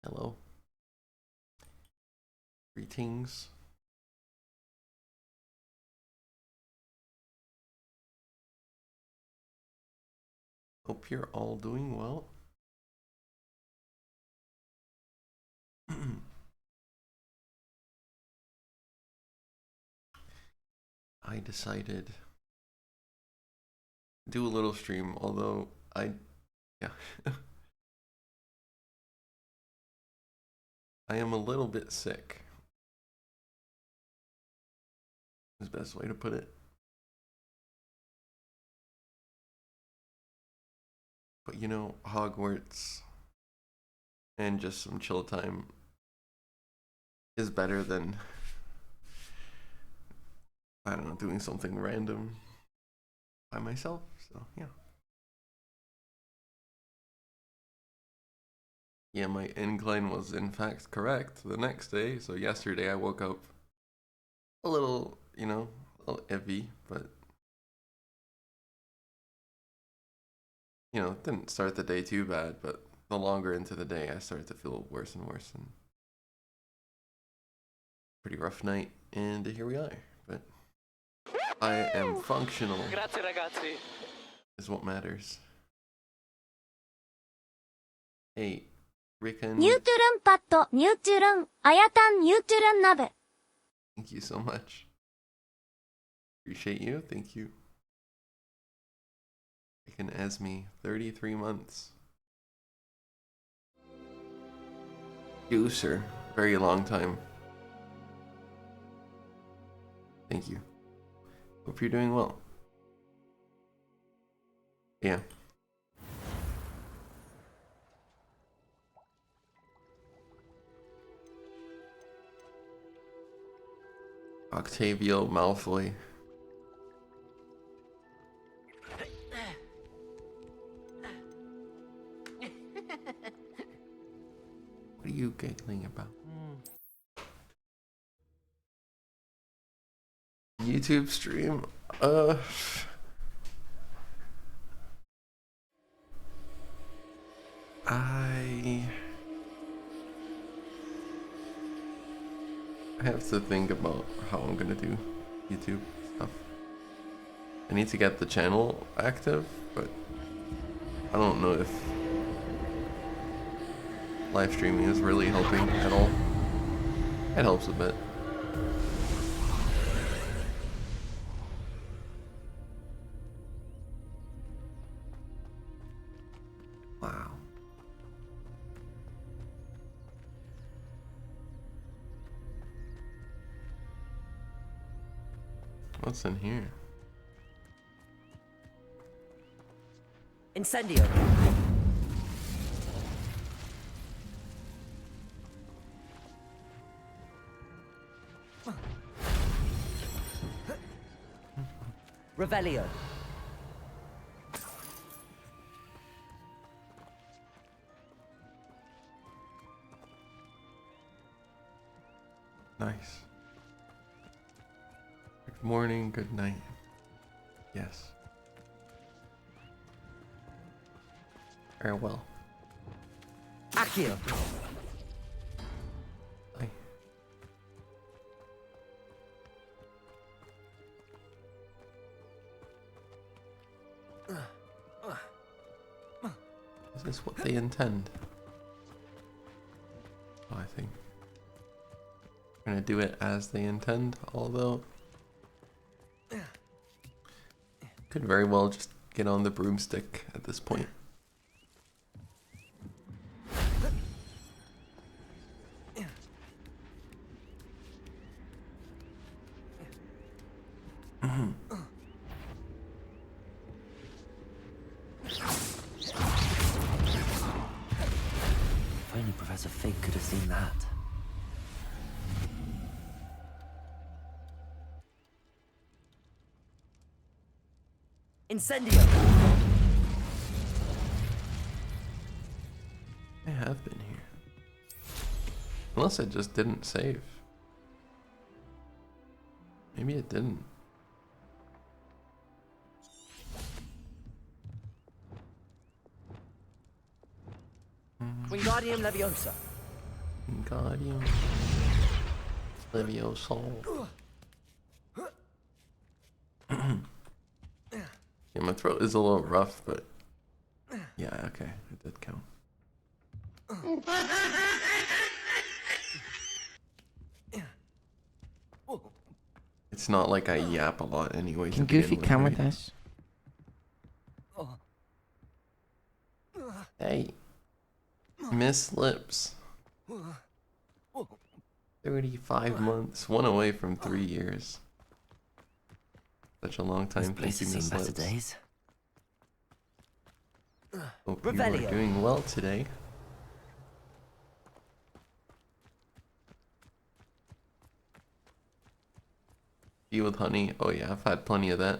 Hello. Greetings. Hope you're all doing well. I decided to do a little stream, although yeah. I am a little bit sick. Is the best way to put it. But you know, Hogwarts and just some chill time is better than, I don't know, doing something random by myself. So yeah. Yeah, my incline was in fact correct the next day. So yesterday I woke up a little, a little iffy, but didn't start the day too bad, but the longer into the day I started to feel worse and worse, and pretty rough night, and here we are. But I am functional. Grazie ragazzi. Is what matters. Hey, Rickon. ニュートゥルンパッド、ニュートゥルン、あやたんニュートゥルン鍋。 Thank you so much. Appreciate you. Thank you. Rickon Esme, 33 months. User, very long time. Thank you. Hope you're doing well. Yeah. Octavio Malfoy. What are you giggling about? YouTube stream? I have to think about how I'm gonna do YouTube stuff. I need to get the channel active, but I don't know if live streaming is really helping at all. It helps a bit. Wow. What's in here? Incendio. Revelio. Nice. Good morning, good night. Yes. Farewell. Accio. Bye. Is this what they intend? Oh, I think I'm gonna do it as they intend, although could very well just get on the broomstick at this point. If only Professor Fig could have seen that. Incendio. I have been here. Unless it just didn't save. Maybe it didn't. Wingardium Leviosa. Wingardium Leviosa. Yeah, my throat is a little rough, but yeah, okay, it did count. It's not like I yap a lot anyway. Can Goofy come with us? Hey, Miss Lips. 35 months, one away from 3 years. Such a long time. This place Thank you, has Miss seen better Lips. days. Hope you are Revelio. doing well today. Tea with honey. Oh yeah, I've had plenty of that.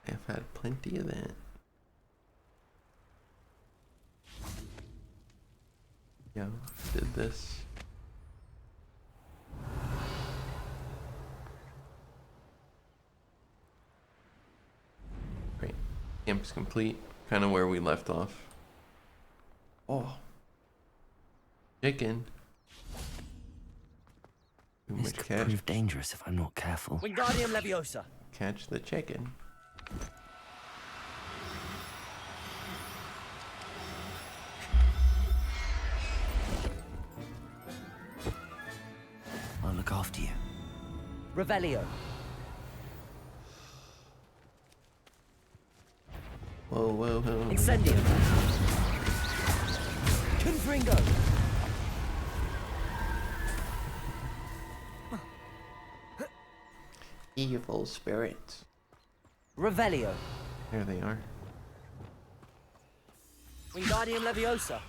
I've had plenty of that. Yeah, I did this. Great. Camp's complete. Kind of where we left off. Oh. Chicken. Too This much could catch. prove dangerous if I'm not careful. Wingardium Leviosa. Catch the chicken. I'll look after you. Revelio. Whoa, whoa, whoa. Incendio. Confringo. Evil spirits. Revelio. There they are. Wingardium Leviosa.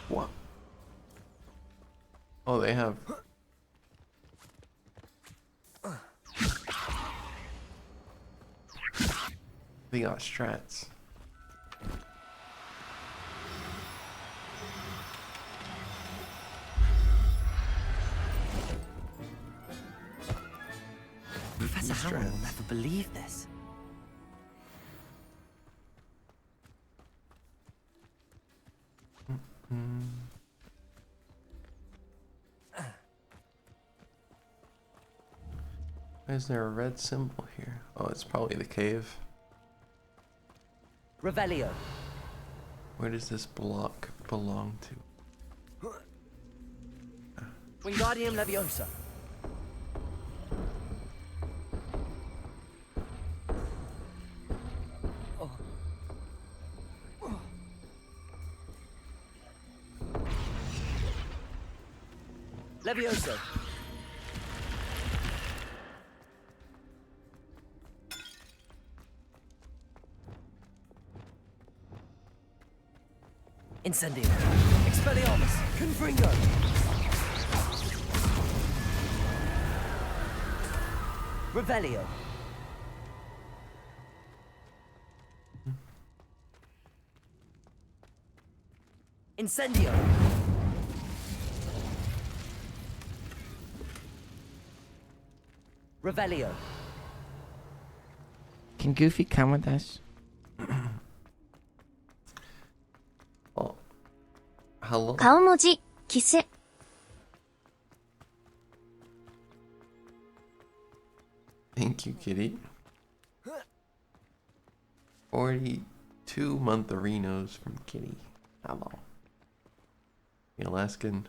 What? Oh, they have. They got strats. Professor These Howard will strats. never believe this. Why is there a red symbol here? Oh, it's probably the cave. Revelio. Where does this block belong to? Wingardium Leviosa. Leviosa. Incendio. Expelliarmus. Confringo. Revelio. Incendio. Revelio. Can Goofy come with us? Oh. Hello? 顔文字、キス。 Thank you, kitty. 42 montharinos from Kitty. Hello. The Alaskan.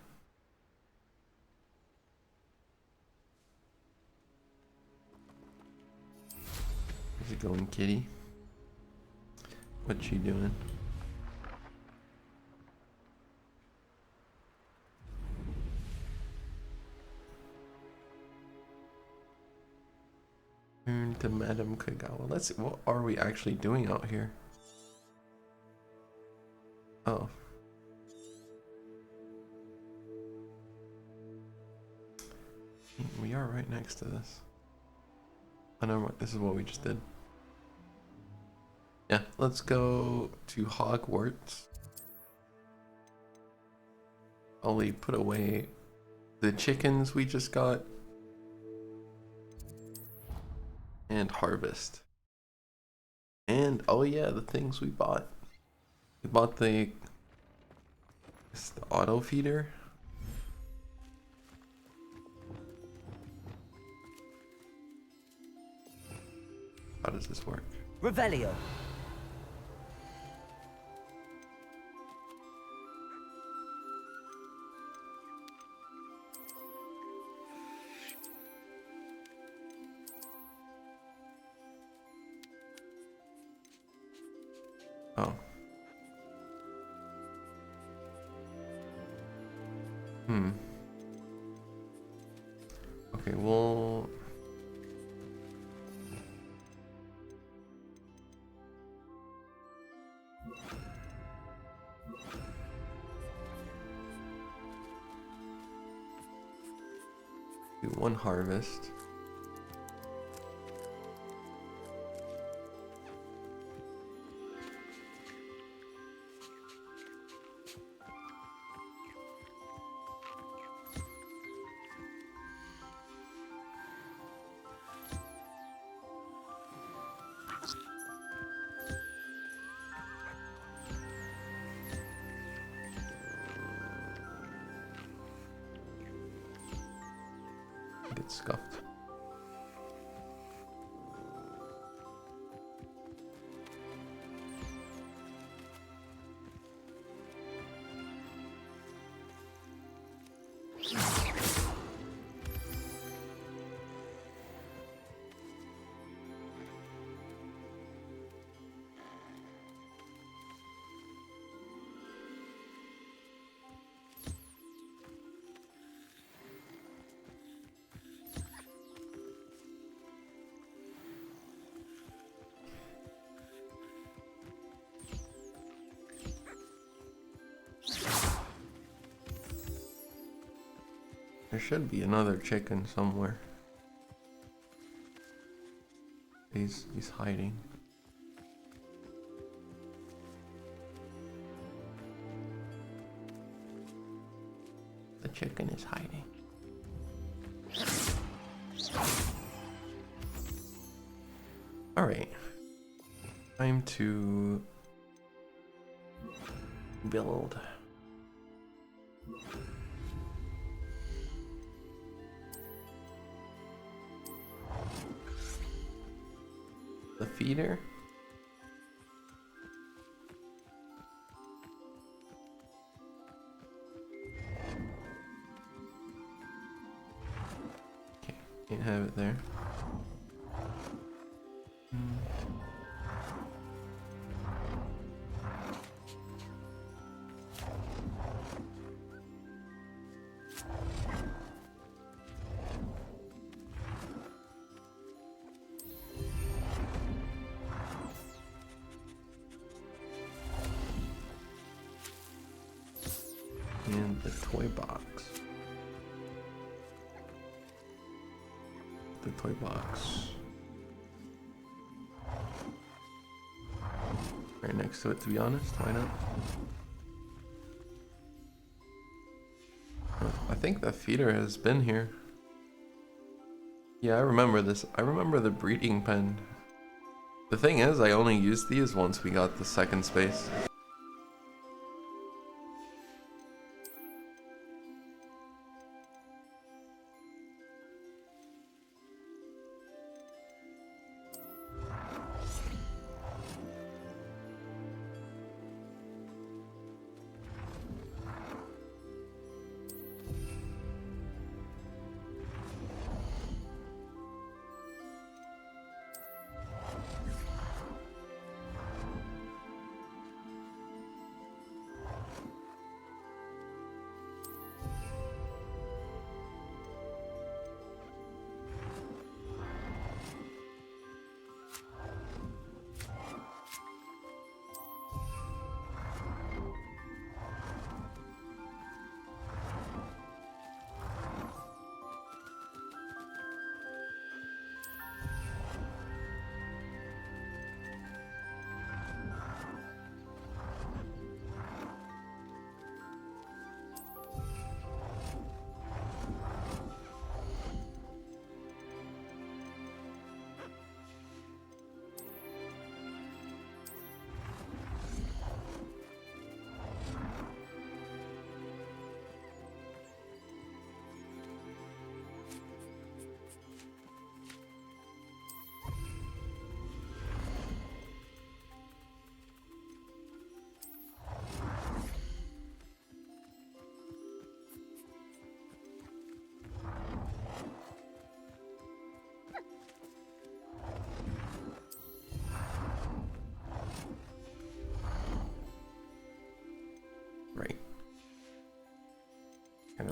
How's it going, Kitty? What you doing? Turn to Madame Kagawa. Let's see, what are we actually doing out here? Oh. We are right next to this. I know what this is what we just did. Yeah, let's go to Hogwarts. Ollie, put away the chickens we just got. And harvest. And oh yeah, the things we bought. We bought the auto feeder. How does this work? Revelio. Oh. Okay, well... do one harvest. Get scuffed. There should be another chicken somewhere. He's hiding. The chicken is hiding. All right. Time to build. The feeder. Okay, can't have it there. And the toy box. The toy box. Right next to it, to be honest. Why not? I think the feeder has been here. Yeah, I remember this. I remember the breeding pen. The thing is, I only used these once we got the second space.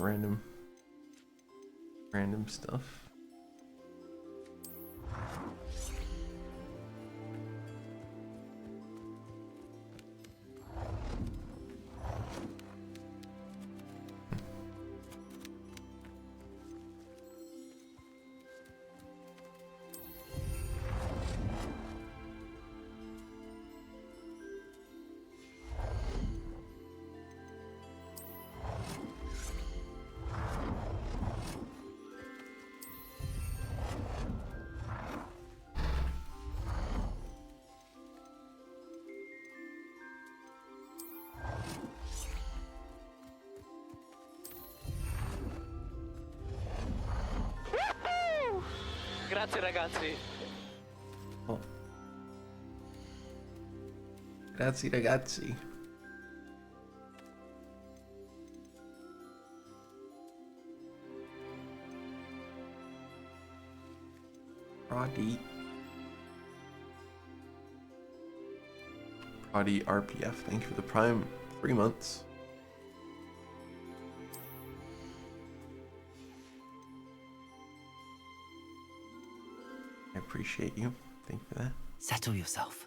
random stuff. Grazie ragazzi. Oh. Grazie ragazzi. Prodi RPF, thank you for the Prime 3 months. I appreciate you. Thank you for that. Settle yourself.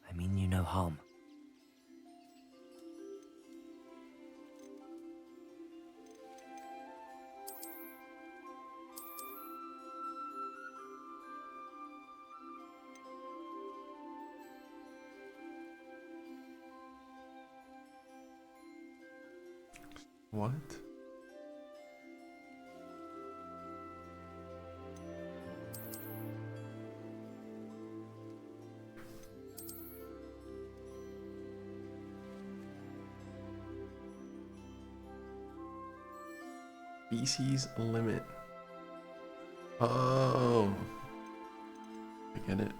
I mean you no harm. What? Species limit. Oh, I get it.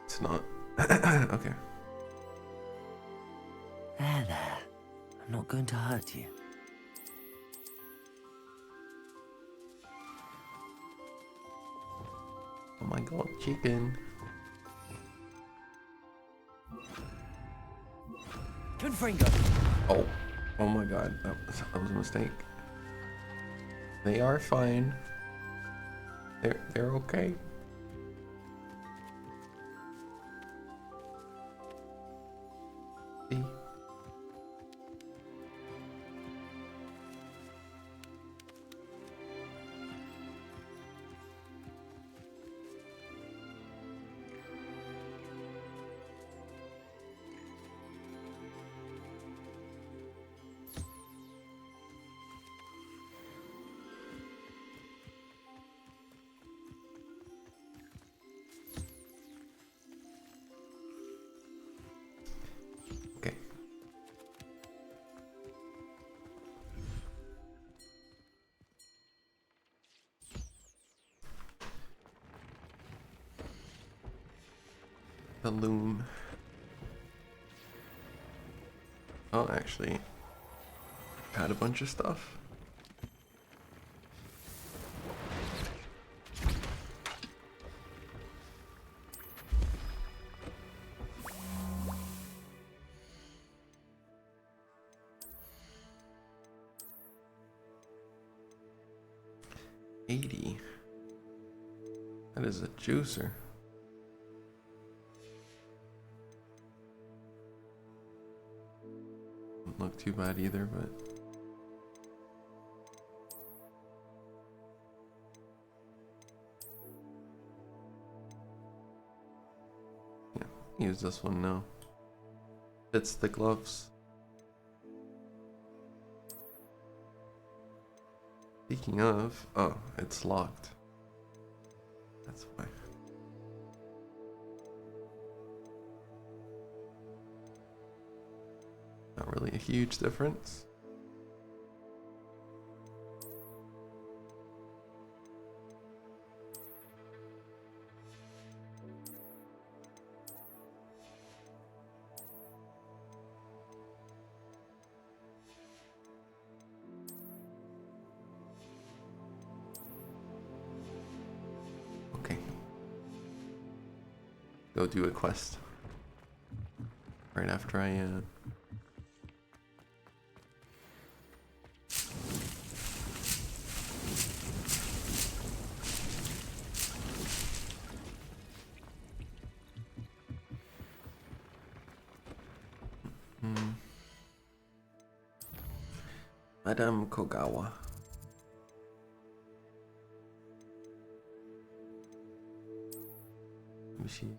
It's not. Okay. There. I'm not going to hurt you. Oh my god, chicken. Confringo. Oh, oh my god, that was a mistake. They are fine. They're okay. See? Okay. Balloon. Oh, actually, had a bunch of stuff. $80. That is a juicer. Doesn't look too bad either, but yeah, use this one now. Fits the gloves. Speaking of, oh, it's locked. That's why. Not really a huge difference. Okay. Go do a quest. Right after I Madame Kogawa. Let me see.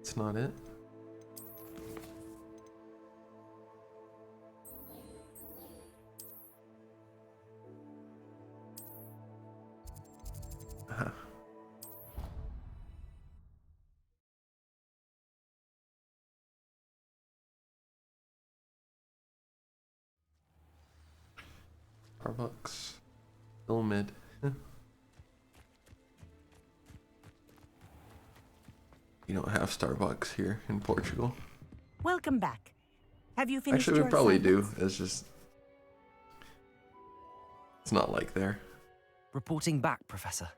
It's not it. Uh-huh. Starbucks. Still mid. You don't have Starbucks here in Portugal. Welcome back. Have you finished Actually, your we probably do. assignments? It's just... It's not like there. Reporting back, Professor.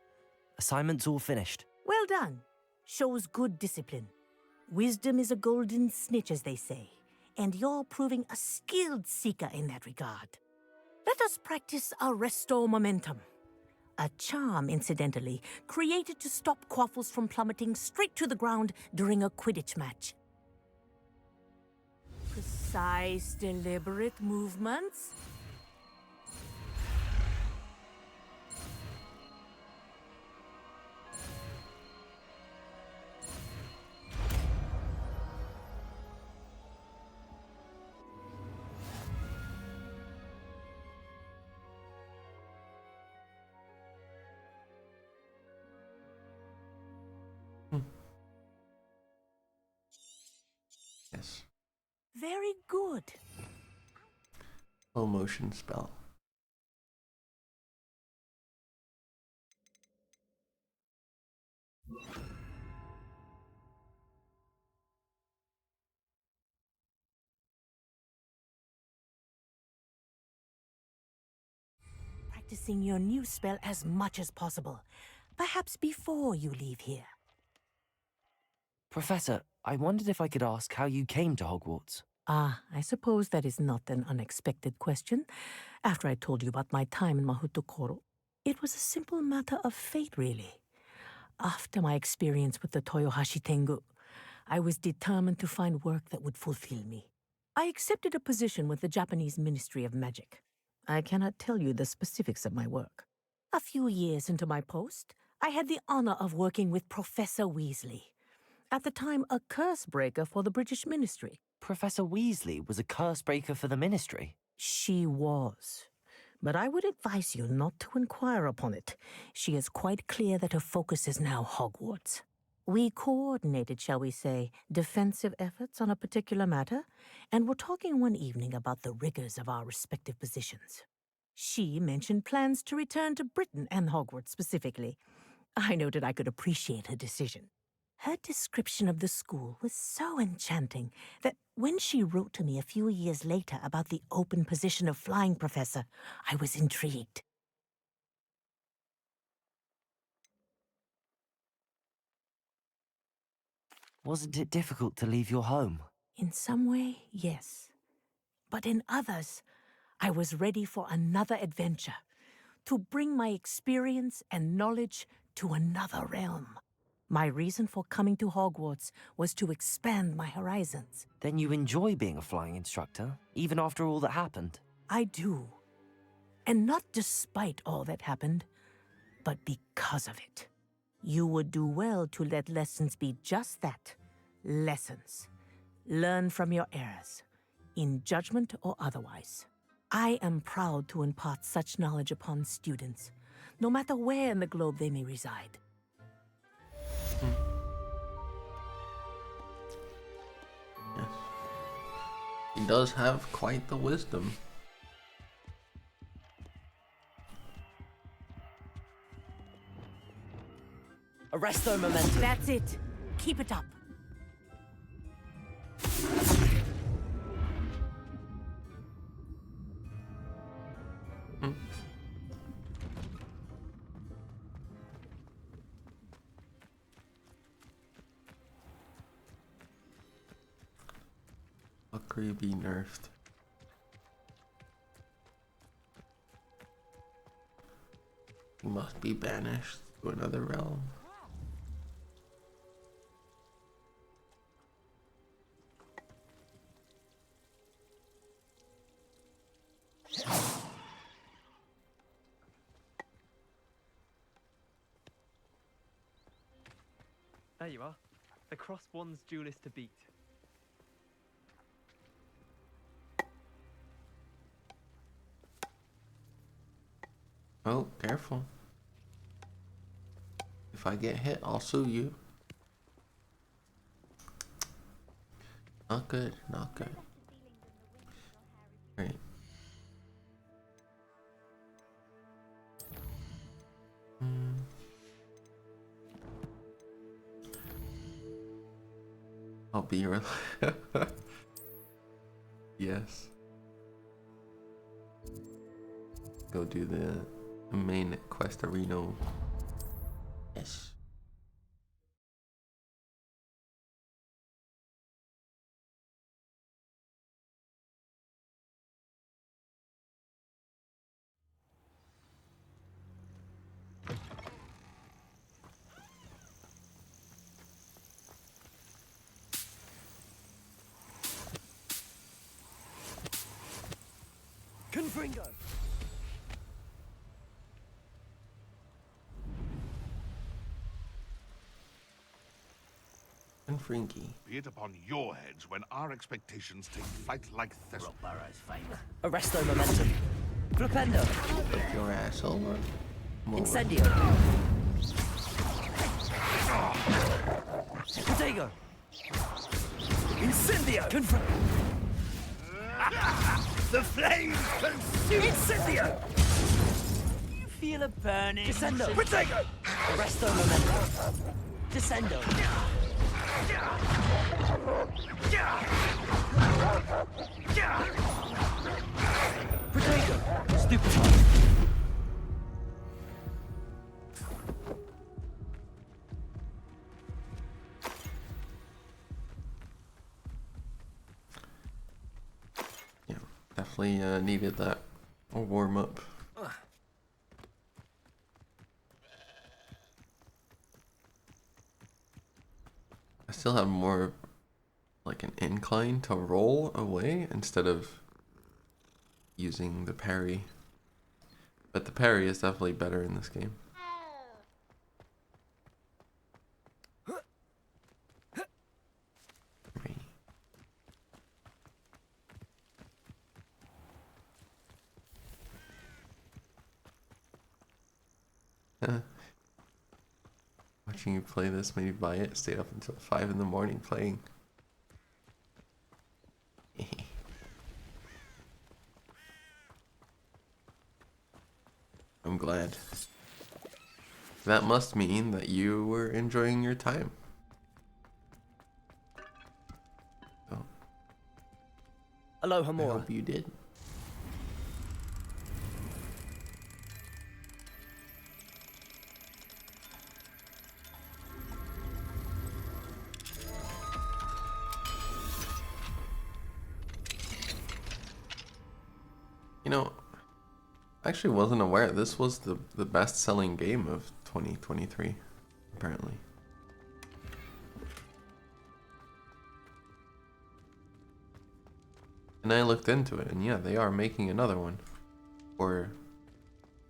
Assignments all finished. Well done. Shows good discipline. Wisdom is a golden snitch, as they say, and you're proving a skilled seeker in that regard. Let us practice Arresto Momentum. A charm, incidentally, created to stop quaffles from plummeting straight to the ground during a Quidditch match. Precise, deliberate movements. Yes. Very good. Slow motion spell. Practicing your new spell as much as possible. Perhaps before you leave here. Professor, I wondered if I could ask how you came to Hogwarts. Ah, I suppose that is not an unexpected question. After I told you about my time in Mahutokoro, it was a simple matter of fate, really. After my experience with the Toyohashi Tengu, I was determined to find work that would fulfill me. I accepted a position with the Japanese Ministry of Magic. I cannot tell you the specifics of my work. A few years into my post, I had the honor of working with Professor Weasley, at the time a curse breaker for the British Ministry. Professor Weasley was a curse breaker for the Ministry. She was. But I would advise you not to inquire upon it. She is quite clear that her focus is now Hogwarts. We coordinated, shall we say, defensive efforts on a particular matter, and were talking one evening about the rigors of our respective positions. She mentioned plans to return to Britain and Hogwarts specifically. I noted I could appreciate her decision. Her description of the school was so enchanting that when she wrote to me a few years later about the open position of flying professor, I was intrigued. Wasn't it difficult to leave your home? In some way, yes. But in others, I was ready for another adventure, to bring my experience and knowledge to another realm. My reason for coming to Hogwarts was to expand my horizons. Then you enjoy being a flying instructor, even after all that happened? I do. And not despite all that happened, but because of it. You would do well to let lessons be just that, lessons. Learn from your errors, in judgment or otherwise. I am proud to impart such knowledge upon students, no matter where in the globe they may reside. Yes. He does have quite the wisdom. Arresto Momentum! That's it. Keep it up. Fuckery be nerfed. He must be banished to another realm. There you are. The cross one's duelist to beat. Oh, careful. If I get hit, I'll sue you. Not good, not good. Great. I'll be your yes. Go do the main quest arena. Yes. Confringo! And Frinky. Be it upon your heads when our expectations take flight like thistles. Arresto momentum. Flipendo. Flip your ass over. Incendio. Protego. Incendio. Confront. The flames consume. Incendio. You feel a burning. Descendo. Protego. Arresto momentum. Descendo. Protego. Stupefy. Yeah, definitely needed that warm up. I still have more like an incline to roll away instead of using the parry. But the parry is definitely better in this game. Right. Watching you play this made me buy it. Stayed up until 5 in the morning playing. I'm glad. That must mean that you were enjoying your time. So, Aloha I Mora. hope you did. You know, I actually wasn't aware this was the best-selling game of 2023, apparently. And I looked into it, and yeah, they are making another one for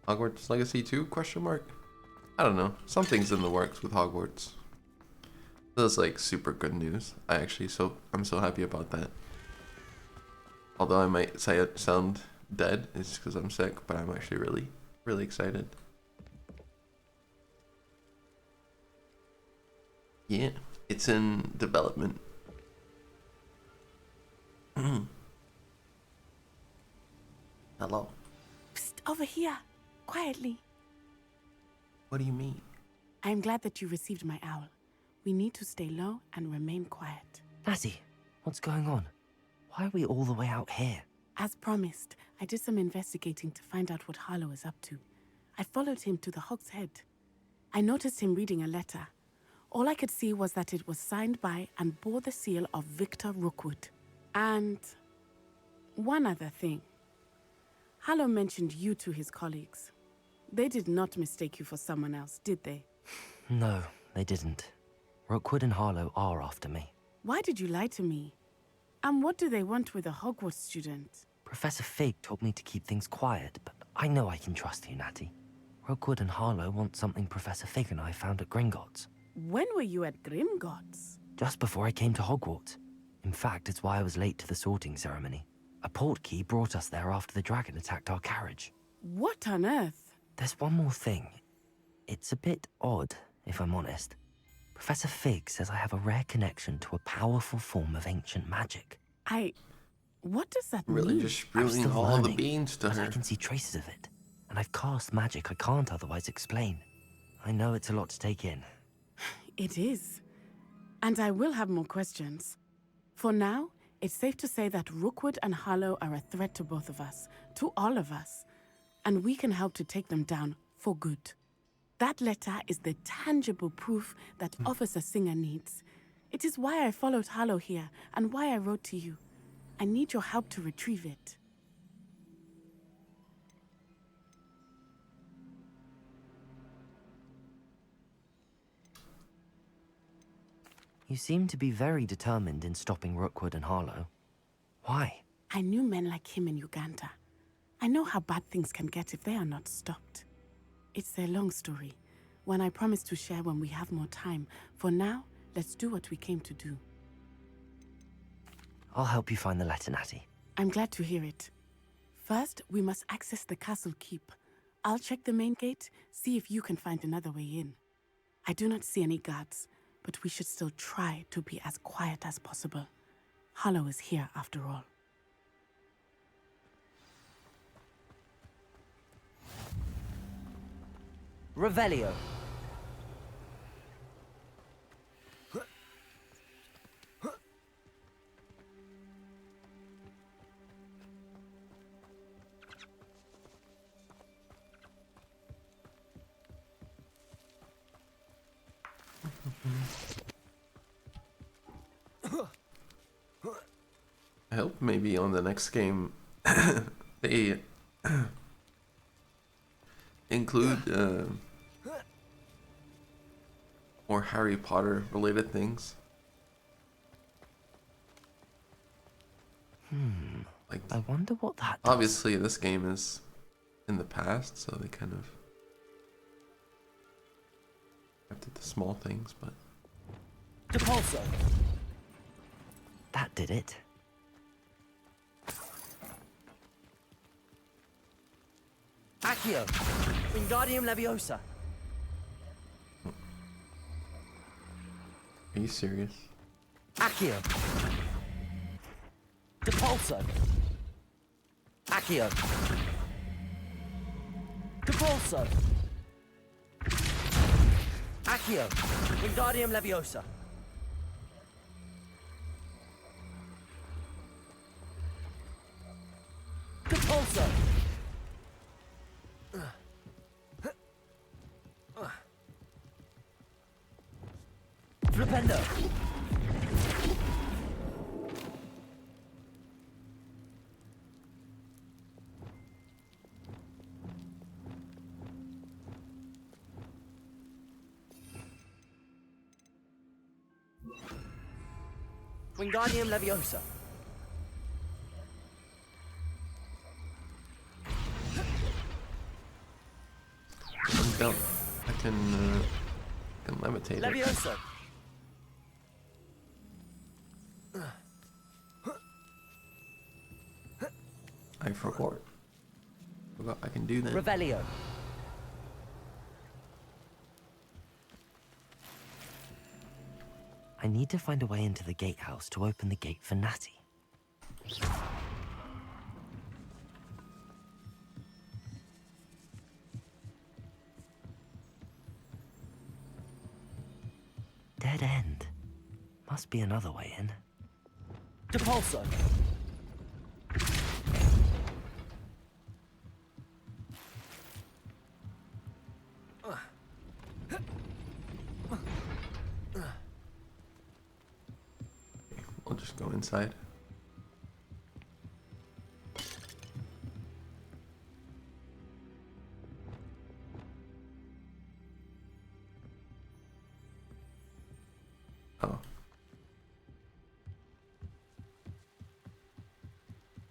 Hogwarts Legacy 2? Question mark. I don't know. Something's in the works with Hogwarts. That's like super good news. I'm so happy about that. Although I might say it sound dead, it's because I'm sick, but I'm actually really excited. Yeah, it's in development. Hello. Psst, over here. Quietly. What do you mean? I am glad that you received my owl. We need to stay low and remain quiet. Natty, what's going on? Why are we all the way out here? As promised, I did some investigating to find out what Harlow is up to. I followed him to the Hog's Head. I noticed him reading a letter. All I could see was that it was signed by and bore the seal of Victor Rookwood. And one other thing. Harlow mentioned you to his colleagues. They did not mistake you for someone else, did they? No, they didn't. Rookwood and Harlow are after me. Why did you lie to me? And what do they want with a Hogwarts student? Professor Fig told me to keep things quiet, but I know I can trust you, Natty. Rookwood and Harlow want something Professor Fig and I found at Gringotts. When were you at Grimgotts? Just before I came to Hogwarts. In fact, it's why I was late to the sorting ceremony. A portkey brought us there after the dragon attacked our carriage. What on earth? There's one more thing. It's a bit odd, if I'm honest. Professor Fig says I have a rare connection to a powerful form of ancient magic. What does that Really mean? just I'm spewing still all the learning, beans to but I her. can see traces of it. And I've cast magic I can't otherwise explain. I know it's a lot to take in. It is. And I will have more questions. For now, it's safe to say that Rookwood and Harlow are a threat to both of us, to all of us. And we can help to take them down for good. That letter is the tangible proof that Officer Singer needs. It is why I followed Harlow here and why I wrote to you. I need your help to retrieve it. You seem to be very determined in stopping Rookwood and Harlow. Why? I knew men like him in Uganda. I know how bad things can get if they are not stopped. It's a long story, one I promise to share when we have more time. For now, let's do what we came to do. I'll help you find the letter, Natty. I'm glad to hear it. First, we must access the castle keep. I'll check the main gate, see if you can find another way in. I do not see any guards, but we should still try to be as quiet as possible. Harlow is here after all. Revelio. I hope maybe on the next game they include more Harry Potter related things. Like, I wonder what that does. obviously this game is in the past, so they kind of did the small things, but Depulso. That did it. Accio. Wingardium Leviosa. are you serious? Accio. Depulso. Accio. Depulso. Accio. Wingardium Leviosa. Depulso. Flipendo. Wingardium Leviosa. Go. I can levitate it. Leviosa. I forgot I can do that. Revelio. I need to find a way into the gatehouse to open the gate for Natty. Dead end. Must be another way in. Depulso. We'll just go inside. Oh.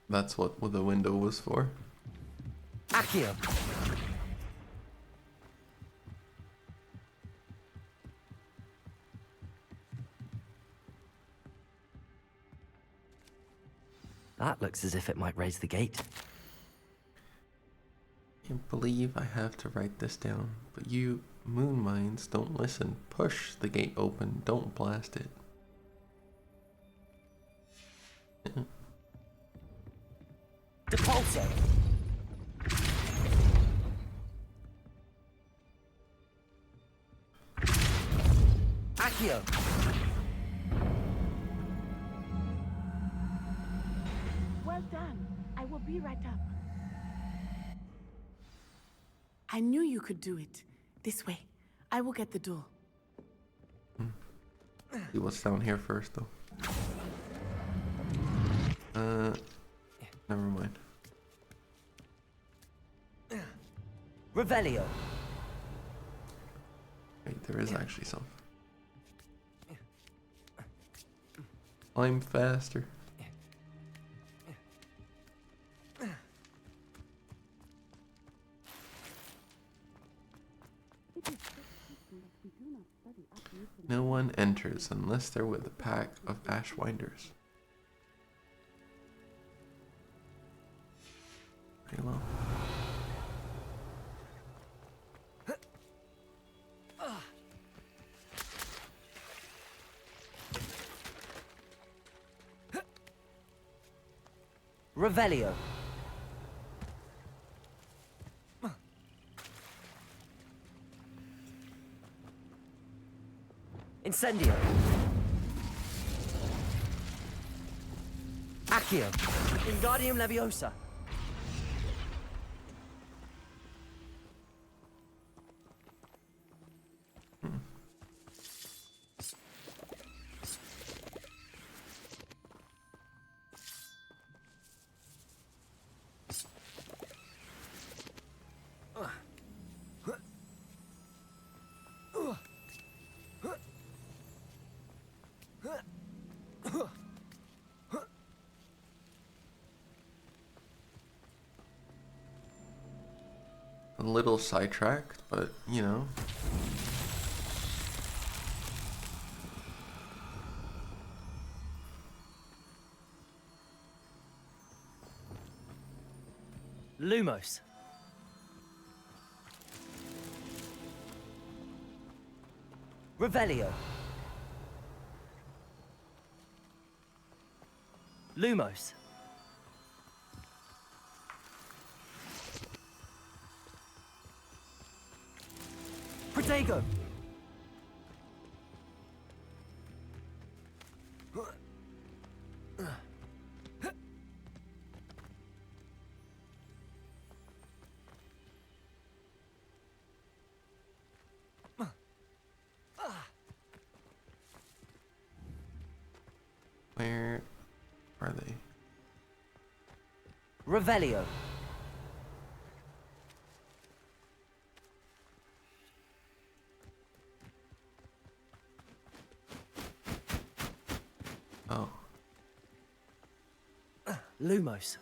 That's what the window was for. Accio. That looks as if it might raise the gate. Can't believe I have to write this down, but you moon mines don't listen. Push the gate open, don't blast it. Depulso! Accio! Well done. I will be right up. I knew you could do it. This way. I will get the door. See what's down here first, though. Never mind. Revelio! Wait, there is actually some. I'm faster. No one enters unless they're with a pack of Ashwinders. Very well. Revelio! Incendio! Accio! Wingardium Leviosa! A little sidetracked, but you know. Lumos! Revelio! Lumos! Protego! Where are they? Revelio! Oh. Lumos!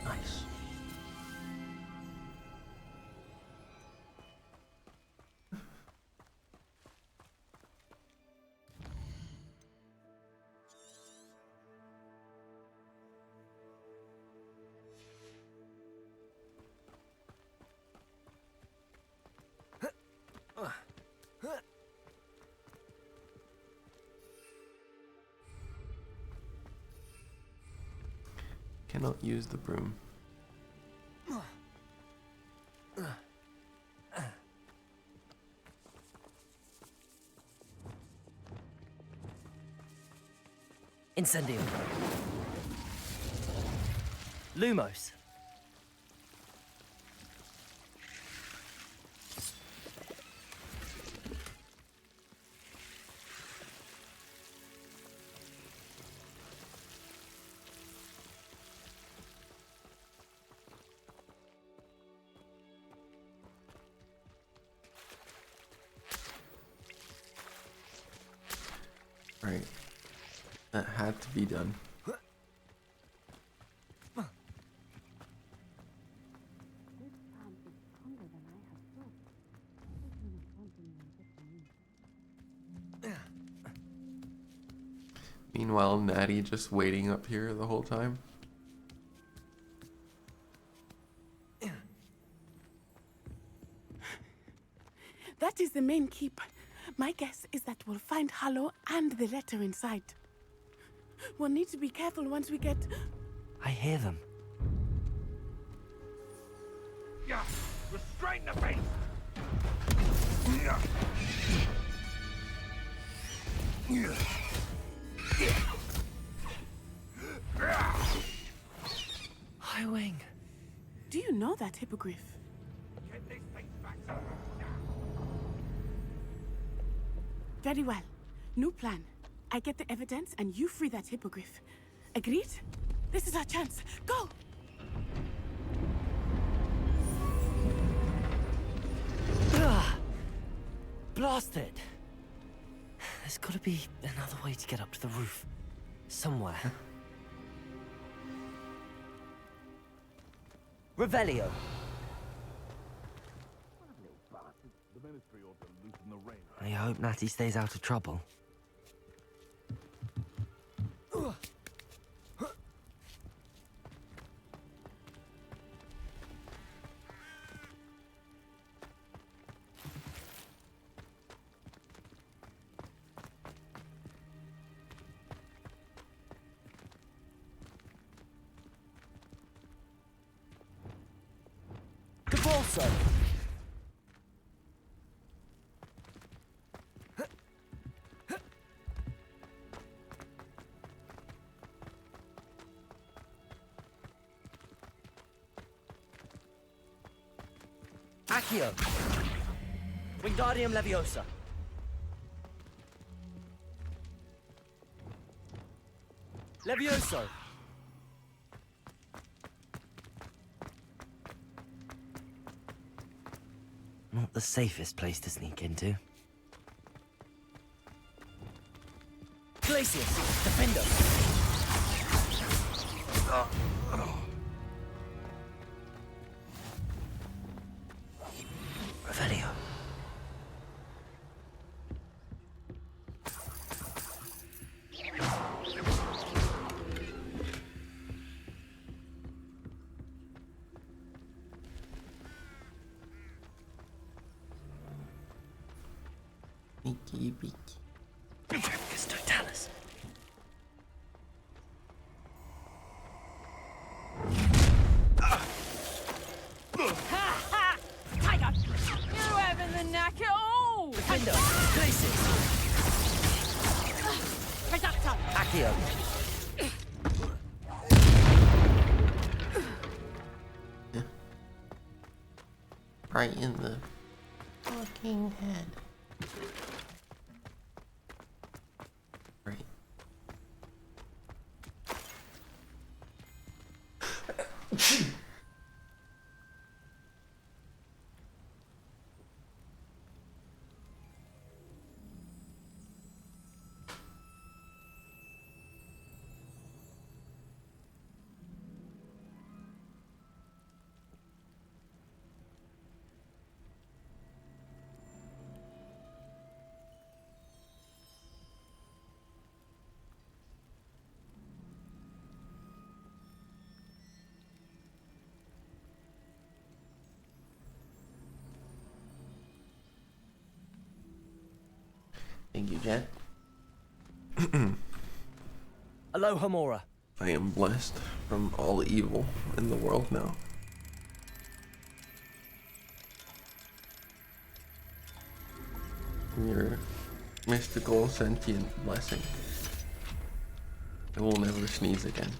Nice. Cannot use the broom. Incendio! Lumos! Right. That had to be done. Meanwhile, Natty just waiting up here the whole time. That is the main keep. My guess is that we'll find Harlow and the letter inside. We'll need to be careful once we get... I hear them. Yeah, restrain the beast! High Wing. Do you know that hippogriff? Get this thing back. Very well. New plan. I get the evidence and you free that hippogriff. Agreed? This is our chance. Go! Blast it! There's gotta be another way to get up to the roof. Somewhere. Revelio. The ministry ought to loosen the rein. I hope Natty stays out of trouble. Cabalso! Accio! Wingardium Leviosa! Levioso! Not the safest place to sneak into. Glacius! Defender! Revelio. Beaky, beaky. It's Totalis. Tiger! You having the knack at all? Defender! Glacius! Reducto! Accio! Right in the fucking head. Right. Thank you, Jen. Aloha Mora. I am blessed from all evil in the world now. Your mystical sentient blessing. I will never sneeze again.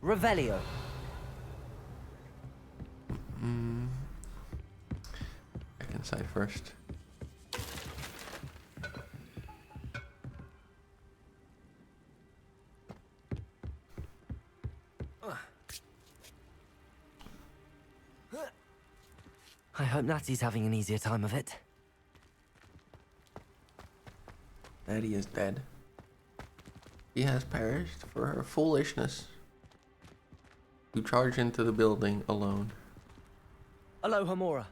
Revelio. Second side first. I hope Natty's having an easier time of it. Maddie is dead. She has perished for her foolishness to charge into the building alone. Aloha Mora.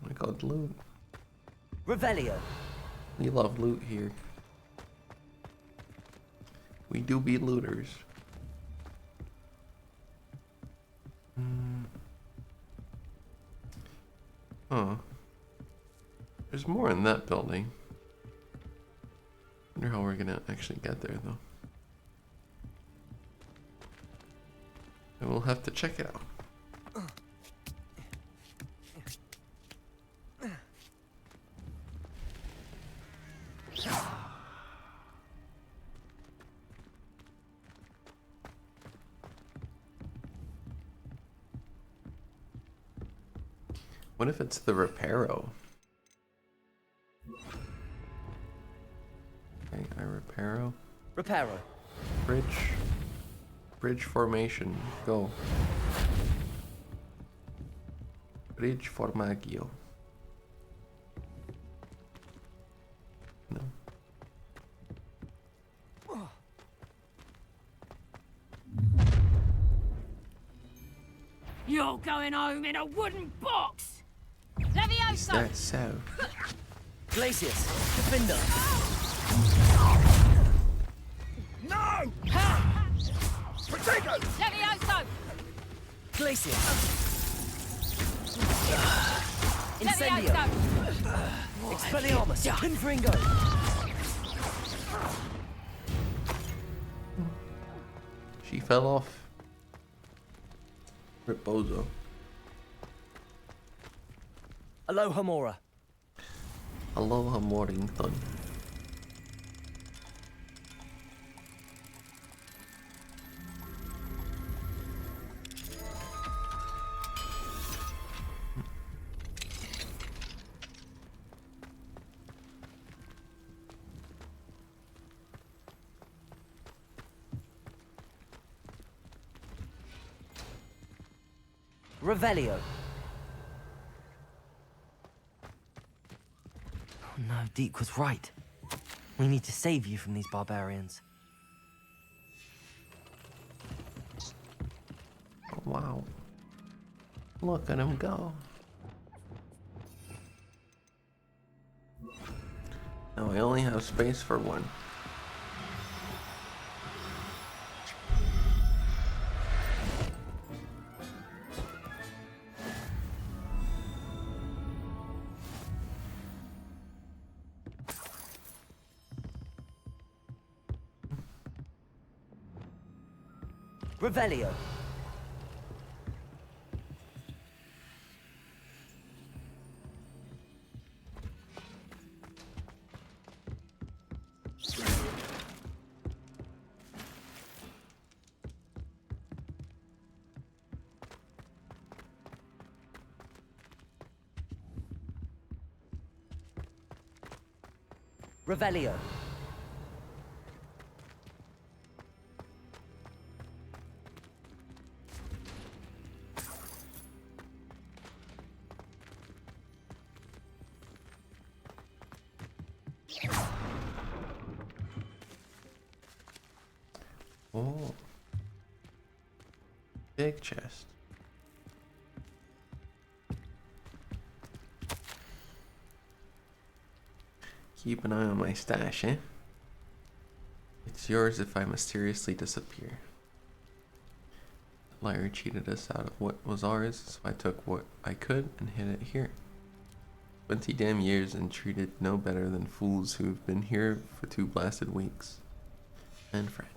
Oh my god, loot. Revelio. We love loot here. We do be looters. Huh. There's more in that building. Wonder how we're gonna actually get there though. And we'll have to check it out. What if it's the Reparo? Okay, I Reparo. Reparo. Bridge formation. Go. Bridge formagio. No. You're going home in a wooden box! Is Levioso! that so? Glacius. Defender. No! Potato! Levioso! Glacius. Incendio. Expelliarmus. Confringo. She fell off. Reposo. Aloha Mora. Aloha Mornington. Revelio. Oh no, Deke was right. We need to save you from these barbarians. Oh, wow. Look at him go. Now I only have space for one. Revelio. Revelio. Oh. Big chest. Keep an eye on my stash, eh? It's yours if I mysteriously disappear. The liar cheated us out of what was ours, so I took what I could and hid it here. 20 damn years and treated no better than fools who've been here for 2 blasted weeks. And friend.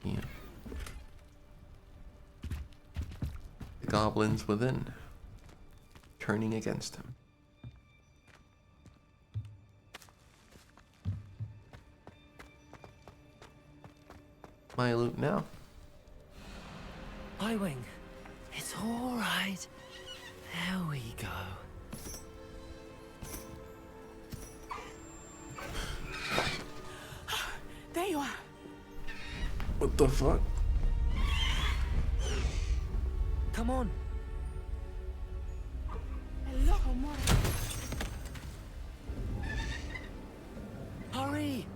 Yeah. The goblins within, turning against him. My loot now. Highwing. It's all right. There we go. There you are. What the fuck? Come on. Hello, Homura. Hurry!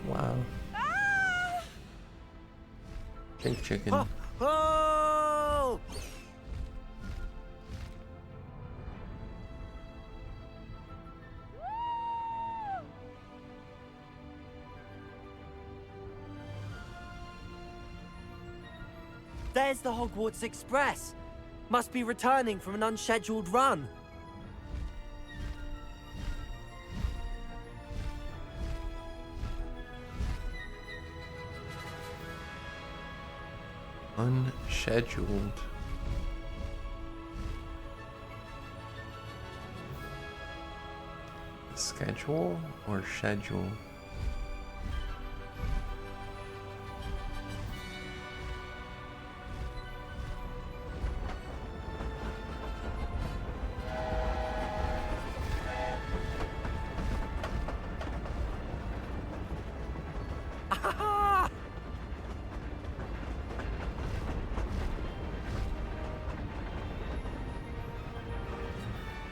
Wow. Big chicken. Oh! Oh! There's the Hogwarts Express. Must be returning from an unscheduled run. Unscheduled. Schedule or schedule?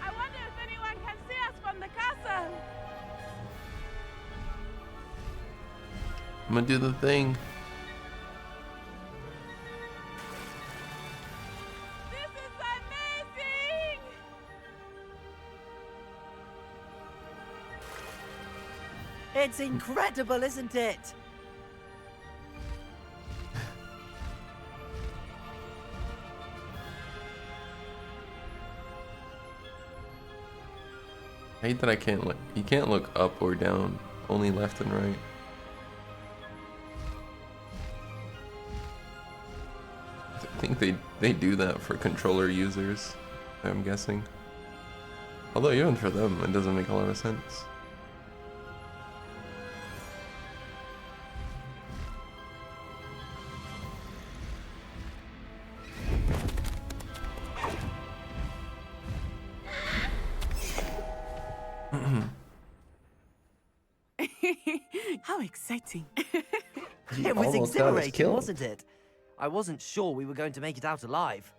I wonder if anyone can see us from the castle. I'm gonna do the thing. This is amazing! It's incredible, isn't it? I hate that I can't look. You can't look up or down, only left and right. I think they do that for controller users, I'm guessing. Although even for them, it doesn't make a lot of sense. How exciting. It was almost got us exhilarating, killed. wasn't it? I wasn't sure we were going to make it out alive.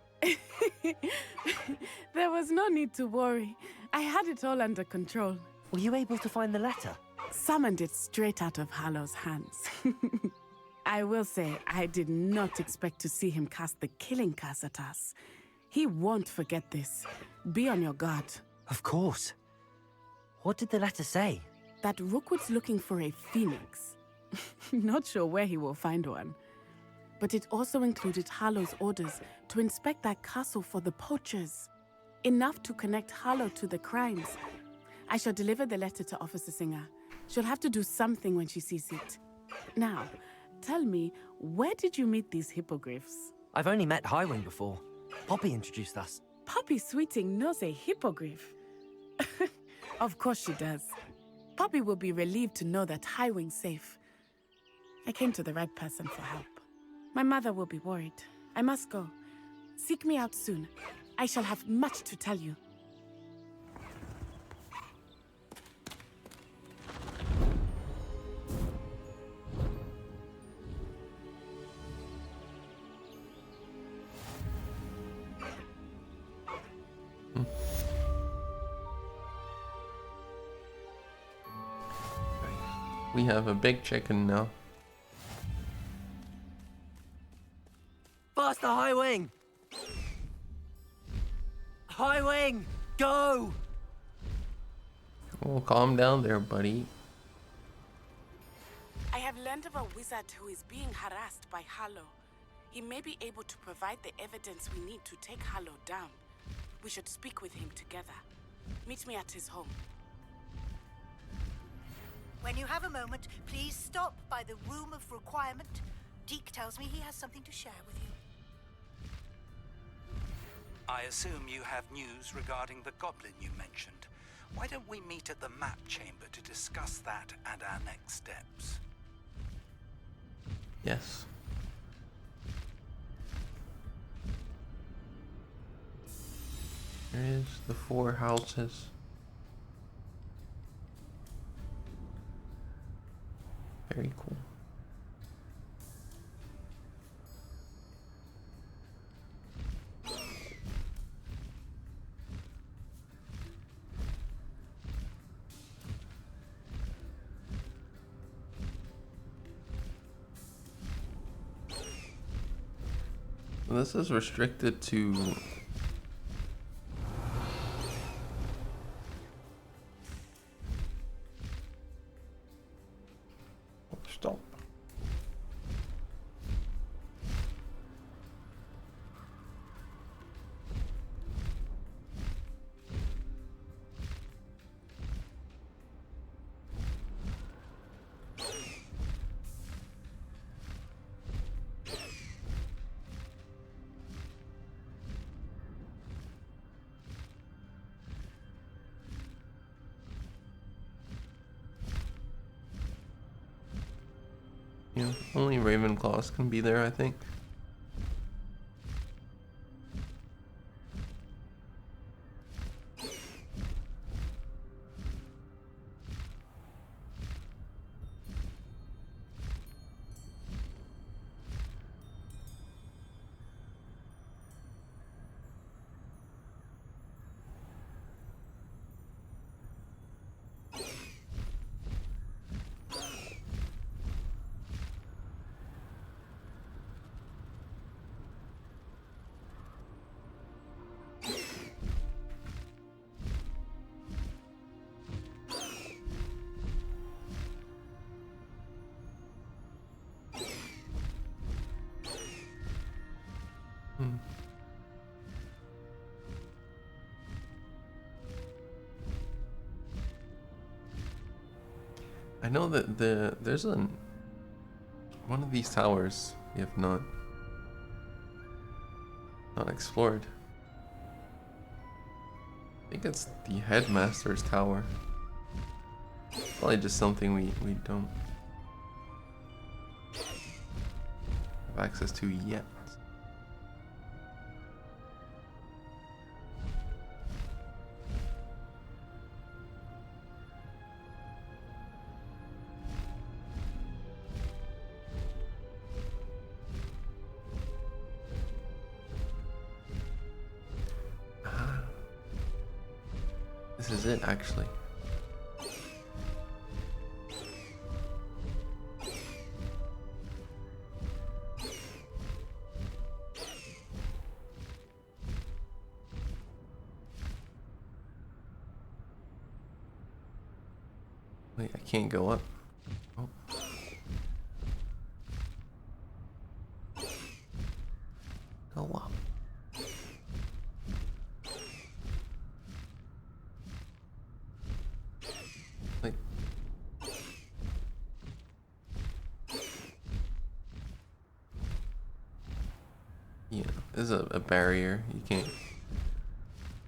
There was no need to worry. I had it all under control. Were you able to find the letter? Summoned it straight out of Hallow's hands. I will say, I did not expect to see him cast the killing curse at us. He won't forget this. Be on your guard. Of course. What did the letter say? That Rookwood's looking for a phoenix. Not sure where he will find one. But it also included Hallow's orders to inspect that castle for the poachers. Enough to connect Hallow to the crimes. I shall deliver the letter to Officer Singer. She'll have to do something when she sees it. Now, tell me, where did you meet these hippogriffs? I've only met Highwing before. Poppy introduced us. Poppy Sweeting knows a hippogriff. Of course she does. Poppy will be relieved to know that Highwing's safe. I came to the right person for help. My mother will be worried. I must go. Seek me out soon. I shall have much to tell you. We have a big chicken now. Faster, Highwing! Highwing, go! Oh, calm down there, buddy. I have learned of a wizard who is being harassed by Hallow. He may be able to provide the evidence we need to take Hallow down. We should speak with him together. Meet me at his home. When you have a moment, please stop by the Room of Requirement. Deke tells me he has something to share with you. I assume you have news regarding the goblin you mentioned. Why don't we meet at the map chamber to discuss that and our next steps? Yes. There is the 4 houses. Very cool. This is restricted to stop. Yeah, only Ravenclaws can be there, I think. I know that there's one of these towers we have not explored. I think it's the headmaster's tower. Probably just something we don't have access to yet. This is it, actually. Wait, I can't go up. Oh. Go up. Like, yeah, there's a barrier. You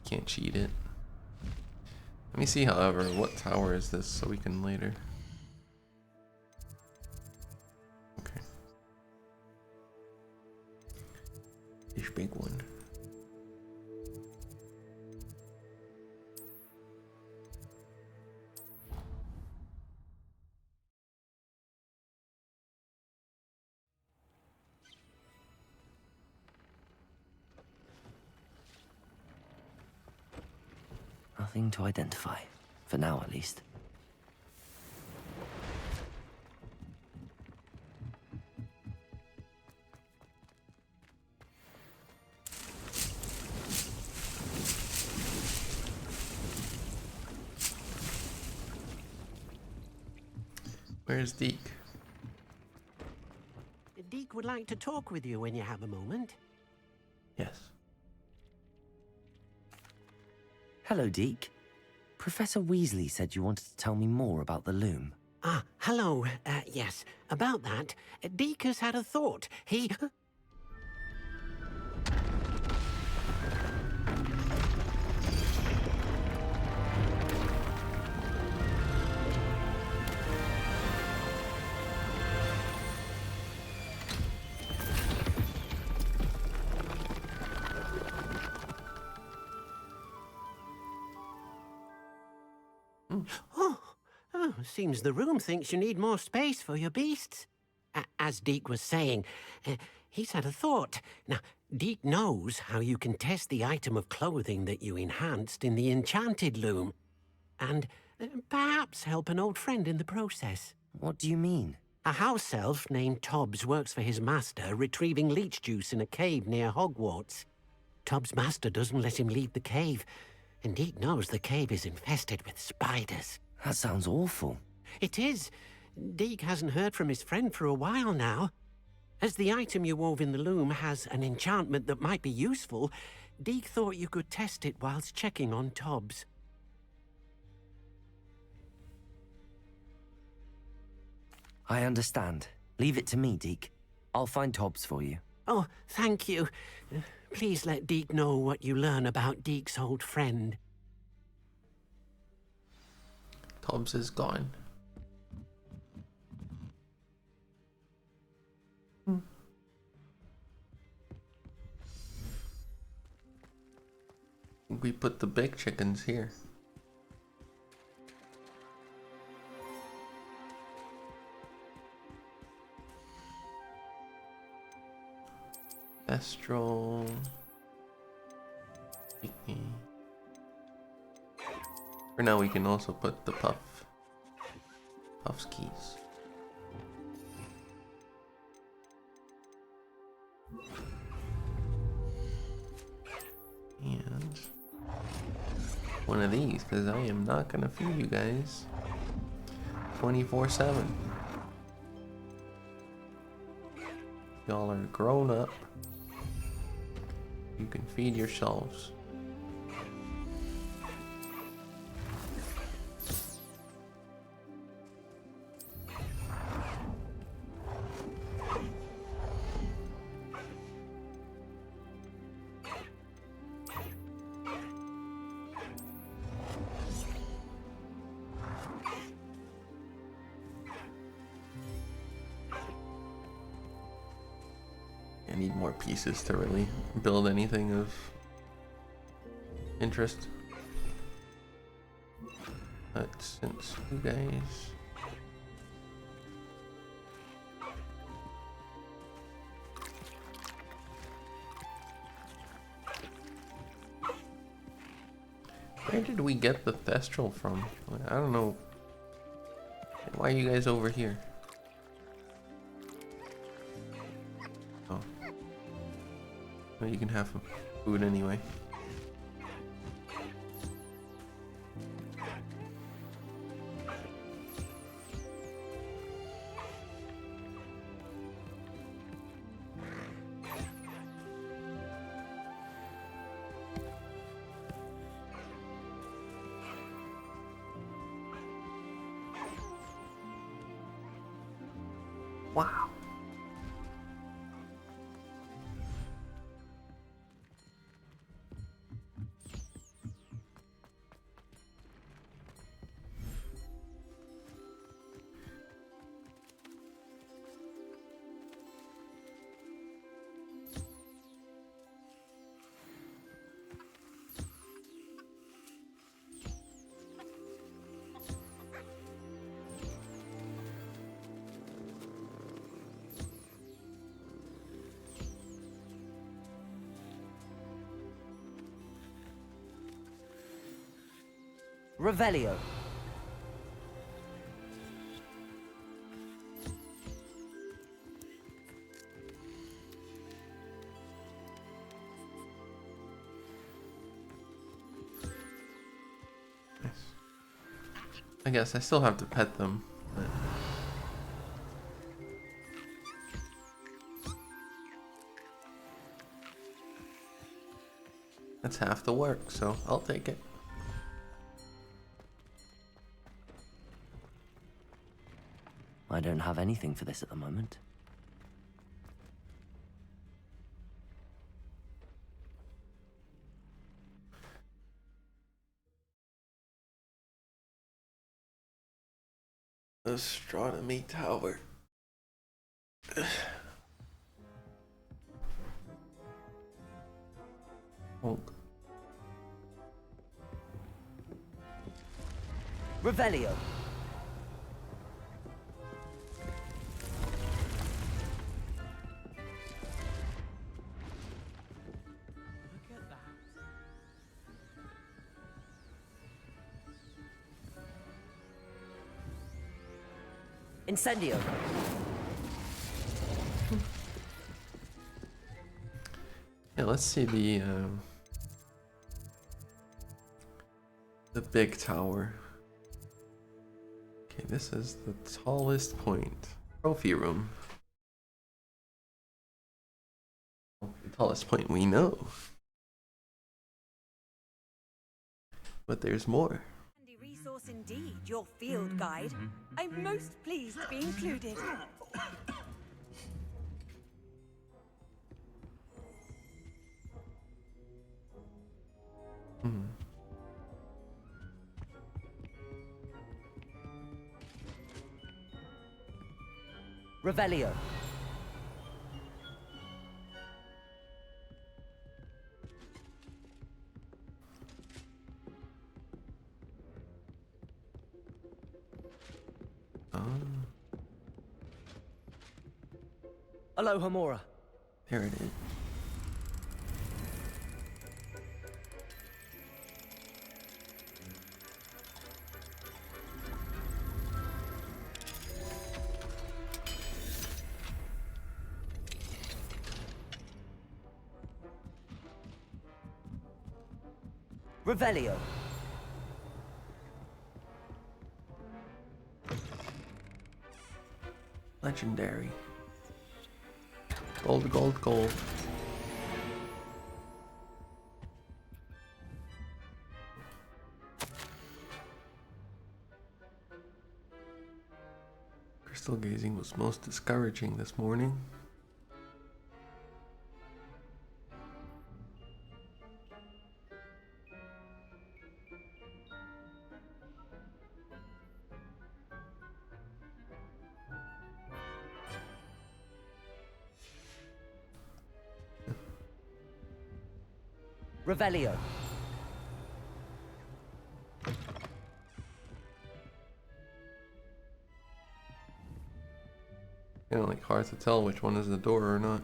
can't cheat it. Let me see, however, what tower is this so we can later. Okay. This big one. Nothing to identify, for now at least. Where's Deke? Deke would like to talk with you when you have a moment. Yes. Hello, Deke. Professor Weasley said you wanted to tell me more about the loom. Ah, hello. Yes, about that. Deke has had a thought. He... Oh, seems the room thinks you need more space for your beasts. As Deke was saying, he's had a thought. Now, Deke knows how you can test the item of clothing that you enhanced in the enchanted loom. And perhaps help an old friend in the process. What do you mean? A house elf named Tobbs works for his master, retrieving leech juice in a cave near Hogwarts. Tobbs' master doesn't let him leave the cave, and Deke knows the cave is infested with spiders. That sounds awful. It is. Deke hasn't heard from his friend for a while now. As the item you wove in the loom has an enchantment that might be useful, Deke thought you could test it whilst checking on Tobbs. I understand. Leave it to me, Deke. I'll find Tobbs for you. Oh, thank you. Please let Deke know what you learn about Deke's old friend. Tobbs is gone. We put the big chickens here. Astral. For now, we can also put the Puff's keys. And one of these, because I am not gonna feed you guys 24/7. Y'all are grown up. You can feed yourselves. I need more pieces to really build anything of interest. But since you guys... Where did we get the Thestral from? I don't know. Why are you guys over here? Oh. Well, you can have food anyway. Wow. Revelio. Nice. I guess I still have to pet them. But... that's half the work, so I'll take it. I don't have anything for this at the moment. Astronomy Tower. Hold. Revelio. Look at that. Incendio. Yeah, let's see the big tower. Okay, this is the tallest point. Trophy room. The tallest point we know. But there's more. Handy resource indeed, your field guide. I'm most pleased to be included. Revelio. Aloha Mora. There it is. Revelio. Legendary. Gold, gold, gold. Crystal gazing was most discouraging this morning. Revelio. You know, like hard to tell which one is the door or not.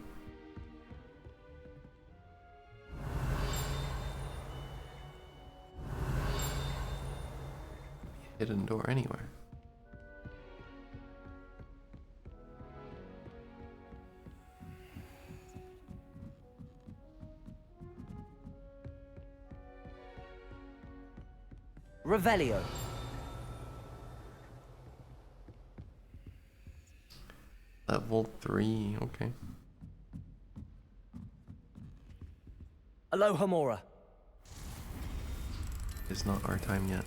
Hidden door anywhere. Revelio. Level 3, okay. Aloha Mora. It's not our time yet.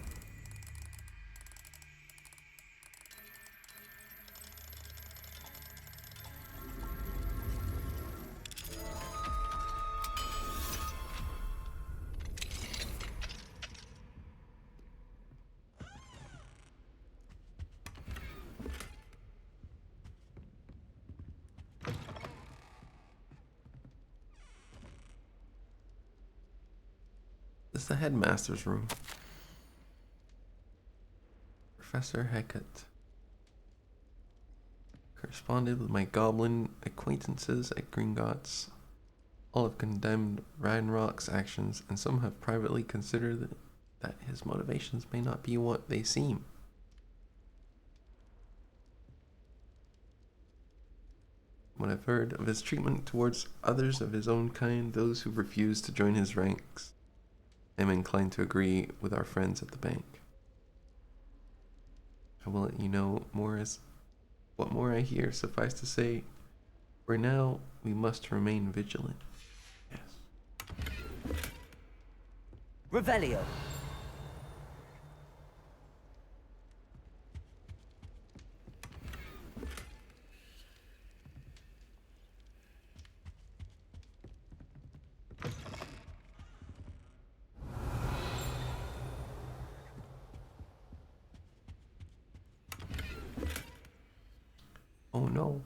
This is the headmaster's room. Professor Hecat. Corresponded with my goblin acquaintances at Gringotts. All have condemned Ragnarok's actions, and some have privately considered that his motivations may not be what they seem. What I've heard of his treatment towards others of his own kind, those who refuse to join his ranks, I am inclined to agree with our friends at the bank. I will let you know more as what more I hear. Suffice to say, for now, we must remain vigilant. Yes. Revelio. Oh no.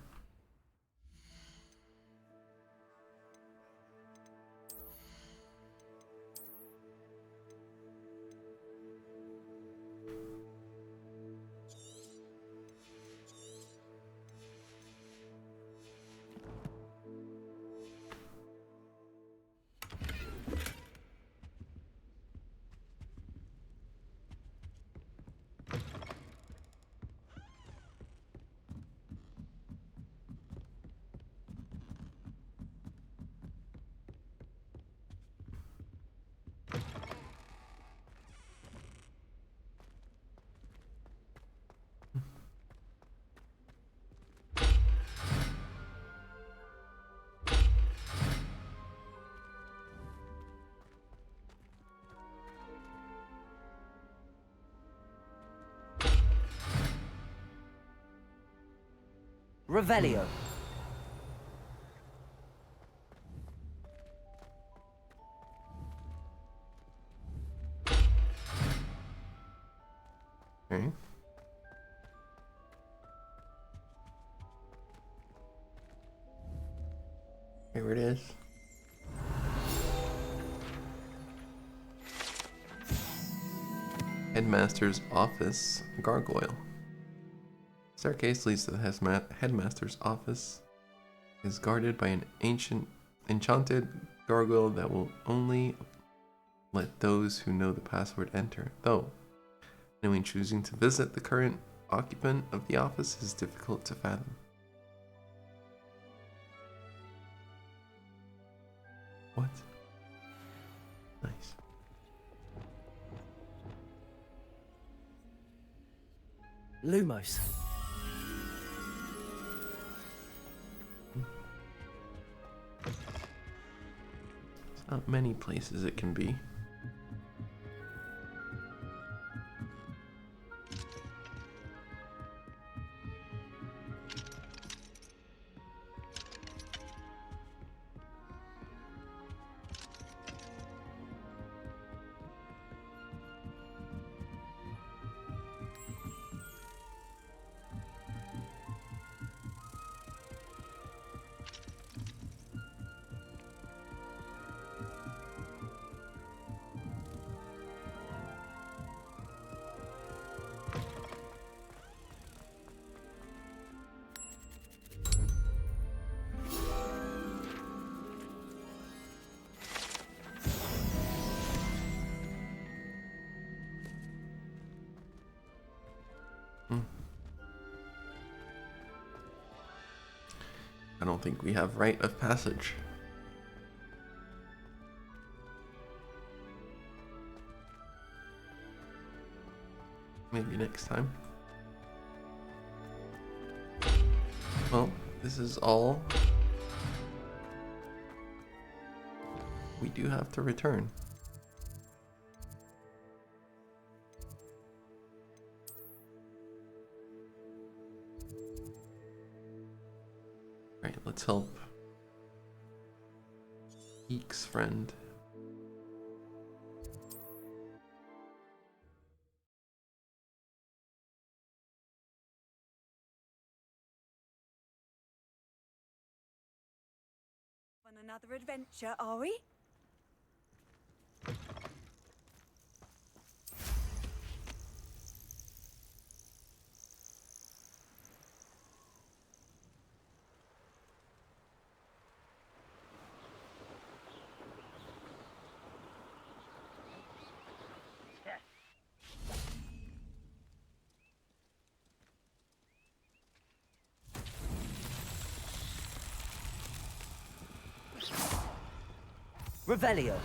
Revelio. Okay. Here it is. Headmaster's office, gargoyle. Staircase leads to the headmaster's office. It is guarded by an enchanted gargoyle that will only let those who know the password enter. Though, anyone choosing to visit the current occupant of the office is difficult to fathom. What? Nice. Lumos. There's not many places it can be. I don't think we have rite of passage. Maybe next time. Well, this is all we do have to return. Right, let's help Eek's friend. On another adventure, are we? Revelio.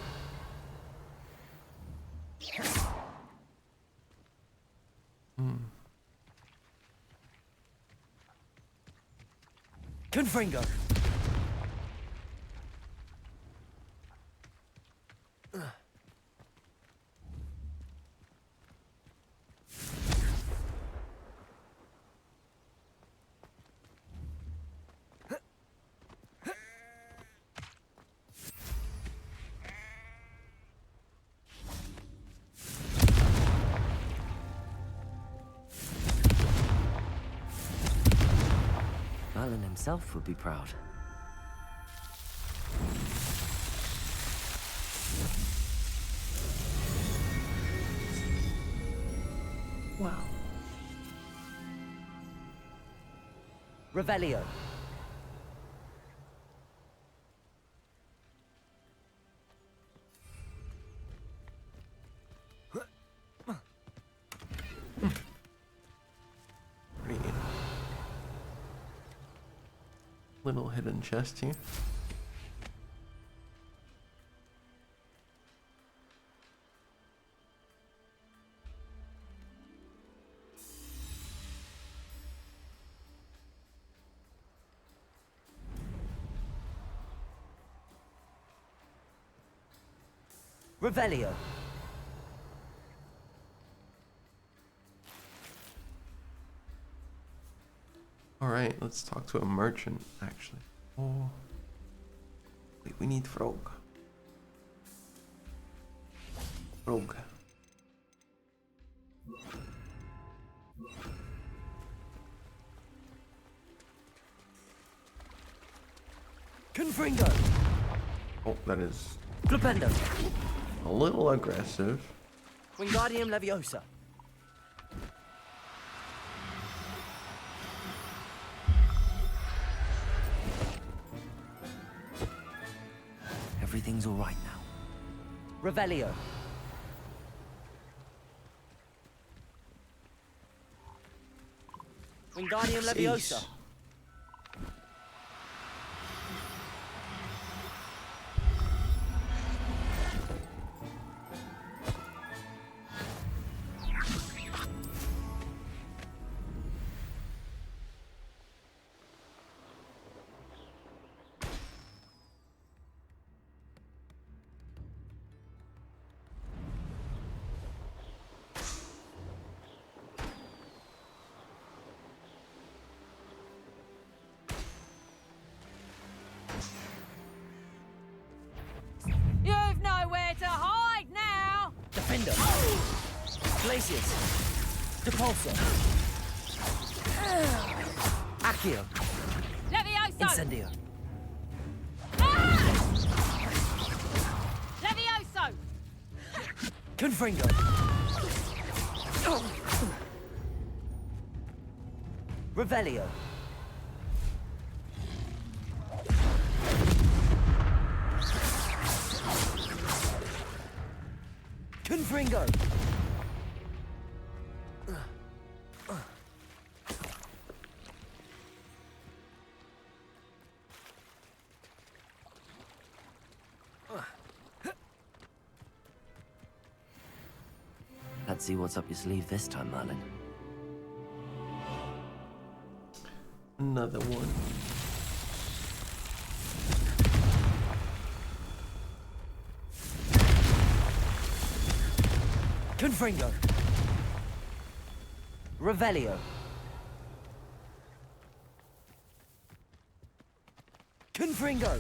Confringo. himself would be proud. Wow. Revelio. Little hidden chest here. Revelio. Alright, let's talk to a merchant, actually. Oh. Wait, we need Frog. Frog. Confringo. Oh, that is Flipendo. a little aggressive. Wingardium Leviosa. Everything's all right now. Revelio. Wingardium Leviosa. Jeez. You've nowhere to hide now! Defender. Glacius. Depulso. Accio. Levioso! Incendio. Levioso! Confringo. Revelio. Confringo. Let's see what's up your sleeve this time, Merlin. Another one. Confringo. Revelio. Confringo.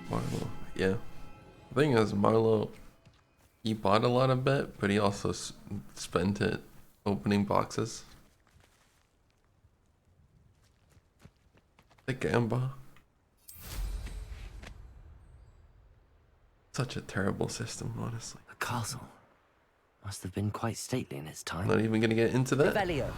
Marlo, yeah. The thing is, Marlo, he bought a lot of bet, but he also spent it opening boxes. The Gamba. Such a terrible system, honestly. The castle must have been quite stately in its time. Not even gonna get into that. Revelio.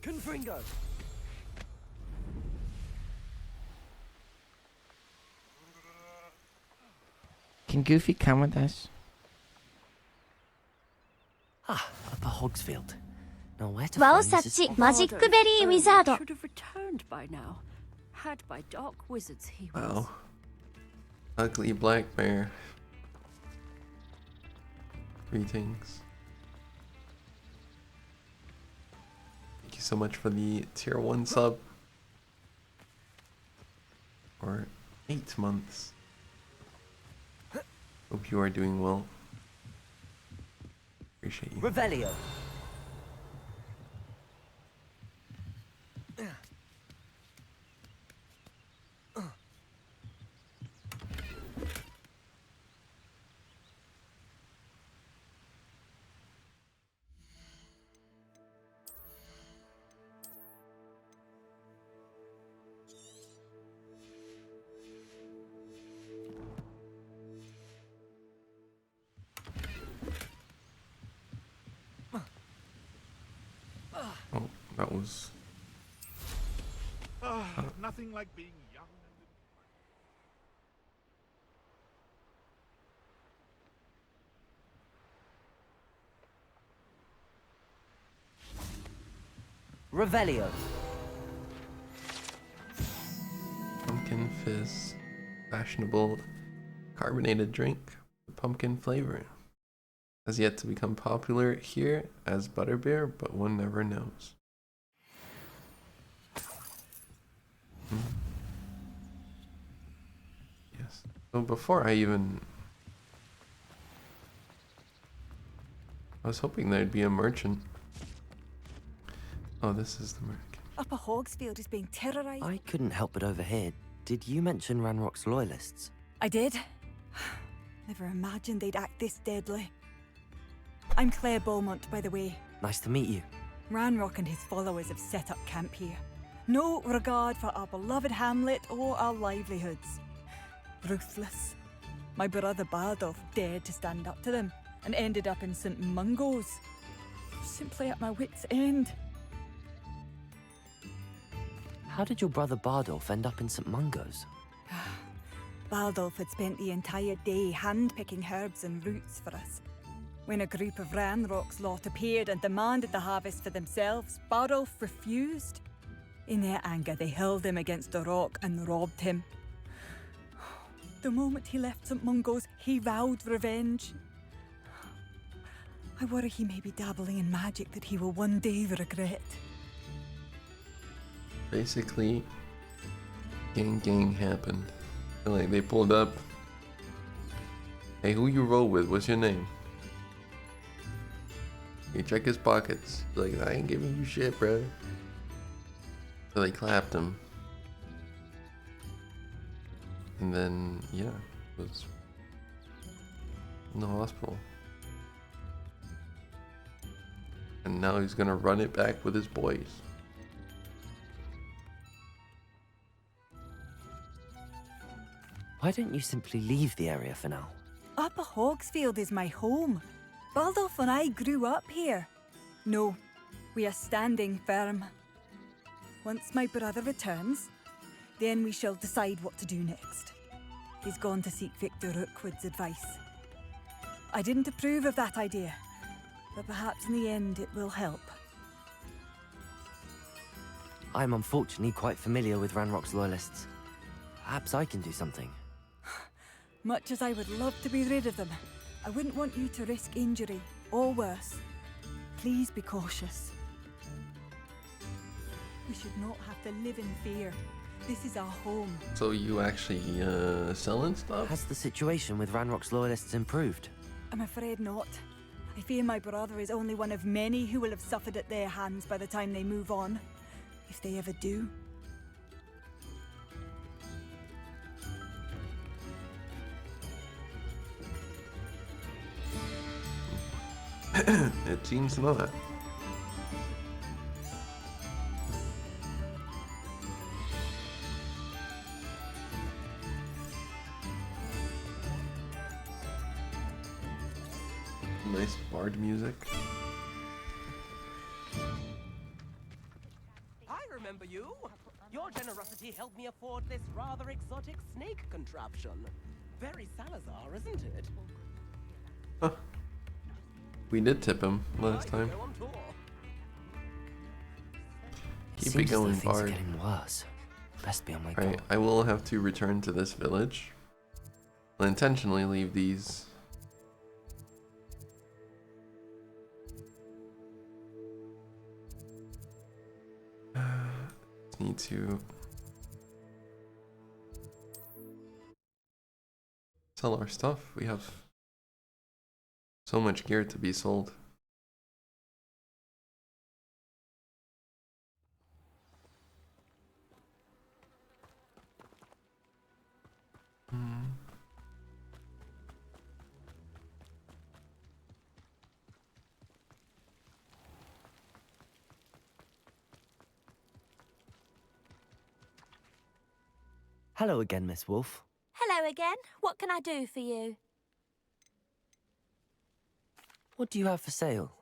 Confringo. Can Goofy come with us? Ah, Upper Hogsfield. Now where to ワオ find サ Mrs. ッチ Hog- マジックベリーウィザード Should have returned by now. Had by dark wizards he was. Wow. Ugly black bear. Greetings. Thank you you so much for the tier 1 sub. For 8 months. Hope you are doing well. Appreciate you. Revelio. Oh, that was... Nothing like being young and... Revelio. Pumpkin fizz. Fashionable carbonated drink with pumpkin flavor. Has yet to become popular here as butterbeer, but one never knows. Yes. So before I was hoping there'd be a merchant. Oh, this is the merc. Upper Hogsfield is being terrorized. I couldn't help but overhear. Did you mention Ranrock's loyalists? I did. Never imagined they'd act this deadly. I'm Claire Beaumont, by the way. Nice to meet you. Ranrock and his followers have set up camp here. No regard for our beloved hamlet or our livelihoods. Ruthless. My brother Bardolph dared to stand up to them and ended up in St. Mungo's. Simply at my wit's end. How did your brother Bardolph end up in St. Mungo's? Bardolph had spent the entire day hand-picking herbs and roots for us. When a group of Ranrock's lot appeared and demanded the harvest for themselves, Bardolph refused. In their anger, they hurled him against a rock and robbed him. The moment he left St. Mungo's, he vowed revenge. I worry he may be dabbling in magic that he will one day regret. Basically, gang happened. Like they pulled up. Hey, who you roll with? What's your name? You check his pockets. Like, I ain't giving you shit, bro. So they clapped him. And then, yeah, was in the hospital. And now he's gonna run it back with his boys. Why don't you simply leave the area for now? Upper Hogsfield is my home. Baldolf and I grew up here. No, we are standing firm. Once my brother returns, then we shall decide what to do next. He's gone to seek Victor Rookwood's advice. I didn't approve of that idea, but perhaps in the end it will help. I'm unfortunately quite familiar with Ranrock's loyalists. Perhaps I can do something. Much as I would love to be rid of them, I wouldn't want you to risk injury, or worse. Please be cautious. We should not have to live in fear. This is our home. So you actually selling stuff? Has the situation with Ranrock's loyalists improved? I'm afraid not. I fear my brother is only one of many who will have suffered at their hands by the time they move on. If they ever do. It seems not. Nice bard music. I remember you. Your generosity helped me afford this rather exotic snake contraption. Very Salazar, isn't it? Huh. We did tip him last time. Go on tour. Keep it going, things are bard. getting worse. Best be on my Alright, guard. I will have to return to this village. I'll intentionally leave these. just need to sell our stuff. We have so much gear to be sold. Hello again, Miss Wolf. Hello again. What can I do for you? What do you have for sale?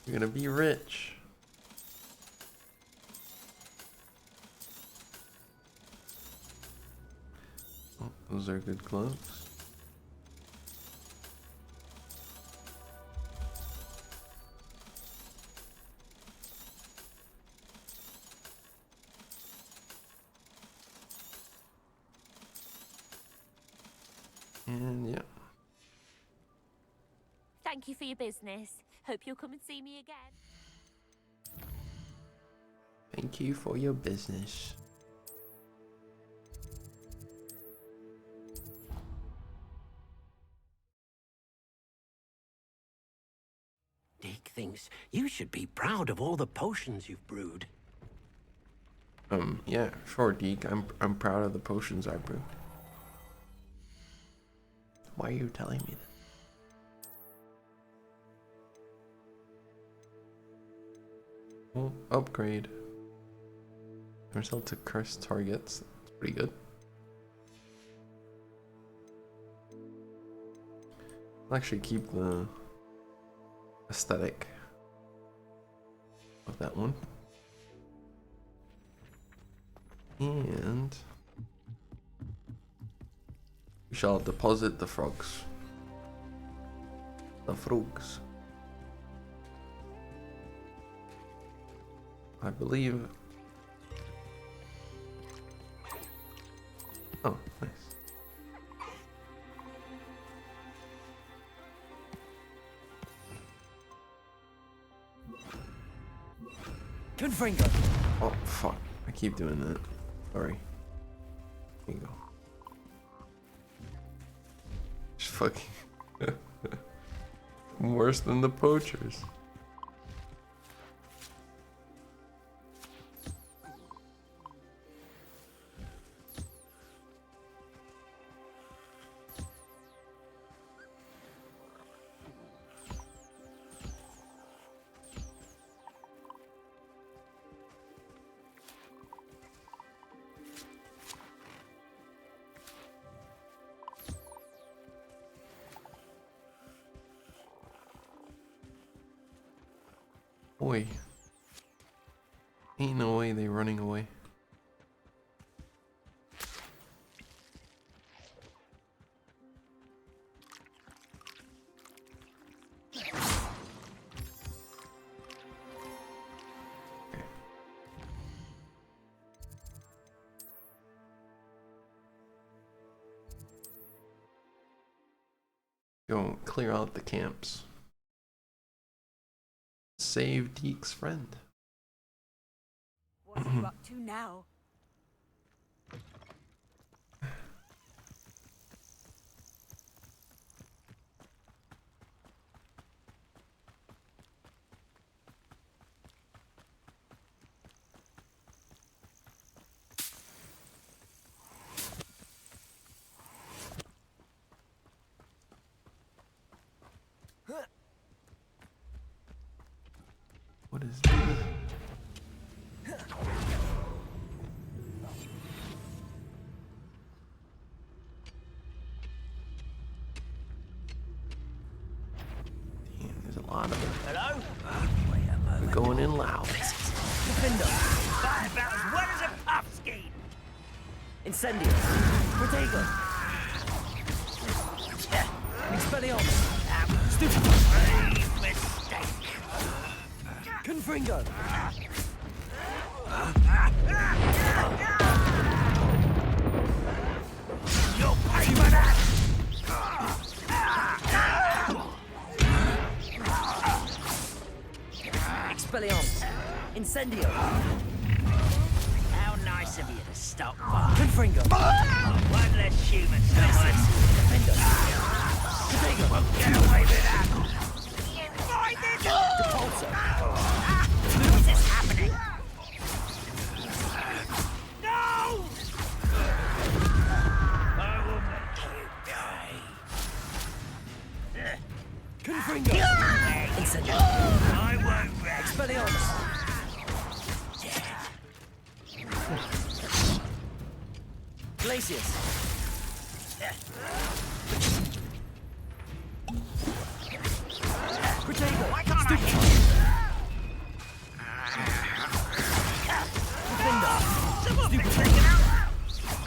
You're gonna be rich. Oh, those are good gloves. And yeah. Thank you for your business. Hope you'll come and see me again. Thank you for your business. Dick thinks you should be proud of all the potions you've brewed. Yeah, sure, Deke. I'm proud of the potions I brewed. Why are you telling me that? Oh, upgrade. Result to cursed targets. That's pretty good. I'll actually keep the aesthetic of that one. And we shall deposit the frogs. The frogs. I believe. Oh, nice. Confringo. Oh, fuck. I keep doing that. Sorry. Here you go. Just fucking. I'm worse than the poachers. Boy. Ain't no way they running away. Go clear out the camps. Save Deke's friend. What are you up to now? What is this? Damn, there's a lot of them. Hello? We're going in loud. Defender. That's about as well as a puff ski. Incendio. Protego. Expelliarmus. Stupid. Grave mistake. Confringo! You'll pay for that! Expelliarmus! Incendio! How nice of you to stop by. Confringo! One less human someone. Defender! Confringo! Won't get away with that! You find it! Depulso! What is happening? No! I will make you die. Confringo! Incendio! I won't rest. Expelliarmus! Glacius! Protego! Why can't I hit you? Defender! Someone been taken out.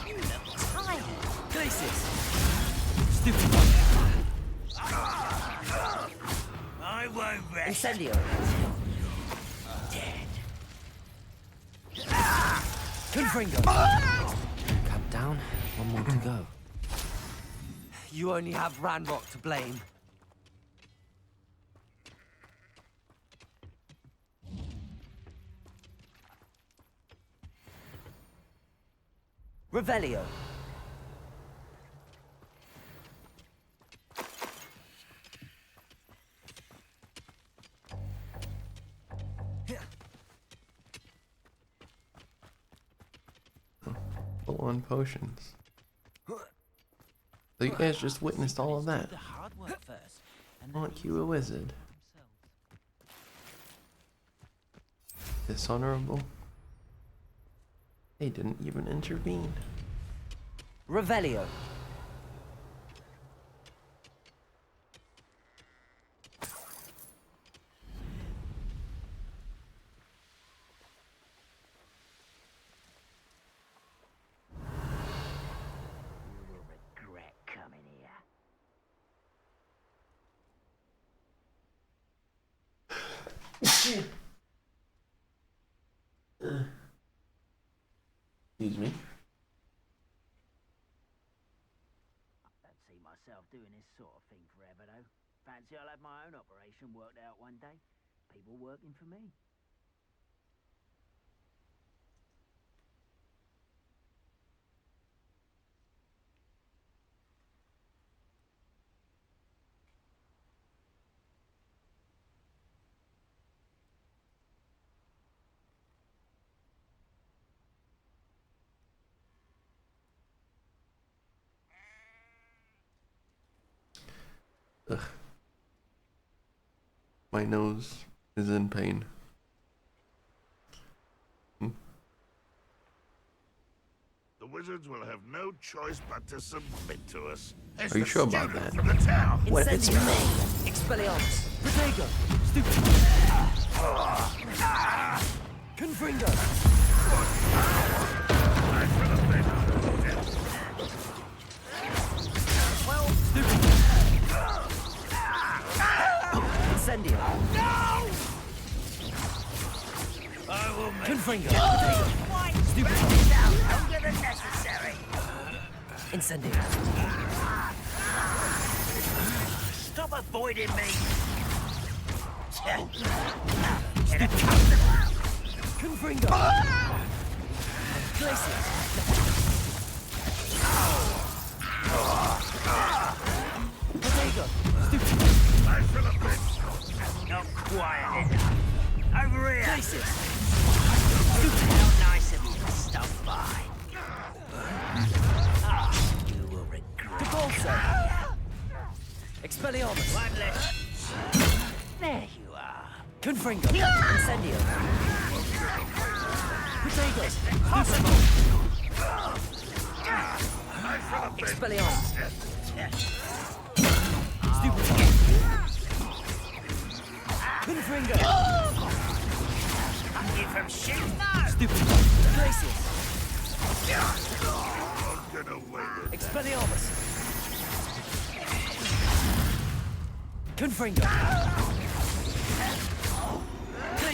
You look tired. Glacius! Stupid one! I won't rest. Incendio! Dead. Confringo! Cap down. One more to go. You only have Ranrock to blame. Revelio. Full on potions. So you guys just witnessed all of that. Aren't you a wizard? Dishonorable. They didn't even intervene. Revelio. Excuse me. I don't see myself doing this sort of thing forever, though. Fancy I'll have my own operation worked out one day. People working for me. Ugh. My nose is in pain. The wizards will have no choice but to submit to us. Are you sure about that? From the town. What if it's me? Expelliarmus. Protego. Stupid. Confringo. Well, stupid. Incendio. No! I will make Confringo. Protego. Stupid. Longer than necessary. Incendio. Stop avoiding me. Confringo. Glacius. Protego. Stupid. I feel a bit. Not quiet enough. Over here. Glacius. How nice of you to stop by. You will regret. Depulso. Expelliarmus. One less. There you are. Confringo. Incendio. Protego. Possible. Expelliarmus. Stupid. Confringo. You from shit? No. Stupid. Glacius. Don't get away with it. Expelliarmus. Confringo.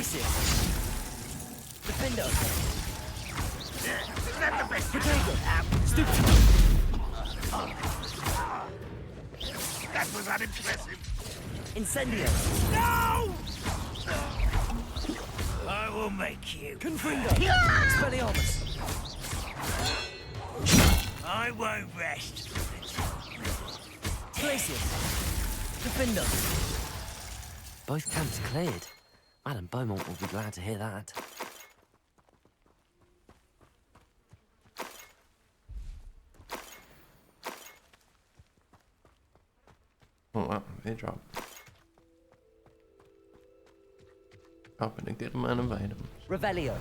Places. Defender. Is that the best? Potato. Stupid. That was unimpressive. Incendio. No! I will make you. Confringo. Expelliarmus. I won't rest. Places. Defender. Both camps cleared. Madame Beaumont will be glad to hear that. Oh wow, they drop. Dropping a good amount of items. Revelio.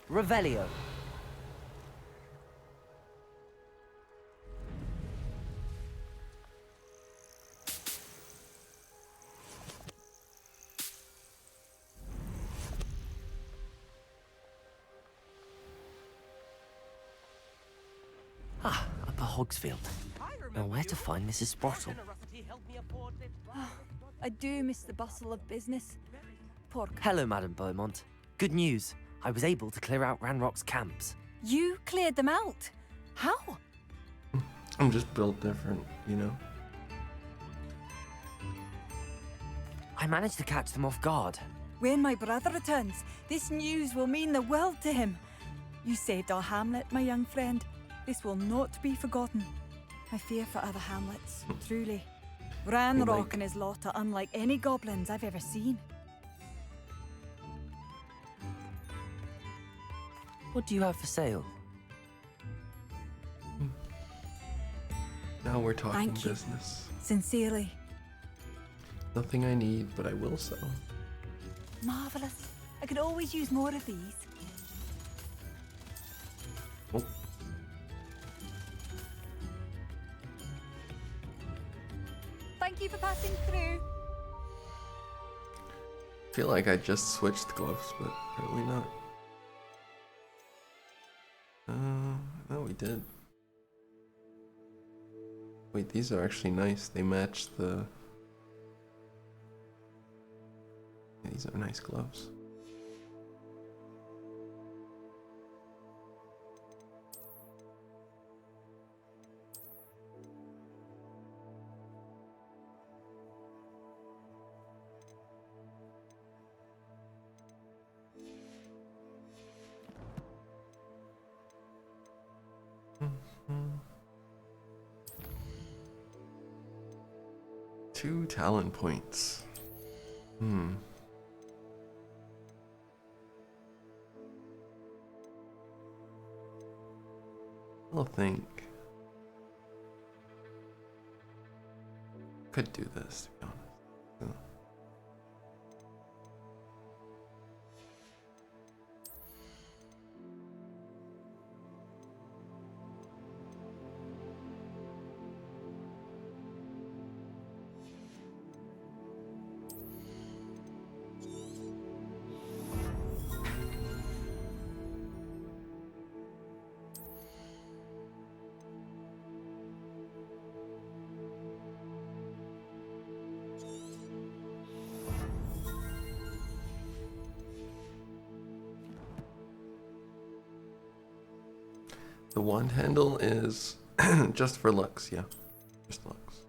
Revelio. Ah, Upper Hogsfield. Now where to find Mrs. Sprottle? I do miss the bustle of business. Poor Hello, Madame Beaumont. Good news. I was able to clear out Ranrock's camps. You cleared them out? How? I'm just built different, you know? I managed to catch them off guard. When my brother returns, this news will mean the world to him. You saved our hamlet, my young friend. This will not be forgotten. I fear for other hamlets, truly. Ranrock and his lot are unlike any goblins I've ever seen. What do you have for sale? Now we're talking Thank you. business. Sincerely. Nothing I need, but I will sell. Marvelous. I could always use more of these. Oh. Thank you for passing through. I feel like I just switched gloves, but apparently not. No, we did. Wait, these are actually nice. They match the... Yeah, these are nice gloves. Two talent points. I'll think. Could do this, to be honest. The wand handle is just for looks, yeah. Just looks.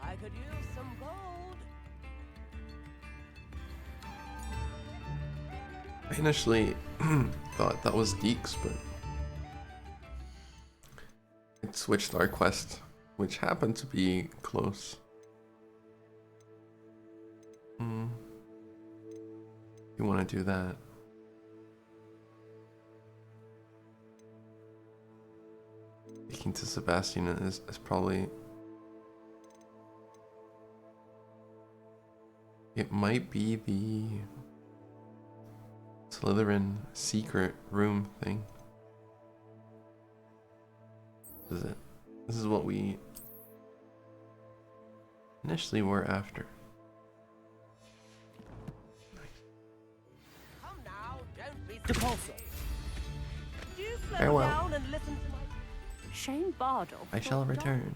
I could use some gold. I initially thought that was Deeks, but switched our quest, which happened to be close. You want to do that? Speaking to Sebastian is probably... It might be the Slytherin secret room thing. This is it. This is what we initially were after. Come now, don't be Depulso. You slow Farewell. down and listen to my... Shane Bardo. I shall return.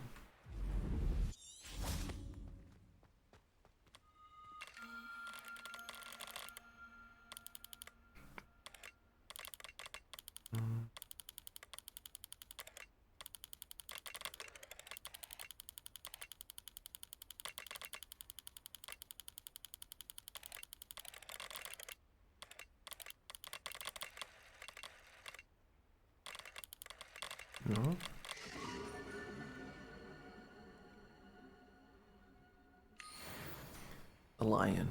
No. The lion.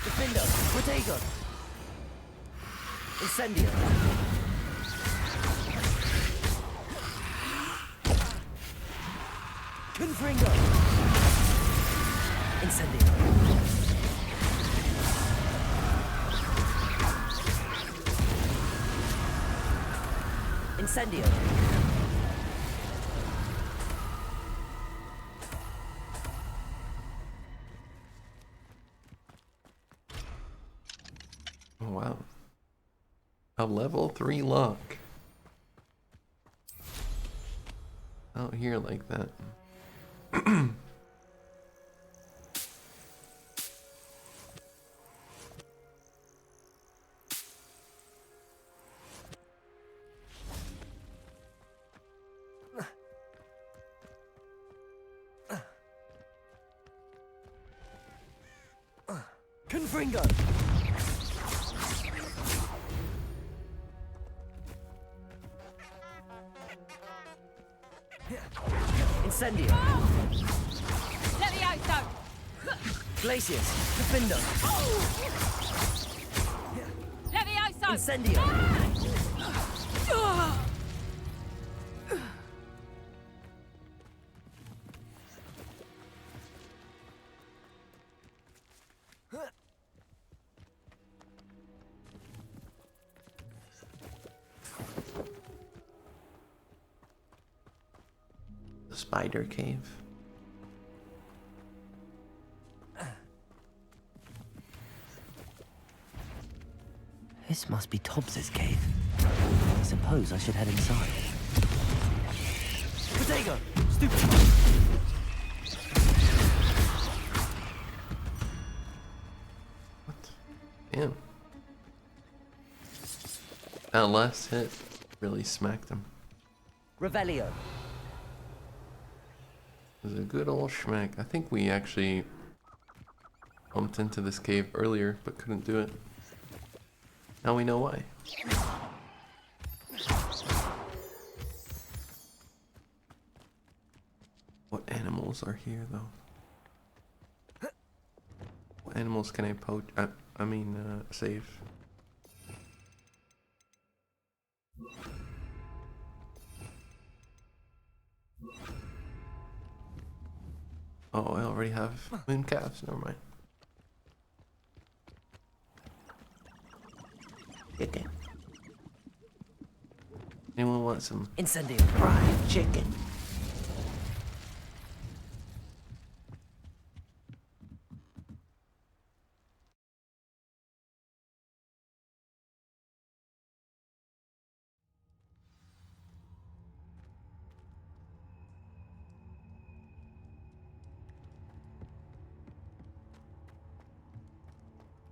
Defender, Protego. Incendio. Confringo. Incendio. Incendio. Oh wow. A level 3 lock. Out here like that. Confringo. Incendio. Levioso. Glacius. Defendo. Levioso. Incendio. The spider cave. This must be Tobbs's cave. I suppose I should head inside. Protego! Stupid! What? Damn. That last hit really smacked him. Revelio. It was a good old schmack. I think we actually bumped into this cave earlier, but couldn't do it. Now we know why. What animals are here, though? What animals can I poach? Save. Oh, I already have moon calves. Never mind. Chicken. Anyone want some Incendio. fried chicken?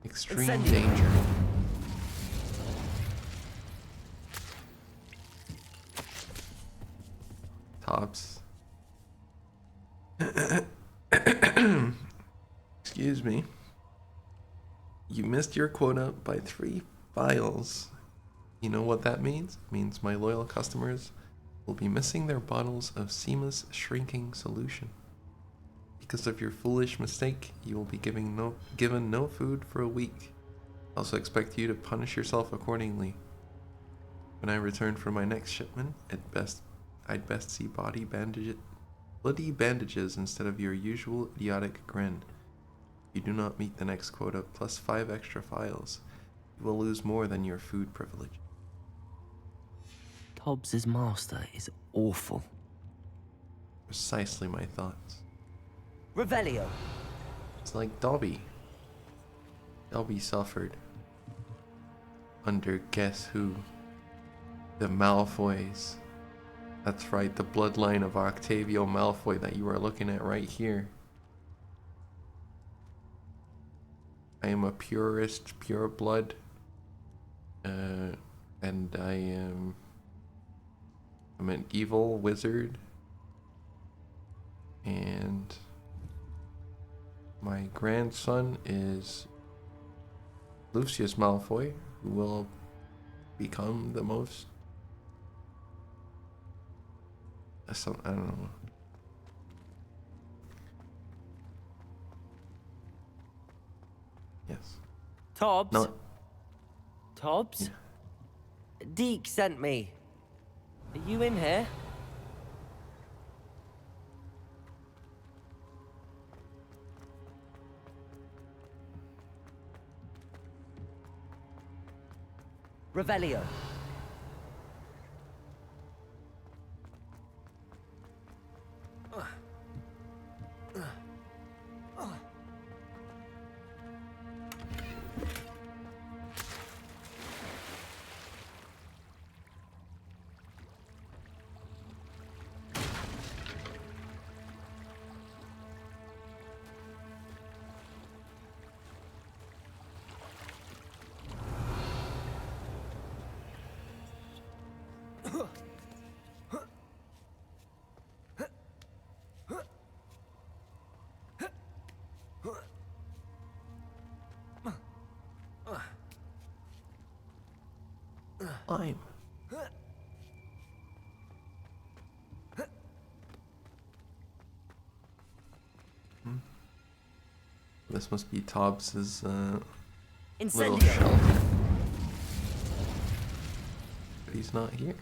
Extreme Incendio. danger. Tops. Excuse me. You missed your quota by 3 vials. You know what that means? It means my loyal customers will be missing their bottles of Seema's shrinking solution. Because of your foolish mistake, you will be given no food for a week. I also expect you to punish yourself accordingly. When I return for my next shipment, I'd best see bloody bandages instead of your usual idiotic grin. If you do not meet the next quota plus 5 extra files, you will lose more than your food privilege. Tobbs's master is awful. Precisely my thoughts. Revelio. It's like Dobby. Dobby suffered under guess who? The Malfoys. That's right, the bloodline of Octavio Malfoy that you are looking at right here. I am a purist, pure blood, and I'm an evil wizard, and my grandson is Lucius Malfoy, who will become the most... I don't know. Yes. Tobbs? No. Tobbs? Yeah. Deke sent me. Are you in here? Revelio. Lime. This must be Tobbs's little shelf. But he's not here.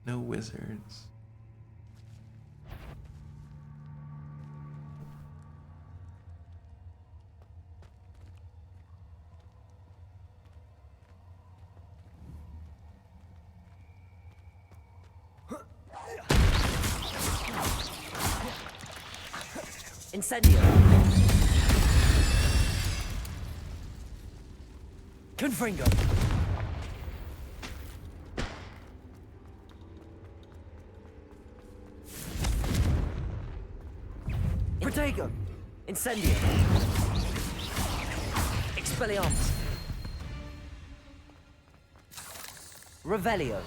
No wizards. Incendio. Confringo. Protego. Incendio. Expelliarmus. Revelio.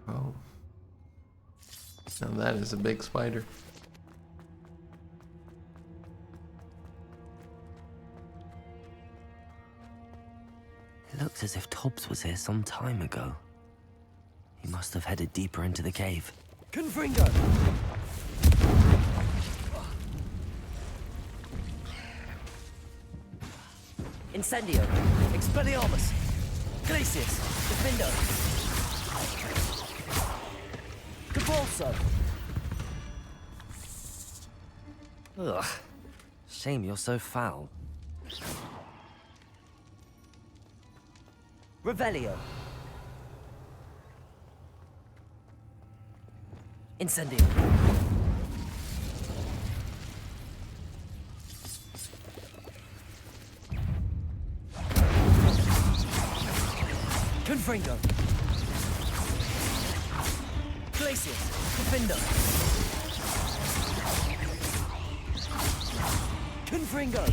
Oh. Now that is a big spider. It looks as if Tobbs was here some time ago. He must have headed deeper into the cave. Confringo! Incendio! Expelliarmus! Glacius! Defindo! Cabalso! Ugh. Shame you're so foul. Revelio. Incendio. Confringo. Glacius. Defindo. Confringo!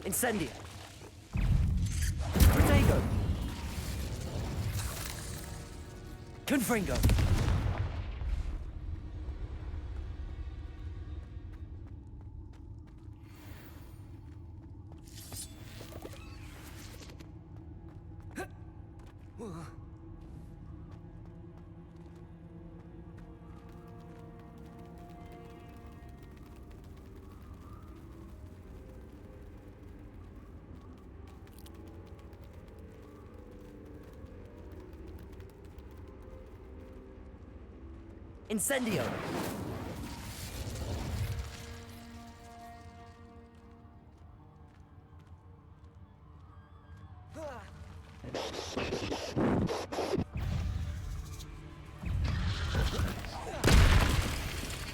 Incendio! Protego! Confringo! Incendio!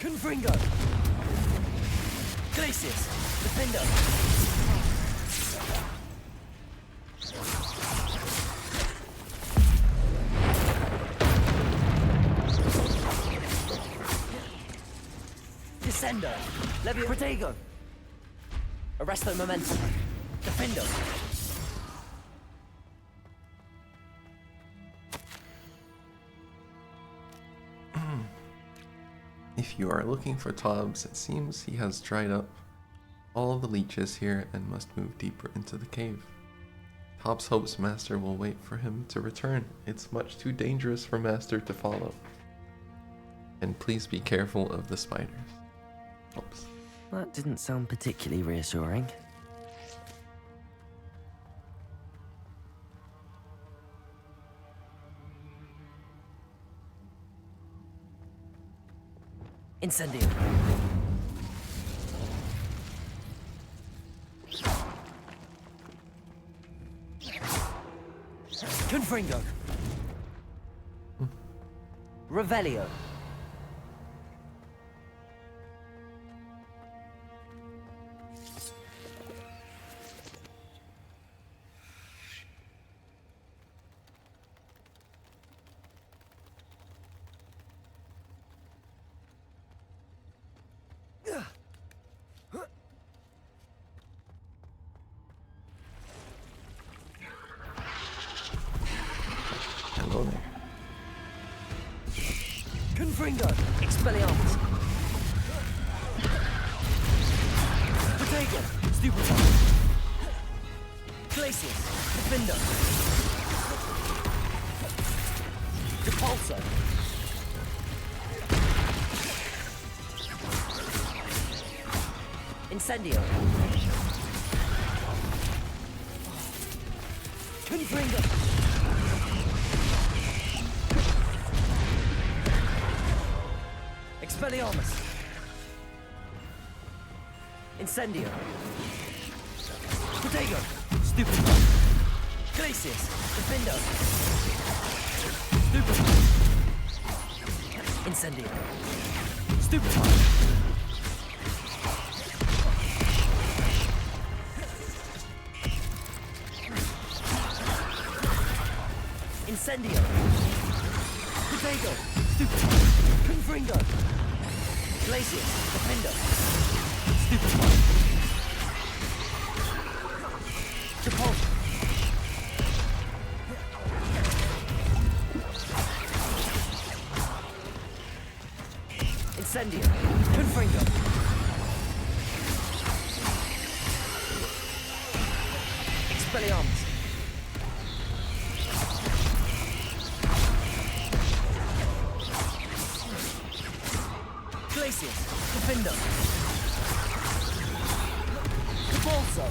Confringo! Glacius! Defender! Descendo! Levio Protego! Arresto Momentum! Defendo! If you are looking for Tobbs, it seems he has dried up all the leeches here and must move deeper into the cave. Tobbs hopes Master will wait for him to return. It's much too dangerous for Master to follow. And please be careful of the spiders. Oops. That didn't sound particularly reassuring. Incendio! Confringo! Revelio! Hello there. Confringo! Expelliarmus! Protego! Stupefy! Glacius! Defender! Depulso! Incendio! Confringo! Expelliarmus! Incendio! Protego! Stupefy! Glacius! Defendo! Stupefy! Incendio! Stupefy! Incendio! Protego! Stupefy! Confringo! Glacius! Defendo! Stupefy! Depulso! Incendio! Confringo! Expelliarmus! Glacius! Defendo! Depulso!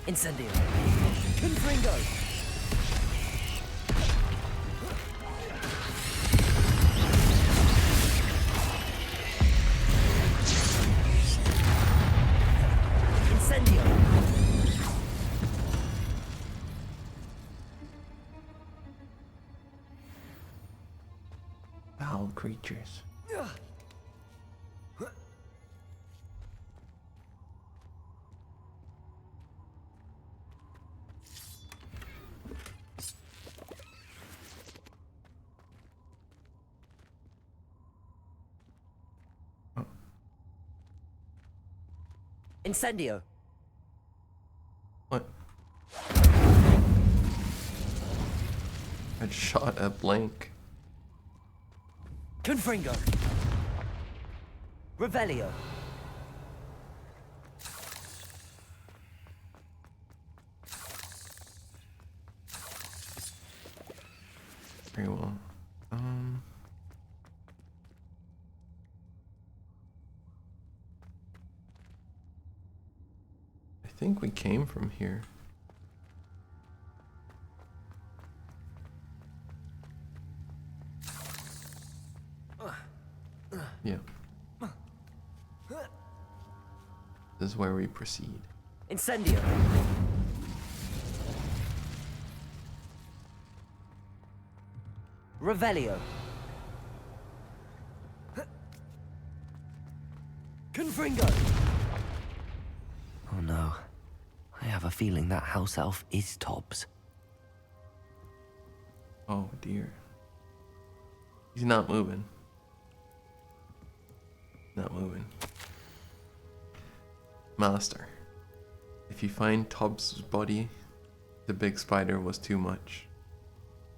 Incendio! Confringo! Incendio! Foul creatures. Incendio. What? I shot at blank. Confringo. Revelio. Very well. I think we came from here. Yeah. This is where we proceed. Incendio. Revelio. Confringo. Oh no. I have a feeling that house elf is Tobbs. Oh dear. He's not moving. Not moving. Master, if you find Tubbs' body, the big spider was too much.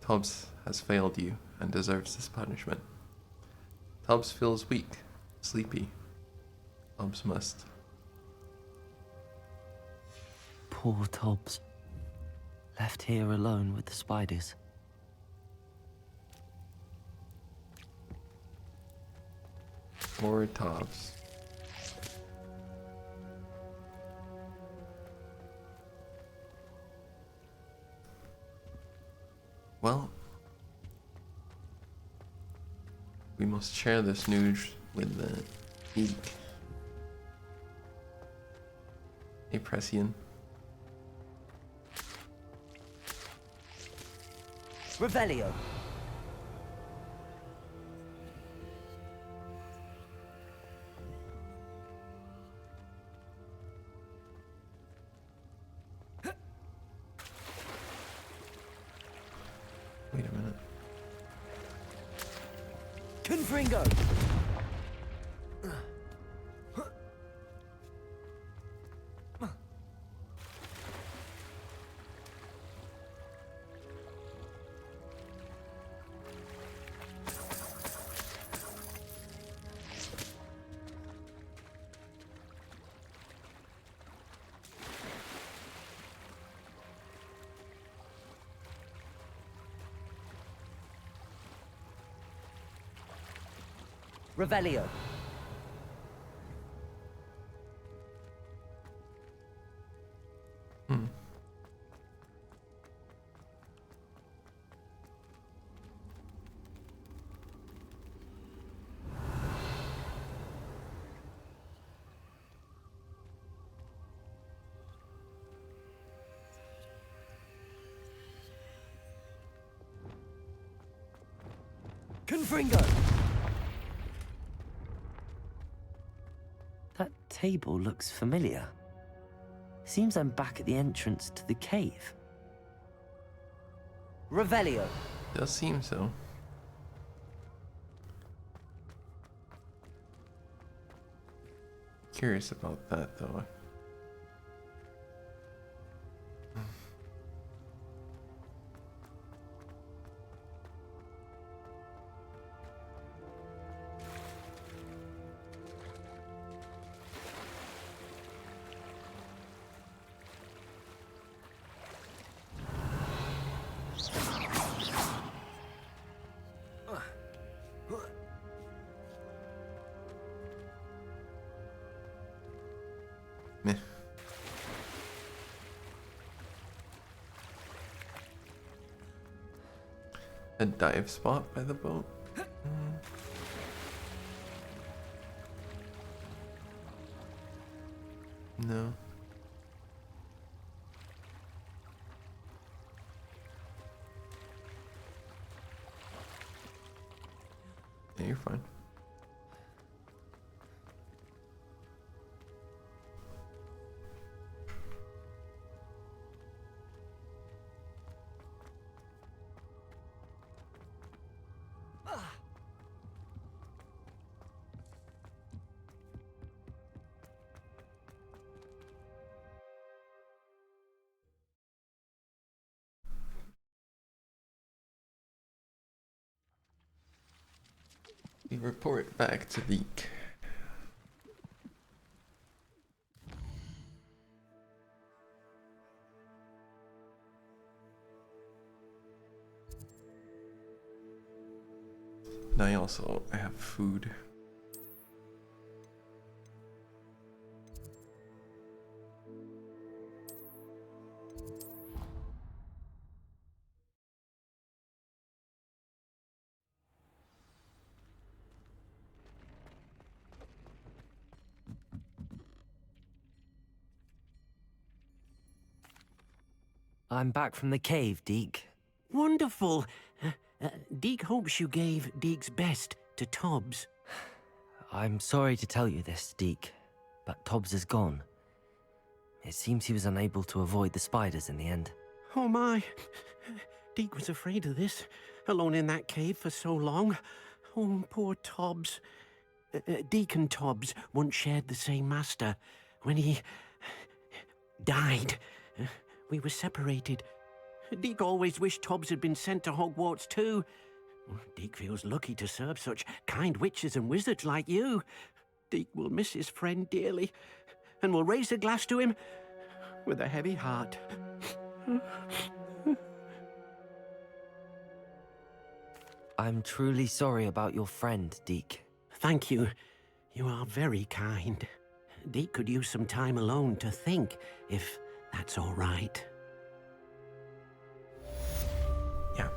Tubbs has failed you and deserves this punishment. Tubbs feels weak, sleepy. Tubbs must. Poor Tobbs. Left here alone with the spiders. Poor Tubbs. Well, we must share this news with the geek. Hey, Pressian. Revelio. Wait a minute. Confringo. Revelio. Confringo. That table looks familiar. Seems I'm back at the entrance to the cave. Revelio. Does seem so. Curious about that though. Meh. A dive spot by the boat? No. Yeah, you're fine. We report back to Deke. And I also have food. I'm back from the cave, Deke. Wonderful. Deke hopes you gave Deke's best to Tobbs. I'm sorry to tell you this, Deke, but Tobbs is gone. It seems he was unable to avoid the spiders in the end. Oh my. Deke was afraid of this, alone in that cave for so long. Oh, poor Tobbs. Deke and Tobbs once shared the same master. When he died, we were separated. Deke always wished Tobbs had been sent to Hogwarts too. Deke feels lucky to serve such kind witches and wizards like you. Deke will miss his friend dearly, and will raise a glass to him with a heavy heart. I'm truly sorry about your friend, Deke. Thank you. You are very kind. Deke could use some time alone to think, if that's all right. Yeah.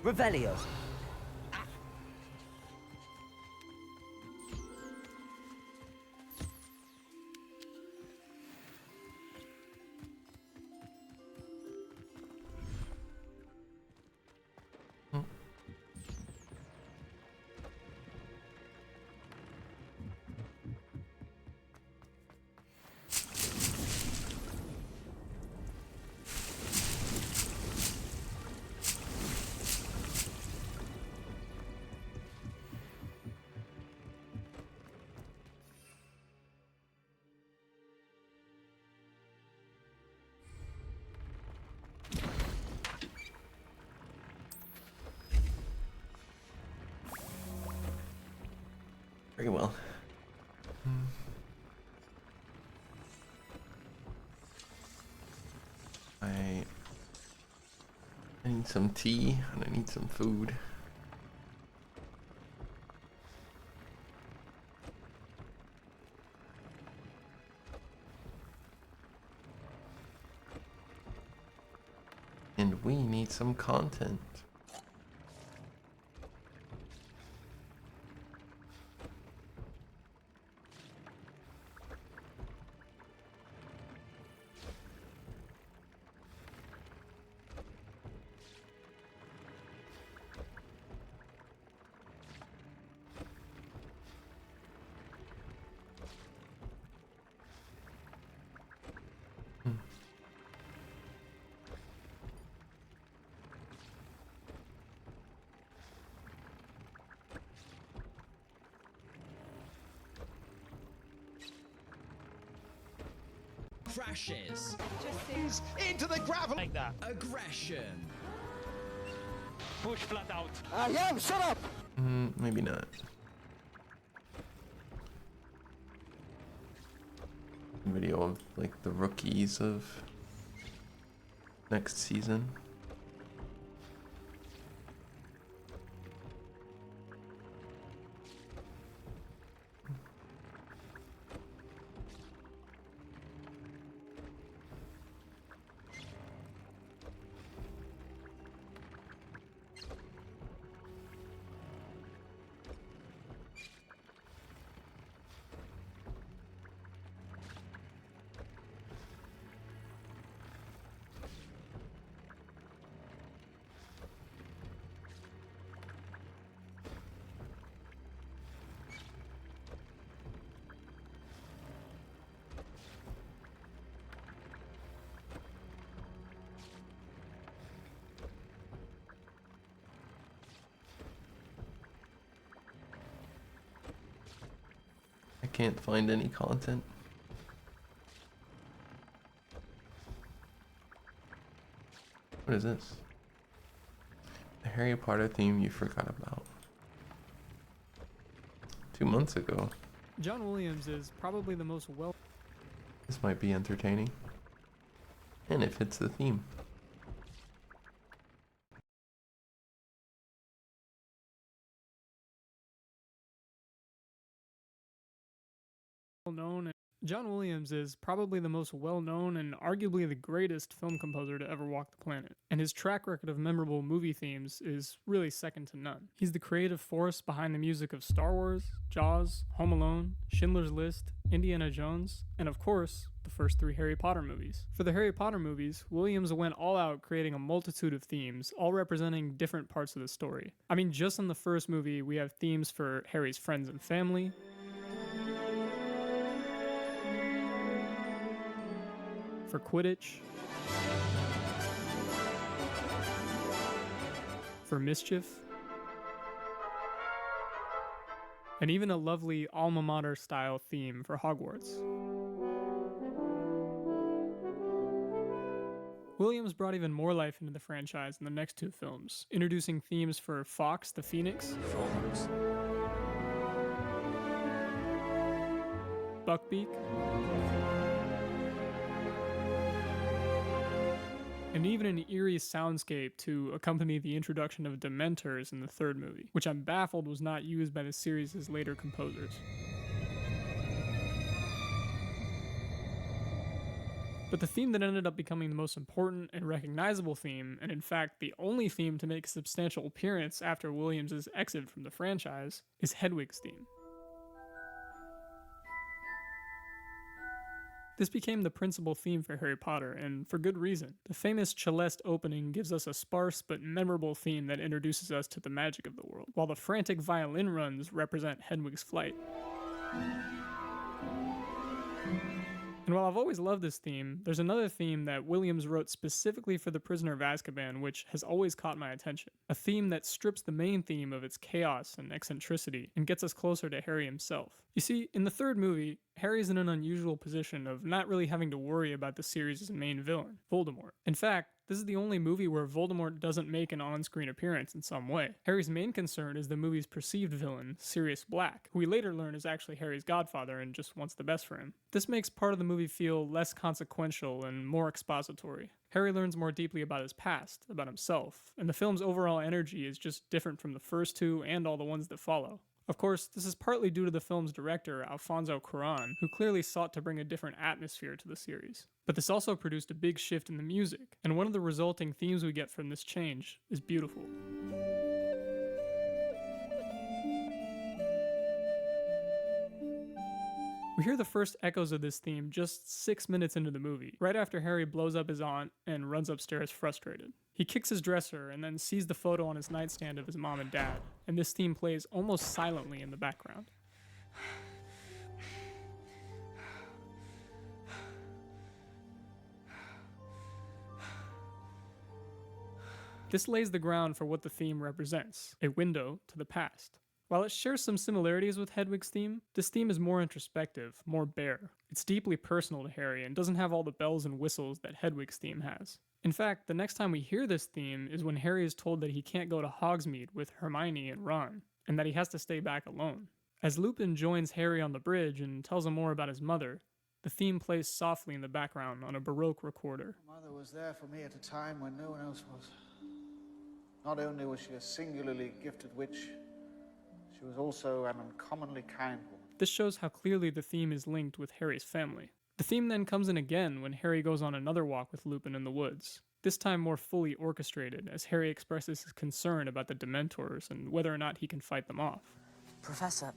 Revelio. Very well. I need some tea and I need some food. And we need some content. crashes. Just into the gravel like that. Aggression. Push flat out. Yeah, shut up! Maybe not. Video of like the rookies of next season. I can't find any content. What is this? The Harry Potter theme you forgot about. 2 months ago. John Williams is probably the most well. This might be entertaining. And it fits the theme. Known. John Williams is probably the most well-known and arguably the greatest film composer to ever walk the planet, and his track record of memorable movie themes is really second to none. He's the creative force behind the music of Star Wars, Jaws, Home Alone, Schindler's List, Indiana Jones, and of course, the first 3 Harry Potter movies. For the Harry Potter movies, Williams went all out creating a multitude of themes, all representing different parts of the story. I mean, just in the first movie, we have themes for Harry's friends and family, for Quidditch, for Mischief, and even a lovely alma mater style theme for Hogwarts. Williams brought even more life into the franchise in the next 2 films, introducing themes for Fawkes the Phoenix, Buckbeak, and even an eerie soundscape to accompany the introduction of Dementors in the 3rd movie, which I'm baffled was not used by the series' later composers. But the theme that ended up becoming the most important and recognizable theme, and in fact the only theme to make a substantial appearance after Williams' exit from the franchise, is Hedwig's theme. This became the principal theme for Harry Potter, and for good reason. The famous Celeste opening gives us a sparse but memorable theme that introduces us to the magic of the world, while the frantic violin runs represent Hedwig's flight. And while I've always loved this theme, there's another theme that Williams wrote specifically for The Prisoner of Azkaban which has always caught my attention. A theme that strips the main theme of its chaos and eccentricity and gets us closer to Harry himself. You see, in the 3rd movie, Harry's in an unusual position of not really having to worry about the series' main villain, Voldemort. In fact, this is the only movie where Voldemort doesn't make an on-screen appearance in some way. Harry's main concern is the movie's perceived villain, Sirius Black, who we later learn is actually Harry's godfather and just wants the best for him. This makes part of the movie feel less consequential and more expository. Harry learns more deeply about his past, about himself, and the film's overall energy is just different from the first 2 and all the ones that follow. Of course, this is partly due to the film's director, Alfonso Cuarón, who clearly sought to bring a different atmosphere to the series. But this also produced a big shift in the music, and one of the resulting themes we get from this change is beautiful. We hear the first echoes of this theme just 6 minutes into the movie, right after Harry blows up his aunt and runs upstairs frustrated. He kicks his dresser and then sees the photo on his nightstand of his mom and dad, and this theme plays almost silently in the background. This lays the ground for what the theme represents, a window to the past. While it shares some similarities with Hedwig's theme, this theme is more introspective, more bare. It's deeply personal to Harry and doesn't have all the bells and whistles that Hedwig's theme has. In fact, the next time we hear this theme is when Harry is told that he can't go to Hogsmeade with Hermione and Ron, and that he has to stay back alone. As Lupin joins Harry on the bridge and tells him more about his mother, the theme plays softly in the background on a Baroque recorder. Mother was there for me at a time when no one else was. Not only was she a singularly gifted witch, she was also an uncommonly kind woman. This shows how clearly the theme is linked with Harry's family. The theme then comes in again when Harry goes on another walk with Lupin in the woods, this time more fully orchestrated as Harry expresses his concern about the Dementors and whether or not he can fight them off. Professor,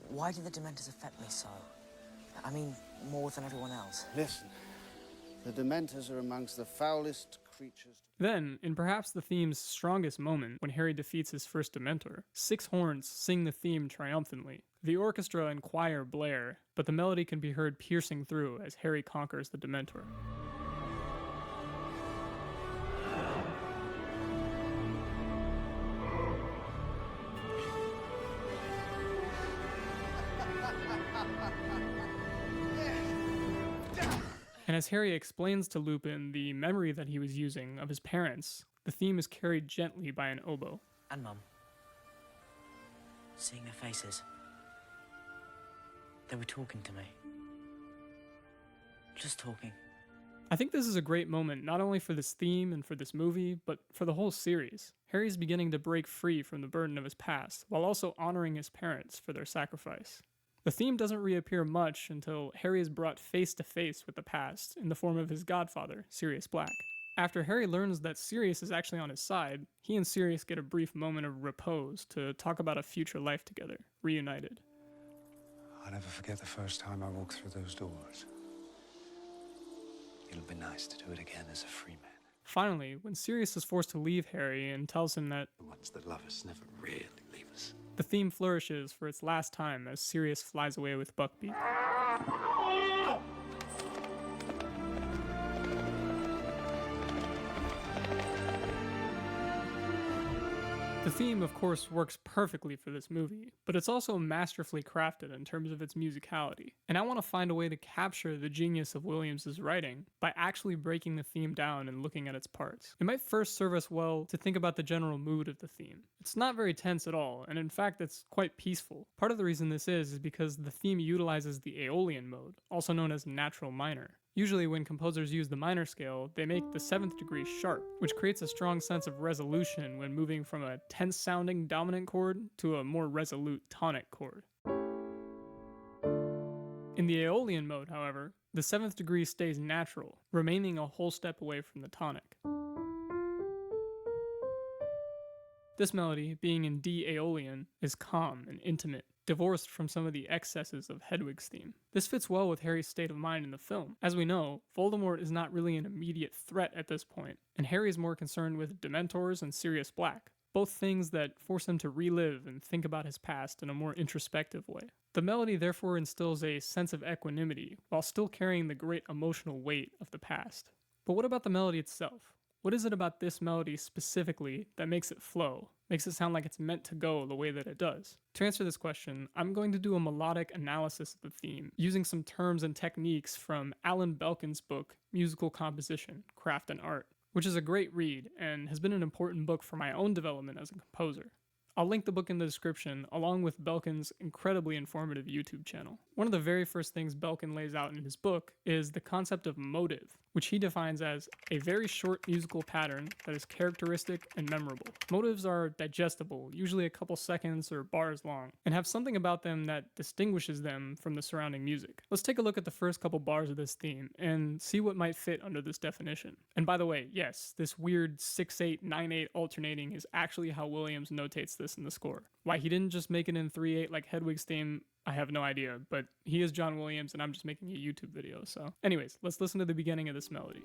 why do the Dementors affect me so? I mean, more than everyone else. Listen, the Dementors are amongst the foulest creatures. Then, in perhaps the theme's strongest moment, when Harry defeats his first Dementor, 6 horns sing the theme triumphantly. The orchestra and choir blare, but the melody can be heard piercing through as Harry conquers the Dementor. And as Harry explains to Lupin the memory that he was using of his parents, the theme is carried gently by an oboe. And Mum. Seeing their faces. They were talking to me. Just talking. I think this is a great moment not only for this theme and for this movie, but for the whole series. Harry's beginning to break free from the burden of his past, while also honoring his parents for their sacrifice. The theme doesn't reappear much until Harry is brought face to face with the past in the form of his godfather, Sirius Black. After Harry learns that Sirius is actually on his side, he and Sirius get a brief moment of repose to talk about a future life together, reunited. I'll never forget the first time I walked through those doors. It'll be nice to do it again as a free man. Finally, when Sirius is forced to leave Harry and tells him that The ones that love us never really leave us. the theme flourishes for its last time as Sirius flies away with Buckbeak. The theme, of course, works perfectly for this movie, but it's also masterfully crafted in terms of its musicality. And I want to find a way to capture the genius of Williams' writing by actually breaking the theme down and looking at its parts. It might first serve us well to think about the general mood of the theme. It's not very tense at all, and in fact it's quite peaceful. Part of the reason this is because the theme utilizes the Aeolian mode, also known as natural minor. Usually when composers use the minor scale, they make the 7th degree sharp, which creates a strong sense of resolution when moving from a tense-sounding dominant chord to a more resolute tonic chord. In the Aeolian mode, however, the 7th degree stays natural, remaining a whole step away from the tonic. This melody, being in D Aeolian, is calm and intimate, divorced from some of the excesses of Hedwig's theme. This fits well with Harry's state of mind in the film. As we know, Voldemort is not really an immediate threat at this point, and Harry is more concerned with Dementors and Sirius Black, both things that force him to relive and think about his past in a more introspective way. The melody therefore instills a sense of equanimity, while still carrying the great emotional weight of the past. But what about the melody itself? What is it about this melody specifically that makes it flow, makes it sound like it's meant to go the way that it does? To answer this question, I'm going to do a melodic analysis of the theme, using some terms and techniques from Alan Belkin's book, Musical Composition, Craft and Art, which is a great read and has been an important book for my own development as a composer. I'll link the book in the description, along with Belkin's incredibly informative YouTube channel. One of the very first things Belkin lays out in his book is the concept of motive, which he defines as a very short musical pattern that is characteristic and memorable. Motives are digestible, usually a couple seconds or bars long, and have something about them that distinguishes them from the surrounding music. Let's take a look at the first couple bars of this theme and see what might fit under this definition. And by the way, yes, this weird 6/8, 9/8 alternating is actually how Williams notates this in the score. Why he didn't just make it in 3/8 like Hedwig's theme, I have no idea, but he is John Williams and I'm just making a YouTube video, so. Anyways, let's listen to the beginning of this melody.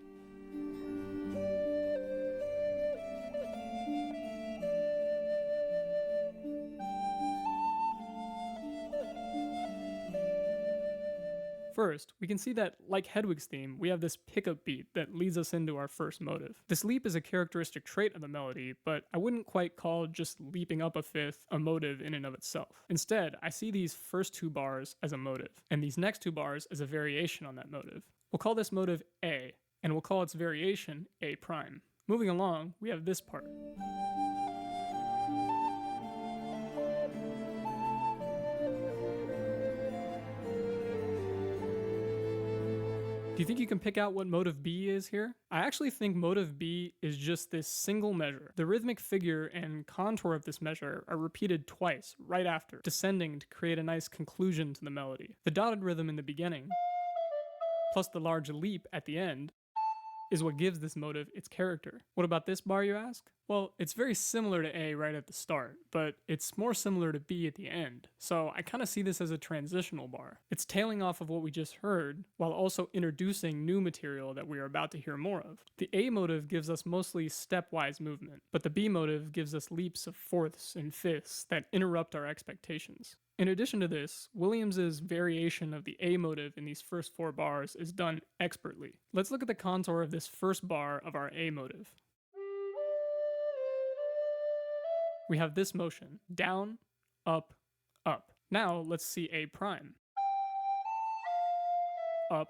First, we can see that, like Hedwig's theme, we have this pickup beat that leads us into our first motive. This leap is a characteristic trait of the melody, but I wouldn't quite call just leaping up a fifth a motive in and of itself. Instead, I see these first 2 bars as a motive, and these next 2 bars as a variation on that motive. We'll call this motive A, and we'll call its variation A prime. Moving along, we have this part. Do you think you can pick out what motive B is here? I actually think motive B is just this single measure. The rhythmic figure and contour of this measure are repeated twice, right after, descending to create a nice conclusion to the melody. The dotted rhythm in the beginning, plus the large leap at the end, is what gives this motive its character. What about this bar, you ask? Well, it's very similar to A right at the start, but it's more similar to B at the end, so I kind of see this as a transitional bar. It's tailing off of what we just heard, while also introducing new material that we are about to hear more of. The A motive gives us mostly stepwise movement, but the B motive gives us leaps of fourths and fifths that interrupt our expectations. In addition to this, Williams's variation of the A motive in these first 4 bars is done expertly. Let's look at the contour of this first bar of our A motive. We have this motion, down, up, up. Now let's see A prime. Up,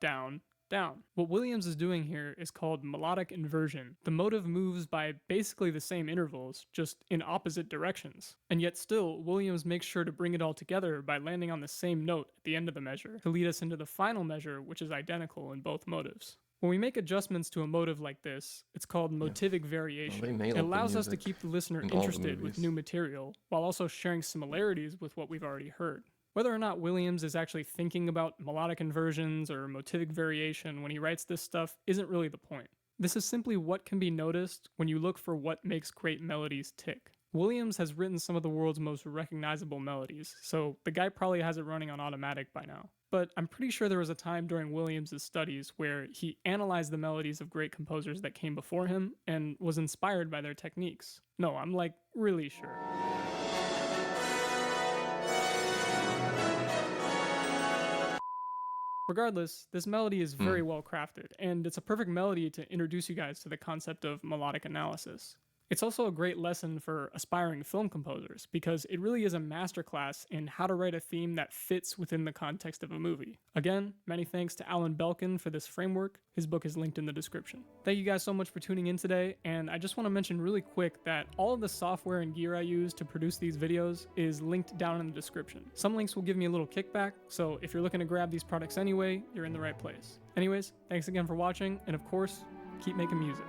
down, down. What Williams is doing here is called melodic inversion. The motive moves by basically the same intervals, just in opposite directions. And yet still, Williams makes sure to bring it all together by landing on the same note at the end of the measure, to lead us into the final measure, which is identical in both motives. When we make adjustments to a motive like this, it's called motivic variation. It allows us to keep the listener interested with new material, while also sharing similarities with what we've already heard. Whether or not Williams is actually thinking about melodic inversions or motivic variation when he writes this stuff isn't really the point. This is simply what can be noticed when you look for what makes great melodies tick. Williams has written some of the world's most recognizable melodies, so the guy probably has it running on automatic by now. But I'm pretty sure there was a time during Williams' studies where he analyzed the melodies of great composers that came before him and was inspired by their techniques. No, I'm like really sure. Regardless, this melody is very well crafted, and it's a perfect melody to introduce you guys to the concept of melodic analysis. It's also a great lesson for aspiring film composers, because it really is a masterclass in how to write a theme that fits within the context of a movie. Again, many thanks to Alan Belkin for this framework. His book is linked in the description. Thank you guys so much for tuning in today, and I just want to mention really quick that all of the software and gear I use to produce these videos is linked down in the description. Some links will give me a little kickback, so if you're looking to grab these products anyway, you're in the right place. Anyways, thanks again for watching, and of course, keep making music.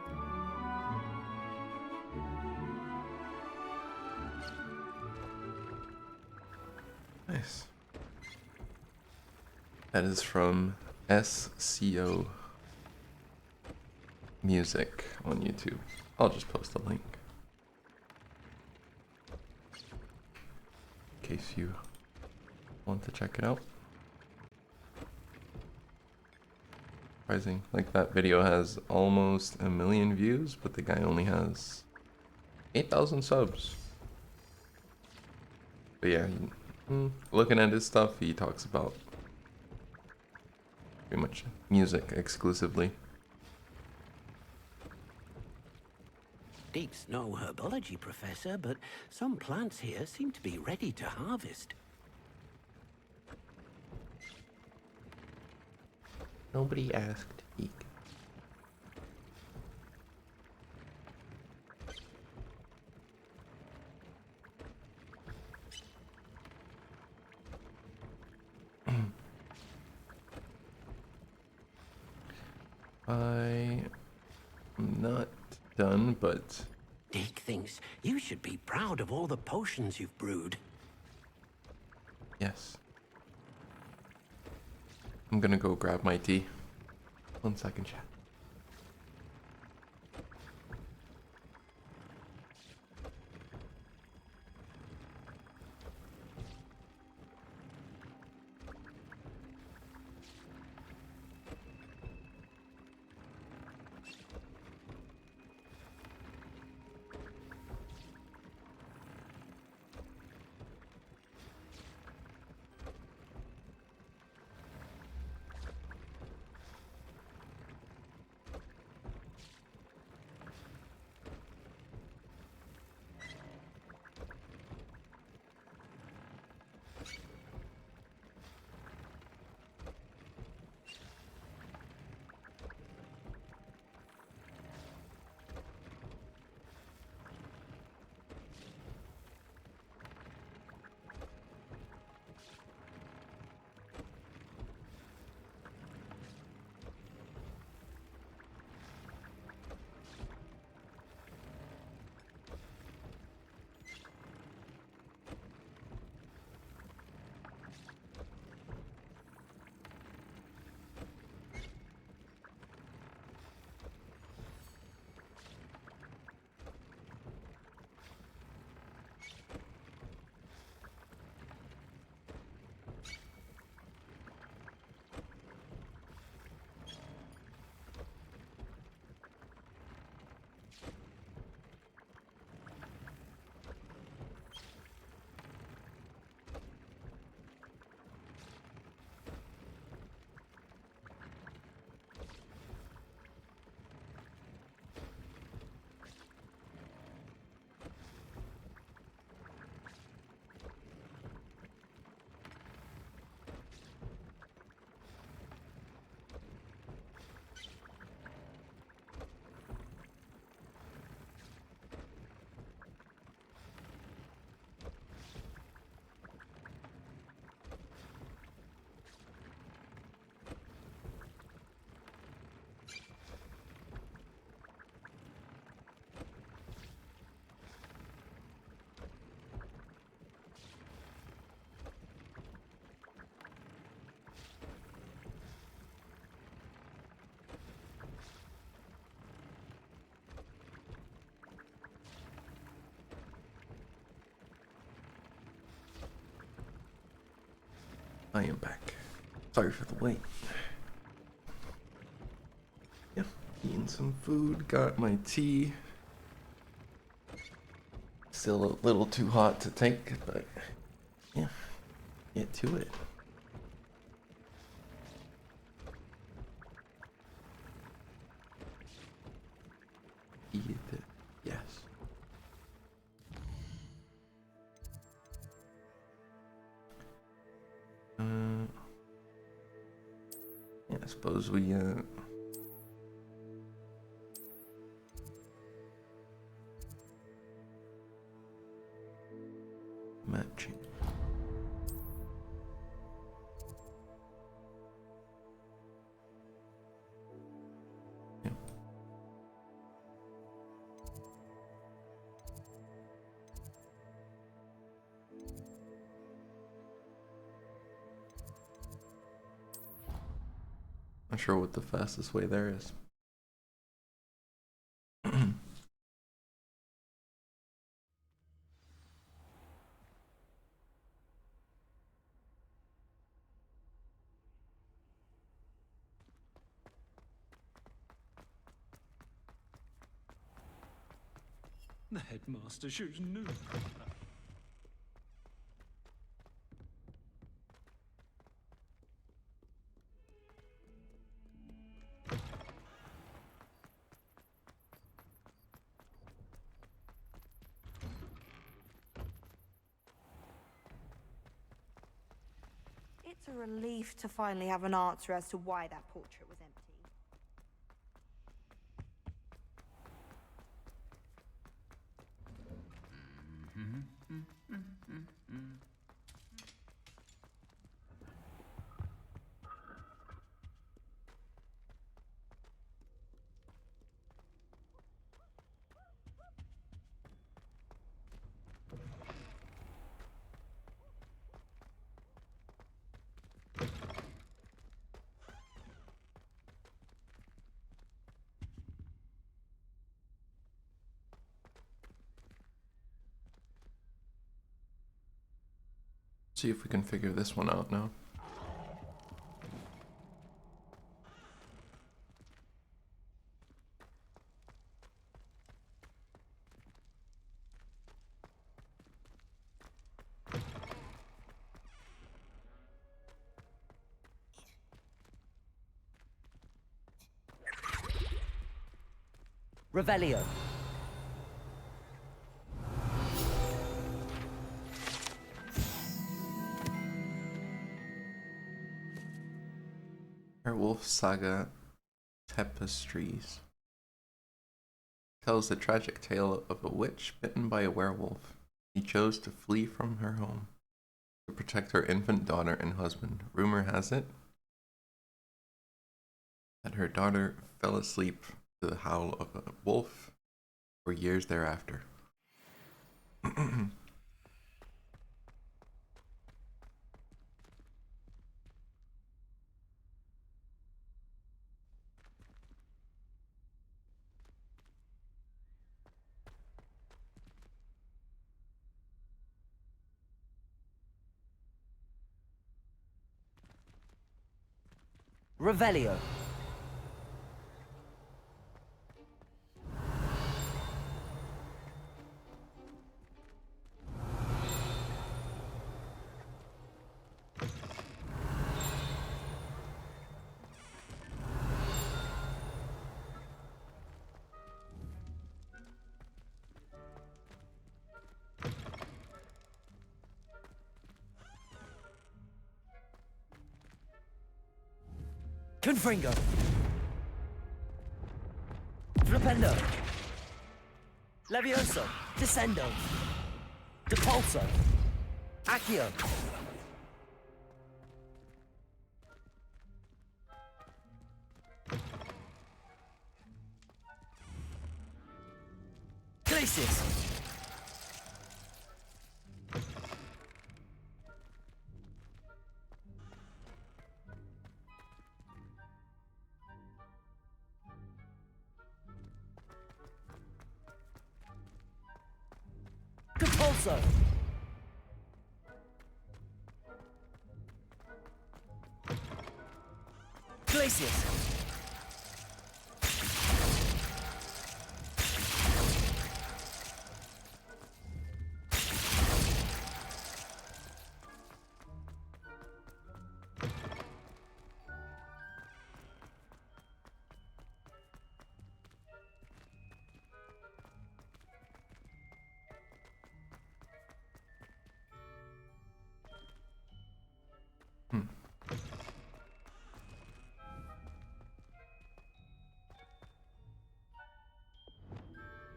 Nice. That is from SCO Music on YouTube. I'll just post a link in case you want to check it out. Surprising, like that video has almost 1 million views, but the guy only has 8,000 subs. But yeah, looking at his stuff, he talks about pretty much music exclusively. Deep's no herbology professor, but some plants here seem to be ready to harvest. Nobody asked Eek. I am not done, but Deke thinks you should be proud of all the potions you've brewed. yes. I'm gonna go grab my tea. 1 second, chat. I am back. Sorry for the wait. Yeah, eating some food, got my tea. Still a little too hot to take, but yeah, get to it. Eat it, yes. Yeah, I suppose we matching. Yeah. Not sure what the fastest way there is. The headmaster shows no. It's a relief to finally have an answer as to why that portrait was empty. See if we can figure this one out now. Revelio. Werewolf Saga Tapestries tells the tragic tale of a witch bitten by a werewolf. He chose to flee from her home to protect her infant daughter and husband. Rumor has it that her daughter fell asleep to the howl of a wolf for years thereafter. Revelio. Confringo. Flipendo. Levioso. Descendo. Depulso. Accio. Glacis. Compulso. Glacius!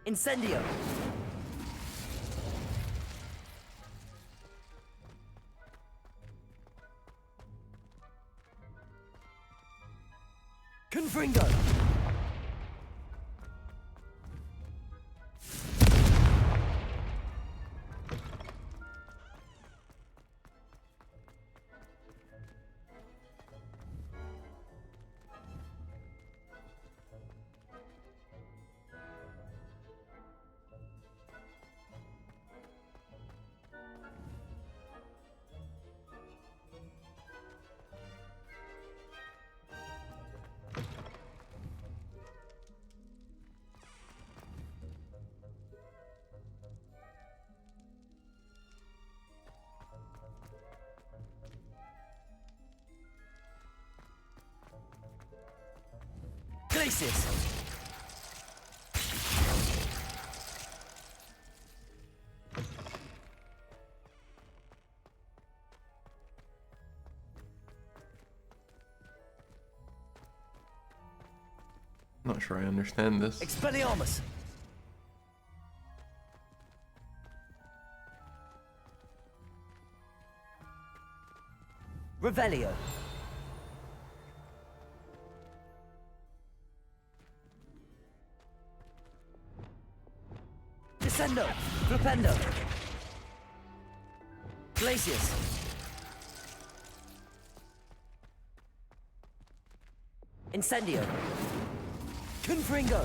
Incendio! Confringo! Glacius! Not sure I understand this. Expelliarmus! Revelio! Descendo! Flipendo! Glacius! Incendio! Confringo!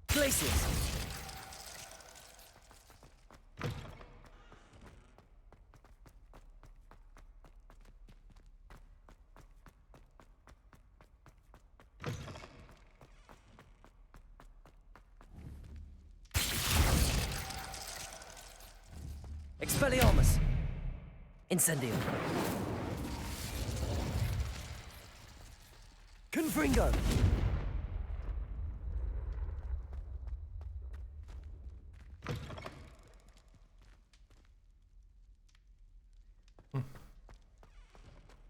Glacius! Expelliarmus! Incendio! Confringo!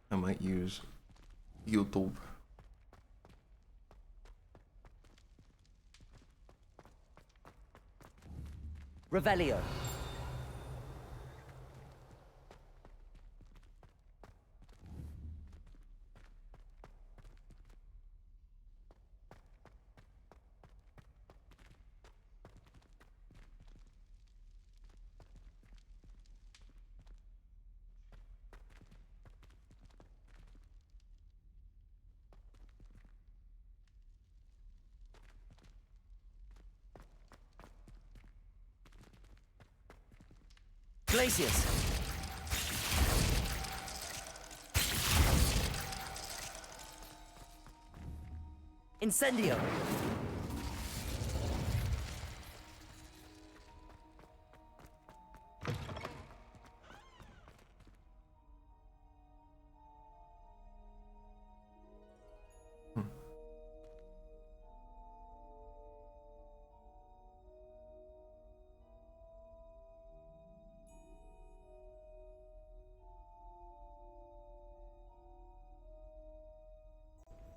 I might use YouTube. Revelio! Glacius! Incendio!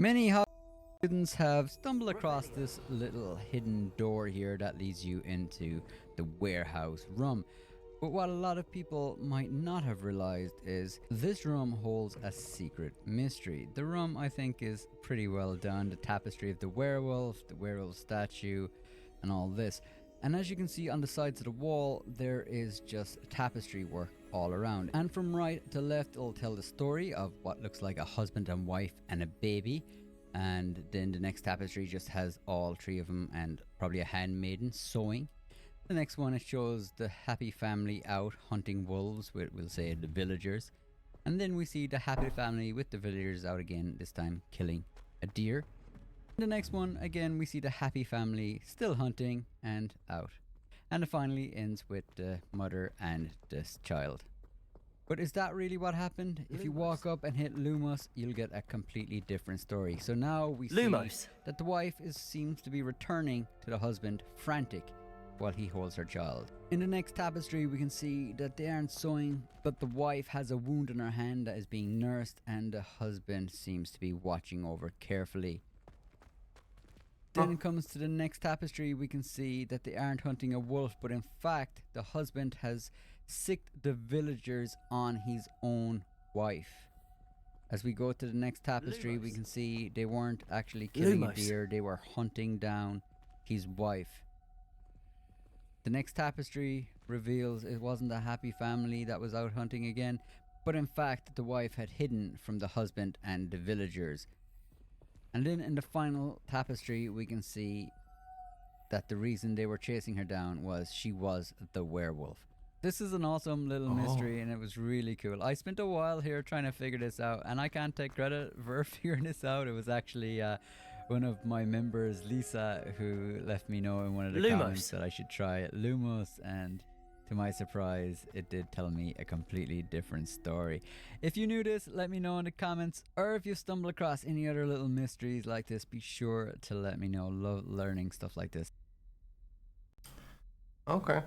Many Hogwarts students have stumbled across this little hidden door here that leads you into the warehouse room. But what a lot of people might not have realized is this room holds a secret mystery. The room, I think, is pretty well done. The tapestry of the werewolf statue, and all this. And as you can see on the sides of the wall, there is just tapestry work all around. And from right to left, it'll tell the story of what looks like a husband and wife and a baby. And then the next tapestry just has all three of them and probably a handmaiden sewing. The next one, it shows the happy family out hunting wolves with, we'll say, the villagers. And then we see the happy family with the villagers out again, this time killing a deer. The next one, again, we see the happy family still hunting and out. And it finally ends with the mother and this child. But is that really what happened? If you walk up and hit Lumos, you'll get a completely different story. So now we see that the wife seems to be returning to the husband, frantic, while he holds her child. In the next tapestry, we can see that they aren't sewing, but the wife has a wound in her hand that is being nursed, and the husband seems to be watching over carefully. Then it comes to the next tapestry, we can see that they aren't hunting a wolf, but in fact, the husband has sicked the villagers on his own wife. As we go to the next tapestry, we can see they weren't actually killing a deer, they were hunting down his wife. The next tapestry reveals it wasn't a happy family that was out hunting again, but in fact, the wife had hidden from the husband and the villagers. And then in the final tapestry, we can see that the reason they were chasing her down was she was the werewolf. This is an awesome little mystery, and it was really cool. I spent a while here trying to figure this out, and I can't take credit for figuring this out. It was actually one of my members, Lisa, who left me know in one of the comments that I should try it. Lumos, and to my surprise, it did tell me a completely different story. If you knew this, let me know in the comments, or if you stumble across any other little mysteries like this, be sure to let me know. Love learning stuff like this. Okay.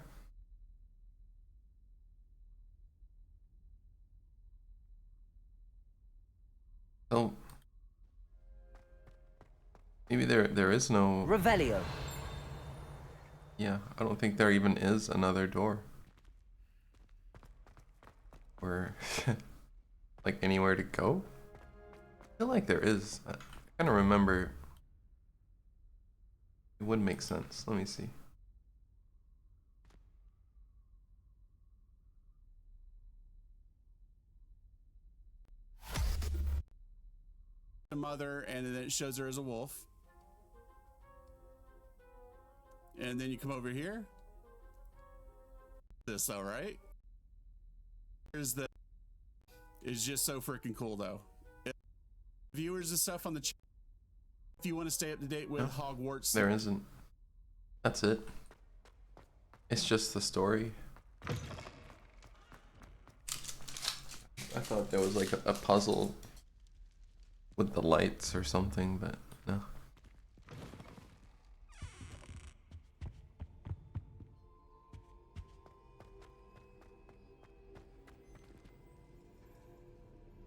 So maybe there is no Revelio. Yeah, I don't think there even is another door. Or like anywhere to go. I feel like there is. I kind of remember. It would make sense. Let me see. A mother, and then it shows her as a wolf. And then you come over here. This, all right? Here's the. It's just so freaking cool, though. Viewers and stuff on the channel. If you want to stay up to date with Hogwarts, There isn't. That's it. It's just the story. I thought there was like a puzzle with the lights or something, but no.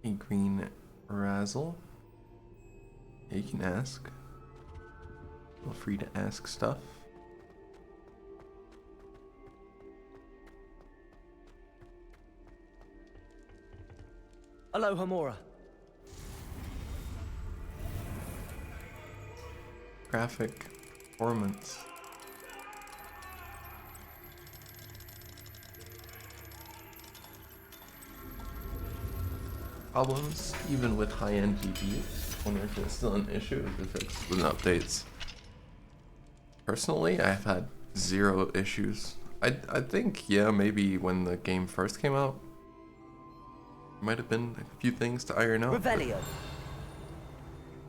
A green razzle. Yeah, you can ask. Feel free to ask stuff. Hello, Hamura. Graphic performance. Problems, even with high-end GPUs. Wonder if it's still an issue if it's with updates. Personally, I've had 0 issues. I think, yeah, maybe when the game first came out, might have been a few things to iron out. Revelio.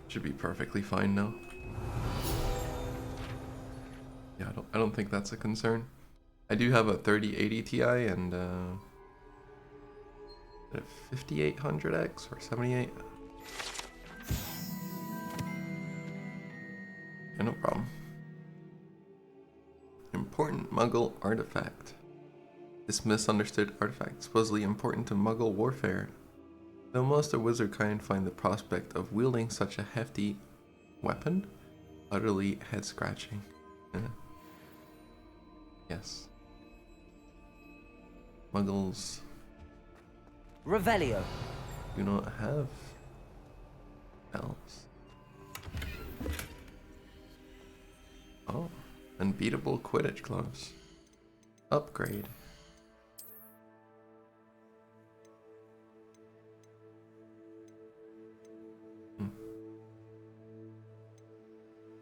Should be perfectly fine now. Yeah, I don't think that's a concern. I do have a 3080 Ti and a 5800X or 78. Yeah, no problem. Important Muggle artifact. This misunderstood artifact, supposedly important to Muggle warfare. Though most of wizardkind find the prospect of wielding such a hefty weapon utterly head-scratching. Yes. Muggles Revelio. do not have elves. Oh. Unbeatable Quidditch gloves. Upgrade.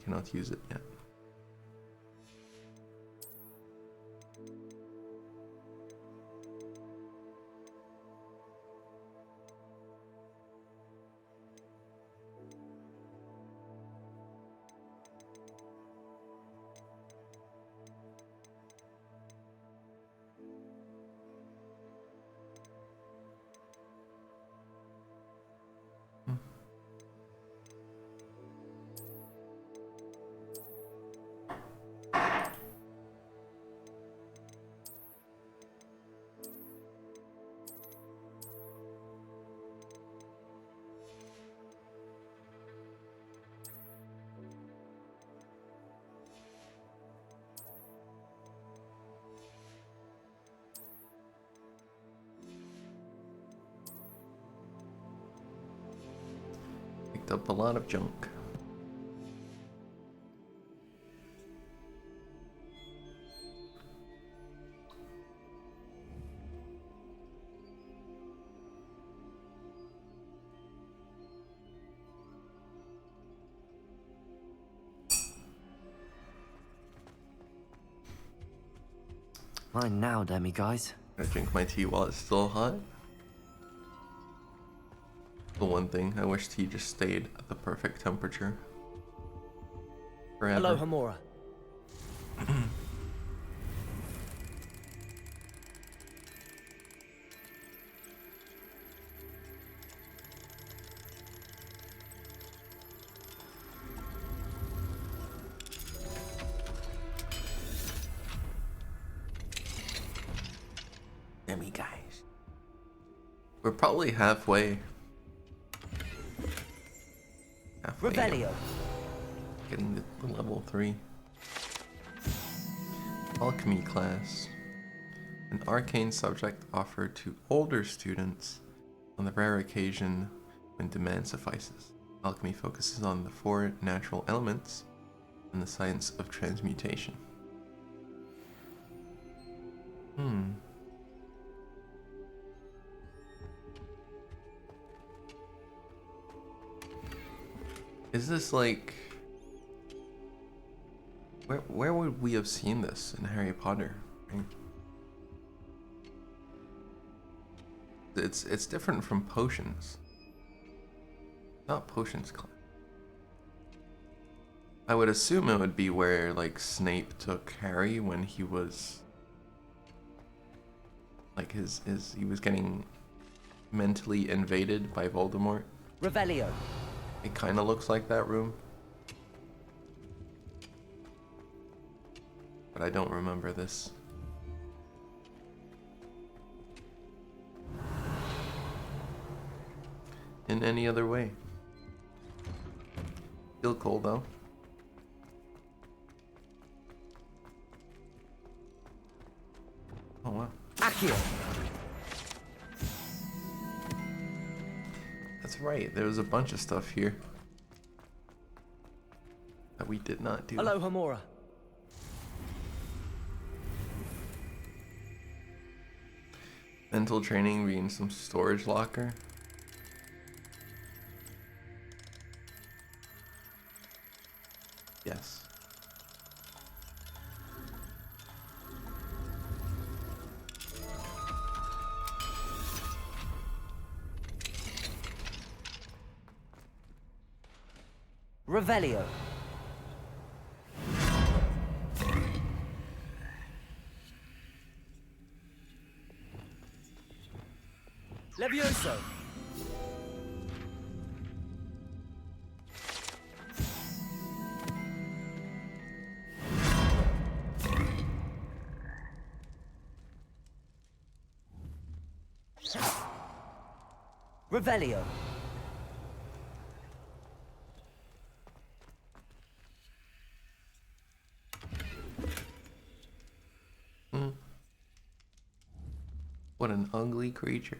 Cannot use it yet. Picked up a lot of junk. Mine now, Demi guys. I drink my tea while it's still hot. The one thing, I wish tea just stayed at the perfect temperature. Forever. Hello, Hamura. Demi guys. We're probably halfway. Revelio. Getting the level 3. Alchemy class. An arcane subject offered to older students on the rare occasion when demand suffices. Alchemy focuses on the 4 natural elements and the science of transmutation. Is this like... Where would we have seen this in Harry Potter? Right? It's different from potions. Not potions class. I would assume it would be where like Snape took Harry when he was like he was getting mentally invaded by Voldemort. Revelio. It kind of looks like that room. But I don't remember this. In any other way. Feel cold though. Oh wow. Accio. That's right, there was a bunch of stuff here that we did not do. Hello, Hamura. Mental training being some storage locker. Yes. Revelio. Levioso. Revelio. What an ugly creature.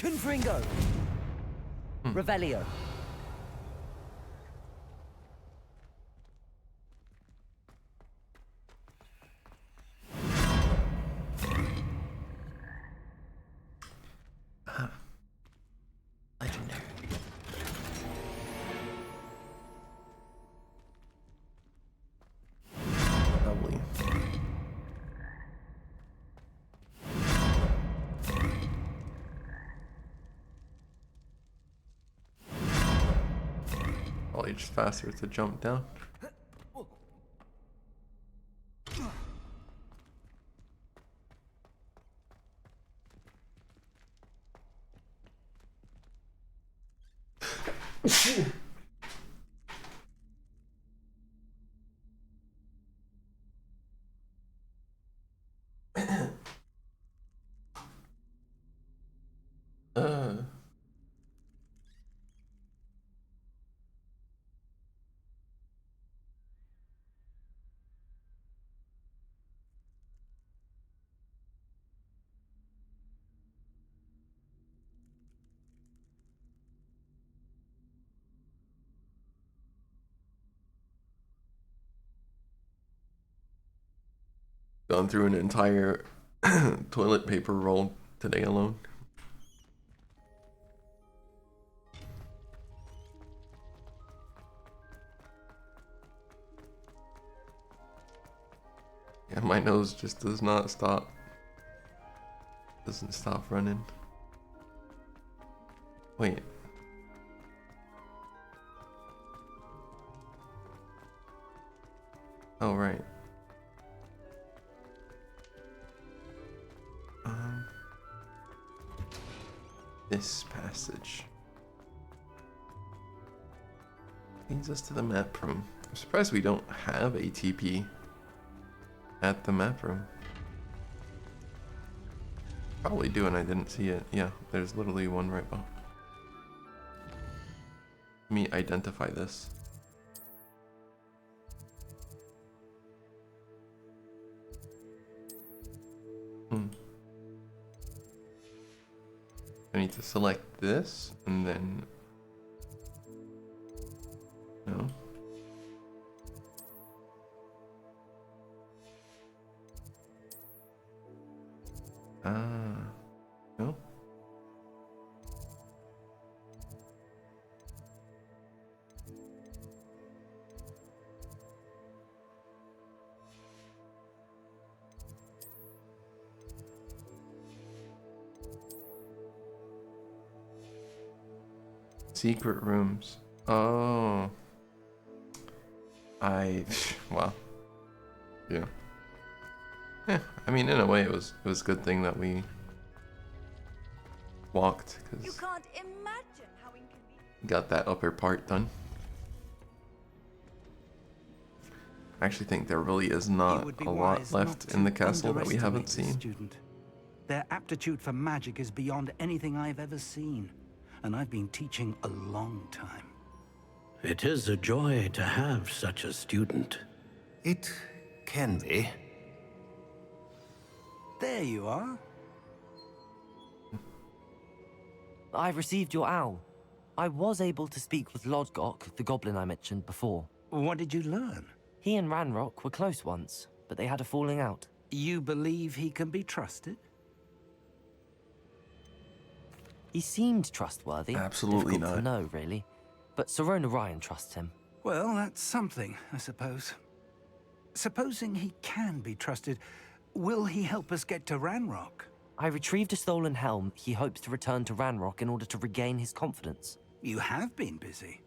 Confringo. Revelio. Legendary. Lovely. Probably just faster to jump down. uh. Gone through an entire toilet paper roll today alone. Yeah, my nose just does not stop. Doesn't stop running. Wait. Oh, right. This passage leads us to the map room. I'm surprised we don't have ATP at the map room. Probably do, and I didn't see it. Yeah, there's literally one right behind. Let me identify this. I need to select this, and then... No. No. Secret rooms. Oh. Well. Yeah. Yeah, I mean, in a way, it was a good thing that we walked, because got that upper part done. I actually think there really is not a lot left in the castle that we haven't seen. Student. Their aptitude for magic is beyond anything I've ever seen, and I've been teaching a long time. It is a joy to have such a student. It can be. There you are. I received your owl. I was able to speak with Lodgok, the goblin I mentioned before. What did you learn? He and Ranrock were close once, but they had a falling out. You believe he can be trusted? He seemed trustworthy. Absolutely Difficult not. to know, really. But Sirona Ryan trusts him. Well, that's something, I suppose. Supposing he can be trusted, will he help us get to Ranrock? I retrieved a stolen helm he hopes to return to Ranrock in order to regain his confidence. You have been busy.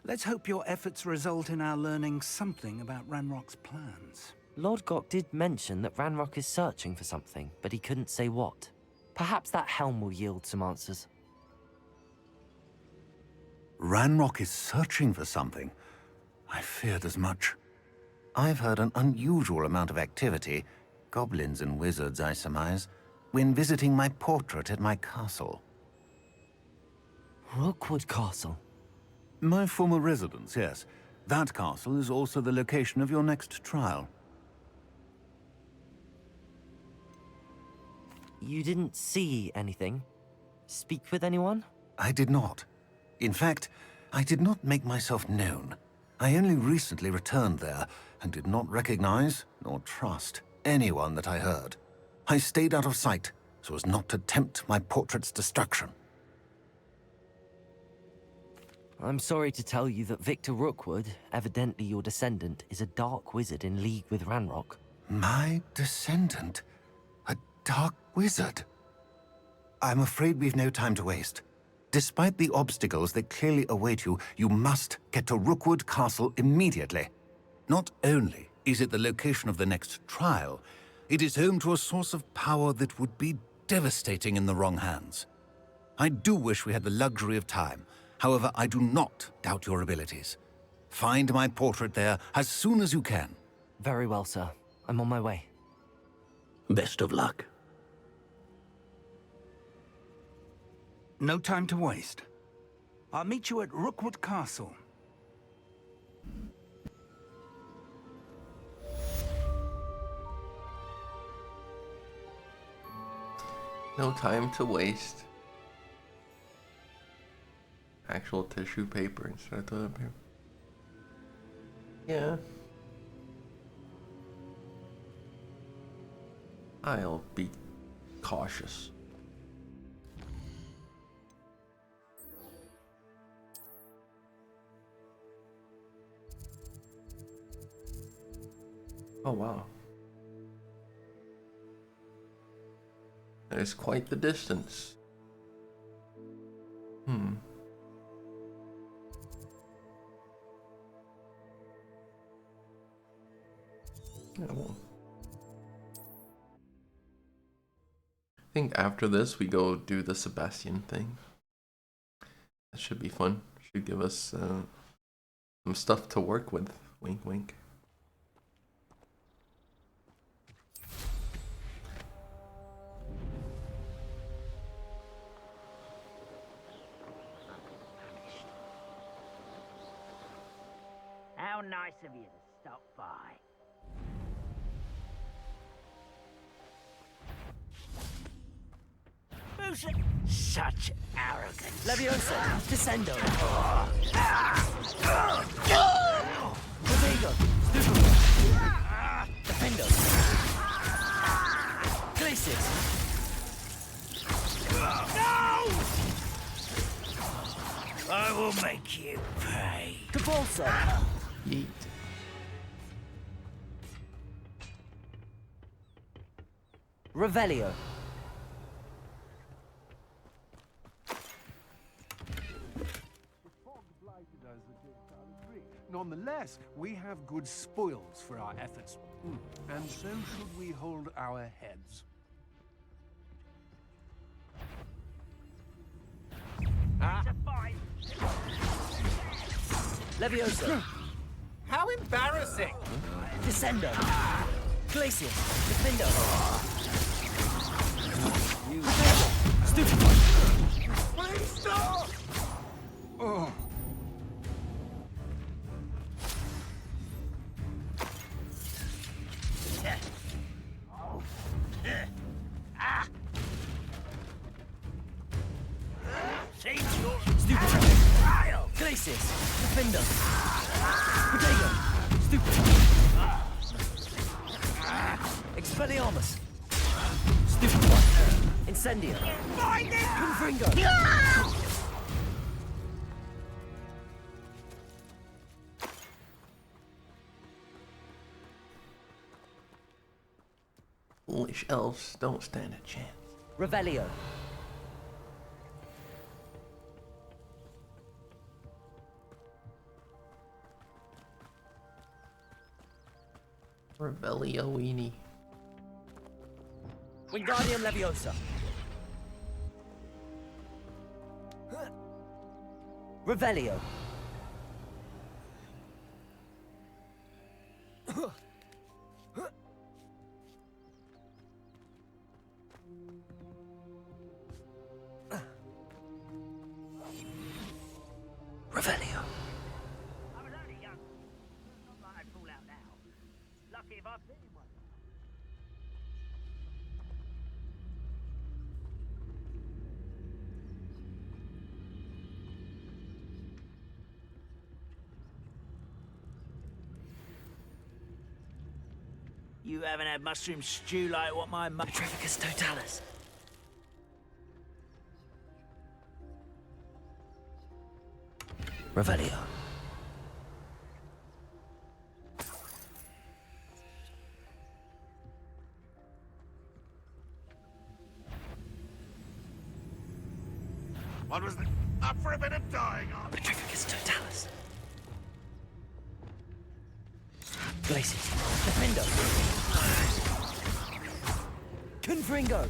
Let's hope your efforts result in our learning something about Ranrock's plans. Lodgok did mention that Ranrock is searching for something, but he couldn't say what. Perhaps that helm will yield some answers. Ranrock is searching for something. I feared as much. I've heard an unusual amount of activity, goblins and wizards, I surmise, when visiting my portrait at my castle. Rookwood Castle? My former residence, yes. That castle is also the location of your next trial. You didn't see anything? speak with anyone? I did not. In fact, I did not make myself known. I only recently returned there and did not recognize nor trust anyone that I heard. I stayed out of sight so as not to tempt my portrait's destruction. I'm sorry to tell you that Victor Rookwood, evidently your descendant, is a dark wizard in league with Ranrock. My descendant? A dark wizard? I'm afraid we've no time to waste. Despite the obstacles that clearly await you, you must get to Rookwood Castle immediately. Not only is it the location of the next trial, it is home to a source of power that would be devastating in the wrong hands. I do wish we had the luxury of time. However, I do not doubt your abilities. Find my portrait there as soon as you can. Very well, sir. I'm on my way. Best of luck. No time to waste. I'll meet you at Rookwood Castle. No time to waste. Actual tissue paper instead of toilet paper. Yeah. I'll be cautious. Oh wow. That is quite the distance. Yeah, well. I think after this we go do the Sebastian thing. That should be fun. Should give us some stuff to work with. Wink wink. How nice of you to stop by. Such arrogance. Leviosa, Descendo. Protego, Defendo. Glacis. No! I will make you pay. Capulso. Yeet. Revelio. Nonetheless, we have good spoils for our efforts, and so should we hold our heads. Leviosa. How embarrassing! Descendo. Glacius. Defendo. Stupid. Please stop! Oh. Stupid. Glacius. Defendo. Protego. Stupid. Expelliarmus. Stupid one. Incendio. Confringo. Foolish elves don't stand a chance. Revelio. Revelio-weenie. Wingardium Leviosa. Revelio. Revelio. I was only young. Not like I'd fall out now. Lucky if I've seen one. You haven't had mushroom stew like what my mum... Petrificus totalis. Revelio. What was that? Up for a bit of dying on. Petrificus totalis. Glacius. Defendo. Confringo.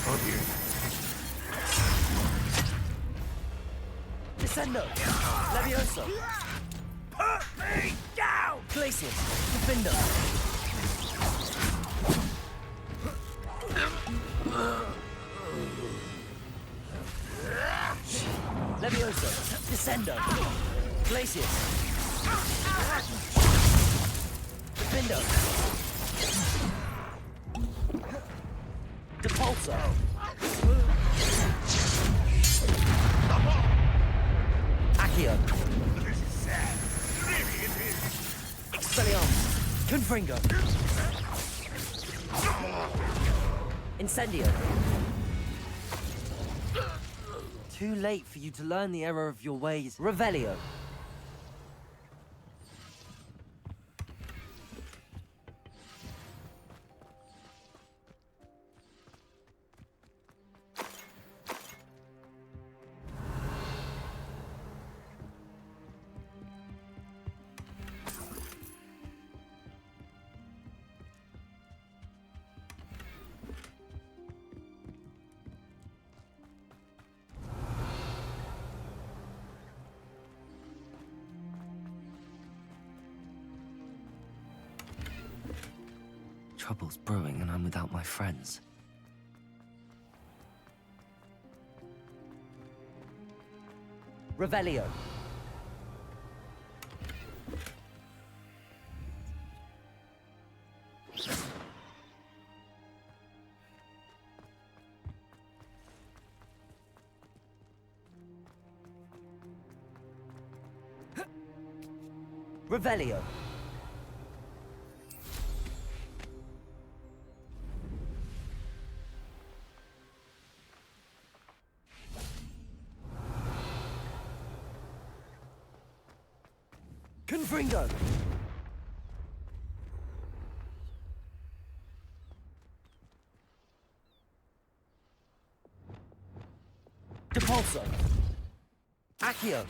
Oh dear. Descendo. Levioso. Put me down! Glacius. Defendo. Levioso. Descendo. Glacius. Defendo. Depulso. Accio. This is sad. Really, it is. Expelliarmus. Confringo. Incendio. Too late for you to learn the error of your ways. Revelio. Trouble's brewing and I'm without my friends. Revelio. Revelio. Confringo. Depulso. Accio.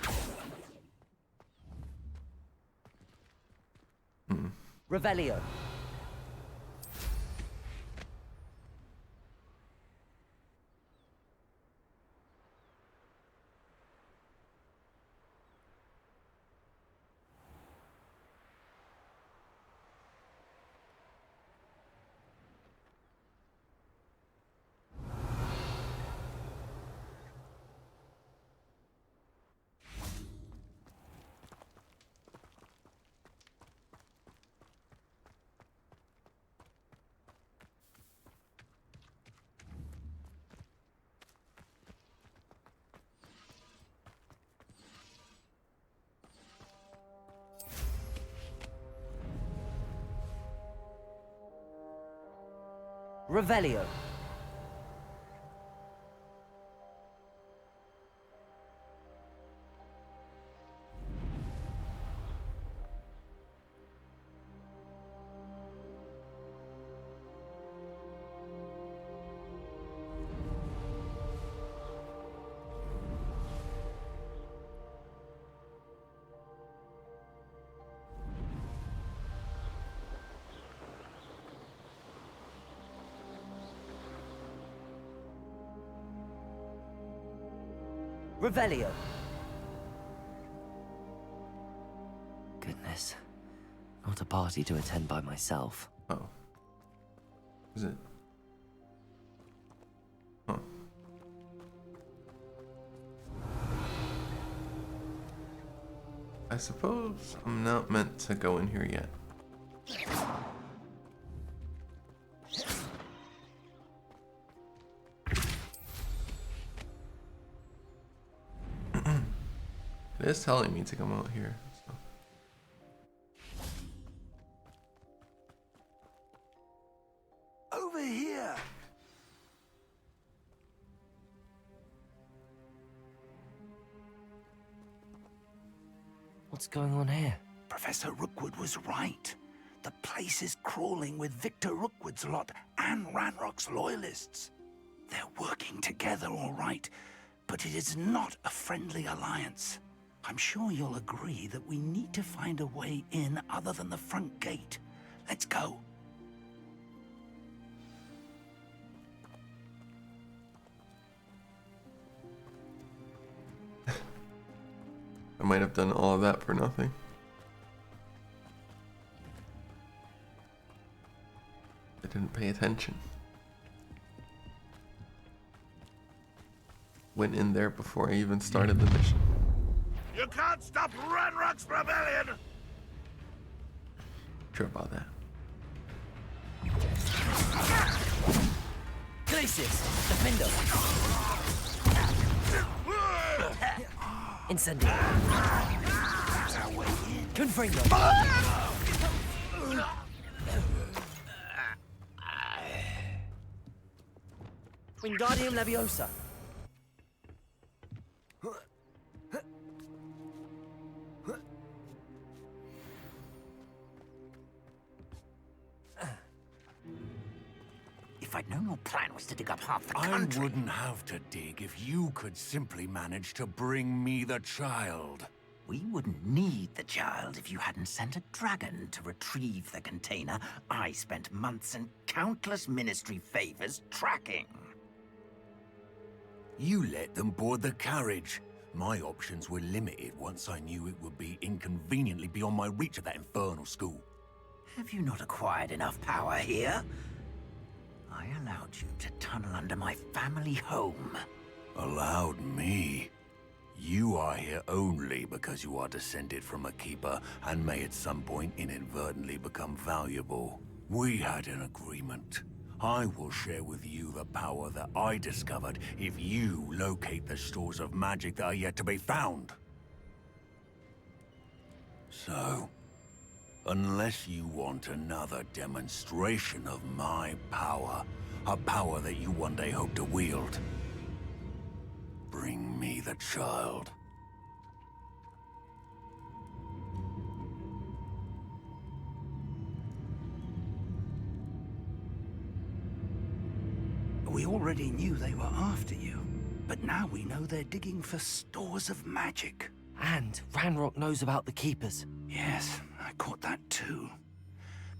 Revelio. Revelio. Revelio. Goodness. Not a party to attend by myself. Oh. Is it? Huh. I suppose I'm not meant to go in here yet. It is telling me to come out here. So. Over here! What's going on here? Professor Rookwood was right. The place is crawling with Victor Rookwood's lot and Ranrock's loyalists. They're working together all right, but it is not a friendly alliance. I'm sure you'll agree that we need to find a way in other than the front gate. Let's go. I might have done all of that for nothing. I didn't pay attention. Went in there before I even started the mission. You can't stop Ranrock's rebellion! Sure about that. Glacius! Defender! Incendio! Confringo! Wingardium Leviosa! If I'd known your plan was to dig up half the country... I wouldn't have to dig if you could simply manage to bring me the child. We wouldn't need the child if you hadn't sent a dragon to retrieve the container I spent months and countless ministry favors tracking. You let them board the carriage. My options were limited once I knew it would be inconveniently beyond my reach at that infernal school. Have you not acquired enough power here? I allowed you to tunnel under my family home. Allowed me? You are here only because you are descended from a keeper and may at some point inadvertently become valuable. We had an agreement. I will share with you the power that I discovered if you locate the stores of magic that are yet to be found. So, unless you want another demonstration of my power, a power that you one day hope to wield, bring me the child. We already knew they were after you, but now we know they're digging for stores of magic. And Ranrock knows about the Keepers. Yes, I caught that too.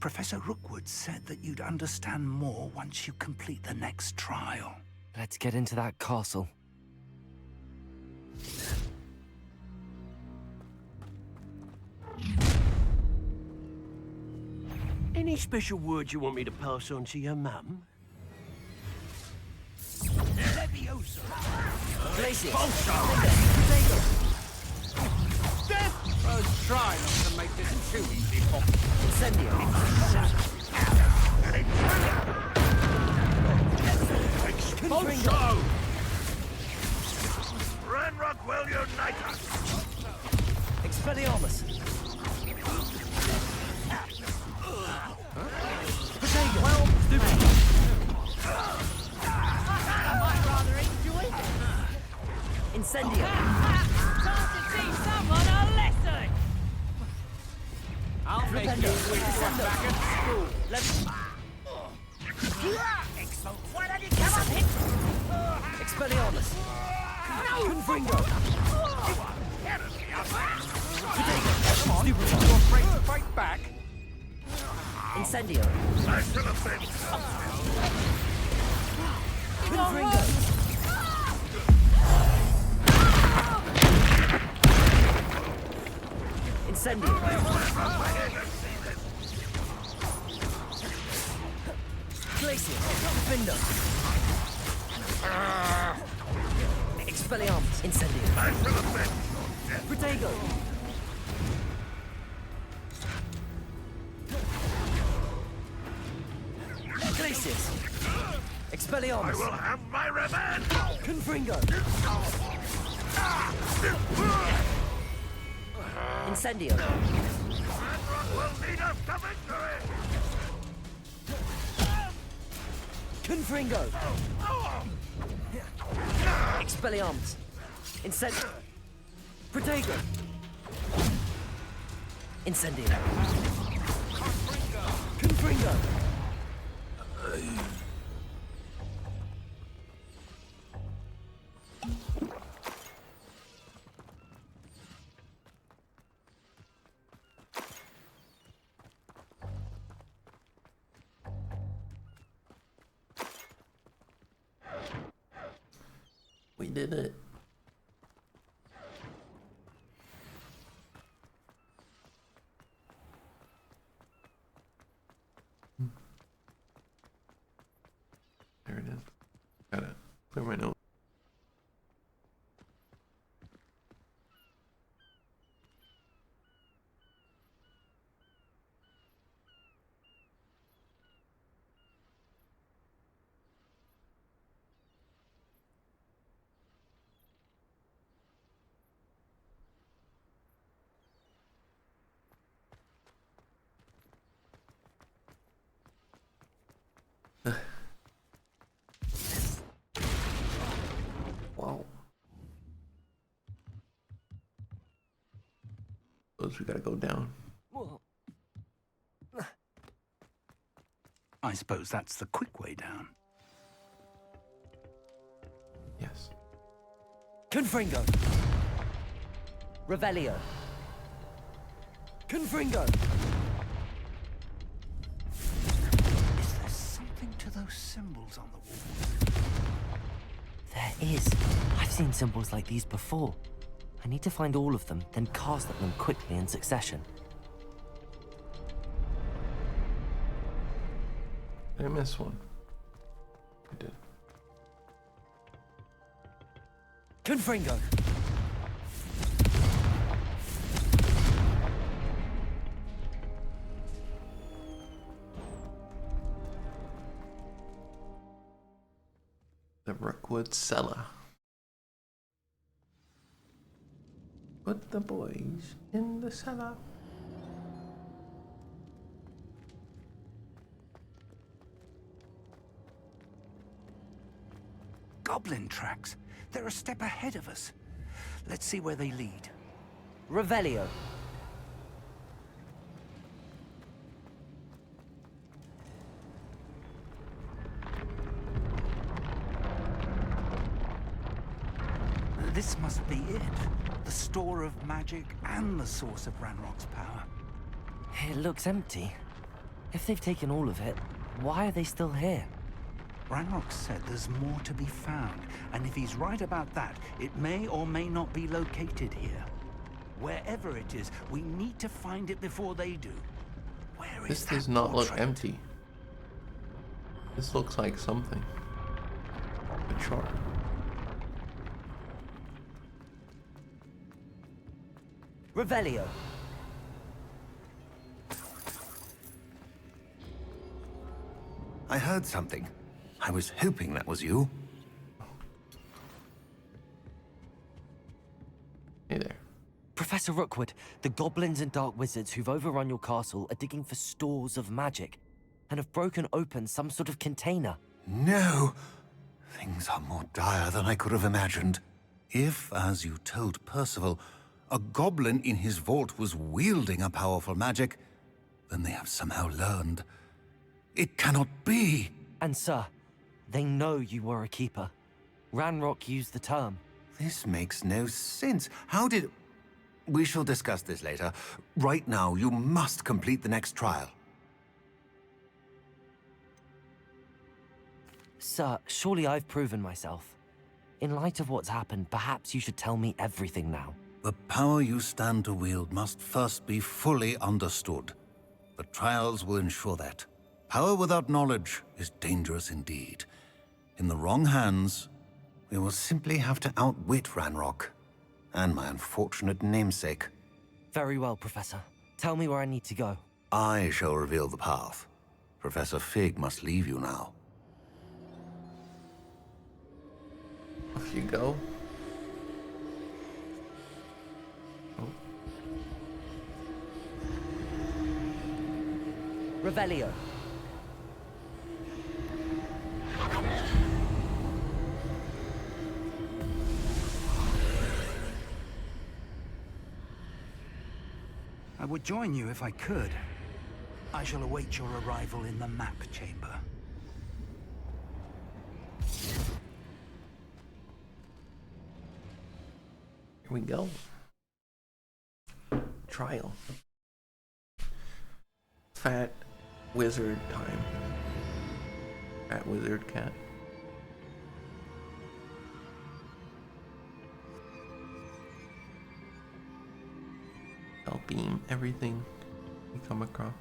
Professor Rookwood said that you'd understand more once you complete the next trial. Let's get into that castle. Any special words you want me to pass on to your mum? Leviosa! Glacius! Death! First try not to make this too easy for Incendio! Expulso! Ranrock will unite us! Expelliarmus! Potato! Well, stupid! I might rather enjoy it. Incendio! Time to teach someone a lesson! I'll make you wish you were back at school. Why don't you come up here? Expelliarmus! Confringo! Come on, you afraid to fight back? Incendio! I should have been. Confringo! Incendio! Glacius! Defender! Expelliarmus! Incendio! I should have been. Protego! Glacius! I Expelliarmus! will have my revenge! Confringo! Incendio. Ranrock will lead us to victory! Confringo. Expelliarmus. Incendio. Protego. Incendio. Confringo. We did it. There it is. Gotta clear my note. Wow. Suppose we gotta go down. I suppose that's the quick way down. Yes. Confringo. Revelio. Confringo. Is there something to those symbols on the wall? There is. I've seen symbols like these before. I need to find all of them, then cast at them quickly in succession. Did I miss one? I did. Confringo. The Rookwood Cellar. Put the boys in the cellar. Goblin tracks. They're a step ahead of us. Let's see where they lead. Revelio. This must be it. The store of magic and the source of Ranrock's power. It looks empty. If they've taken all of it, why are they still here? Ranrock said there's more to be found, and if he's right about that, it may or may not be located here. Wherever it is, we need to find it before they do. Where This is does that not look portrait? empty. This looks like something. A chart. Revelio. I heard something. I was hoping that was you. Hey there. Professor Rookwood, the goblins and dark wizards who've overrun your castle are digging for stores of magic and have broken open some sort of container. No! Things are more dire than I could have imagined. If, as you told Percival, a goblin in his vault was wielding a powerful magic, then they have somehow learned. It cannot be! And sir, they know you were a keeper. Ranrock used the term. This makes no sense. How did... We shall discuss this later. Right now, you must complete the next trial. Sir, surely I've proven myself. In light of what's happened, perhaps you should tell me everything now. The power you stand to wield must first be fully understood. The trials will ensure that. Power without knowledge is dangerous indeed. In the wrong hands, we will simply have to outwit Ranrock and my unfortunate namesake. Very well, Professor. Tell me where I need to go. I shall reveal the path. Professor Fig must leave you now. Off you go. Oh. Revelio. I would join you if I could. I shall await your arrival in the map chamber. Here we go. Trial. Fat wizard time. Fat wizard cat. I'll beam everything we come across.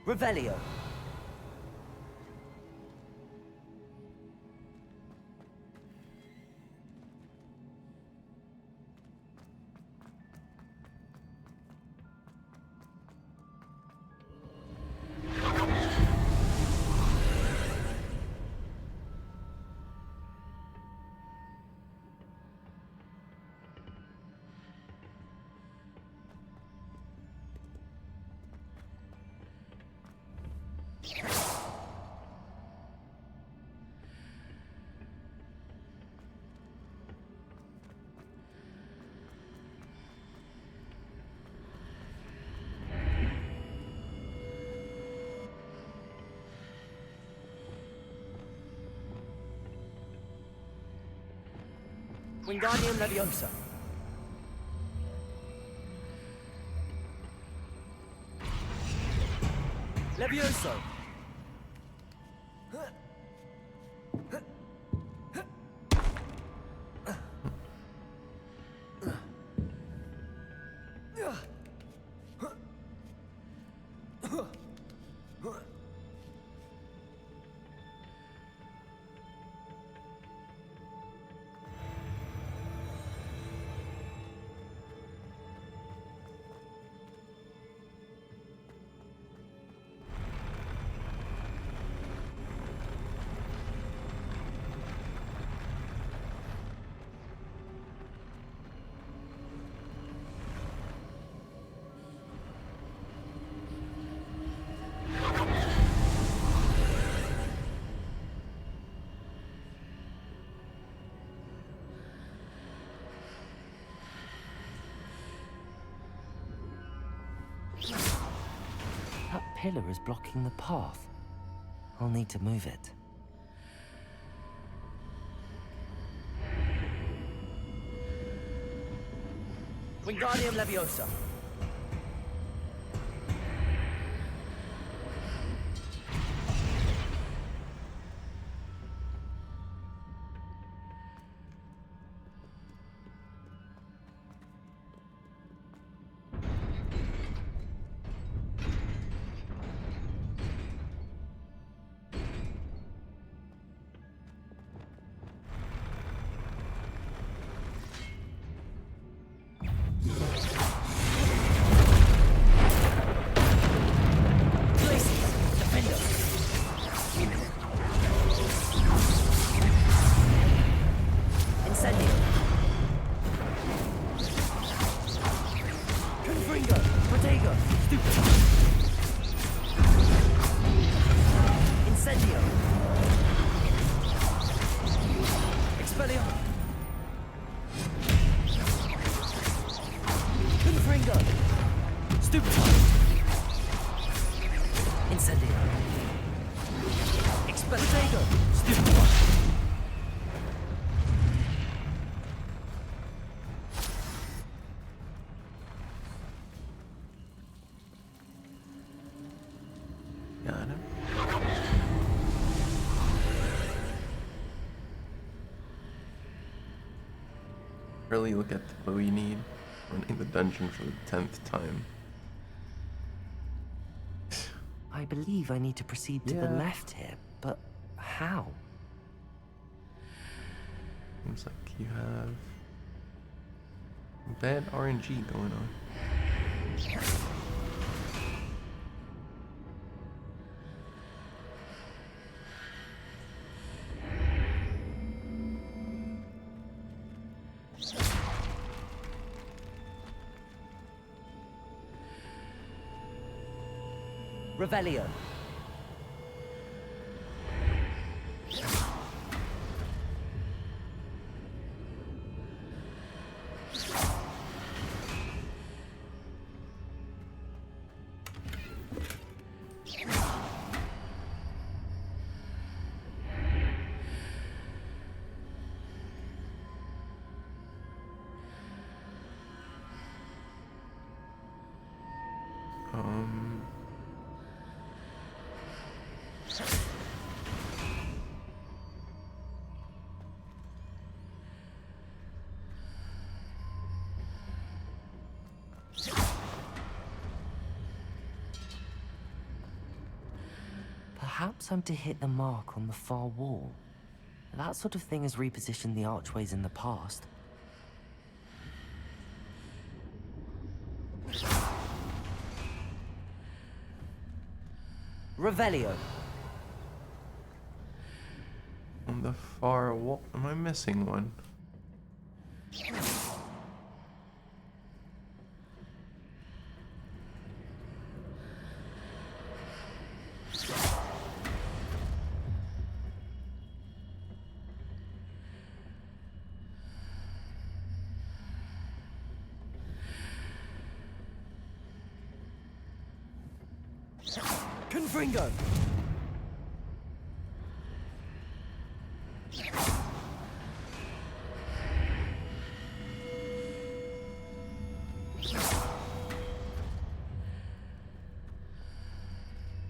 Revelio. Wingardium Leviosa. Levioso. That pillar is blocking the path. I'll need to move it. Wingardium Leviosa. Really look at what we need running the dungeon for the 10th time. I believe I need to proceed to the left here, but how? Seems like you have bad RNG going on. Revelio. Perhaps I'm to hit the mark on the far wall. That sort of thing has repositioned the archways in the past. Revelio. On the far wall. Am I missing one? Confringo.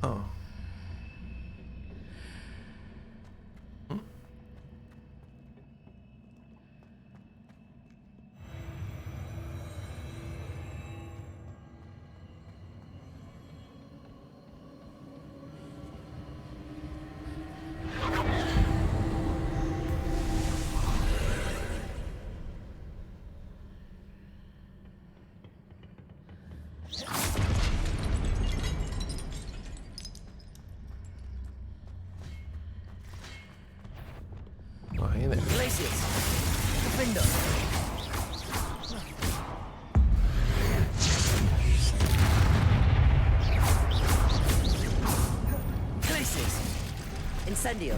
Oh. Oh, hey there. Glacius. Defender. Glacius. Incendio.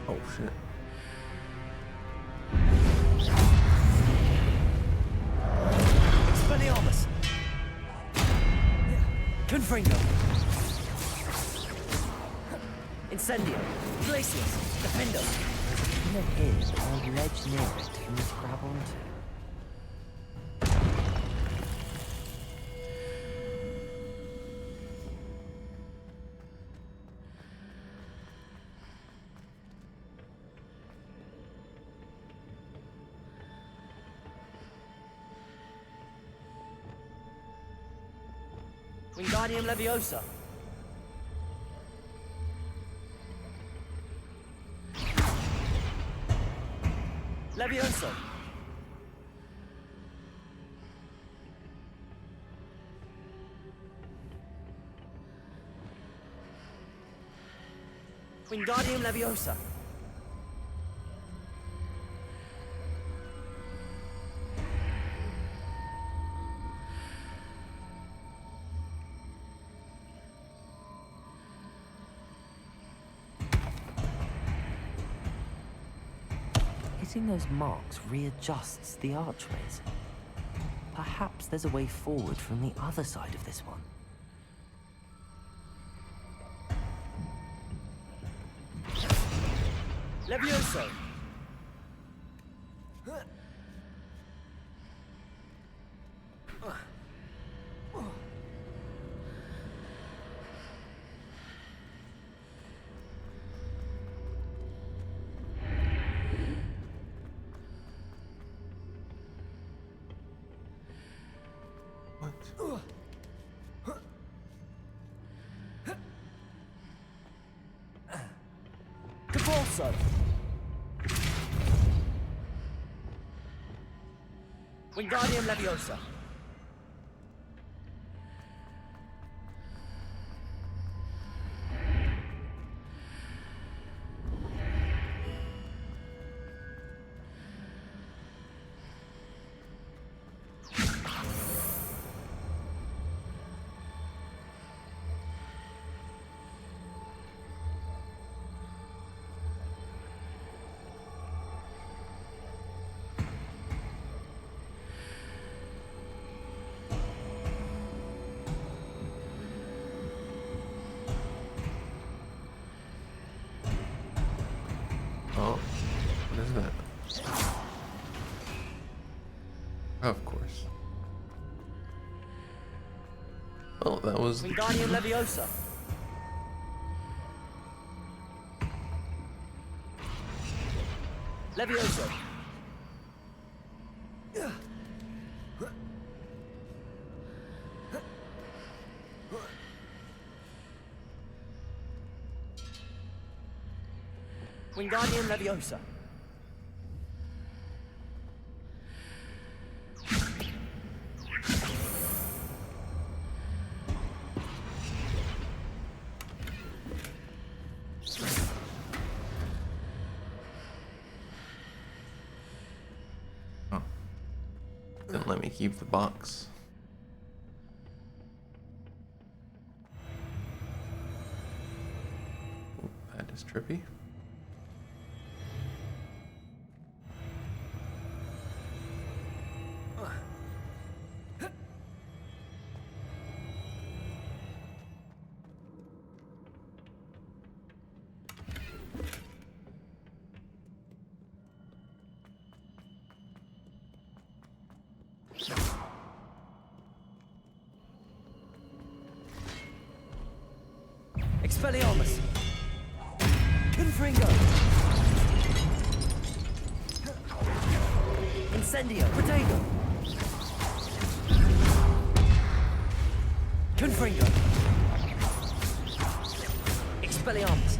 Oh shit. Expelliarmus. Confringo. Incendio. Glacius. Defender. In a hill or ledge near it for me to grab onto. Wingardium Leviosa. Levioso. Wingardium Leviosa. Hitting those marks readjusts the archways. Perhaps there's a way forward from the other side of this one. Levioso! Cabalso! Wingardium Leviosa. Of course. Well, that was. Wingardium Leviosa. Leviosa. Wingardium Leviosa. Oh. Didn't let me keep the box. Ooh, that is trippy. Expelliarmus. Confringo. Incendio. Protego. Confringo. Expelliarmus.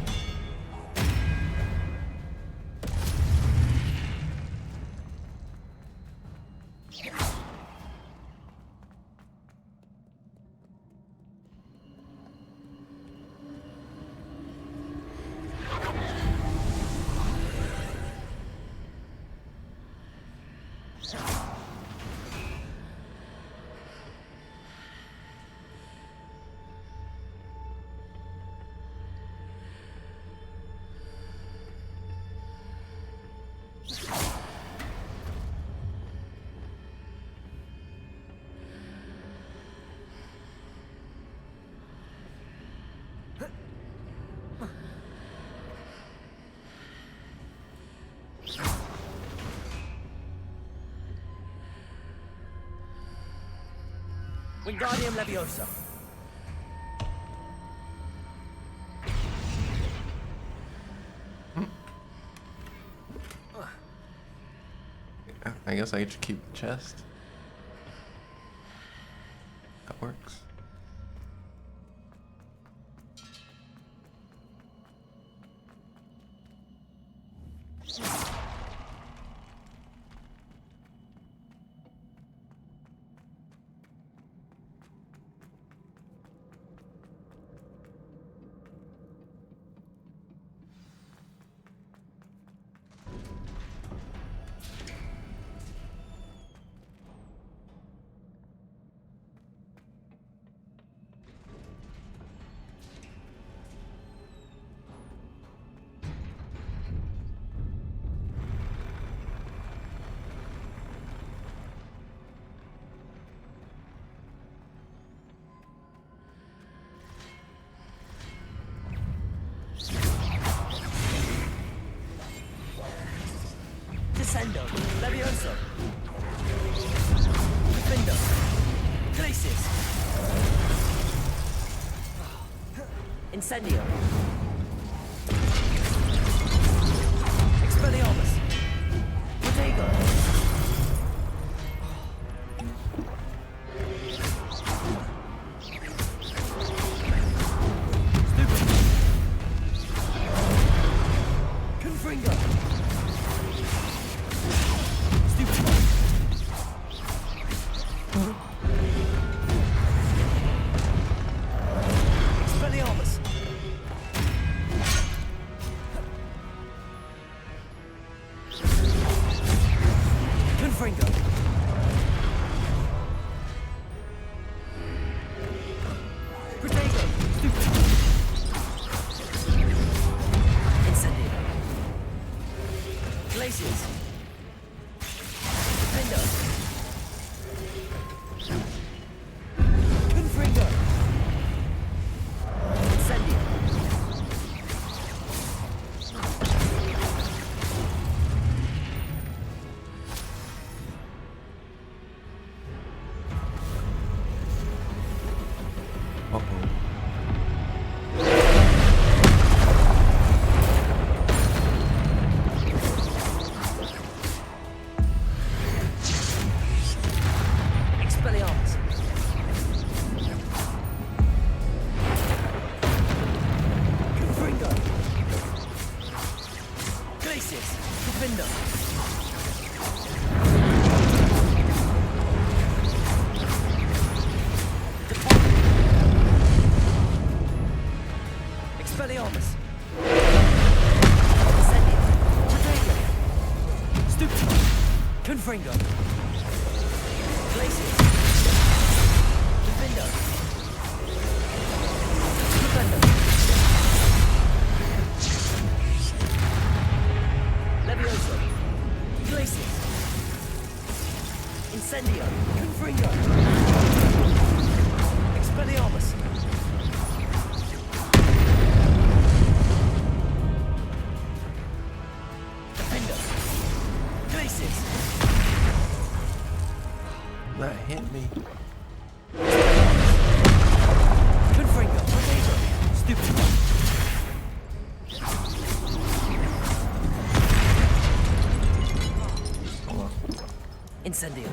Wingardium Leviosa. I guess I should keep the chest. That works. Descendo. Levioso. Defendo. Glacius. Incendio. Expelliarmus. Protego. Confringo. Expelliarmus. Incendio. Confringo. Expelliarmus. Defender. Glacis. That hit me. Confringo. Potato. Stupid. Incendio.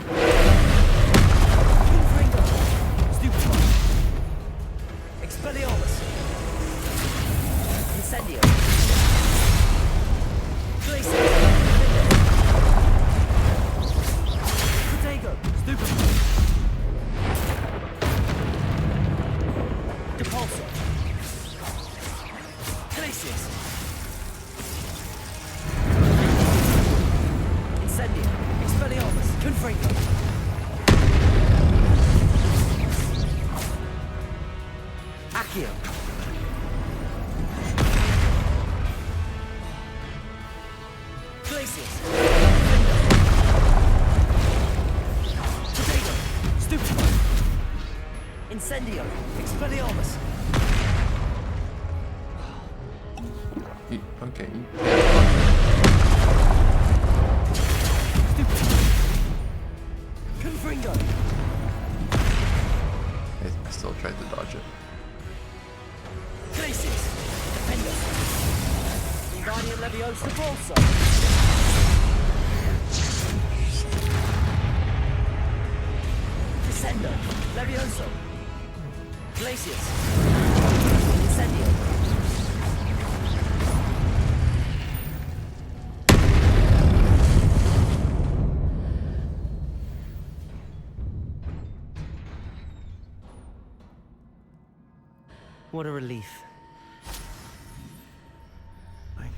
Confringo. Stupefy. Expelliarmus. Incendio. Glacier. Protego. Stupefy. Depulso. Glacius. Incendio. Expelliarmus. Confringo. Accio. Glacius. Potato. Stupefy. Incendio. Expelliarmus. Okay. Confringo. I still tried to dodge it. Glacius. Defender. Wingardium Leviosa Bolso. Descendo. Levioso. Glacius. Incendio. What a relief. Nice.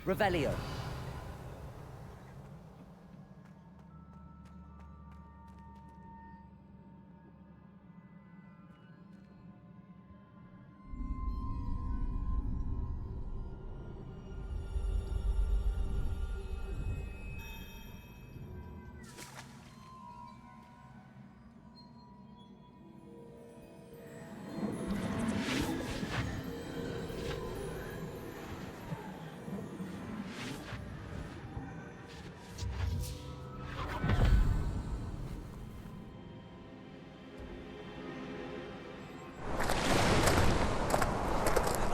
Revelio.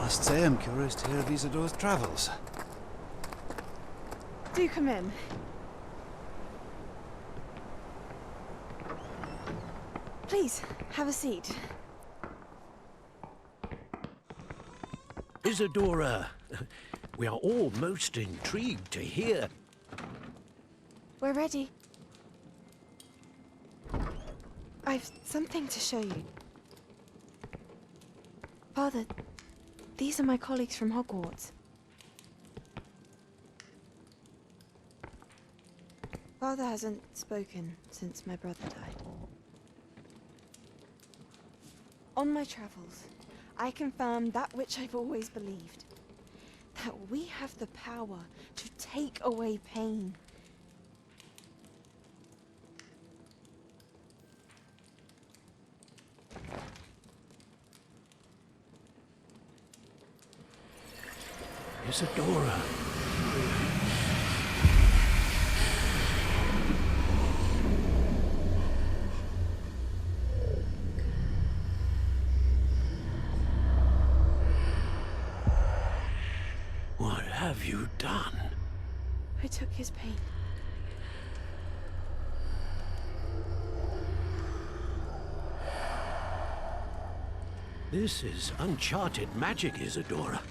I must say I'm curious to hear of Isidore's travels. Do come in. Please, have a seat. Isadora, we are all most intrigued to hear. We're ready. I've something to show you. Father, these are my colleagues from Hogwarts. Father hasn't spoken since my brother died. On my travels, I confirmed that which I've always believed. That we have the power to take away pain. Isadora. What have you done? I took his pain. This is uncharted magic, Isadora.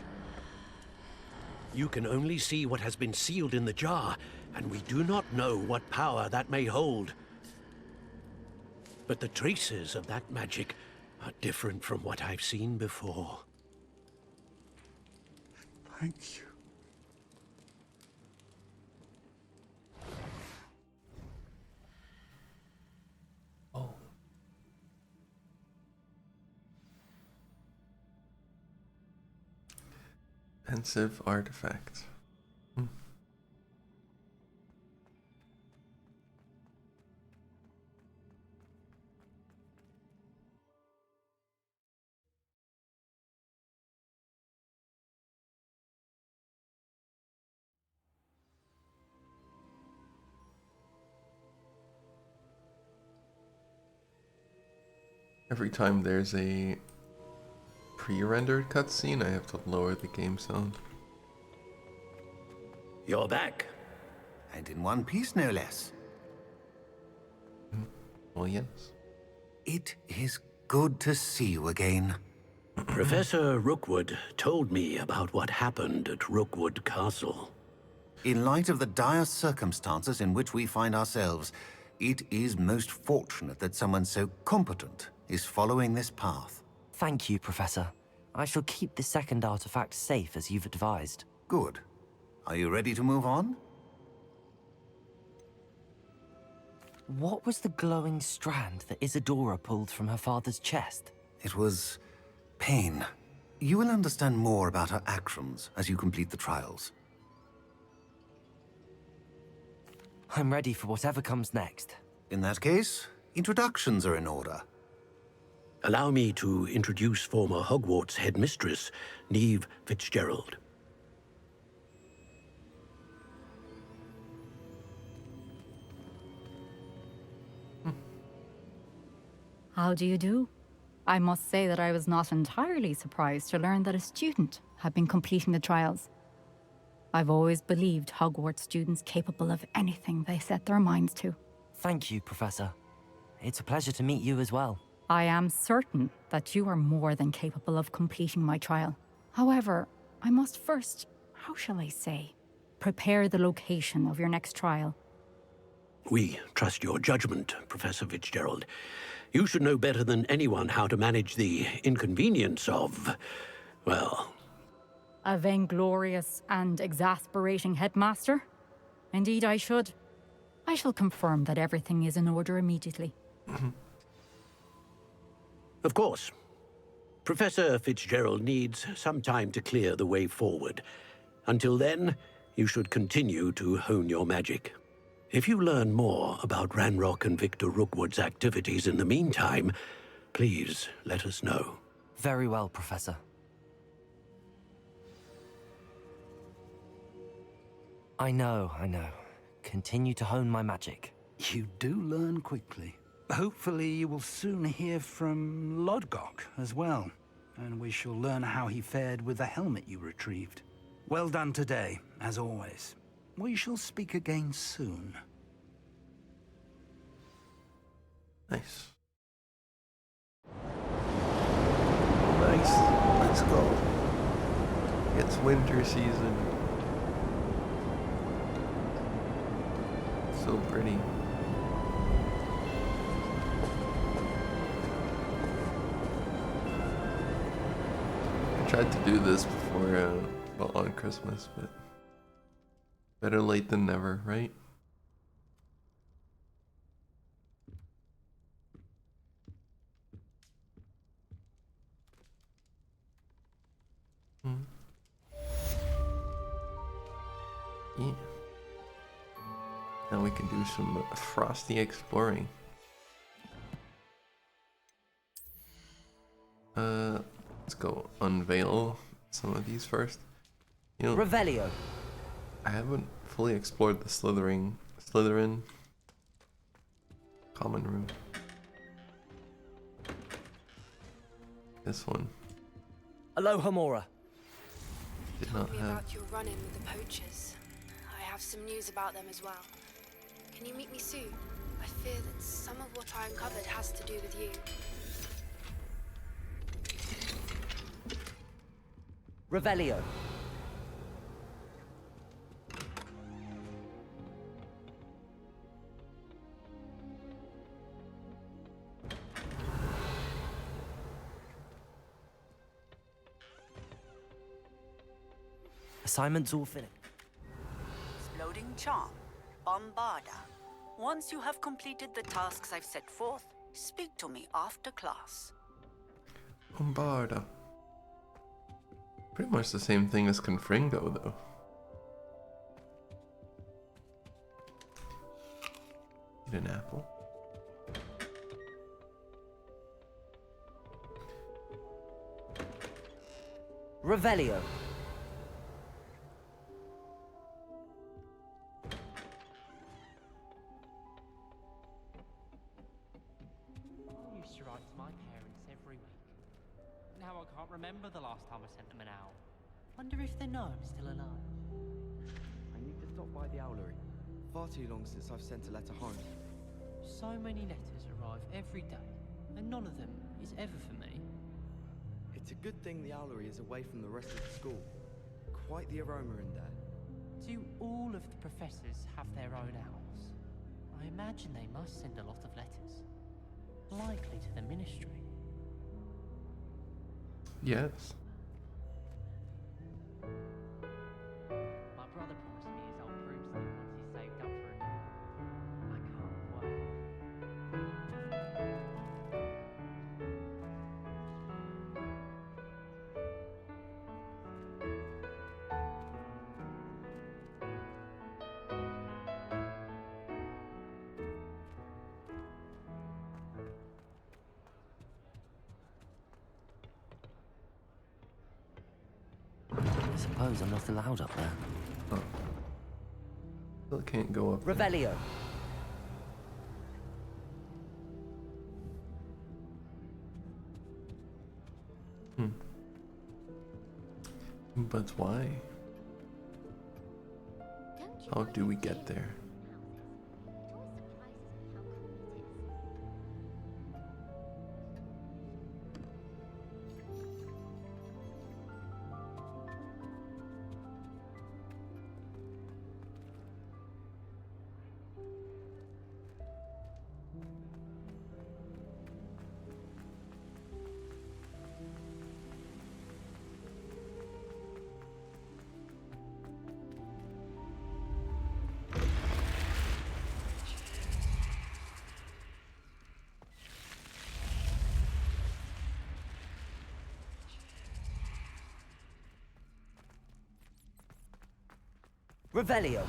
You can only see what has been sealed in the jar, and we do not know what power that may hold. But the traces of that magic are different from what I've seen before. Thank you. Oh. Pensive artifact. Every time there's a pre-rendered cutscene, I have to lower the game sound. You're back. And in one piece, no less. Well, yes. It is good to see you again. Professor Rookwood told me about what happened at Rookwood Castle. In light of the dire circumstances in which we find ourselves, it is most fortunate that someone so competent is following this path. Thank you, Professor. I shall keep the second artifact safe as you've advised. Good. Are you ready to move on? What was the glowing strand that Isadora pulled from her father's chest? It was pain. You will understand more about her actions as you complete the trials. I'm ready for whatever comes next. In that case, introductions are in order. Allow me to introduce former Hogwarts headmistress, Neve Fitzgerald. How do you do? I must say that I was not entirely surprised to learn that a student had been completing the trials. I've always believed Hogwarts students capable of anything they set their minds to. Thank you, Professor. It's a pleasure to meet you as well. I am certain that you are more than capable of completing my trial. However, I must first, how shall I say, prepare the location of your next trial. We trust your judgment, Professor Fitzgerald. You should know better than anyone how to manage the inconvenience of, well... A vainglorious and exasperating headmaster? Indeed I should. I shall confirm that everything is in order immediately. Of course. Professor Fitzgerald needs some time to clear the way forward. Until then, you should continue to hone your magic. If you learn more about Ranrock and Victor Rookwood's activities in the meantime, please let us know. Very well, Professor. I know. Continue to hone my magic. You do learn quickly. Hopefully you will soon hear from Lodgok as well, and we shall learn how he fared with the helmet you retrieved. Well done today, as always. We shall speak again soon. Nice. Nice. Let's go. It's winter season. So pretty. I tried to do this before, well, on Christmas, but better late than never, right? Yeah. Now we can do some frosty exploring. Let's go unveil some of these first. You know, Revelio. I haven't fully explored the Slytherin common room. This one. Alohomora. Did not have. About your run-in with the poachers. I have some news about them as well. Can you meet me soon? I fear that some of what I uncovered has to do with you. Revelio. Assignment's all finished. Exploding charm. Bombarda. Once you have completed the tasks I've set forth, speak to me after class. Bombarda. Pretty much the same thing as Confringo, though. Eat an apple. Revelio. I used to write to my parents every week. Now I can't remember the last time I sent them an owl. Wonder if they know I'm still alive. I need to stop by the owlery. Far too long since I've sent a letter home. So many letters arrive every day, and none of them is ever for me. It's a good thing the owlery is away from the rest of the school. Quite the aroma in there. Do all of the professors have their own owls? I imagine they must send a lot of letters. Likely to the ministry. Yes. My brother promised me his old broomstick once he's saved up for a new one. I can't wait. I suppose I'm not allowed up there. Oh. Still can't go up. Revelio. But why? How do we get there? Revelio.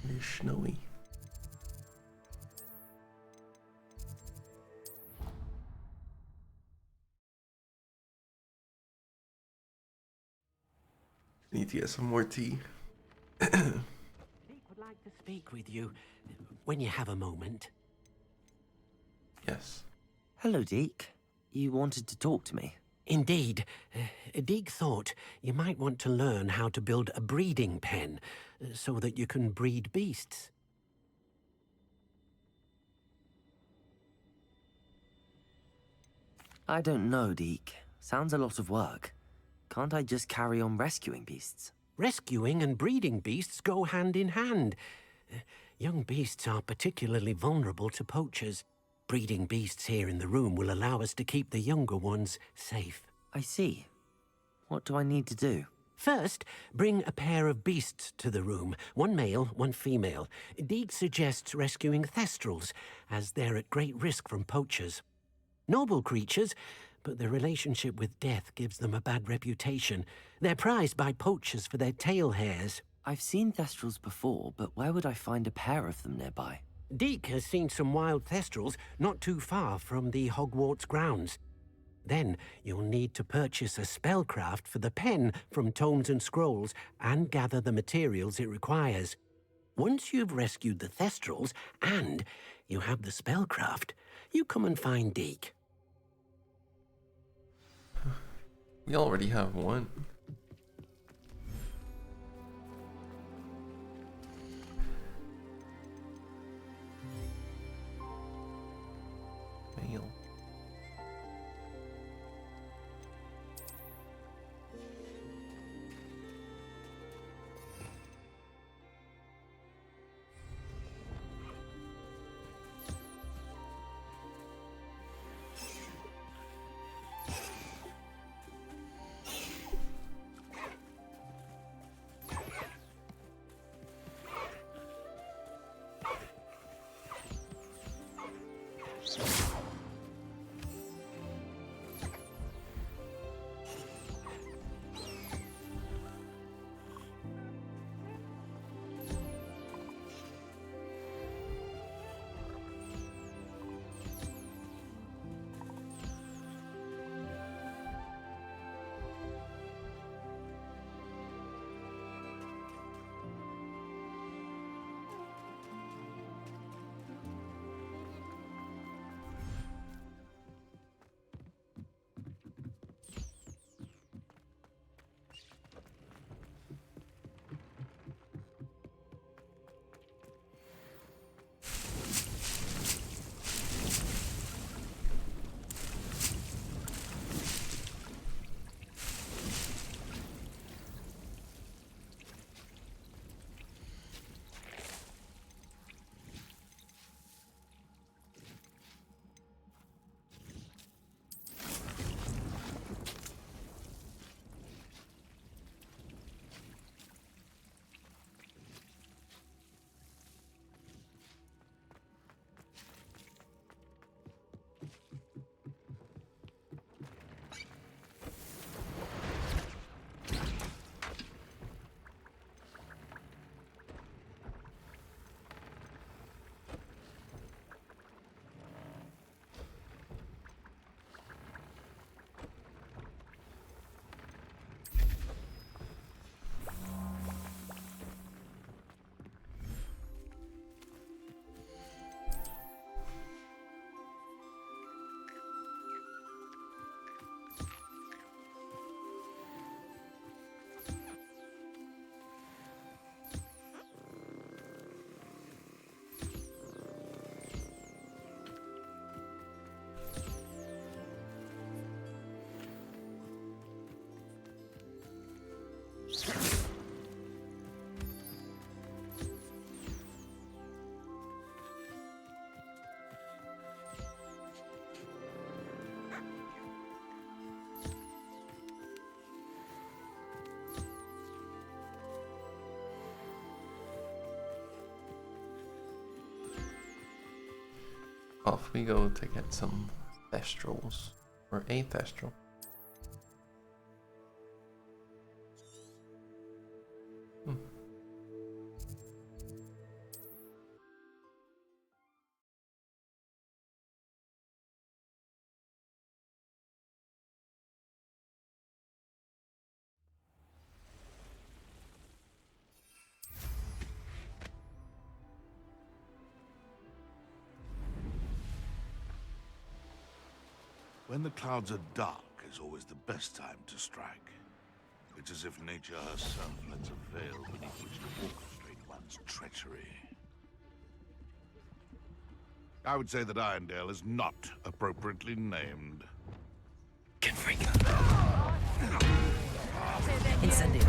It is snowy. Need to get some more tea. Deek would like to speak with you when you have a moment. Yes. Hello, Deke. You wanted to talk to me? Indeed. Deek thought you might want to learn how to build a breeding pen so that you can breed beasts. I don't know, Deke. Sounds a lot of work. Can't I just carry on rescuing beasts? Rescuing and breeding beasts go hand in hand. Young beasts are particularly vulnerable to poachers. Breeding beasts here in the room will allow us to keep the younger ones safe. I see. What do I need to do? First, bring a pair of beasts to the room. One male, one female. Deek suggests rescuing thestrals, as they're at great risk from poachers. Noble creatures, but their relationship with death gives them a bad reputation. They're prized by poachers for their tail hairs. I've seen thestrals before, but where would I find a pair of them nearby? Deek has seen some wild thestrals not too far from the Hogwarts grounds. Then you'll need to purchase a spellcraft for the pen from Tomes and Scrolls and gather the materials it requires. Once you've rescued the thestrals and you have the spellcraft, you come and find Deek. We already have one. Mail. Off we go to get some thestrals, or a thestral. When the clouds are dark is always the best time to strike. It's as if nature herself lets a veil beneath which to orchestrate one's treachery. I would say that Irondale is not appropriately named. Incendio.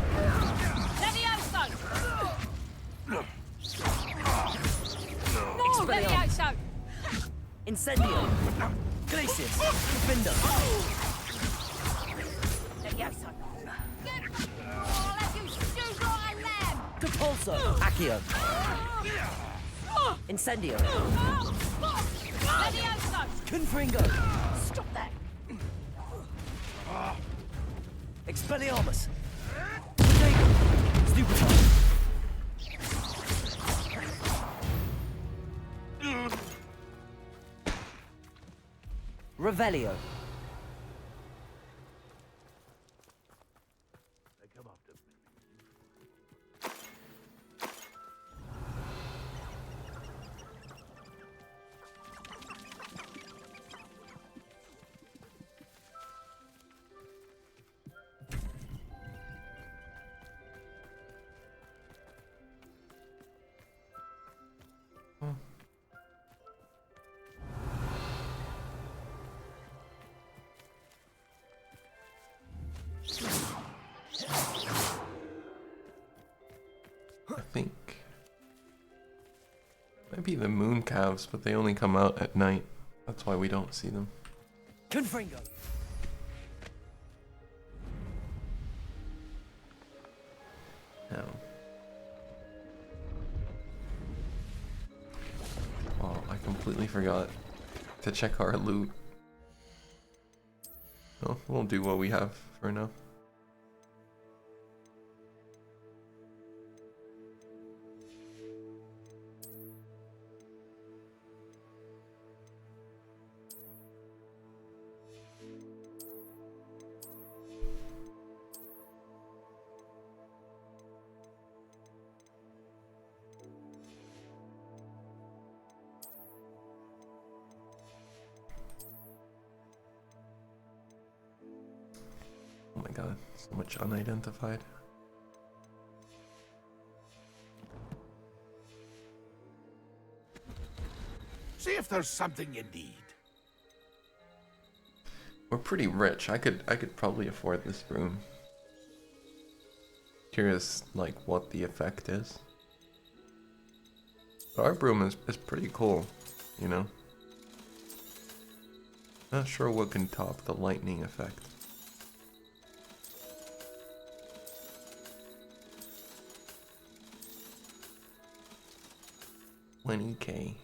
Levioso! No, Expelliarmus. Levioso! Incendio. Glacius. Defender. Levioso! Oh, let you shoot like a lamb! Compulso. Accio. Incendio. Levioso! Confringo. Stop that! Expelliarmus. Stupefy. Revelio. They come after me. I think might be the moon calves, but they only come out at night. That's why we don't see them. Confringo. Now. Oh, I completely forgot to check our loot. No, we'll do what we have for now. Oh my god, so much unidentified. See if there's something you need. We're pretty rich. I could probably afford this broom. Curious like what the effect is. But our broom is pretty cool, you know? Not sure what can top the lightning effect. $20K.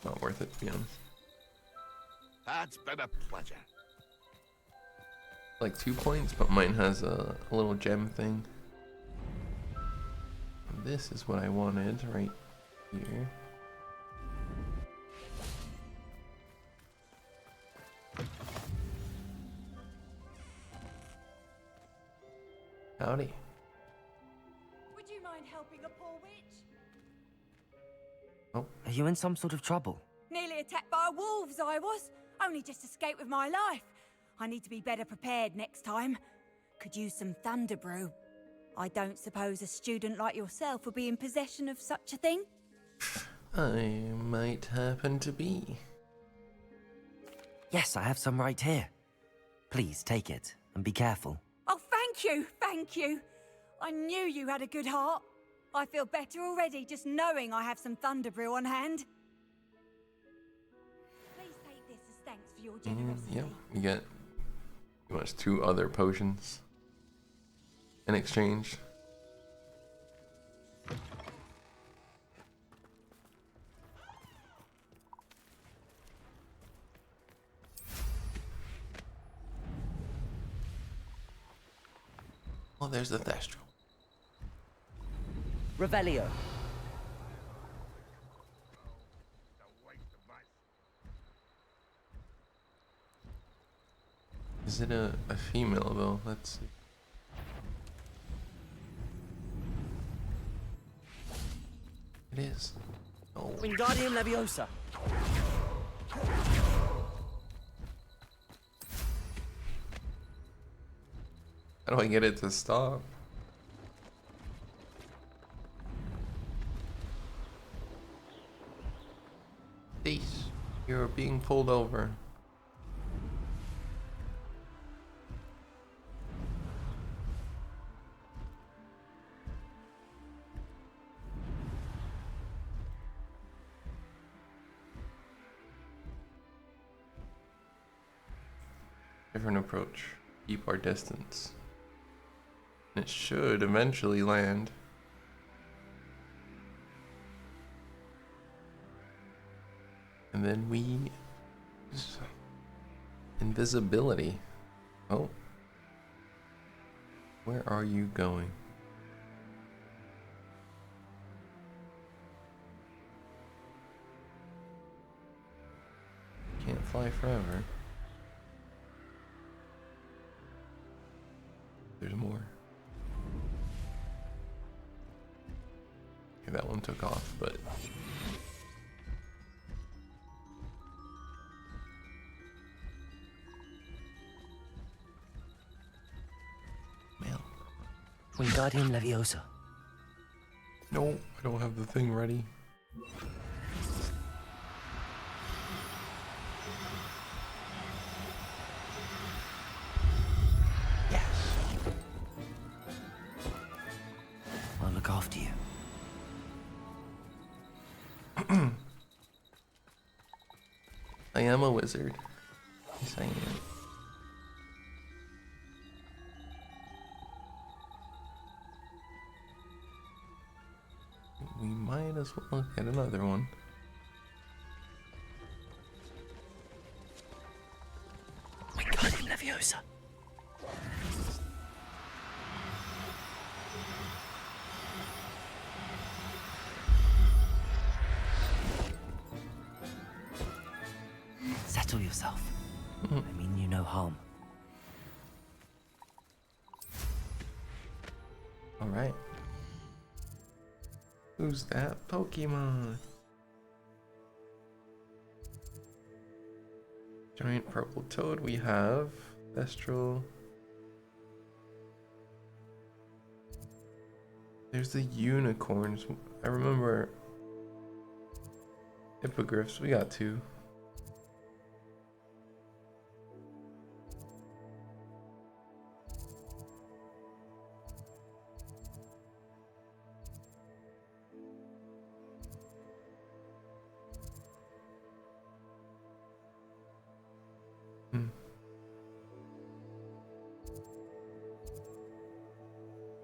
Not worth it, to be honest. That's been a pleasure. Like 2 points, but mine has a little gem thing. This is what I wanted right here. Howdy. Would you mind helping a poor witch? Are you in some sort of trouble? Nearly attacked by wolves, I was. Only just escaped with my life. I need to be better prepared next time. Could use some thunder brew. I don't suppose a student like yourself will be in possession of such a thing? I might happen to be. Yes, I have some right here. Please take it and be careful. Oh, thank you, thank you. I knew you had a good heart. I feel better already just knowing I have some thunder brew on hand. Please take this as thanks for your generosity. Yeah, we get pretty much 2 other potions in exchange. Oh, there's the Thestral. Revelio. Is it a female though? Let's see. It is. Oh. Wingardium Leviosa. How do I get it to stop? Cease. You're being pulled over. Different approach. Keep our distance. It should eventually land. And then we use invisibility. Oh. Where are you going? Can't fly forever. There's more. Okay, that one took off, but mail. Wingardium Leviosa. No, I don't have the thing ready. I'll look after you. I am a wizard. Yes, I am. We might as well get another one. We got him, Leviosa. Settle yourself. I mean you no harm. Alright. Who's that Pokemon? Giant purple toad we have. Thestral. There's the unicorns. I remember hippogriffs. We got 2.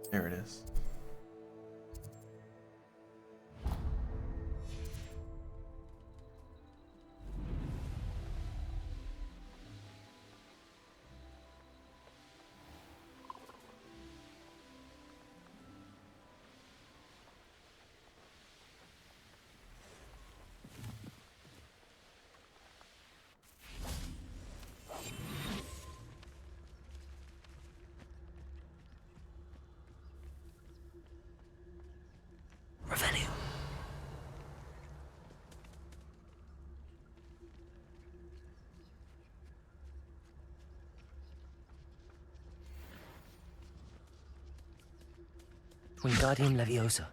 There it is. Revelio. Wingardium Leviosa.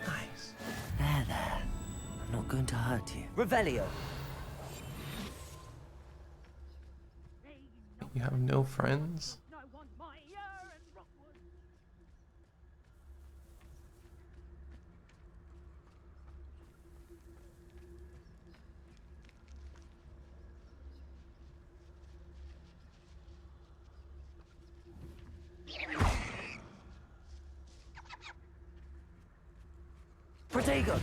Nice. There. I'm not going to hurt you. Revelio. You have no friends? Protego.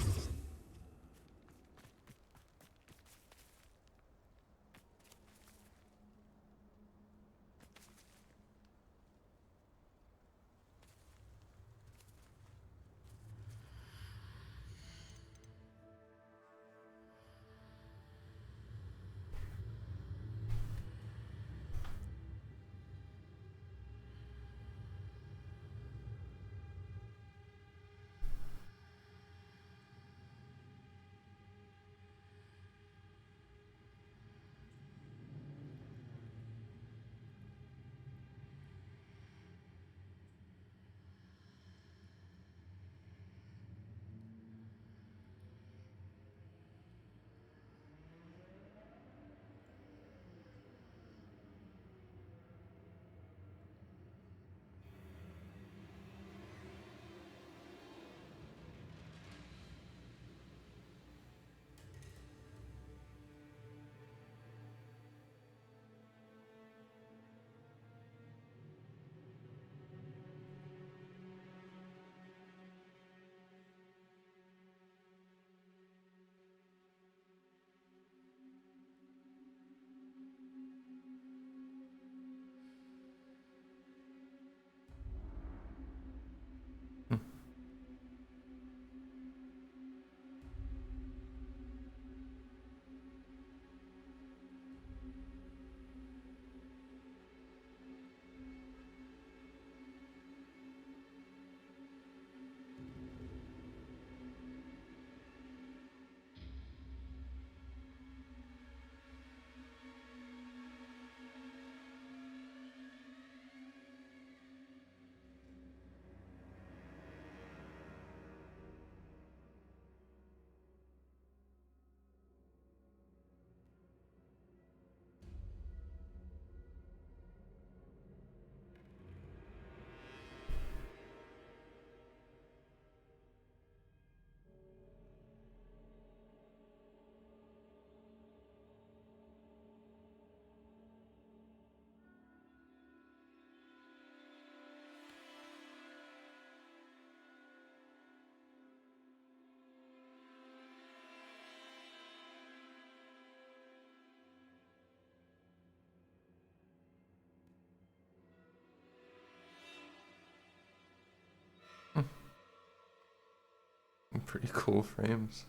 pretty cool frames.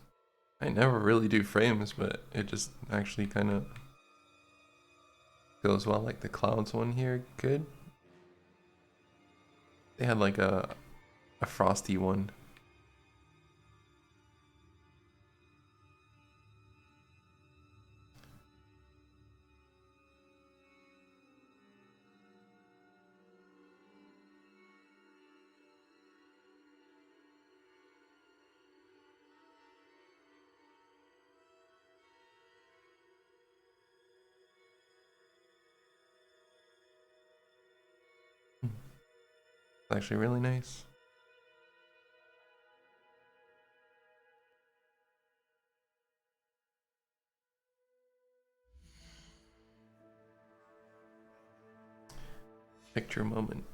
I never really do frames, but it just actually kind of goes well. Like the clouds one here, good. They had like a frosty one. It's actually really nice. Picture moment.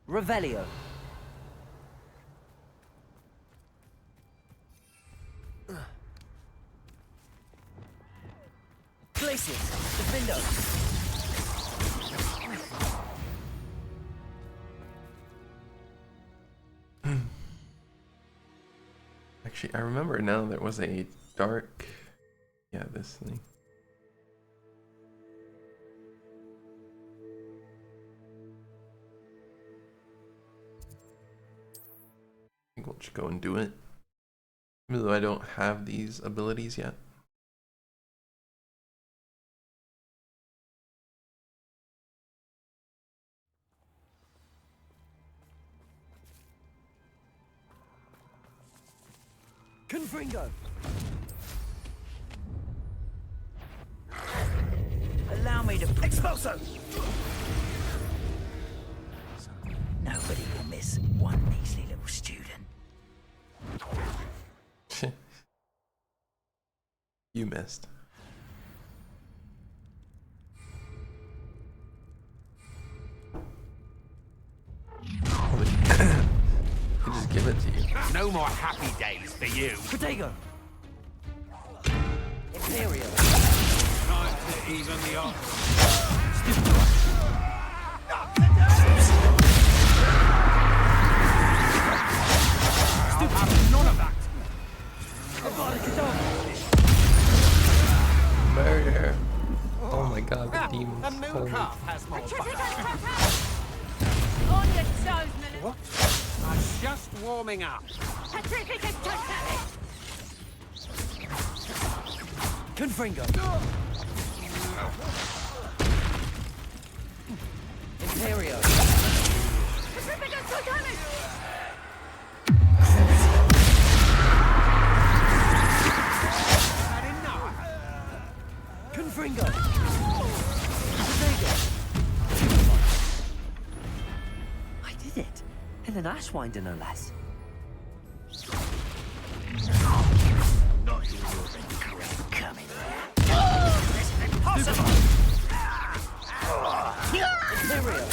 Revelio. Glacius, Defendo. Actually, I remember now there was a dark... Yeah, this thing. I think we'll just go and do it. Even though I don't have these abilities yet. Confringo. Allow me to Expulso. Nobody will miss one measly little student. You missed. I just give it to you. No more happy days for you. Protego. Imperial. Time to even the odds. I'll have none of that. Barrier. Oh my god, the demons. The moon calf has more On your toes, Miller. What? I'm just warming up. Confringo. Imperio. Confringo. I did it. And an Ashwinder, no less. Not you incorrect coming. Impossible! Imperial. Your service.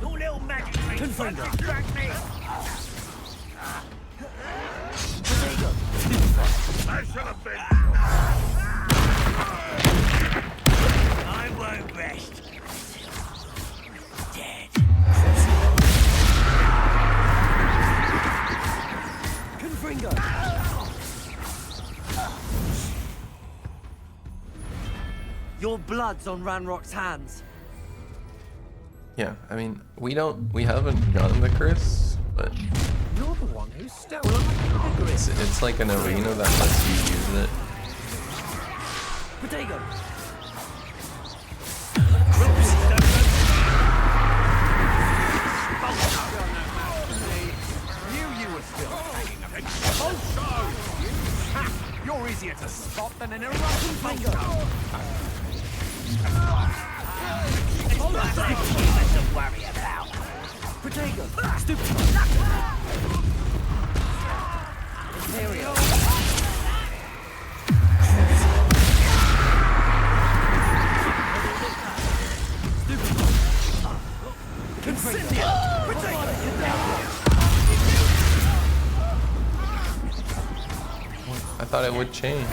Your little magic trick. Distract me. I should have been. I won't rest. Dead. Confringo. Your blood's on Ranrock's hands. Yeah, I mean, we haven't gotten the curse, but You're the one who stole my it's like an arena that lets you use it. Protego. Knew you were still hanging a big You're easier to spot than an eruption finger. To worry about. Protego. Stupid. Imperial. Confringo. Protego. Something would change.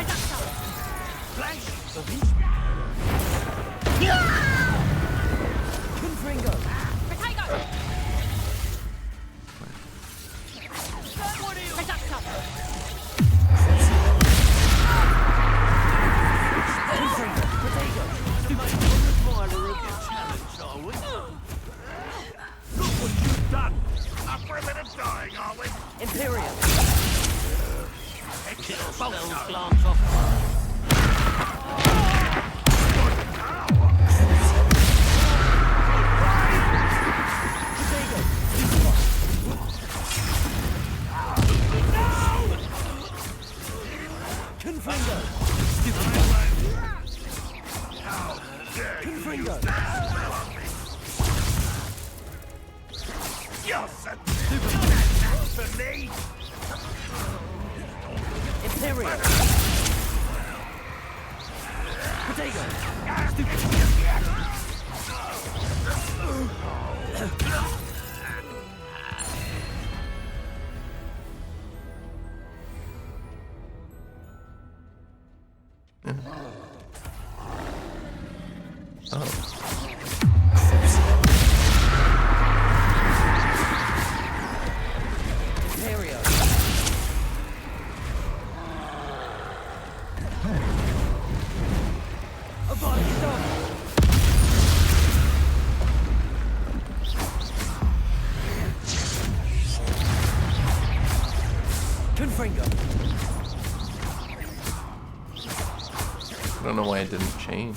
I don't know why it didn't change.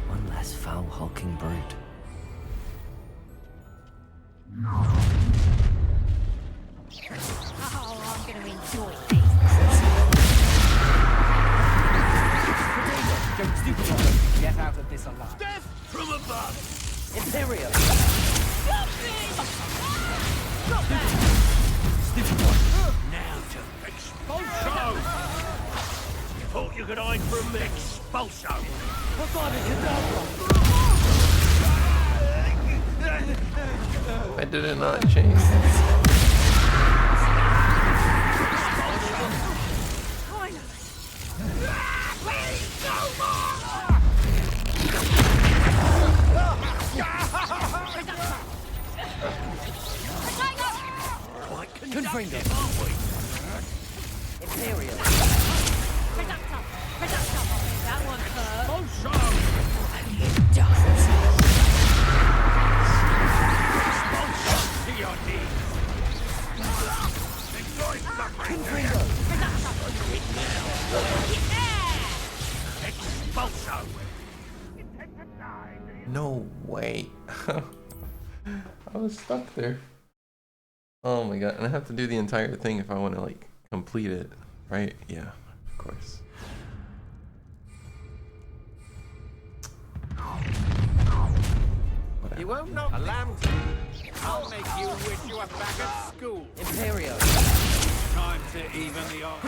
One less foul hulking brute. Oh, I'm gonna enjoy this. Don't stupid one. Get out of this alive. Death from above! Imperial! Stop that! Stupid one. Now to expulso! Thought you could hide from expulso! Why did it not change? Confringo! Imperial! That one first. To your knees! Enjoy suffering! Expulso! No way. I was stuck there. Oh my god, and I have to do the entire thing if I want to like complete it, right? Yeah, of course. Whatever. You won't knock a lamb. I'll make you wish you were back at school. Imperial. Time to even the odds.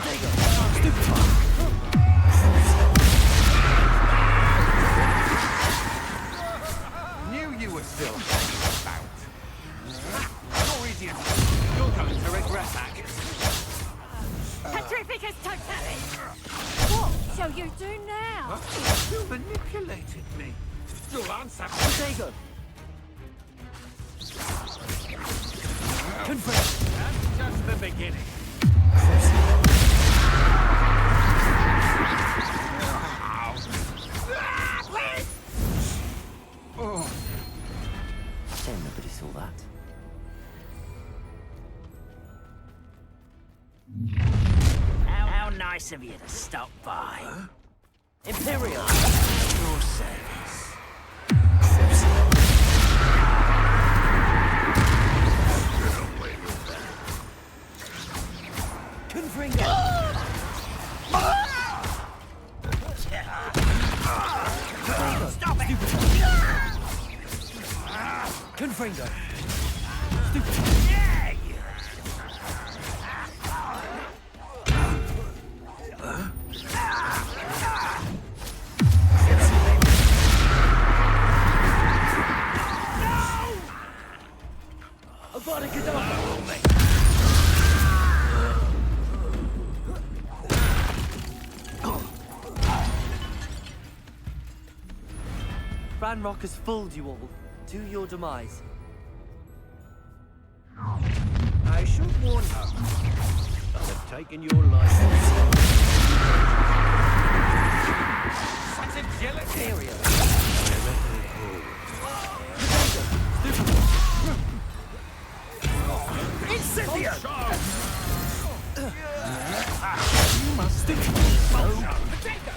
Knew you were still hanging about. You're idiot. You're going to regret that. Petrificus totalis! What shall you do now? You manipulated me. You'll answer. Potato. Confirm. That's just the beginning. Oh. Shame nobody saw that. How nice of you to stop by. Imperial. Your service. Confringo. Stop it! Confringo. Yeah, you. Avada Kedavra. Ranrock has fooled you all, to your demise. I should warn you. I'll have taken your life. Such agility! Area. Incendio! You must think. Potato!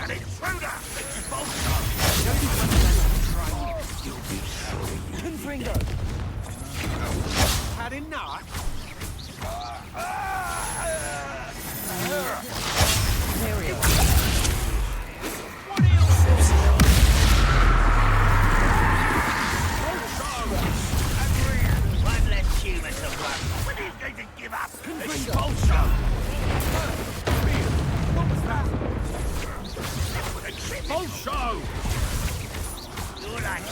An intruder! Confringo. Had enough? Imperial. One less human to run. When are you going to give up? Confringo. What was that? Expulsion! You're like...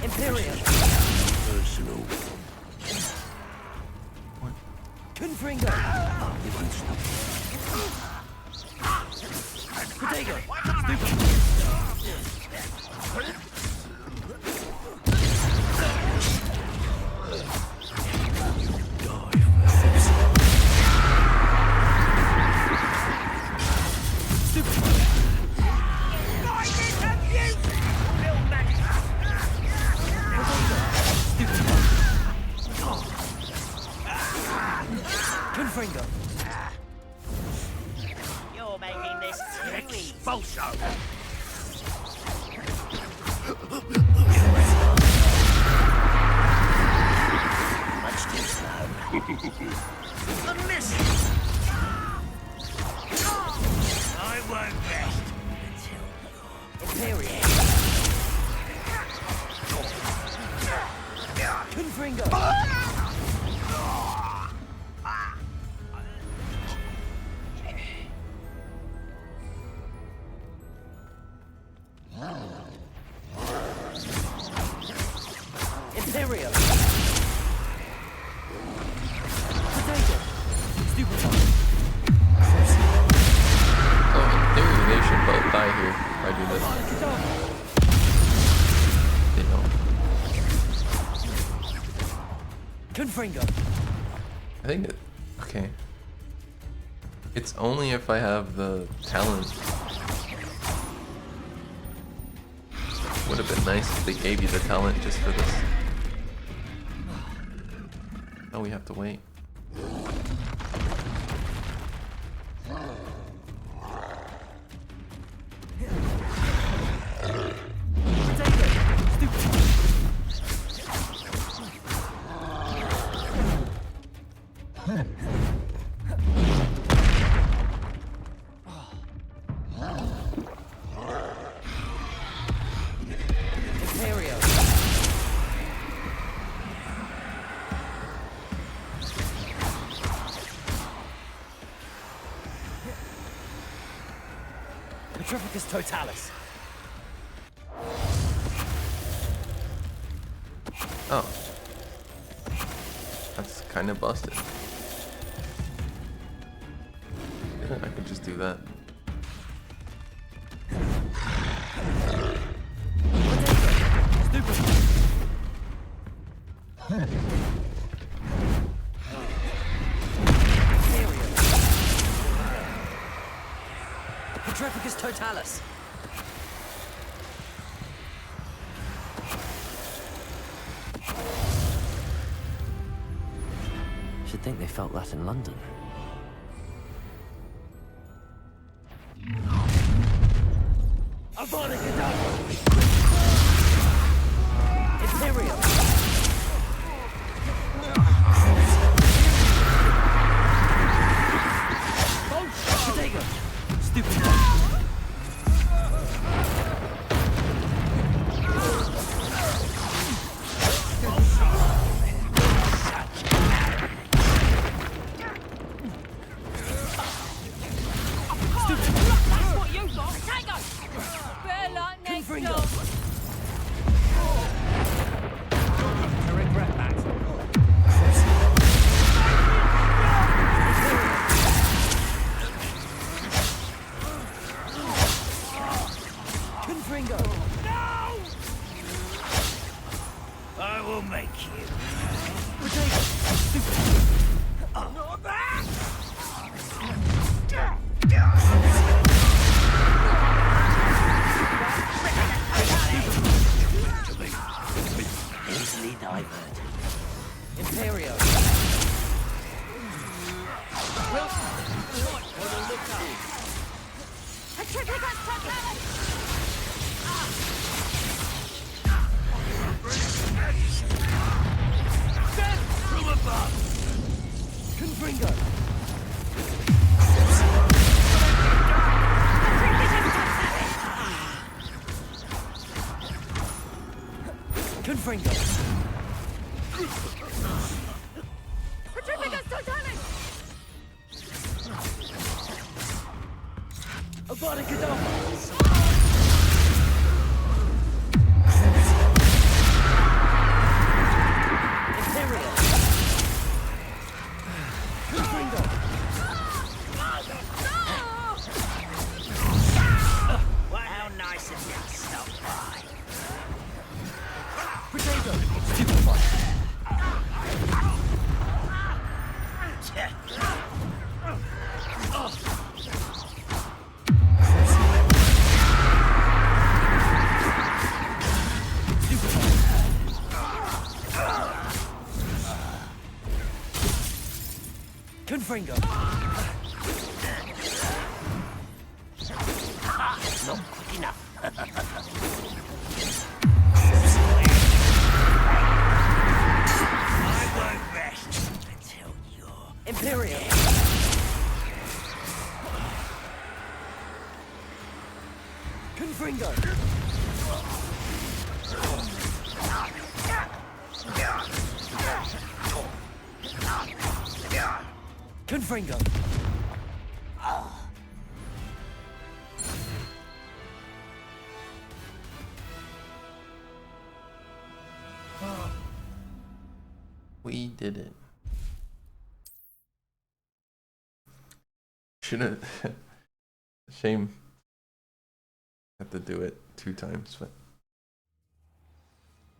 Imperial. Personal. Confringo. Potato. Confringo. You're making this too easy. Expulsion! Much too slow. A miss! I won't rest until Imperial. Confringo. Imperial. Potato. Stupefy. So in theory, they should both die here if I do this. They don't. Confringo. I think it. Okay. It's only if I have the talent. Would have been nice if they gave you the talent just for this. Oh, we have to wait. Imperial. Petrificus Totalis. Oh. That's kind of busted. Yeah, I could just do that. Petrificus totalis. Should think they felt that in London. Avada Kedavra! Imperium! Protego! Stupid! That's what you got! Tango! Better luck next time! To regret that. Confringo! No! I will make you. Not that! Easily diverted. Imperio. Wilson, right on the lookout. Petrificus totalis! Death from above! Confringo! Confringo! Petrificus totalis! Avada Kedavra! Imperial! Confringo! Well, how nice of you to stop by. Potato! Stupefy! Confringo! Not quick enough. I won't rest until you're Imperial! Confringo! Confringo! We did it. Shouldn't. Shame. Had to do it 2 times, but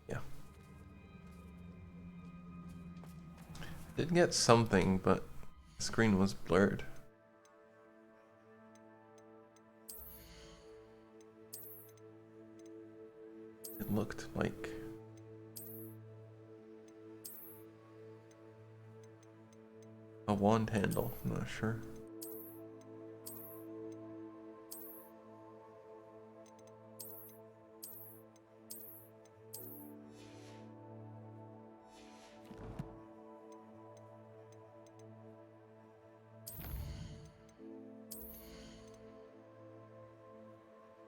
yeah. Did get something, but the screen was blurred. It looked like a wand handle, I'm not sure.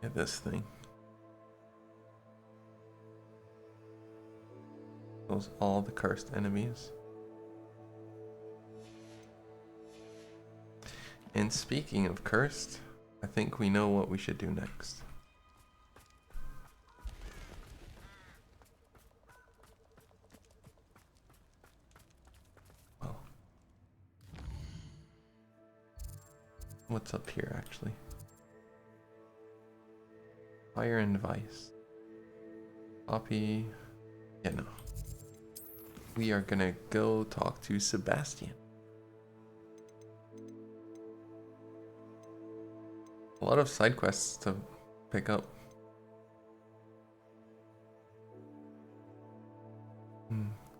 Yeah, this thing. Those all the cursed enemies. And speaking of cursed, I think we know what we should do next. What's up here, actually? Fire and Vice. Copy. Yeah, no. We are gonna go talk to Sebastian. A lot of side quests to pick up.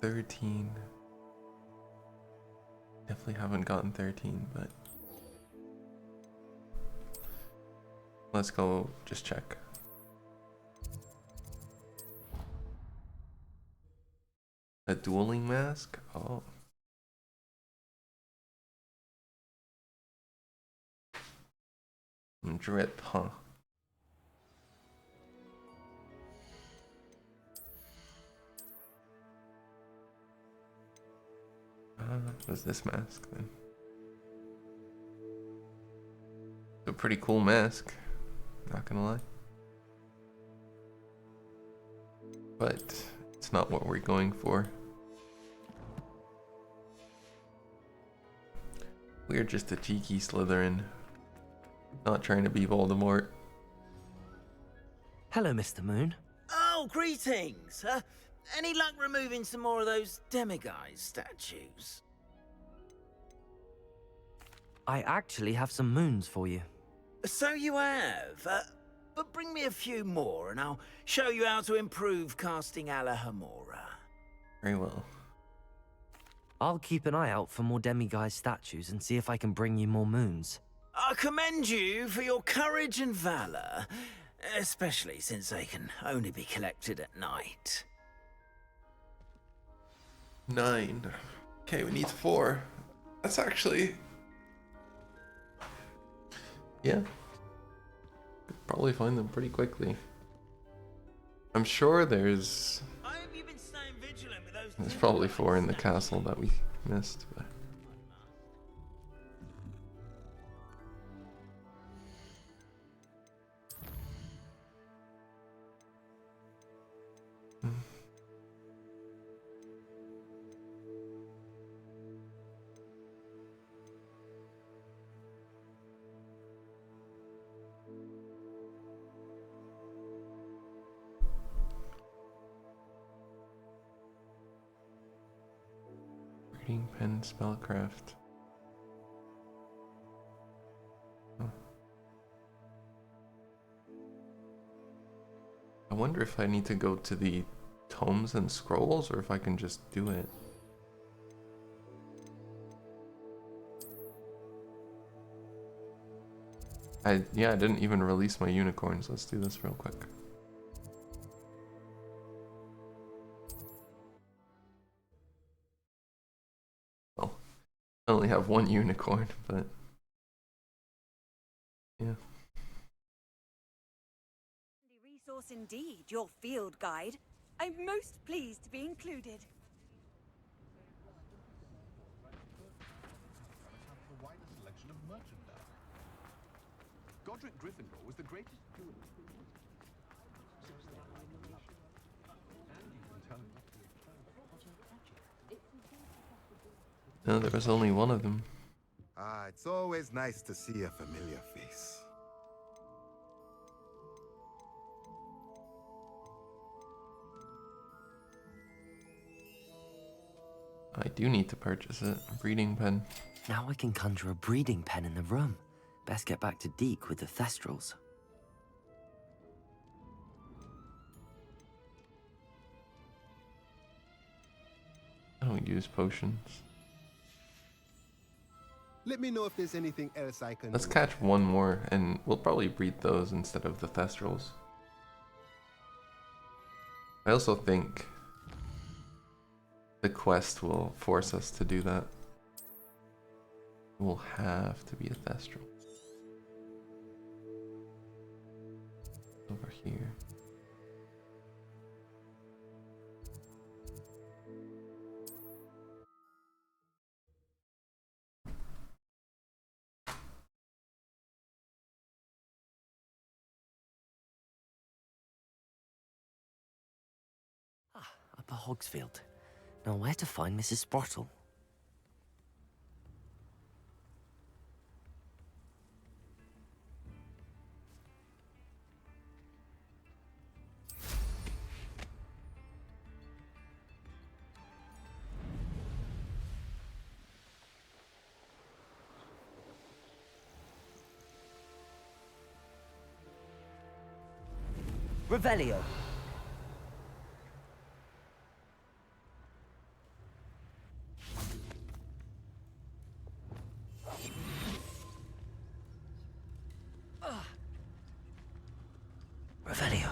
13. Definitely haven't gotten 13, but let's go just check. A dueling mask? Oh. Drip, huh? What's this mask then? It's a pretty cool mask, not gonna lie. But it's not what we're going for. We're just a cheeky Slytherin, not trying to be Voldemort. Hello, Mr. Moon. Oh, greetings! Any luck removing some more of those demiguise statues? I actually have some moons for you. So you have, but bring me a few more and I'll show you how to improve casting Alahamora. Very well. I'll keep an eye out for more demiguise statues and see if I can bring you more moons. I commend you for your courage and valour, especially since they can only be collected at night. 9. Okay, we need 4. That's actually... yeah. Could probably find them pretty quickly. I'm sure there's probably 4 in the castle that we missed, but... Reading pen spellcraft. Huh. I wonder if I need to go to the tomes and scrolls or if I can just do it. I didn't even release my unicorns. Let's do this real quick. Well, I only have 1 unicorn, but yeah. Resource indeed, your field guide. I'm most pleased to be included. The widest selection of merchandise. Godric Gryffindor was the greatest jewel. No, there was only 1 of them. Ah, it's always nice to see a familiar face. I do need to purchase it. A breeding pen. Now I can conjure a breeding pen in the room. Best get back to Deke with the Thestrals. I don't use potions. Let me know if there's anything else I can Let's do. catch 1 more, and we'll probably breed those instead of the Thestrals. I also think the quest will force us to do that. We'll have to be a Thestral. Over here. Upper Hogsfield. Now where to find Mrs. Sprottle? Revelio. Revelio.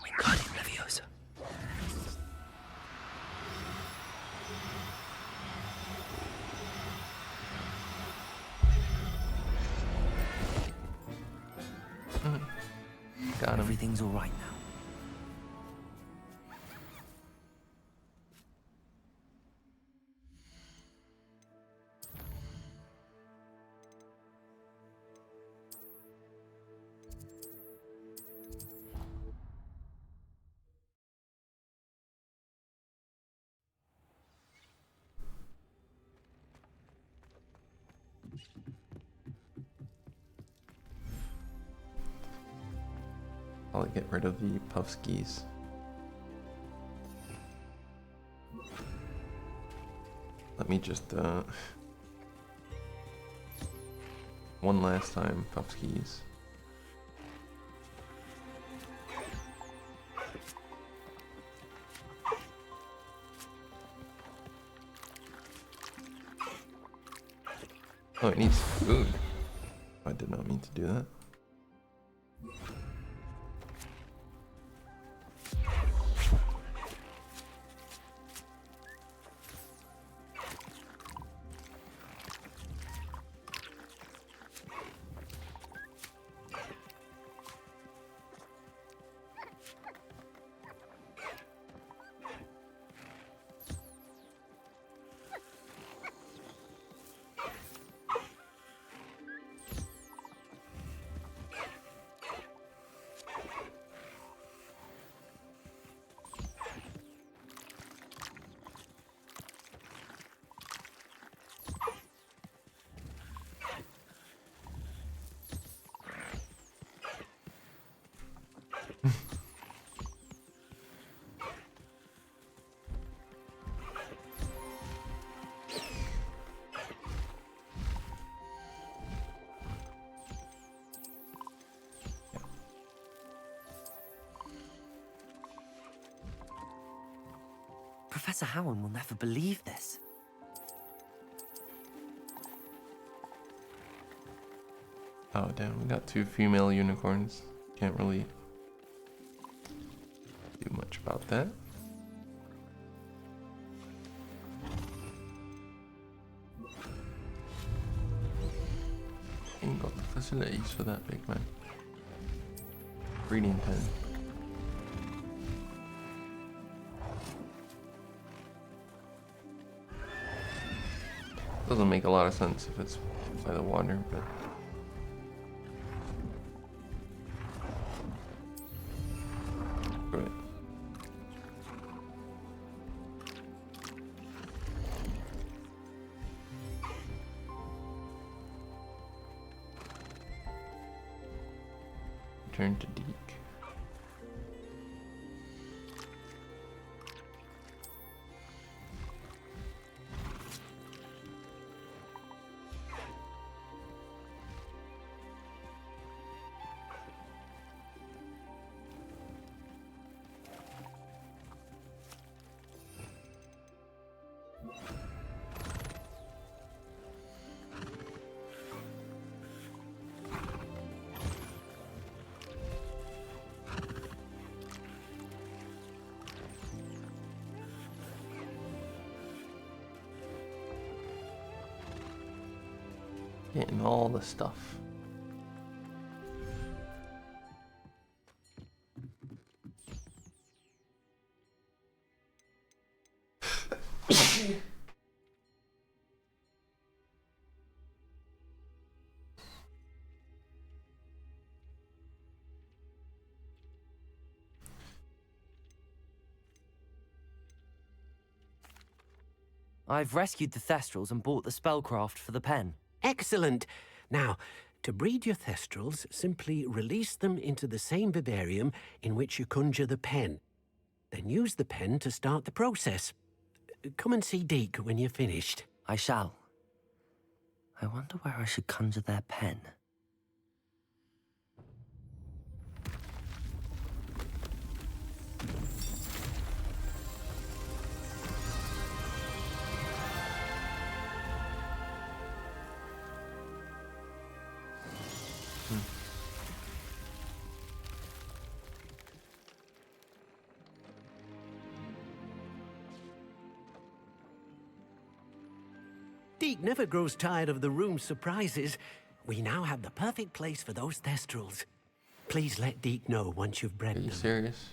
Wingardium Leviosa. Got him. Everything's all right now. I'll get rid of the puff skis. Let me just one last time, puff skis. Oh, it needs food. I did not mean to do that. Professor Howard will never believe this. Oh damn, we got 2 female unicorns. Can't really do much about that. Ain't got the facilities for that, big man. Breeding pen. Doesn't make a lot of sense if it's by the water, but right. Return to Deke. Getting all the stuff. I've rescued the Thestrals and bought the spellcraft for the pen. Excellent. Now, to breed your Thestrals, simply release them into the same vivarium in which you conjure the pen. Then use the pen to start the process. Come and see Deke when you're finished. I shall. I wonder where I should conjure their pen. Deke never grows tired of the room's surprises. We now have the perfect place for those thestrals. Please let Deke know once you've bred them. Are you serious?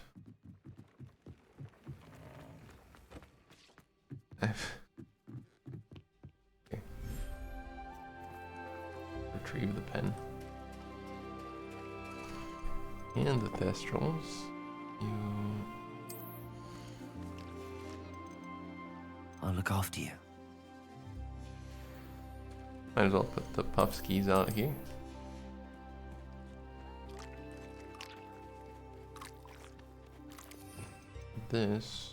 Okay. Retrieve the pen. And the thestrals. I'll look after you. Might as well put the puff skis out here. This.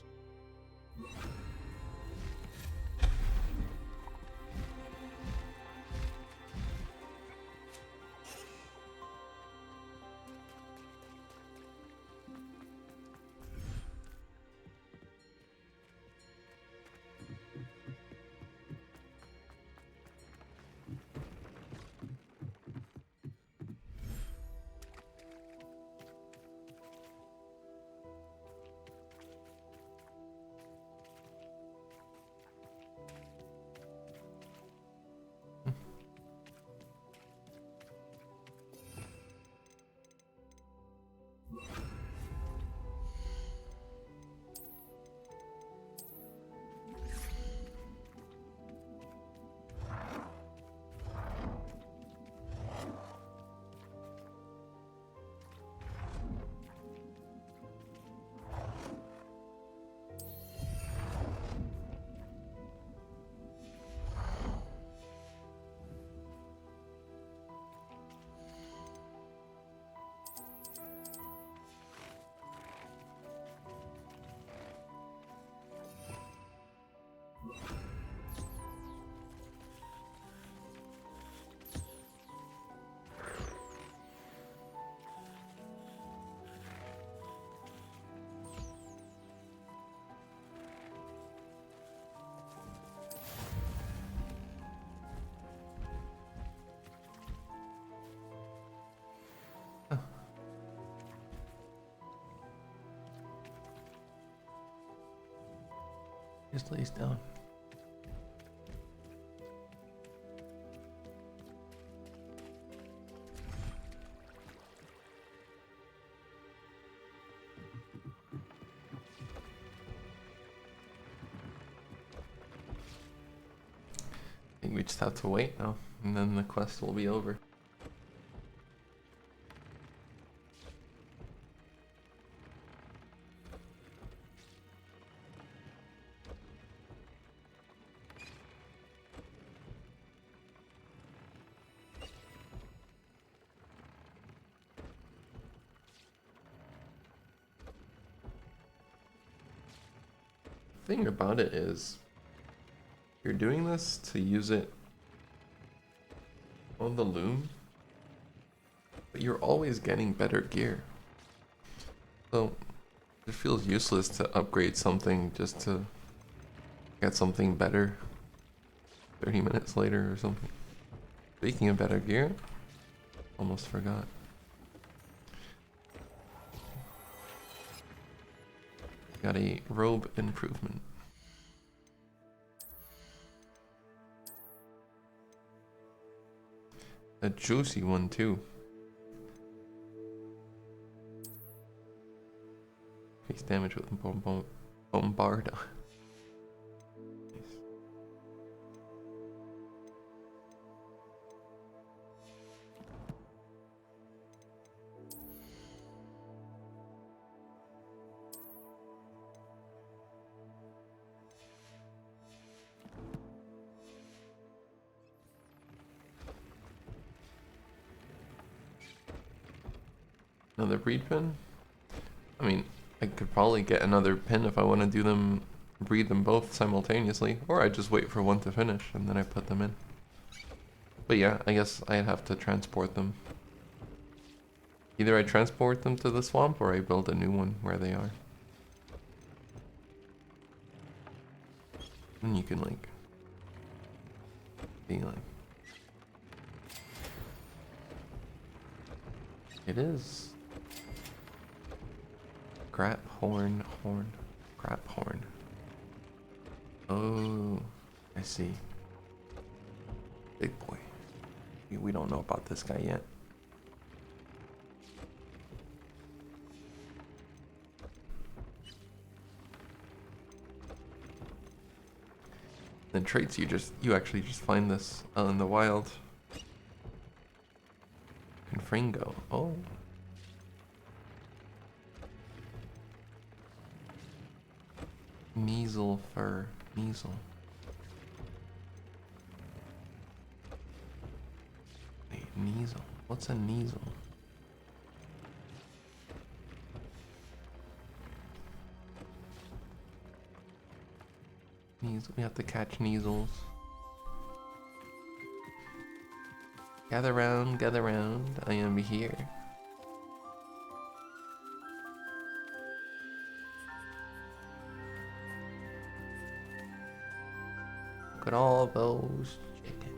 Just lays down. I think we just have to wait now, and then the quest will be over. The thing about it is, you're doing this to use it on the loom, but you're always getting better gear. So it feels useless to upgrade something just to get something better 30 minutes later or something. Speaking of better gear, almost forgot. Got a robe improvement. A juicy one too. Increase damage with Bombarda. Another breed pin? I mean, I could probably get another pin if I want to do them breed them both simultaneously, or I just wait for one to finish and then I put them in. But yeah, I guess I'd have to transport them. Either I transport them to the swamp or I build a new one where they are. And you can like be like, it is crap horn. Oh, I see. Big boy. We don't know about this guy yet. The traits you actually just find this out in the wild. Confringo. Oh. Measle fur. Measle. Wait, Measle. What's a Measle? We have to catch Neasels. Gather round, I am here. Look at all those chicken.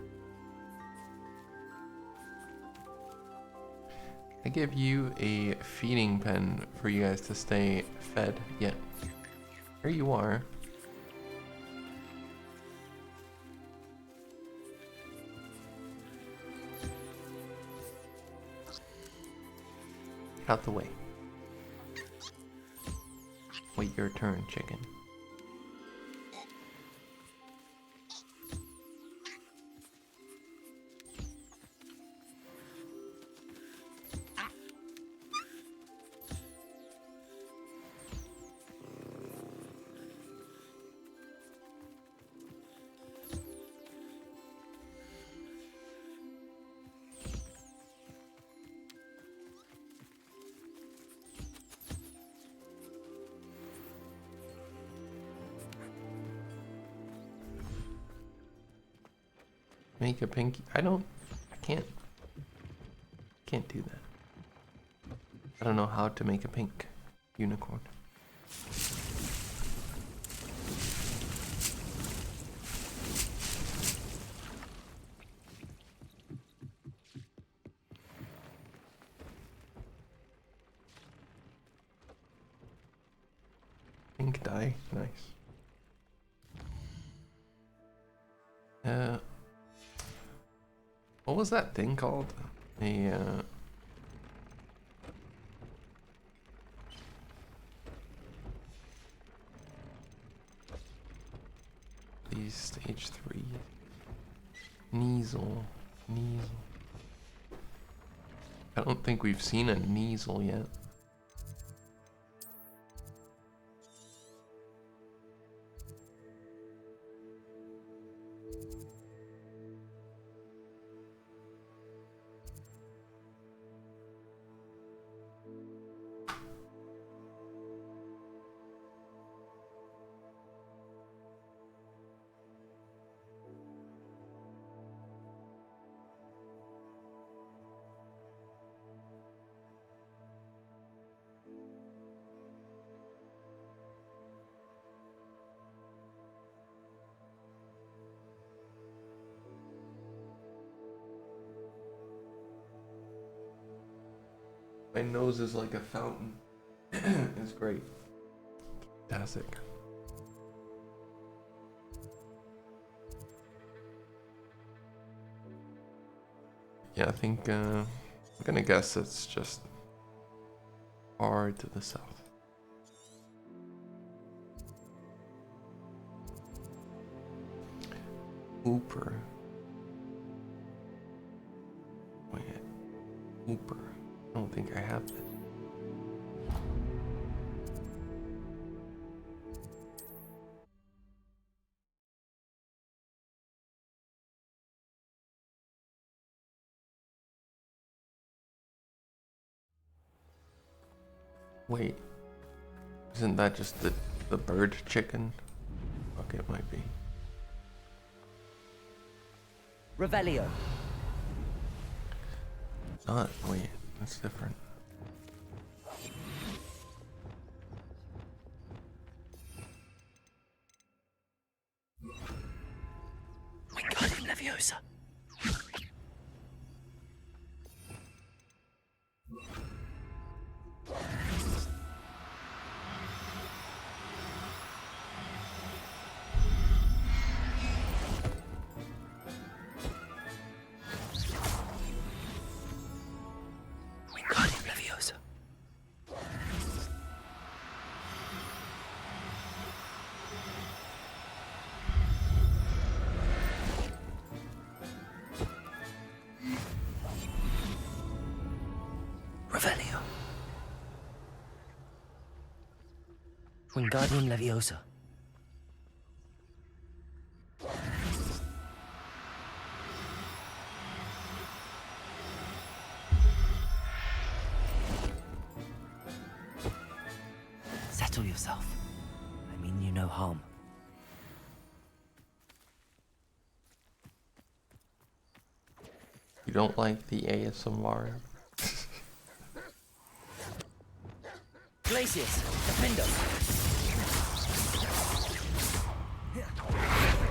I give you a feeding pen for you guys to stay fed. Yeah. Here you are. Out the way. Wait your turn, chicken. Make a pinky. I can't do that. I don't know how to make a pink unicorn. Pink dye, nice. What was that thing called? At least stage 3. Neasel. I don't think we've seen a Neasel yet. My nose is like a fountain. It's great. Fantastic. Yeah, I think I'm gonna guess it's just far to the south. Hooper. Wait, Hooper. I don't think I have it. Wait, isn't that just the bird chicken? think it might be. Revelio. Wait, that's different. Wingardium Leviosa. Wingardium Leviosa. Revelio. Wingardium Leviosa. Settle yourself. I mean you no harm. You don't like the ASMR? Glacius, Defendo.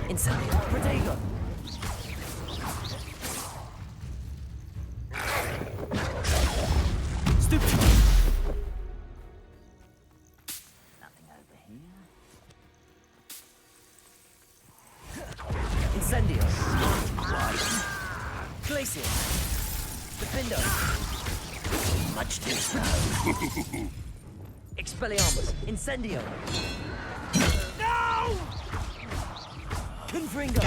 Incendio, Protego. Stupid. Nothing over here. Incendio. Glacius. Defendo. Much too slow. Expelliarmus. Incendio. No! Confringo.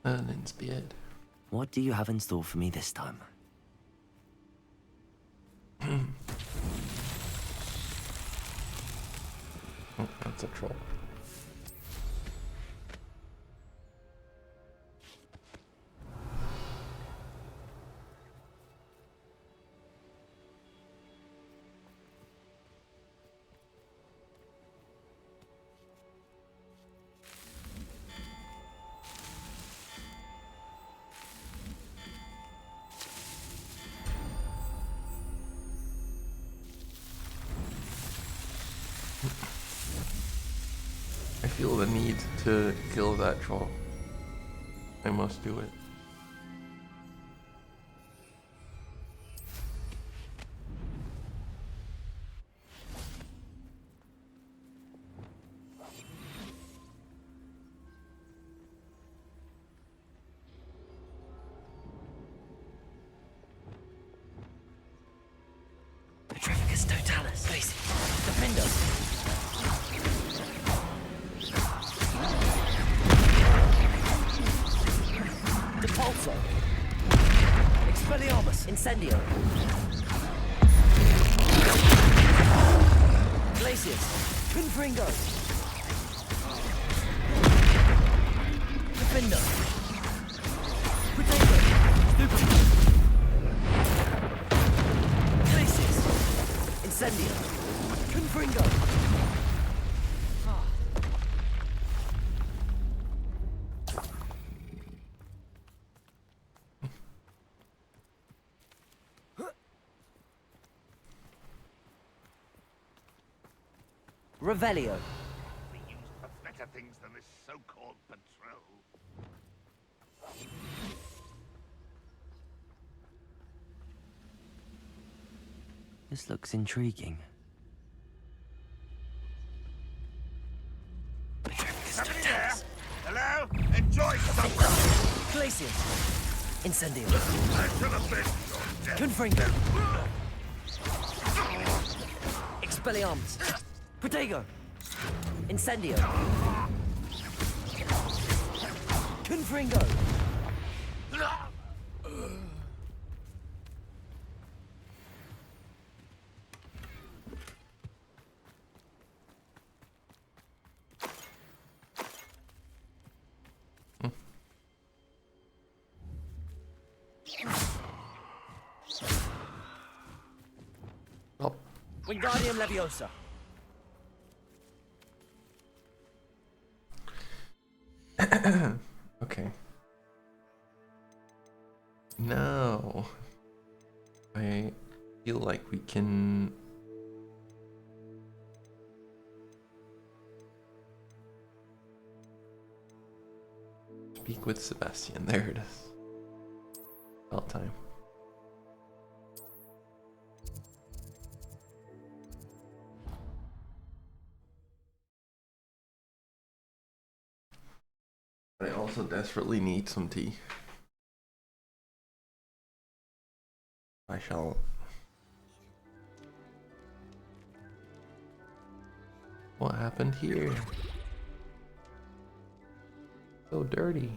Merlin's beard. What do you have in store for me this time? Oh, that's a troll. I feel the need to kill that troll. I must do it. Petrificus Totalis. Basic. Defendo. Depulso. Expelliarmus. Incendio. Glacius. Confringo. Defendo. Protego. Stupid. Glacius. Incendio. Confringo. Revelio. Be used for better things than this so-called patrol. This looks intriguing. Somebody there? Hello? Enjoy something! Glacius. Incendio. I should have been your death. Confringo. Expelliarmus. Protego. Incendio. Confringo. Wingardium Leviosa. Okay. Now, I feel like we can speak with Sebastian. There it is. About time. I also desperately need some tea. I shall. What happened here? So dirty.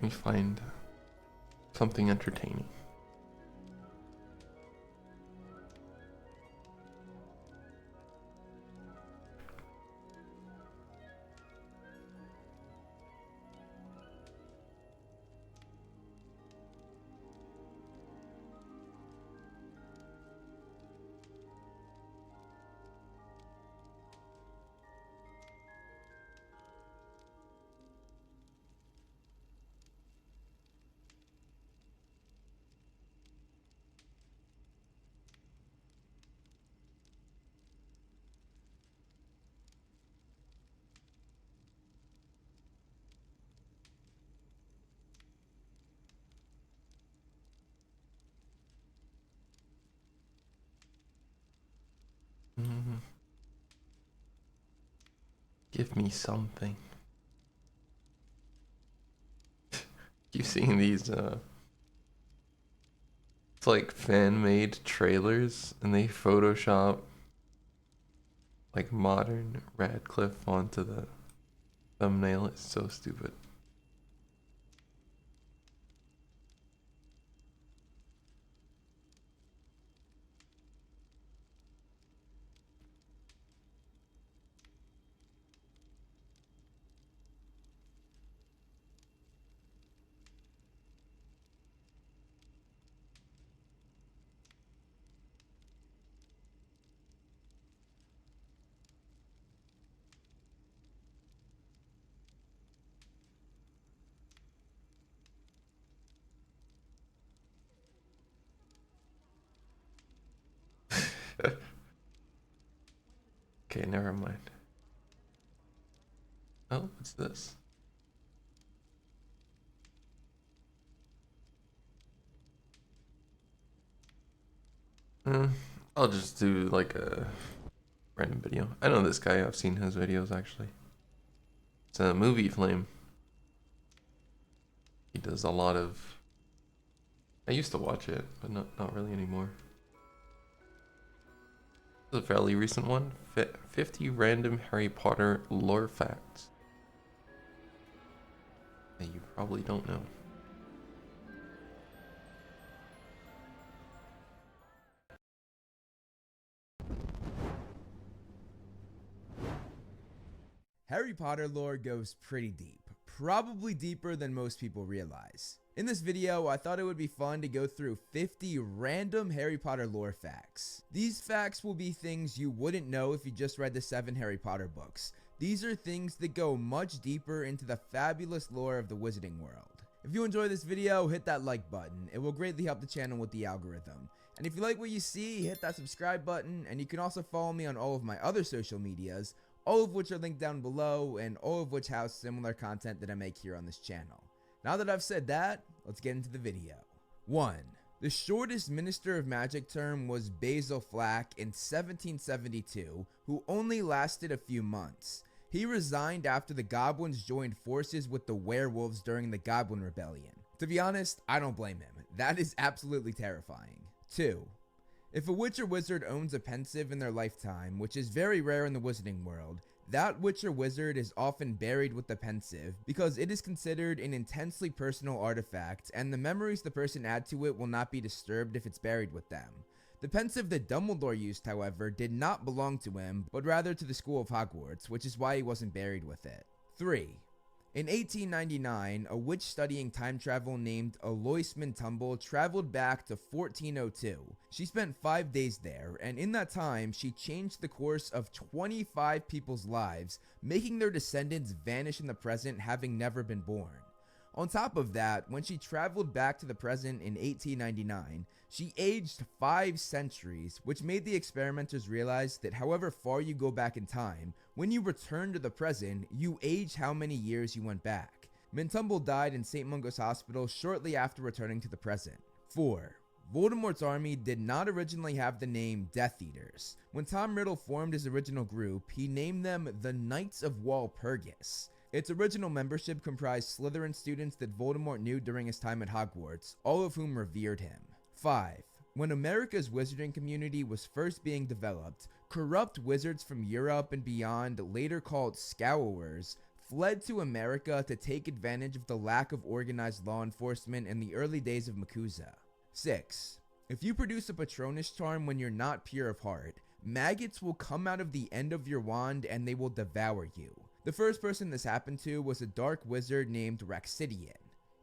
Let me find something entertaining. Give me something. Keep seeing these it's like fan-made trailers and they Photoshop like modern Radcliffe onto the thumbnail. It's so stupid. Okay, never mind. Oh, what's this? I'll just do like a random video. I know this guy. I've seen his videos actually. It's a movie flame. He does a lot of. I used to watch it, but not really anymore. This is a fairly recent one. 50 random Harry Potter lore facts that you probably don't know. Harry Potter lore goes pretty deep, probably deeper than most people realize. In this video, I thought it would be fun to go through 50 random Harry Potter lore facts. These facts will be things you wouldn't know if you just read the 7 Harry Potter books. These are things that go much deeper into the fabulous lore of the Wizarding World. If you enjoy this video, hit that like button. It will greatly help the channel with the algorithm. And if you like what you see, hit that subscribe button, and you can also follow me on all of my other social medias, all of which are linked down below, and all of which house similar content that I make here on this channel. Now that I've said that, let's get into the video. 1. The shortest Minister of Magic term was Basil Flack in 1772, who only lasted a few months. He resigned after the goblins joined forces with the werewolves during the Goblin Rebellion. To be honest, I don't blame him. That is absolutely terrifying. 2. If a witch or wizard owns a pensive in their lifetime, which is very rare in the wizarding world, that witch or wizard is often buried with the pensive because it is considered an intensely personal artifact and the memories the person add to it will not be disturbed if it's buried with them. The pensive that Dumbledore used, however, did not belong to him, but rather to the school of Hogwarts, which is why he wasn't buried with it. 3. In 1899, a witch studying time travel named Alois Mintumble traveled back to 1402. She spent 5 days there, and in that time, she changed the course of 25 people's lives, making their descendants vanish in the present, having never been born. On top of that, when she traveled back to the present in 1899, she aged 5 centuries, which made the experimenters realize that however far you go back in time, when you return to the present, you age how many years you went back. Mintumble died in St. Mungo's Hospital shortly after returning to the present. 4. Voldemort's army did not originally have the name Death Eaters. When Tom Riddle formed his original group, he named them the Knights of Walpurgis. Its original membership comprised Slytherin students that Voldemort knew during his time at Hogwarts, all of whom revered him. 5. When America's wizarding community was first being developed, corrupt wizards from Europe and beyond, later called Scourers, fled to America to take advantage of the lack of organized law enforcement in the early days of MACUSA. 6. If you produce a Patronus charm when you're not pure of heart, maggots will come out of the end of your wand and they will devour you. The first person this happened to was a dark wizard named Raxidian.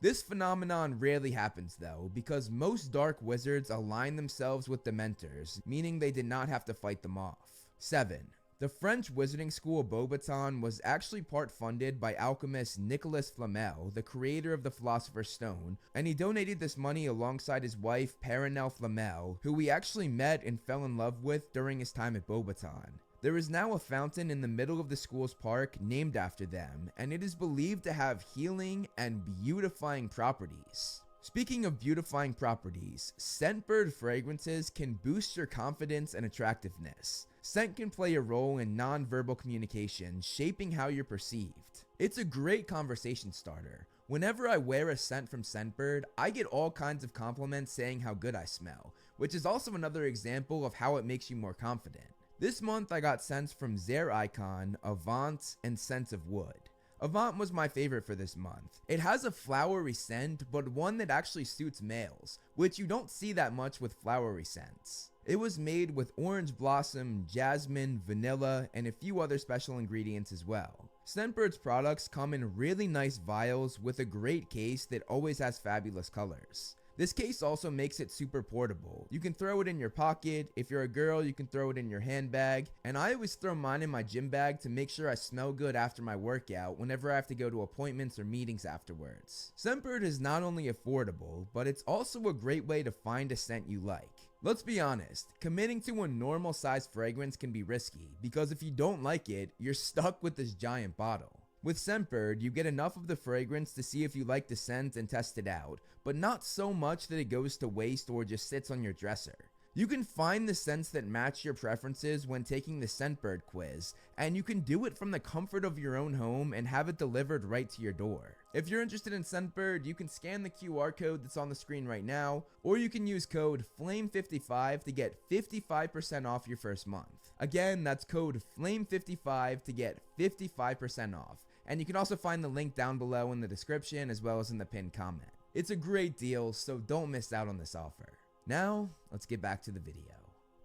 This phenomenon rarely happens though, because most dark wizards align themselves with Dementors, meaning they did not have to fight them off. 7. The French wizarding school of Beauxbaton was actually part funded by alchemist Nicolas Flamel, the creator of the Philosopher's Stone, and he donated this money alongside his wife Perenelle Flamel, who he actually met and fell in love with during his time at Beauxbaton. There is now a fountain in the middle of the school's park named after them, and it is believed to have healing and beautifying properties. Speaking of beautifying properties, Scentbird fragrances can boost your confidence and attractiveness. Scent can play a role in non-verbal communication, shaping how you're perceived. It's a great conversation starter. Whenever I wear a scent from Scentbird, I get all kinds of compliments saying how good I smell, which is also another example of how it makes you more confident. This month I got scents from Zare Icon, Avant, and Scents of Wood. Avant was my favorite for this month. It has a flowery scent, but one that actually suits males, which you don't see that much with flowery scents. It was made with orange blossom, jasmine, vanilla, and a few other special ingredients as well. Scentbird's products come in really nice vials with a great case that always has fabulous colors. This case also makes it super portable. You can throw it in your pocket. If you're a girl, you can throw it in your handbag. And I always throw mine in my gym bag to make sure I smell good after my workout whenever I have to go to appointments or meetings afterwards. Scentbird is not only affordable, but it's also a great way to find a scent you like. Let's be honest, committing to a normal size fragrance can be risky, because if you don't like it, you're stuck with this giant bottle. With Scentbird, you get enough of the fragrance to see if you like the scent and test it out, but not so much that it goes to waste or just sits on your dresser. You can find the scents that match your preferences when taking the Scentbird quiz, and you can do it from the comfort of your own home and have it delivered right to your door. If you're interested in Scentbird, you can scan the QR code that's on the screen right now, or you can use code FLAME55 to get 55% off your first month. Again, that's code FLAME55 to get 55% off. And you can also find the link down below in the description as well as in the pinned comment. It's a great deal, so don't miss out on this offer. Now, let's get back to the video.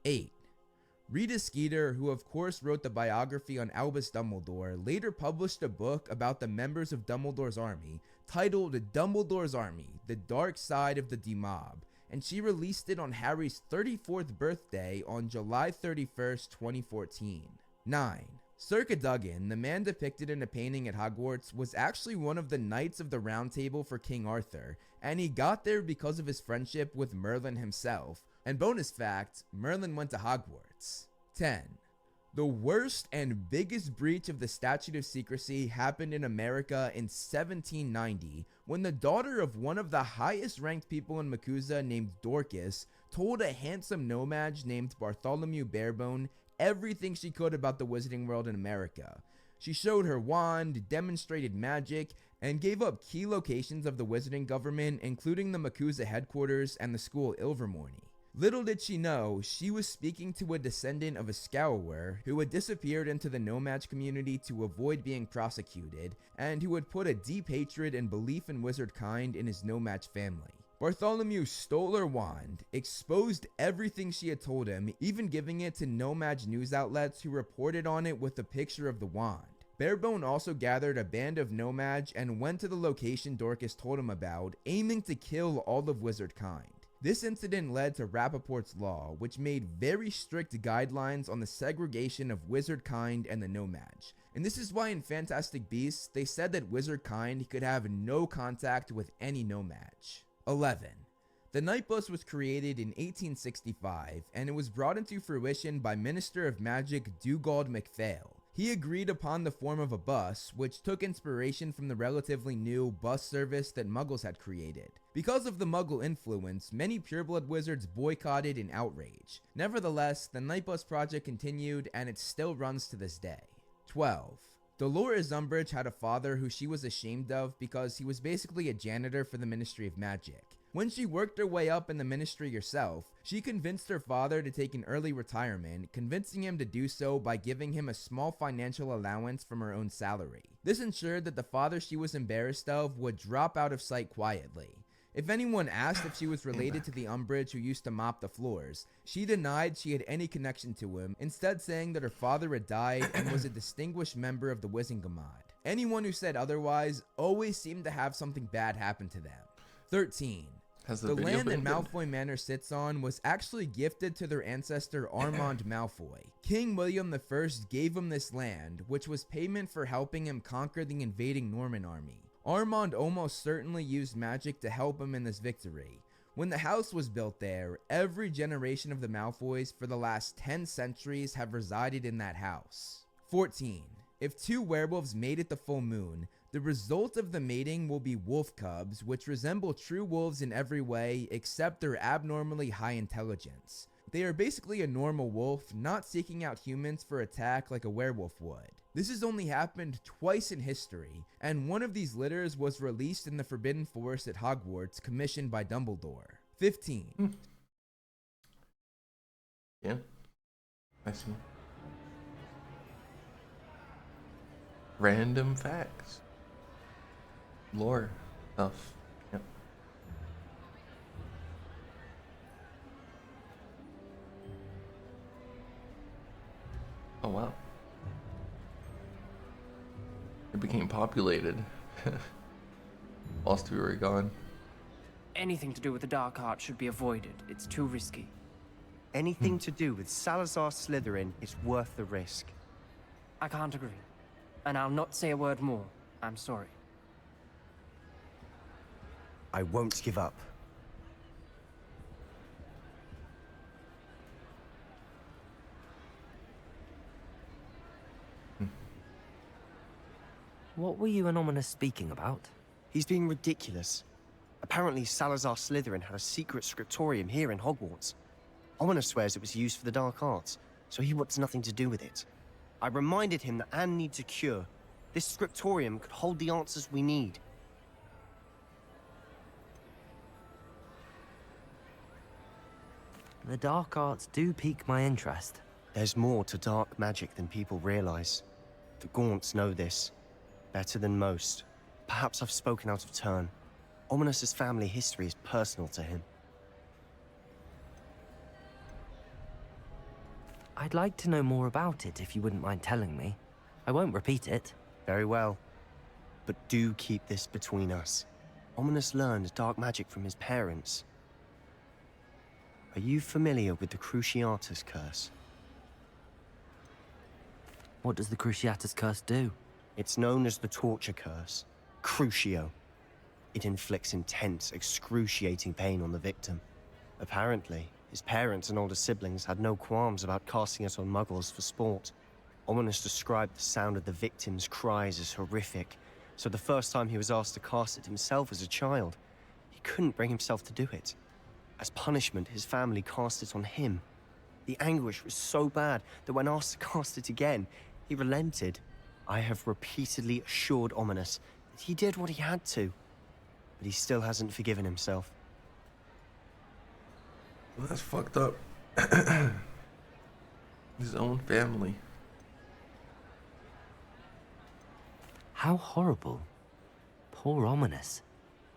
8. Rita Skeeter, who of course wrote the biography on Albus Dumbledore, later published a book about the members of Dumbledore's army titled Dumbledore's Army, The Dark Side of the Demob, and she released it on Harry's 34th birthday on July 31st, 2014. 9. Sir Cadogan, the man depicted in a painting at Hogwarts, was actually one of the Knights of the Round Table for King Arthur, and he got there because of his friendship with Merlin himself. And bonus fact, Merlin went to Hogwarts. 10. The worst and biggest breach of the statute of secrecy happened in America in 1790, when the daughter of one of the highest ranked people in MACUSA named Dorcas told a handsome nomad named Bartholomew Barebone everything she could about the wizarding world in America. She showed her wand, demonstrated magic, and gave up key locations of the wizarding government, including the MACUSA headquarters and the school Ilvermorny. Little did she know, she was speaking to a descendant of a Scourer who had disappeared into the nomad community to avoid being prosecuted, and who had put a deep hatred and belief in wizard kind in his nomad family. Bartholomew stole her wand, exposed everything she had told him, even giving it to no-match news outlets who reported on it with a picture of the wand. Barebone also gathered a band of nomads and went to the location Dorcas told him about, aiming to kill all of wizard kind. This incident led to Rappaport's law, which made very strict guidelines on the segregation of wizard kind and the nomads. And this is why in Fantastic Beasts, they said that wizard kind could have no contact with any nomatch. 11. The Night Bus was created in 1865, and it was brought into fruition by Minister of Magic Dugald MacPhail. He agreed upon the form of a bus, which took inspiration from the relatively new bus service that Muggles had created. Because of the Muggle influence, many pureblood wizards boycotted in outrage. Nevertheless, the Night Bus project continued, and it still runs to this day. 12. Dolores Umbridge had a father who she was ashamed of because he was basically a janitor for the Ministry of Magic. When she worked her way up in the ministry herself, she convinced her father to take an early retirement, convincing him to do so by giving him a small financial allowance from her own salary. This ensured that the father she was embarrassed of would drop out of sight quietly. If anyone asked if she was related to the Umbridge who used to mop the floors, she denied she had any connection to him, instead saying that her father had died and was a distinguished member of the Wizengamot. Anyone who said otherwise always seemed to have something bad happen to them. 13. The land that Malfoy Manor sits on was actually gifted to their ancestor Armand Malfoy. King William I gave him this land, which was payment for helping him conquer the invading Norman army. Armand almost certainly used magic to help him in this victory. When the house was built there, every generation of the Malfoys for the last 10 centuries have resided in that house. 14. If two werewolves mate at the full moon, the result of the mating will be wolf cubs, which resemble true wolves in every way except their abnormally high intelligence. They are basically a normal wolf, not seeking out humans for attack like a werewolf would. This has only happened twice in history, and one of these litters was released in the Forbidden Forest at Hogwarts, commissioned by Dumbledore. 15. Yeah, I see. Random facts. Lore stuff. Yep. Oh wow. It became populated whilst we were gone. Anything to do with the dark art should be avoided. It's too risky. Anything to do with Salazar Slytherin is worth the risk. I can't agree. And I'll not say a word more. I'm sorry. I won't give up. What were you and Ominous speaking about? He's being ridiculous. Apparently Salazar Slytherin had a secret scriptorium here in Hogwarts. Ominous swears it was used for the dark arts, so he wants nothing to do with it. I reminded him that Anne needs a cure. This scriptorium could hold the answers we need. The dark arts do pique my interest. There's more to dark magic than people realize. The Gaunts know this. Better than most. Perhaps I've spoken out of turn. Ominous's family history is personal to him. I'd like to know more about it if you wouldn't mind telling me. I won't repeat it. Very well. But do keep this between us. Ominous learned dark magic from his parents. Are you familiar with the Cruciatus Curse? What does the Cruciatus Curse do? It's known as the Torture Curse. Crucio. It inflicts intense, excruciating pain on the victim. Apparently, his parents and older siblings had no qualms about casting it on Muggles for sport. Ominous described the sound of the victim's cries as horrific, so the first time he was asked to cast it himself as a child, he couldn't bring himself to do it. As punishment, his family cast it on him. The anguish was so bad that when asked to cast it again, he relented. I have repeatedly assured Ominous that he did what he had to, but he still hasn't forgiven himself. Well, that's fucked up. His own family. How horrible. Poor Ominous.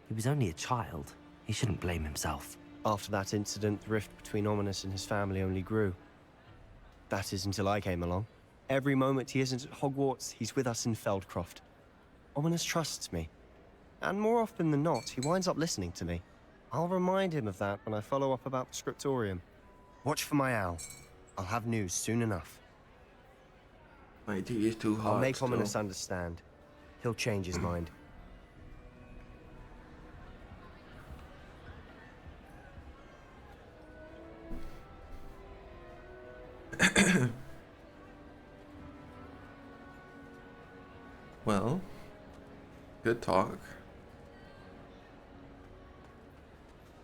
He was only a child. He shouldn't blame himself. After that incident, the rift between Ominous and his family only grew. That is until I came along. Every moment he isn't at Hogwarts, he's with us in Feldcroft. Ominous trusts me. And more often than not, he winds up listening to me. I'll remind him of that when I follow up about the scriptorium. Watch for my owl. I'll have news soon enough. My tea is too hot. I'll make still. Ominous understand. He'll change his mind. Well, good talk.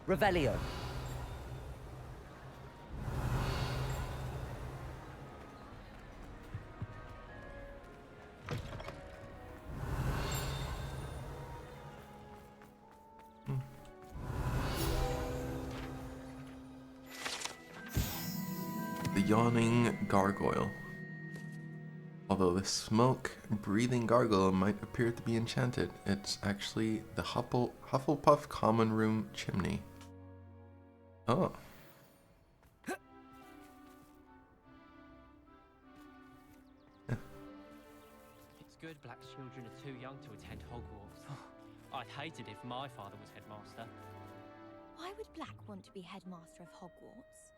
Revelio. The yawning gargoyle. Although the smoke-breathing gargoyle might appear to be enchanted, it's actually the Hufflepuff common room chimney. Oh. It's good black children are too young to attend Hogwarts. I'd hate it if my father was headmaster. Why would Black want to be headmaster of Hogwarts?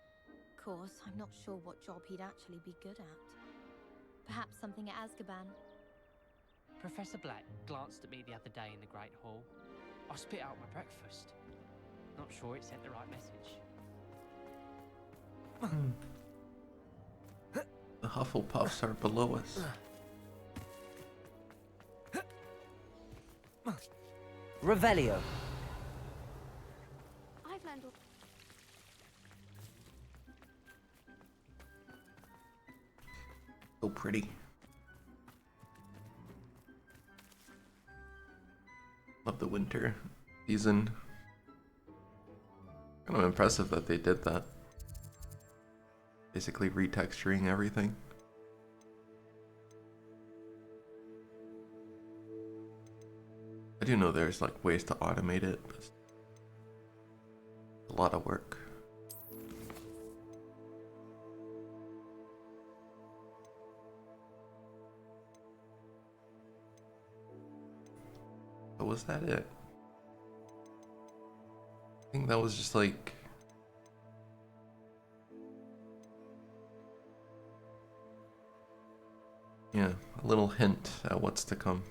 Of course, I'm not sure what job he'd actually be good at. Perhaps something at Azkaban. Professor Black glanced at me the other day in the Great Hall. I spit out my breakfast. Not sure it sent the right message. The Hufflepuffs are below us. Revelio. I've learned all... So pretty. Love the winter season. Kind of impressive that they did that. Basically retexturing everything. I do know there's like ways to automate it, but it's a lot of work. But was that it? I think that was just like yeah, a little hint at what's to come.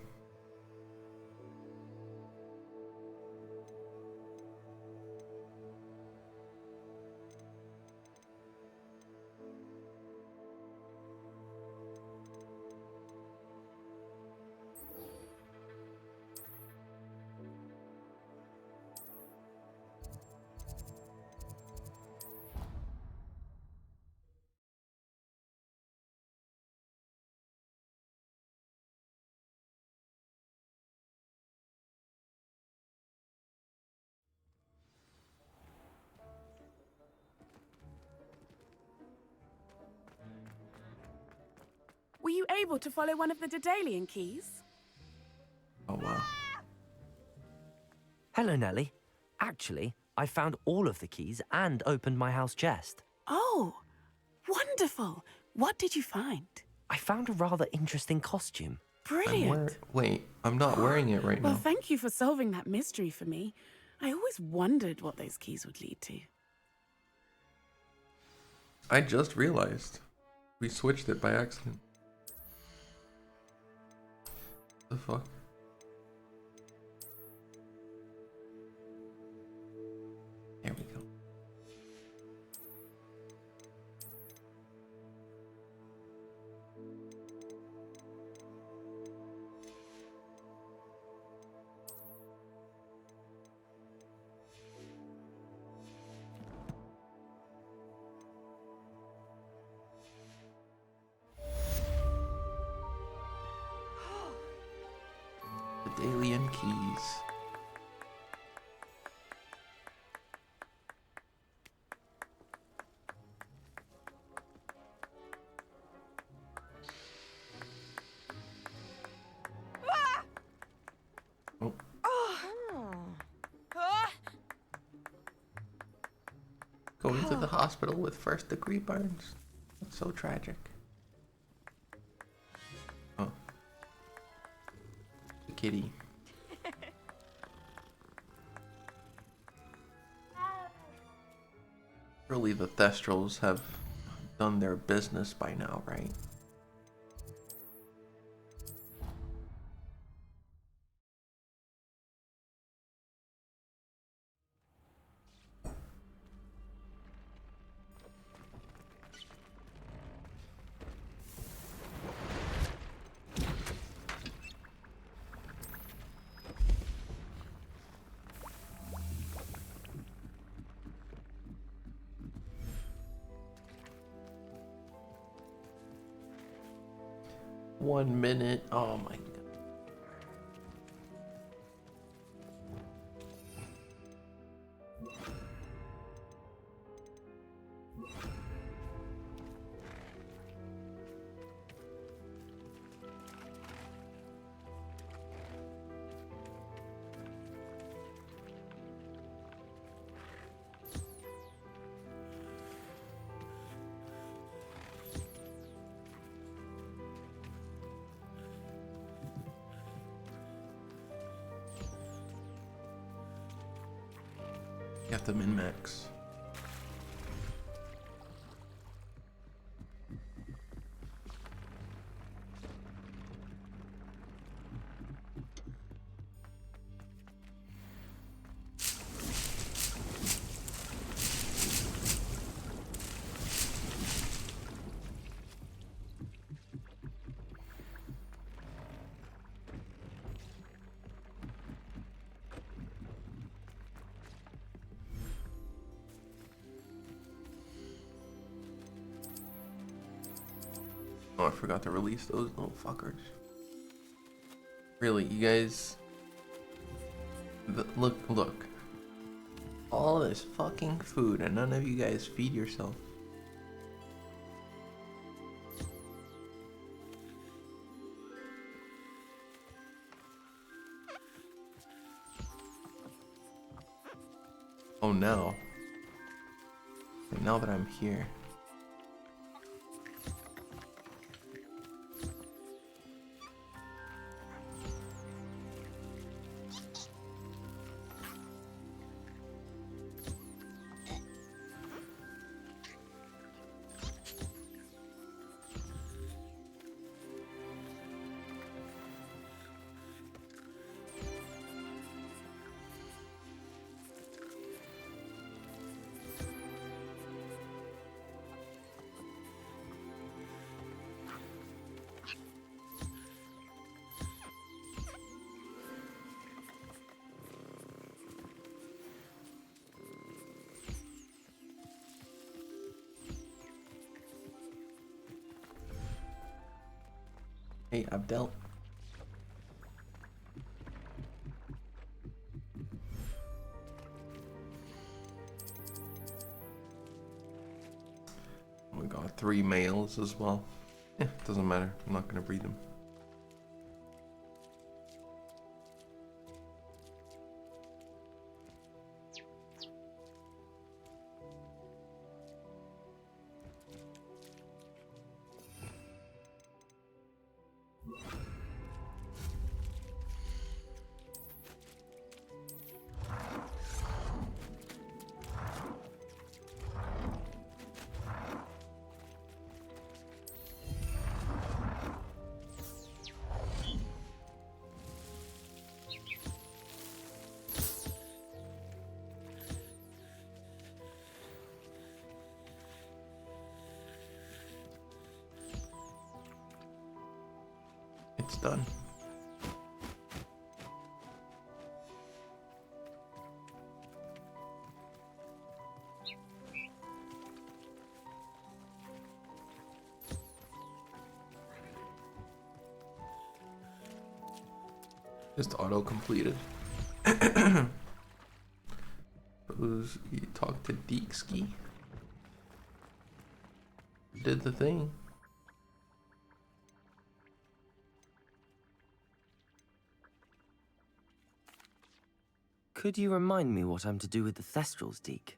Were you able to follow one of the Daedalian keys? Oh wow. Hello, Nellie. Actually, I found all of the keys and opened my house chest. Oh, wonderful. What did you find? I found a rather interesting costume. Brilliant. Wait, I'm not wearing it right Well, now. thank you for solving that mystery for me. I always wondered what those keys would lead to. I just realized we switched it by accident. The fuck? There we go. The Daedalian keys. Oh. Going to the hospital with first-degree burns. That's so tragic. Oh. The kitty. Surely the Thestrals have done their business by now, right? One minute. Oh my god. You have to min-max. Oh, I forgot to release those little fuckers. Really, you guys... Look. All this fucking food and none of you guys feed yourself. Oh, now. Now that I'm here. Hey, Abdel. Oh my god, 3 males as well. Yeah, doesn't matter. I'm not gonna breed them. It's done. Just auto completed. Suppose you talk to Deekski. Did the thing. Could you remind me what I'm to do with the Thestrals, Deke?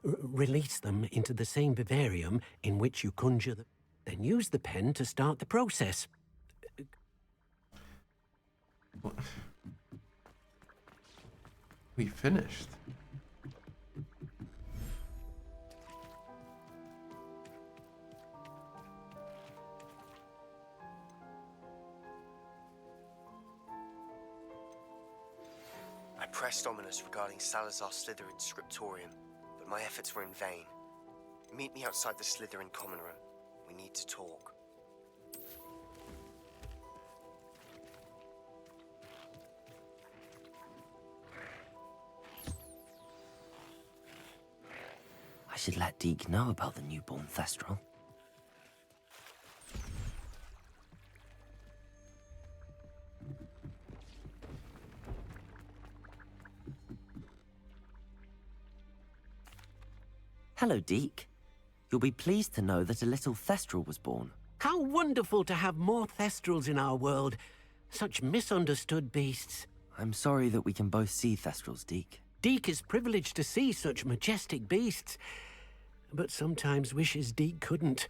release them into the same vivarium in which you conjure them. Then use the pen to start the process. What? We finished. I pressed Ominous regarding Salazar Slytherin's scriptorium, but my efforts were in vain. Meet me outside the Slytherin common room. We need to talk. I should let Deke know about the newborn Thestral. Hello, Deke. You'll be pleased to know that a little Thestral was born. How wonderful to have more Thestrals in our world. Such misunderstood beasts. I'm sorry that we can both see Thestrals, Deke. Deke is privileged to see such majestic beasts, but sometimes wishes Deke couldn't.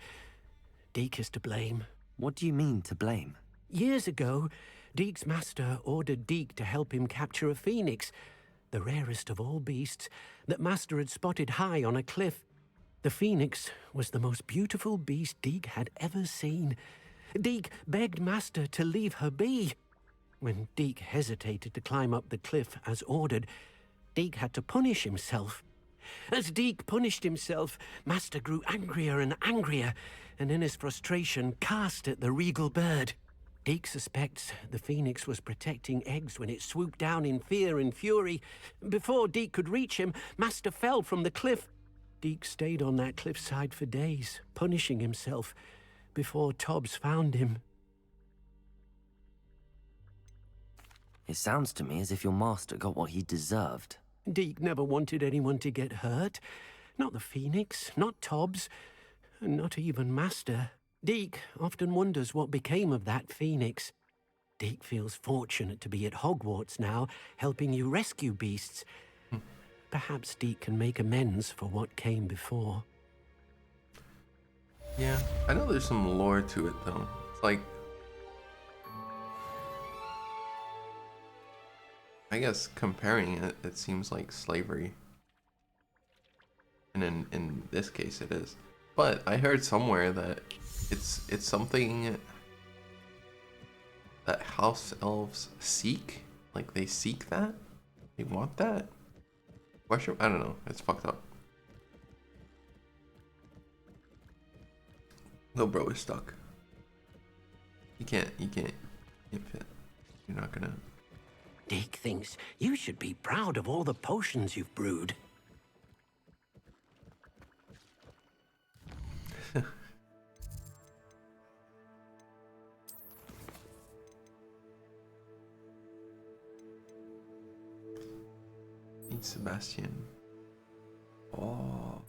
Deke is to blame. What do you mean, to blame? Years ago, Deke's master ordered Deke to help him capture a phoenix, the rarest of all beasts, that master had spotted high on a cliff. The phoenix was the most beautiful beast Deke had ever seen. Deke begged master to leave her be. When Deke hesitated to climb up the cliff as ordered, Deke had to punish himself. As Deke punished himself, master grew angrier and angrier, and in his frustration cast at the regal bird. Deke suspects the phoenix was protecting eggs when it swooped down in fear and fury. Before Deke could reach him, master fell from the cliff. Deke stayed on that cliffside for days, punishing himself, before Tobbs found him. It sounds to me as if your master got what he deserved. Deke never wanted anyone to get hurt. Not the phoenix, not Tobbs, and not even master. Deke often wonders what became of that phoenix. Deke feels fortunate to be at Hogwarts now, helping you rescue beasts. Perhaps Deke can make amends for what came before. Yeah, I know there's some lore to it though. It's like, I guess comparing it, it seems like slavery. And in this case it is. But I heard somewhere that it's something that house elves seek. Like they seek that? They want that? Question? I don't know. It's fucked up. No, bro is stuck. You can't fit. You're not gonna. Deke thinks you should be proud of all the potions you've brewed. Meet Sebastian. Oh.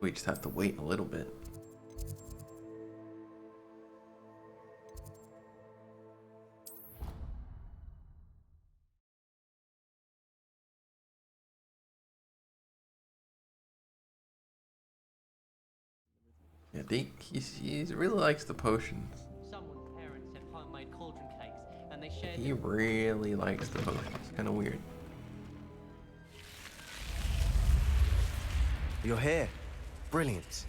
We just have to wait a little bit. Yeah, Deke, he really likes the potions. Someone's parents had homemade cauldron cakes, and they shared. He really likes the potions. Kind of weird. You're here. Brilliant.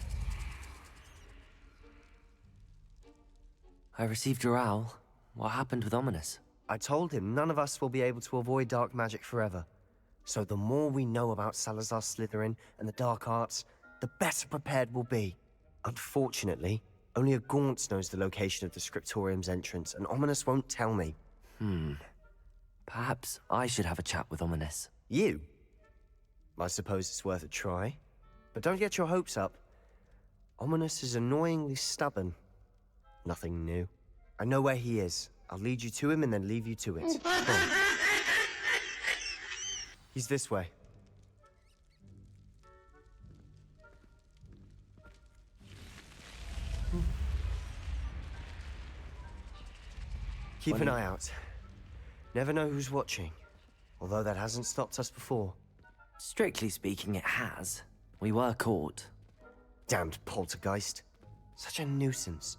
I received your owl. What happened with Ominous? I told him none of us will be able to avoid dark magic forever. So the more we know about Salazar Slytherin and the dark arts, the better prepared we'll be. Unfortunately, only a Gaunt's knows the location of the Scriptorium's entrance, and Ominous won't tell me. Perhaps I should have a chat with Ominous. You? I suppose it's worth a try. But don't get your hopes up. Ominous is annoyingly stubborn. Nothing new. I know where he is. I'll lead you to him and then leave you to it. Come on. He's this way. Keep an eye out. Never know who's watching. Although that hasn't stopped us before. Strictly speaking, it has. We were caught. Damned poltergeist. Such a nuisance.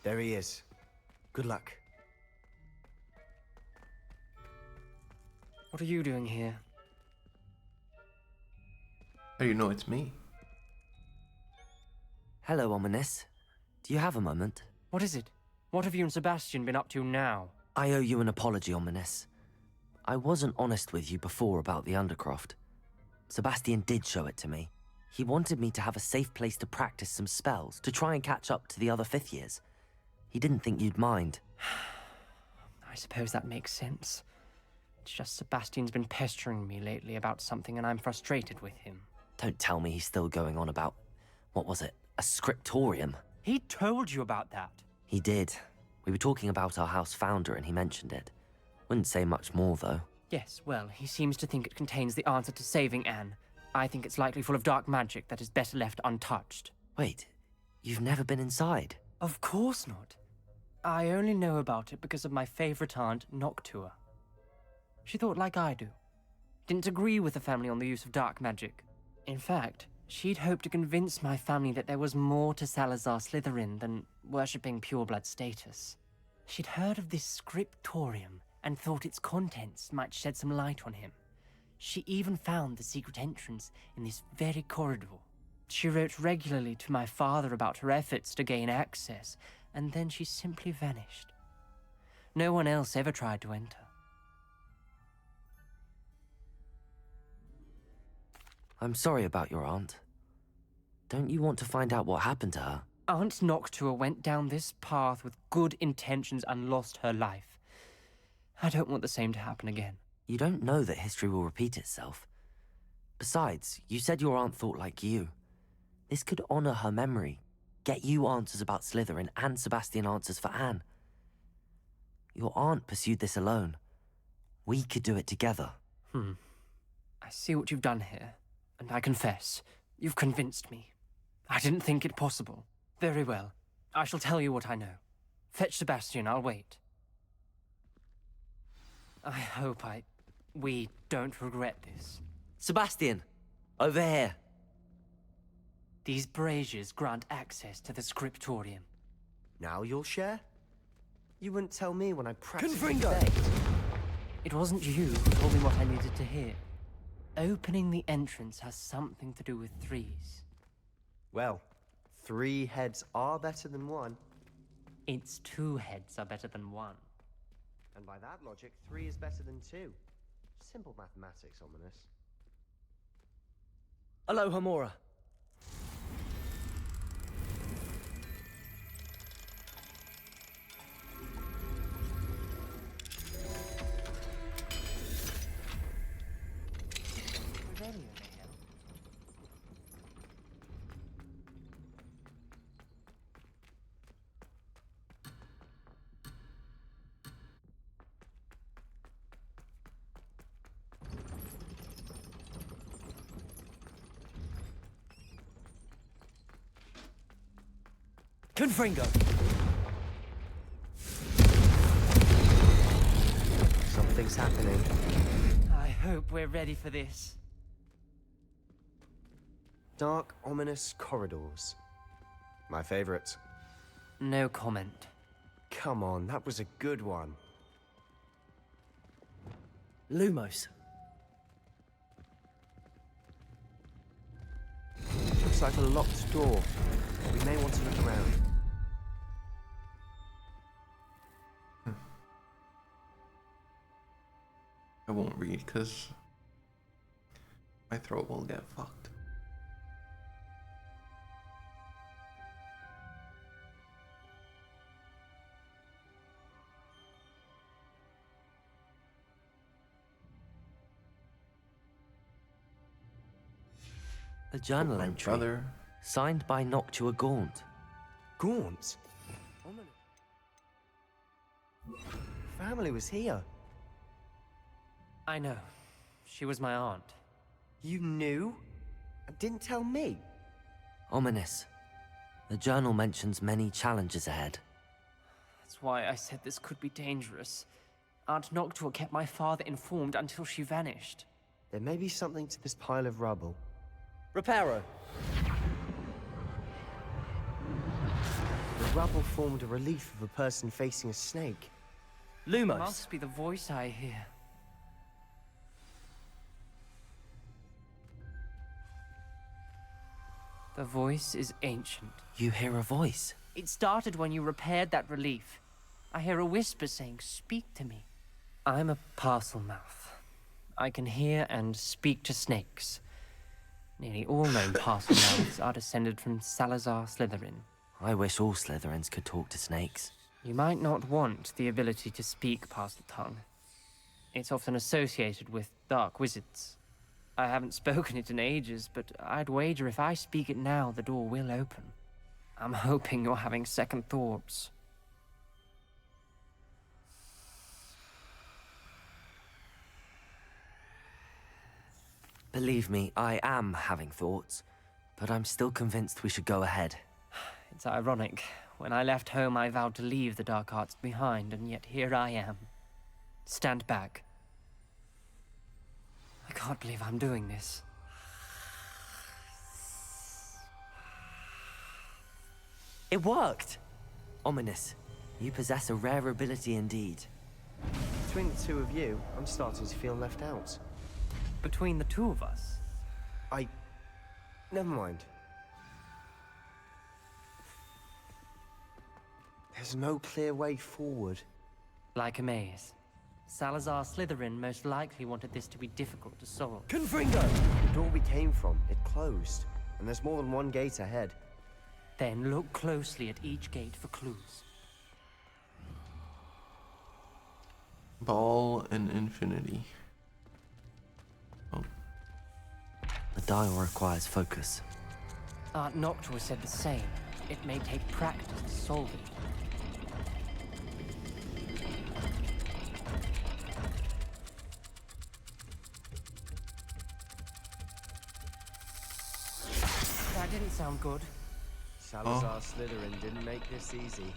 There he is. Good luck. What are you doing here? How do you know it's me? Hello, Ominous. Do you have a moment? What is it? What have you and Sebastian been up to now? I owe you an apology, Ominous. I wasn't honest with you before about the Undercroft. Sebastian did show it to me. He wanted me to have a safe place to practice some spells, to try and catch up to the other 5th years. He didn't think you'd mind. I suppose that makes sense. It's just Sebastian's been pestering me lately about something and I'm frustrated with him. Don't tell me he's still going on about, what was it, a scriptorium? He told you about that. He did. We were talking about our house founder and he mentioned it. Wouldn't say much more, though. Yes, well, he seems to think it contains the answer to saving Anne. I think it's likely full of dark magic that is better left untouched. Wait, you've never been inside? Of course not. I only know about it because of my favorite aunt, Noctua. She thought like I do. Didn't agree with the family on the use of dark magic. In fact, she'd hoped to convince my family that there was more to Salazar Slytherin than worshipping pureblood status. She'd heard of this scriptorium and thought its contents might shed some light on him. She even found the secret entrance in this very corridor. She wrote regularly to my father about her efforts to gain access, and then she simply vanished. No one else ever tried to enter. I'm sorry about your aunt. Don't you want to find out what happened to her? Aunt Noctua went down this path with good intentions and lost her life. I don't want the same to happen again. You don't know that history will repeat itself. Besides, you said your aunt thought like you. This could honor her memory, get you answers about Slytherin, and Sebastian answers for Anne. Your aunt pursued this alone. We could do it together. I see what you've done here, and I confess, you've convinced me. I didn't think it possible. Very well. I shall tell you what I know. Fetch Sebastian, I'll wait. I hope we don't regret this. Sebastian! Over here! These braziers grant access to the scriptorium. Now you'll share? You wouldn't tell me when I practiced. Confringo! It wasn't you who told me what I needed to hear. Opening the entrance has something to do with 3s. Well, 3 heads are better than 1. It's 2 heads are better than 1. And by that logic, 3 is better than 2. Simple mathematics, Ominous. Aloha, Mora. Confringo! Something's happening. I hope we're ready for this. Dark, ominous corridors. My favorite. No comment. Come on, that was a good one. Lumos. Looks like a locked door. We may want to look around. I won't read because my throat will get fucked. A journal My entry. brother. Signed by Noctua Gaunt. Gaunt? family was here. I know. She was my aunt. You knew? And didn't tell me? Ominous. The journal mentions many challenges ahead. That's why I said this could be dangerous. Aunt Noctua kept my father informed until she vanished. There may be something to this pile of rubble. Reparo. The rubble formed a relief of a person facing a snake. Lumos. Must be the voice I hear. The voice is ancient. You hear a voice? It started when you repaired that relief. I hear a whisper saying, "Speak to me." I'm a parcel mouth. I can hear and speak to snakes. Nearly all known parcel mouths are descended from Salazar Slytherin. I wish all Slytherins could talk to snakes. You might not want the ability to speak parcel tongue. It's often associated with dark wizards. I haven't spoken it in ages, but I'd wager if I speak it now, the door will open. I'm hoping you're having second thoughts. Believe me, I am having thoughts, but I'm still convinced we should go ahead. It's ironic. When I left home, I vowed to leave the dark arts behind, and yet here I am. Stand back. I can't believe I'm doing this. It worked! Ominous, you possess a rare ability indeed. Between the two of you, I'm starting to feel left out. Between the two of us? Never mind. There's no clear way forward. Like a maze. Salazar Slytherin most likely wanted this to be difficult to solve. Confringo! The door we came from, it closed. And there's more than one gate ahead. Then look closely at each gate for clues. Ball and infinity. Oh. The dial requires focus. Aunt Noctua said the same. It may take practice to solve it. That didn't sound good. Salazar Slytherin didn't make this easy.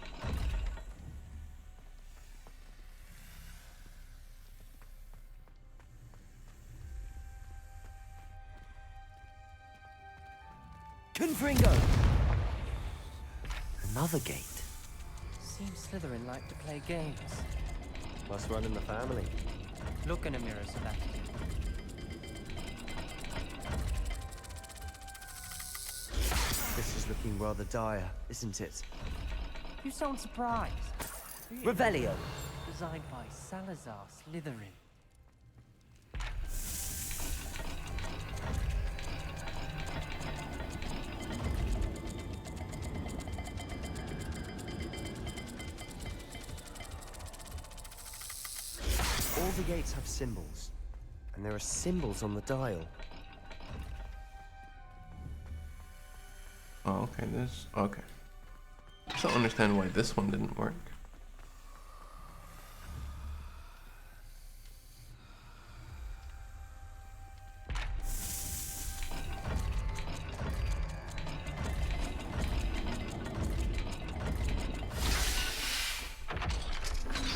Confringo! Another gate. Seems Slytherin like to play games. Must run in the family. Look in a mirror, Sebastian. This is looking rather dire, isn't it? You sound surprised. Revelio. Designed by Salazar Slytherin. All the gates have symbols, and there are symbols on the dial. Oh, okay, okay. I don't understand why this one didn't work.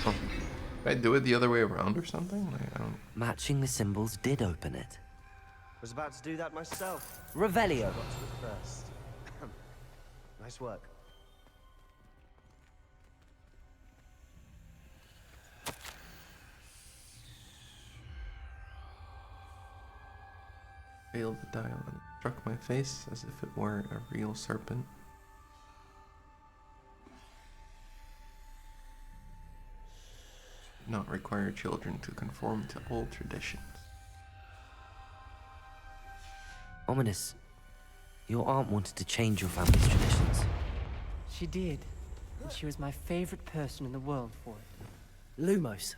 Oh. Did I do it the other way around or something? Like, I don't... Matching the symbols did open it. Was about to do that myself. Revelio. Got to it first. Nice work. Failed the dial and struck my face as if it were a real serpent. Not require children to conform to old traditions. Ominous, your aunt wanted to change your family's traditions. She did. And she was my favorite person in the world for it. Lumos.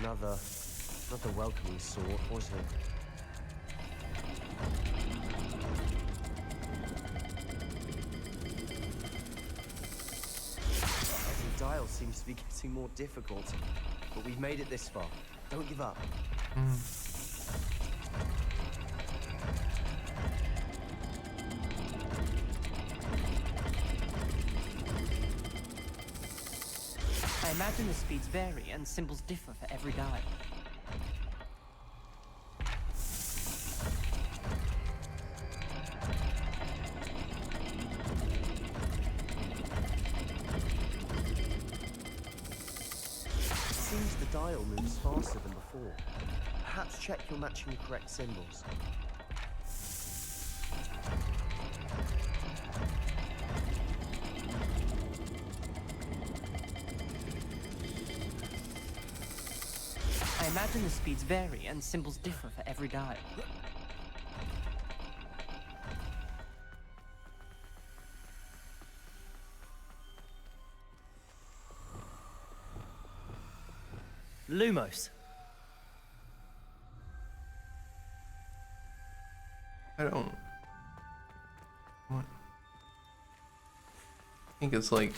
another welcoming sort, was he? Every dial seems to be getting more difficult, but we've made it this far. Don't give up. I imagine the speeds vary and symbols differ for every dial. Seems the dial moves faster than before. Perhaps check you're matching the correct symbols. I imagine the speeds vary and symbols differ for every dial. Lumos. I don't. What? I think it's like.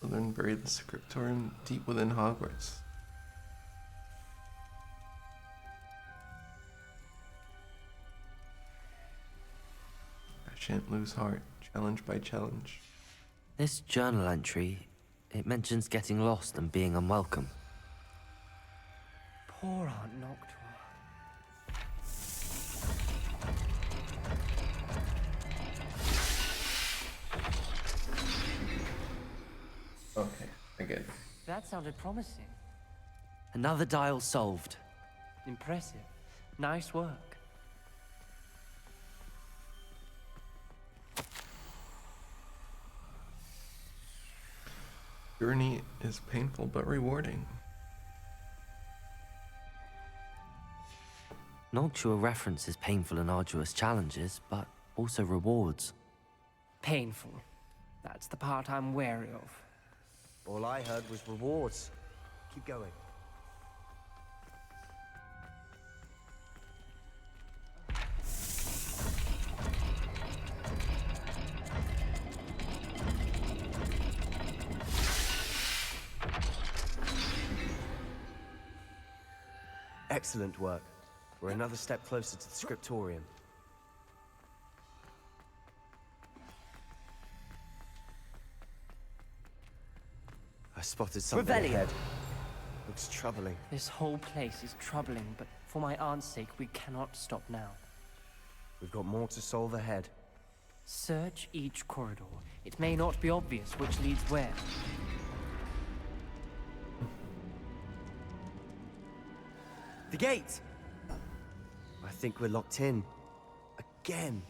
Slytherin buried the scriptorium deep within Hogwarts. I shan't lose heart, challenge by challenge. This journal entry, it mentions getting lost and being unwelcome. Poor Aunt Noctua. Okay, I get it. That sounded promising. Another dial solved. Impressive. Nice work. Journey is painful but rewarding. Noctua references painful and arduous challenges, but also rewards. Painful. That's the part I'm wary of. All I heard was rewards. Keep going. Excellent work. We're another step closer to the scriptorium. I spotted something ahead. Looks troubling. This whole place is troubling, but for my aunt's sake, we cannot stop now. We've got more to solve ahead. Search each corridor. It may not be obvious which leads where. The gate! I think we're locked in. Again.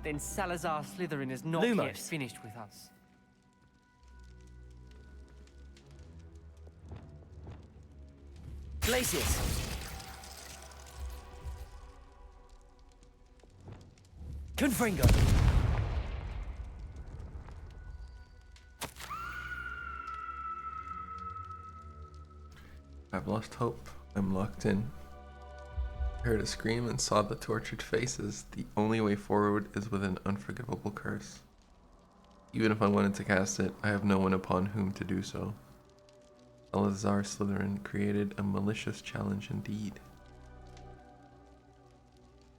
Then Salazar Slytherin is not yet finished with us. Glacius. Confringo. I've lost hope. I'm locked in. I heard a scream and saw the tortured faces. The only way forward is with an unforgivable curse. Even if I wanted to cast it, I have no one upon whom to do so. Salazar Slytherin created a malicious challenge indeed.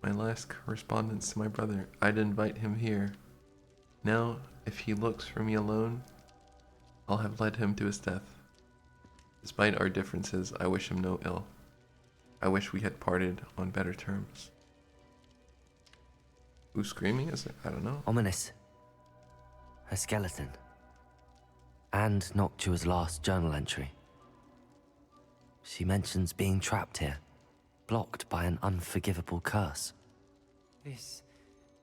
My last correspondence to my brother, I'd invite him here. Now, if he looks for me alone, I'll have led him to his death. Despite our differences, I wish him no ill. I wish we had parted on better terms. Who's screaming? Is it? I don't know. Ominous. A skeleton. And Noctua's last journal entry. She mentions being trapped here, blocked by an unforgivable curse. This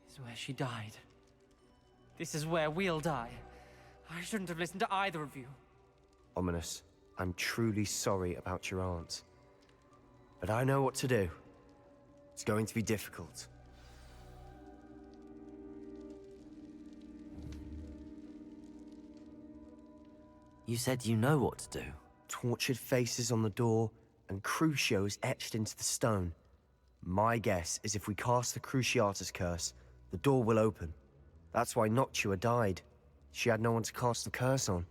is where she died. This is where we'll die. I shouldn't have listened to either of you. Ominous, I'm truly sorry about your aunt. But I know what to do. It's going to be difficult. You said you know what to do. Tortured faces on the door, and Crucios etched into the stone. My guess is if we cast the Cruciatus curse, the door will open. That's why Noctua died. She had no one to cast the curse on.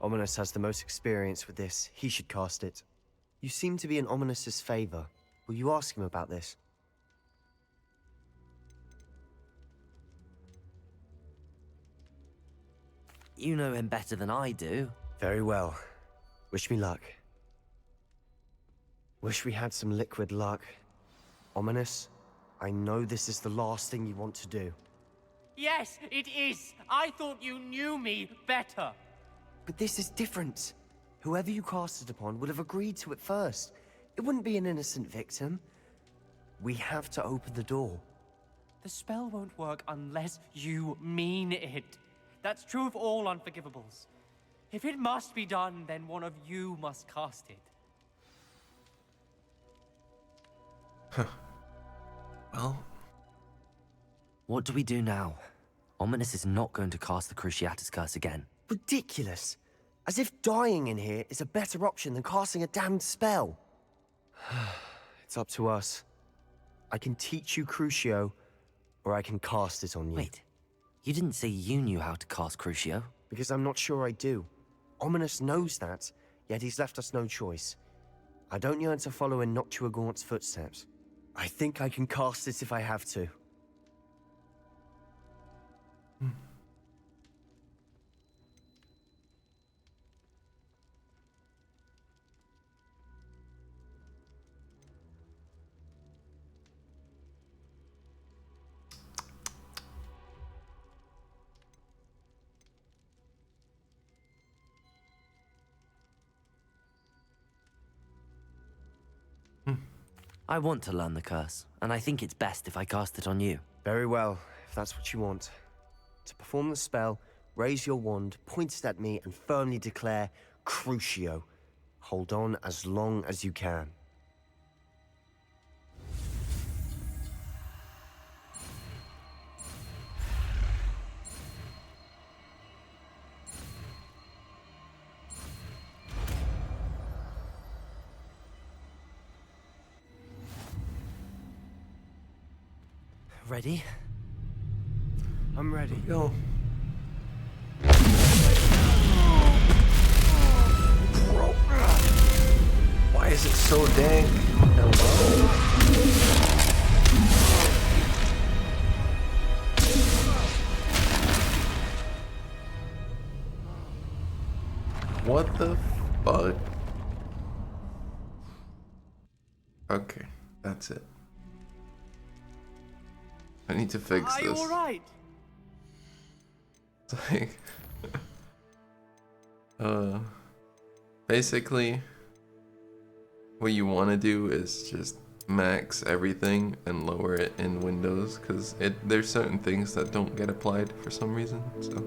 Ominous has the most experience with this. He should cast it. You seem to be in Ominous's favor. Will you ask him about this? You know him better than I do. Very well. Wish me luck. Wish we had some liquid luck. Ominous, I know this is the last thing you want to do. Yes, it is. I thought you knew me better. But this is different. Whoever you cast it upon would have agreed to it first. It wouldn't be an innocent victim. We have to open the door. The spell won't work unless you mean it. That's true of all unforgivables. If it must be done, then one of you must cast it. Well, what do we do now? Ominous is not going to cast the Cruciatus curse again. Ridiculous. As if dying in here is a better option than casting a damned spell. It's up to us. I can teach you Crucio, or I can cast it on you. Wait, you didn't say you knew how to cast Crucio? Because I'm not sure I do. Ominous knows that, yet he's left us no choice. I don't yearn to follow in Noctua Gaunt's footsteps. I think I can cast it if I have to. I want to learn the curse, and I think it's best if I cast it on you. Very well, if that's what you want. To perform the spell, raise your wand, point it at me, and firmly declare, Crucio. Hold on as long as you can. Ready? I'm ready. Go. Why is it so dank? Hello? What the fuck? Okay, that's it. I need to fix Are this. you alright? It's like, basically, what you want to do is just max everything and lower it in Windows, because there's certain things that don't get applied for some reason. So.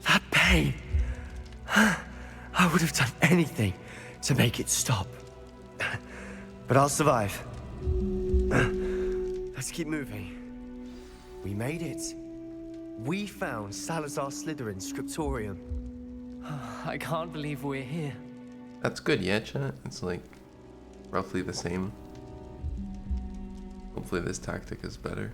That pain! I would have done anything to make it stop. But I'll survive. Let's keep moving. We made it. We found Salazar Slytherin's scriptorium. I can't believe we're here. That's good, yeah, chat. It's like roughly the same. Hopefully this tactic is better.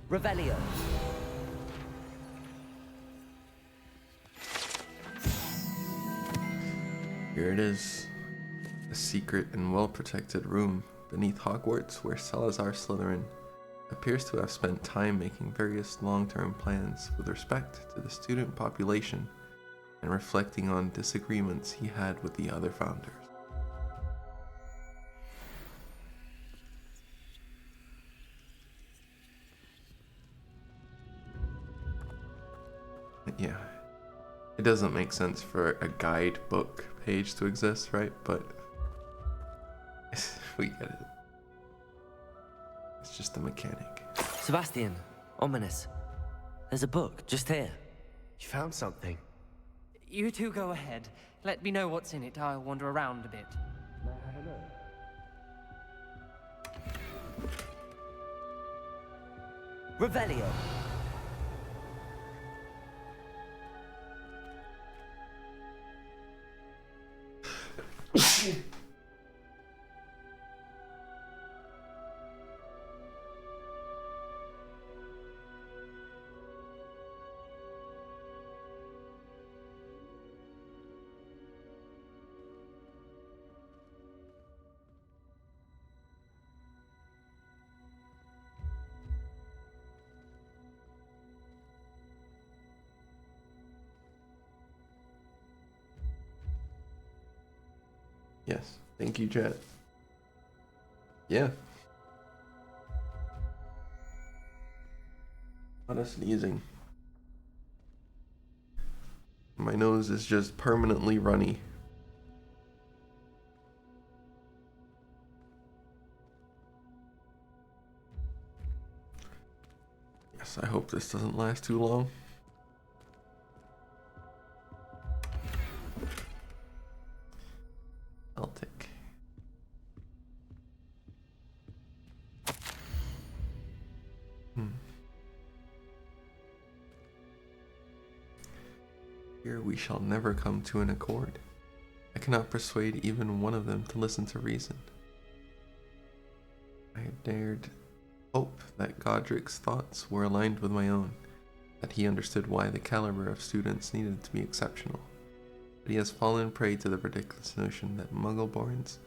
Revelio. Here it is. A secret and well-protected room beneath Hogwarts where Salazar Slytherin appears to have spent time making various long-term plans with respect to the student population and reflecting on disagreements he had with the other founders. Yeah, it doesn't make sense for a guidebook page to exist, right? But we get it. It's just a mechanic. Sebastian, Ominous. There's a book just here. You found something. You two go ahead. Let me know what's in it. I'll wander around a bit. May I have a look? Revelio. Yes, thank you, chat. Yeah. A lot of sneezing. My nose is just permanently runny. Yes, I hope this doesn't last too long. Celtic. Here we shall never come to an accord. I cannot persuade even one of them to listen to reason. I had dared hope that Godric's thoughts were aligned with my own, that he understood why the caliber of students needed to be exceptional. But he has fallen prey to the ridiculous notion that Muggle-borns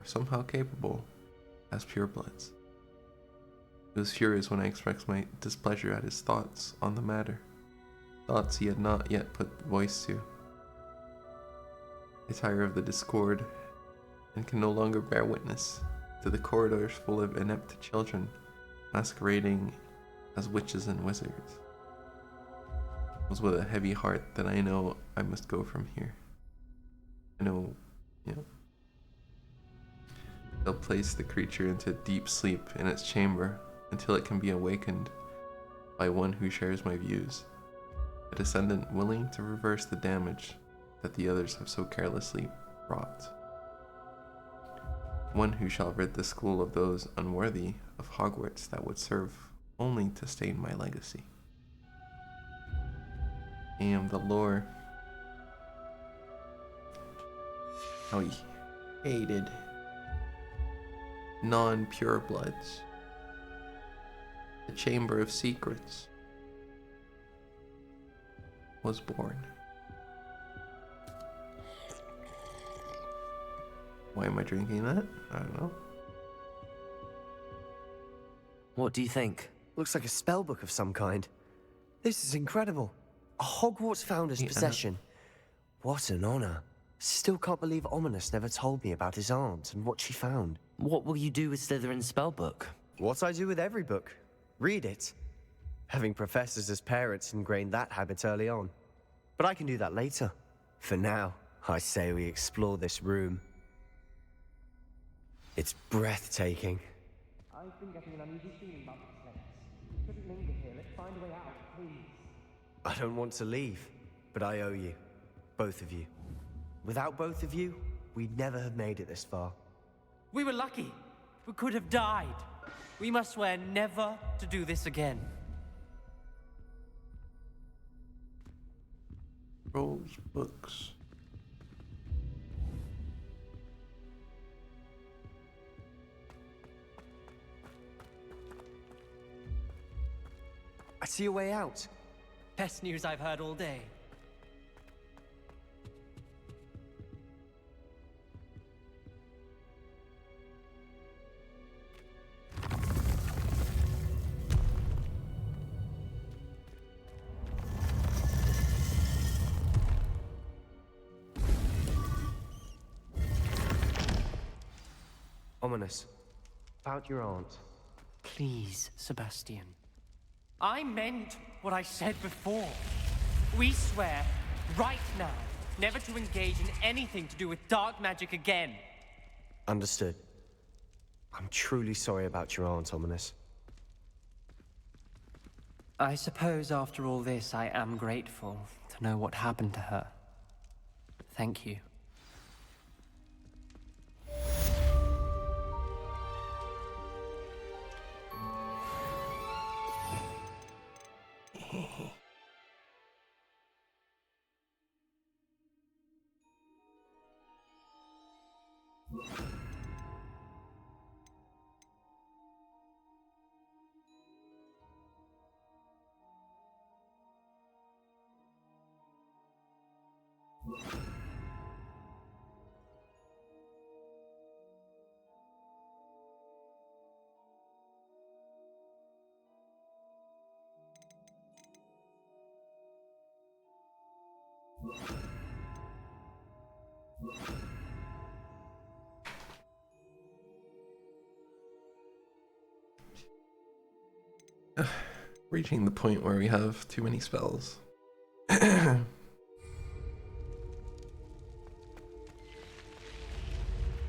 are somehow capable as purebloods. He was furious when I expressed my displeasure at his thoughts on the matter, thoughts he had not yet put voice to. I tire of the discord and can no longer bear witness to the corridors full of inept children masquerading as witches and wizards. It was with a heavy heart that I know I must go from here. I know, they'll place the creature into deep sleep in its chamber until it can be awakened by one who shares my views, a descendant willing to reverse the damage that the others have so carelessly wrought. One who shall rid the school of those unworthy of Hogwarts that would serve only to stain my legacy. I am the lore. How he hated non-purebloods. The Chamber of Secrets was born. Why am I drinking that? I don't know. What do you think? Looks like a spellbook of some kind. This is incredible. A Hogwarts founder's possession. What an honor. Still can't believe Ominous never told me about his aunt and what she found. What will you do with Slytherin's spellbook? What I do with every book. Read it. Having professors as parents ingrained that habit early on. But I can do that later. For now, I say we explore this room. It's breathtaking. I've been getting an uneasy feeling about this place. Couldn't linger here. Let's find a way out, please. I don't want to leave, but I owe you. Both of you. Without both of you, we'd never have made it this far. We were lucky. We could have died. We must swear never to do this again. Rolls, books. I see a way out. Best news I've heard all day. Ominous. About your aunt. Please, Sebastian. I meant what I said before. We swear, right now, never to engage in anything to do with dark magic again. Understood. I'm truly sorry about your aunt, Ominous. I suppose after all this, I am grateful to know what happened to her. Thank you. Reaching the point where we have too many spells. Heard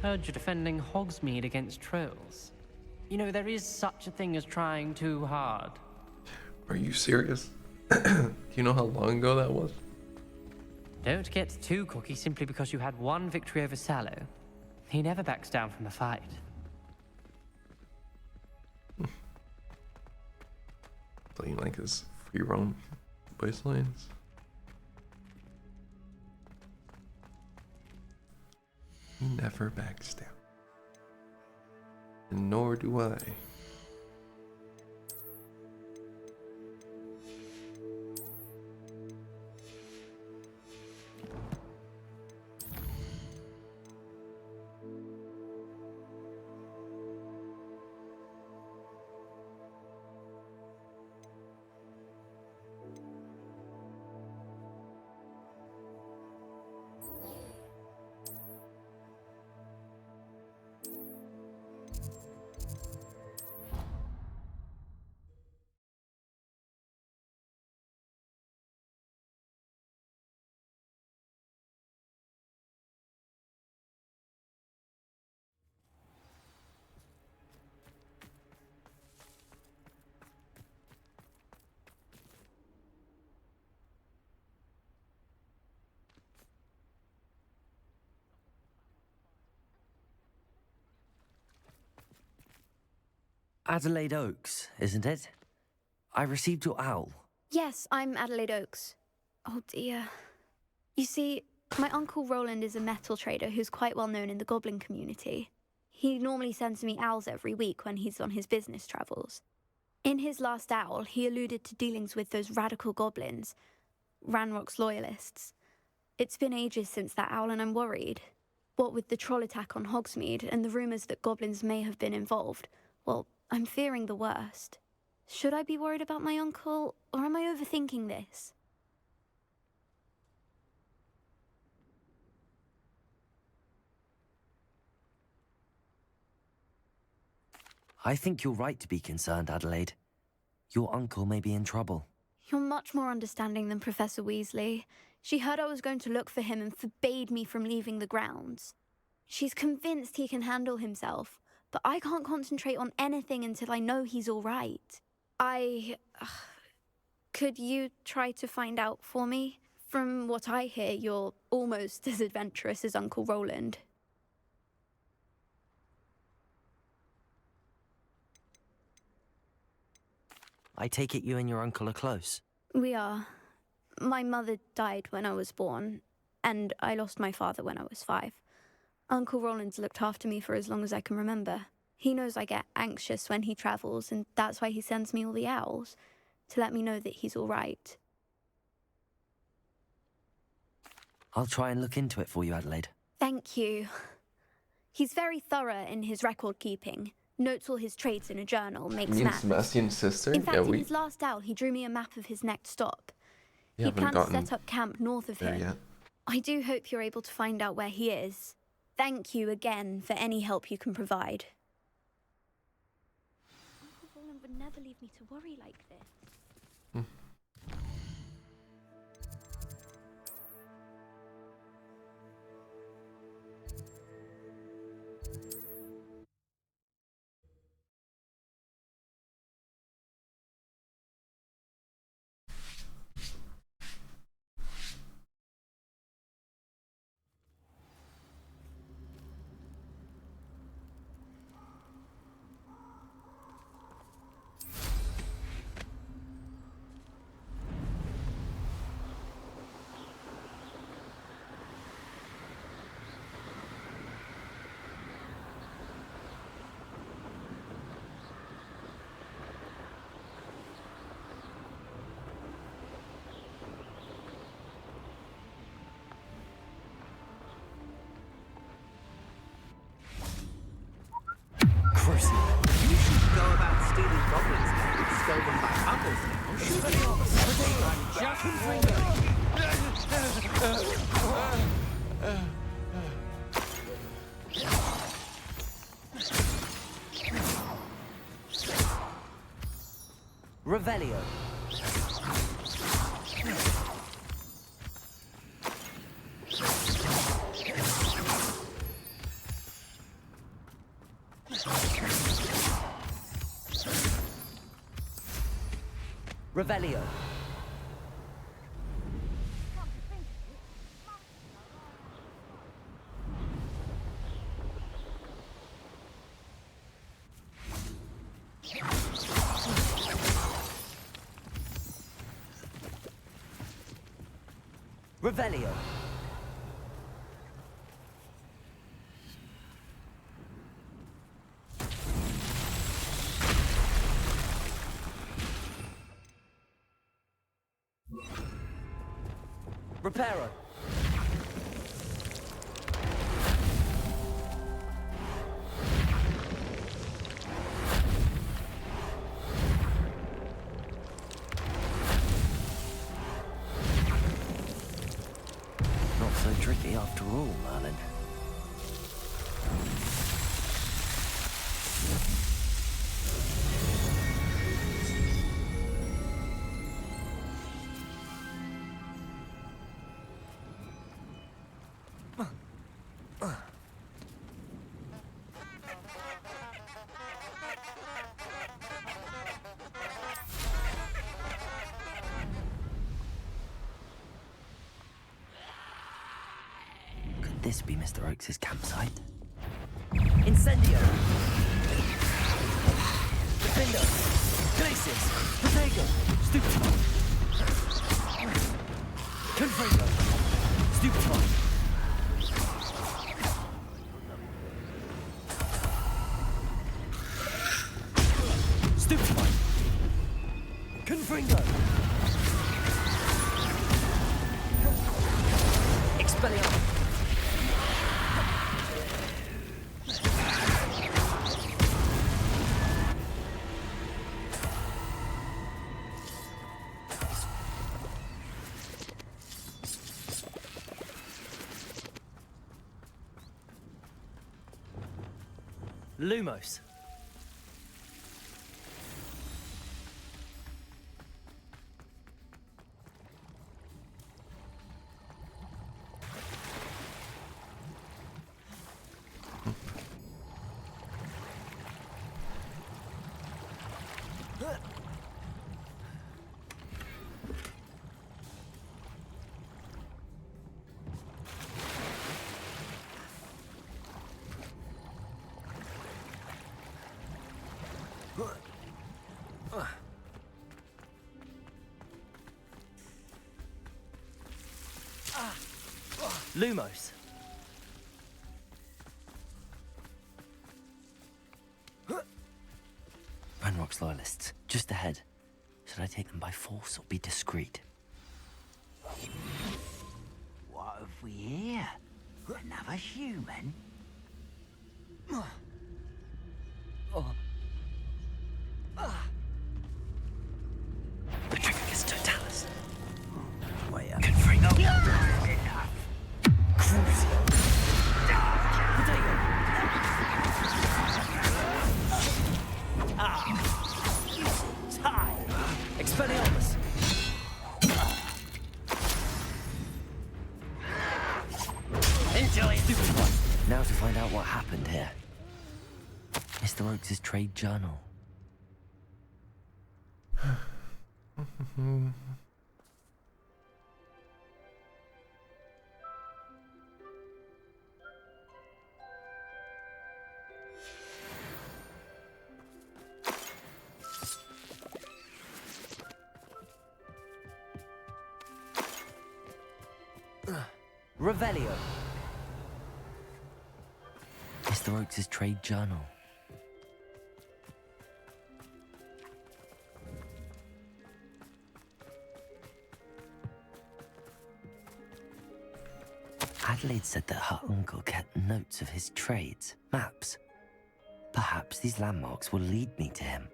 you're defending Hogsmeade against trolls. You know, there is such a thing as trying too hard. Are you serious? Do you know how long ago that was? Don't get too cocky simply because you had one victory over Sallow. He never backs down from a fight. Playing like his free roam wastelands. He never backs down. And nor do I. Adelaide Oaks, isn't it? I received your owl. Yes, I'm Adelaide Oaks. Oh dear. You see, my uncle Roland is a metal trader who's quite well known in the goblin community. He normally sends me owls every week when he's on his business travels. In his last owl, he alluded to dealings with those radical goblins, Ranrock's loyalists. It's been ages since that owl and I'm worried. What with the troll attack on Hogsmeade and the rumours that goblins may have been involved, well, I'm fearing the worst. Should I be worried about my uncle, or am I overthinking this? I think you're right to be concerned, Adelaide. Your uncle may be in trouble. You're much more understanding than Professor Weasley. She heard I was going to look for him and forbade me from leaving the grounds. She's convinced he can handle himself, but I can't concentrate on anything until I know he's all right. Could you try to find out for me? From what I hear, you're almost as adventurous as Uncle Roland. I take it you and your uncle are close. We are. My mother died when I was born, and I lost my father when I was 5. Uncle Roland's looked after me for as long as I can remember. He knows I get anxious when he travels, and that's why he sends me all the owls, to let me know that he's all right. I'll try and look into it for you, Adelaide. Thank you. He's very thorough in his record keeping. Notes all his trades in a journal, makes Me and maps. Sebastian's sister? In fact, Yeah, in his last owl, he drew me a map of his next stop. We He haven't plans to gotten set up camp north of there him. yet. I do hope you're able to find out where he is. Thank you again for any help you can provide. Uncle Roland would never leave me to worry like this. Revelio. Revelio. Revelio. Reparo. Not so tricky after all, Merlin. Could this be Mr. Oakes' campsite? Incendio! Defender! Glacius! Protego! Stupefy! Confringo! Stupefy! Stupefy! Confringo! Expelliarmus! Lumos. Lumos. Ranrock's loyalists, just ahead. Should I take them by force or be discreet? What have we here? Another human? Patricus totalis. Wait a Confringo. Enough. Crucio. Potato. Tie. Expelliarmus. Enjoy it. Stupid one. Now to find out what happened here. Mr. Oakes' trade journal. Revelio. Mr. Oakes' trade journal. Adelaide said that her uncle kept notes of his trades, maps. Perhaps these landmarks will lead me to him.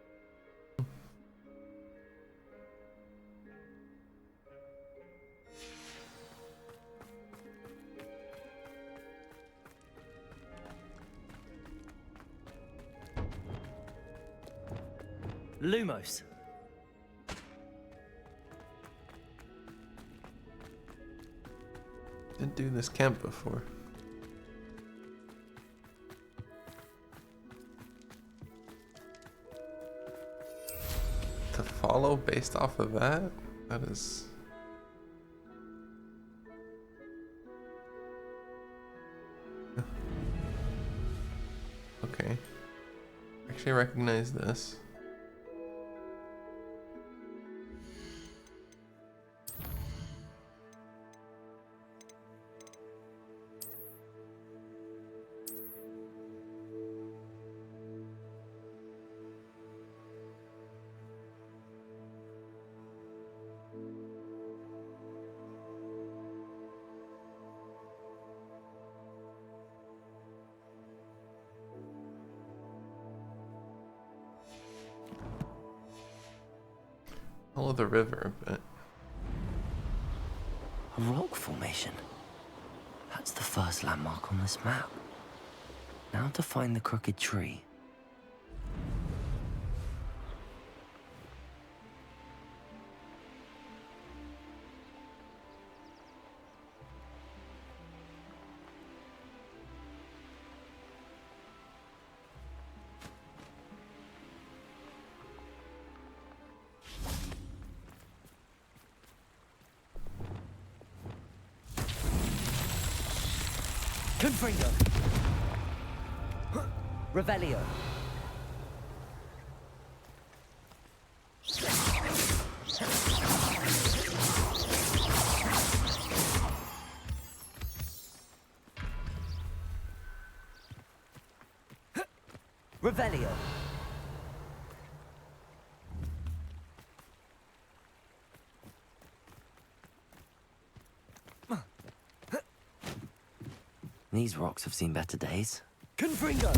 Lumos. Didn't do this camp before. To follow based off of that? That is... Okay. Actually recognize this. Follow the river a bit. A rock formation. That's the first landmark on this map. Now to find the crooked tree. Confringo. Revelio. Revelio. These rocks have seen better days. Confringo.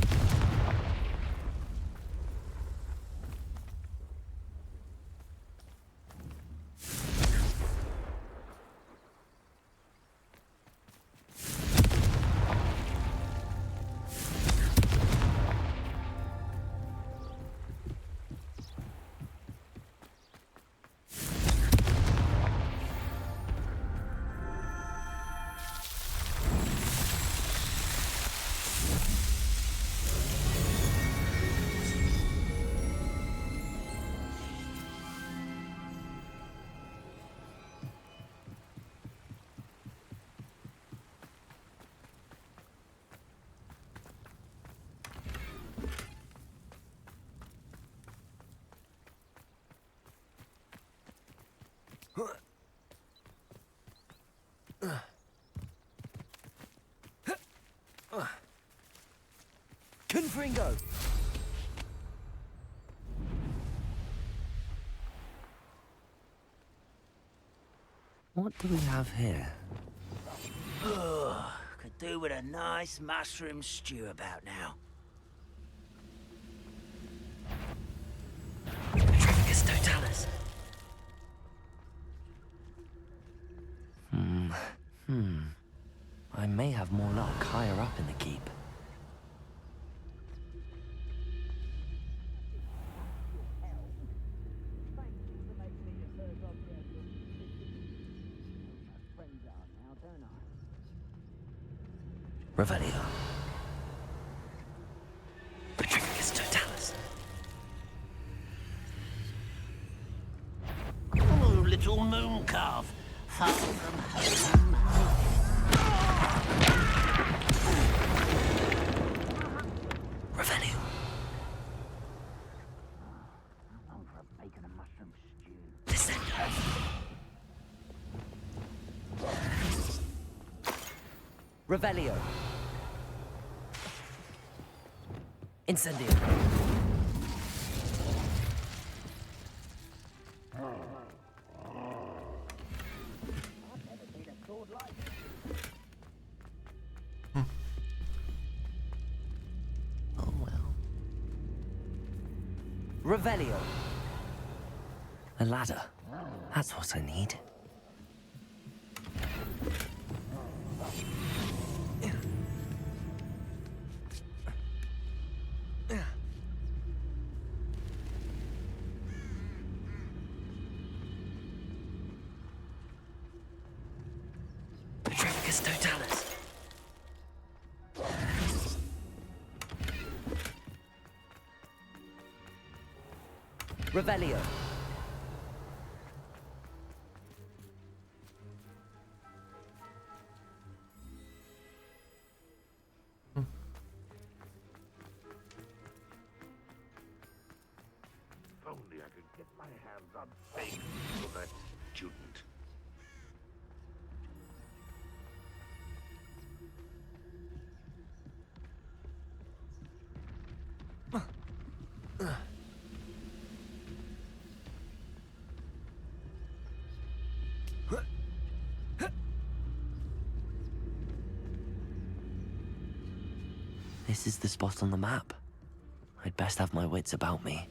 Confringo. What do we have here? Ugh, could do with a nice mushroom stew about now. Trificus totalis. I may have more luck higher up in the keep. Revelio. Trificus totalis. Oh, little moon calf, far from home. Revelio. I'm for bacon and mushroom stew. Descendo. Revelio. Incendio. Oh well. Revelio. A ladder. That's what I need. Petrificus Totalis. Revelio. If only I could get my hands on bacon for that student. This is the spot on the map. I'd best have my wits about me.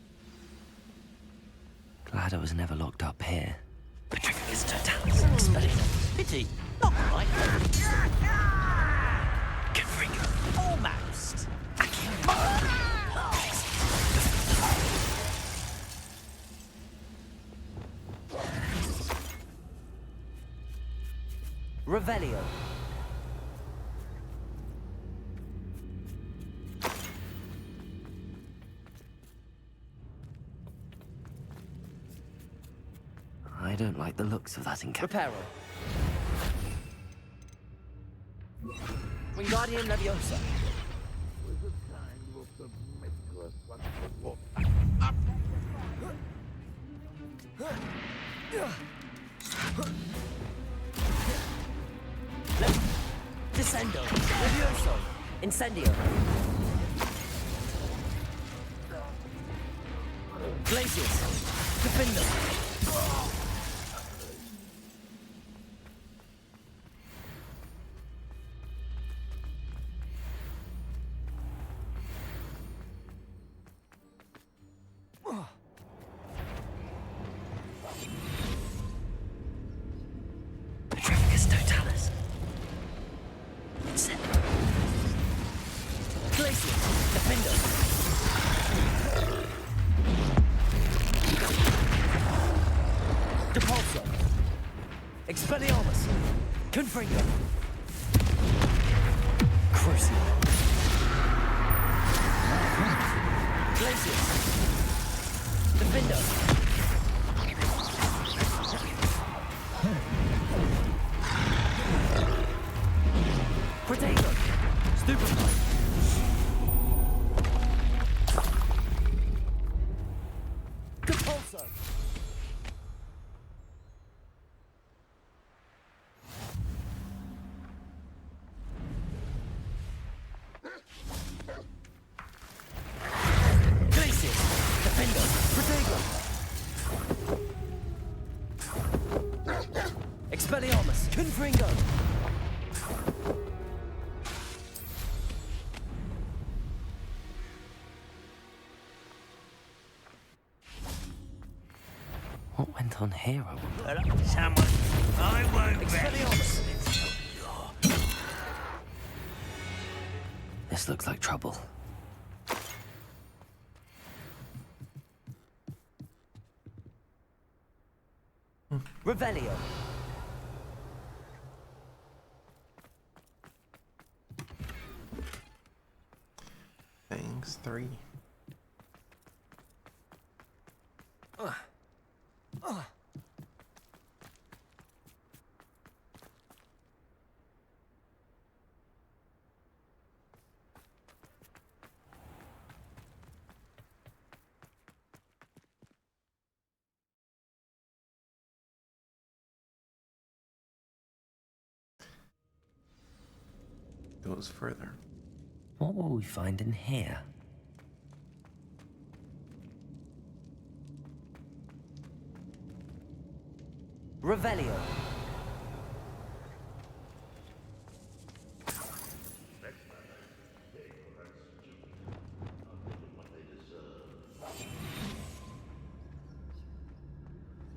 Glad I was never locked up here. Petrificus Totalis. Expelliarmus. Pity. Not quite. Confringo. Almost. Revelio. I don't like the looks of that encounter. Reparo. Wingardium Leviosa. Descendo. Levioso. Incendio. Glacius. Defendo. Petrificus Totalis. Incendio. Glacius. Defendo. Depulso. Expelliarmus. Confringo. Crucial. Glacius. Defendo. Protego. Stupefy. Depulso. Glacius. Defendo. Protego. Expelliarmus. Confringo. What went on here, I wonder? Someone, I won't Expelliarmus. This looks like trouble. Revelio. Fangs 3. Goes further. What will we find in here? Revelio.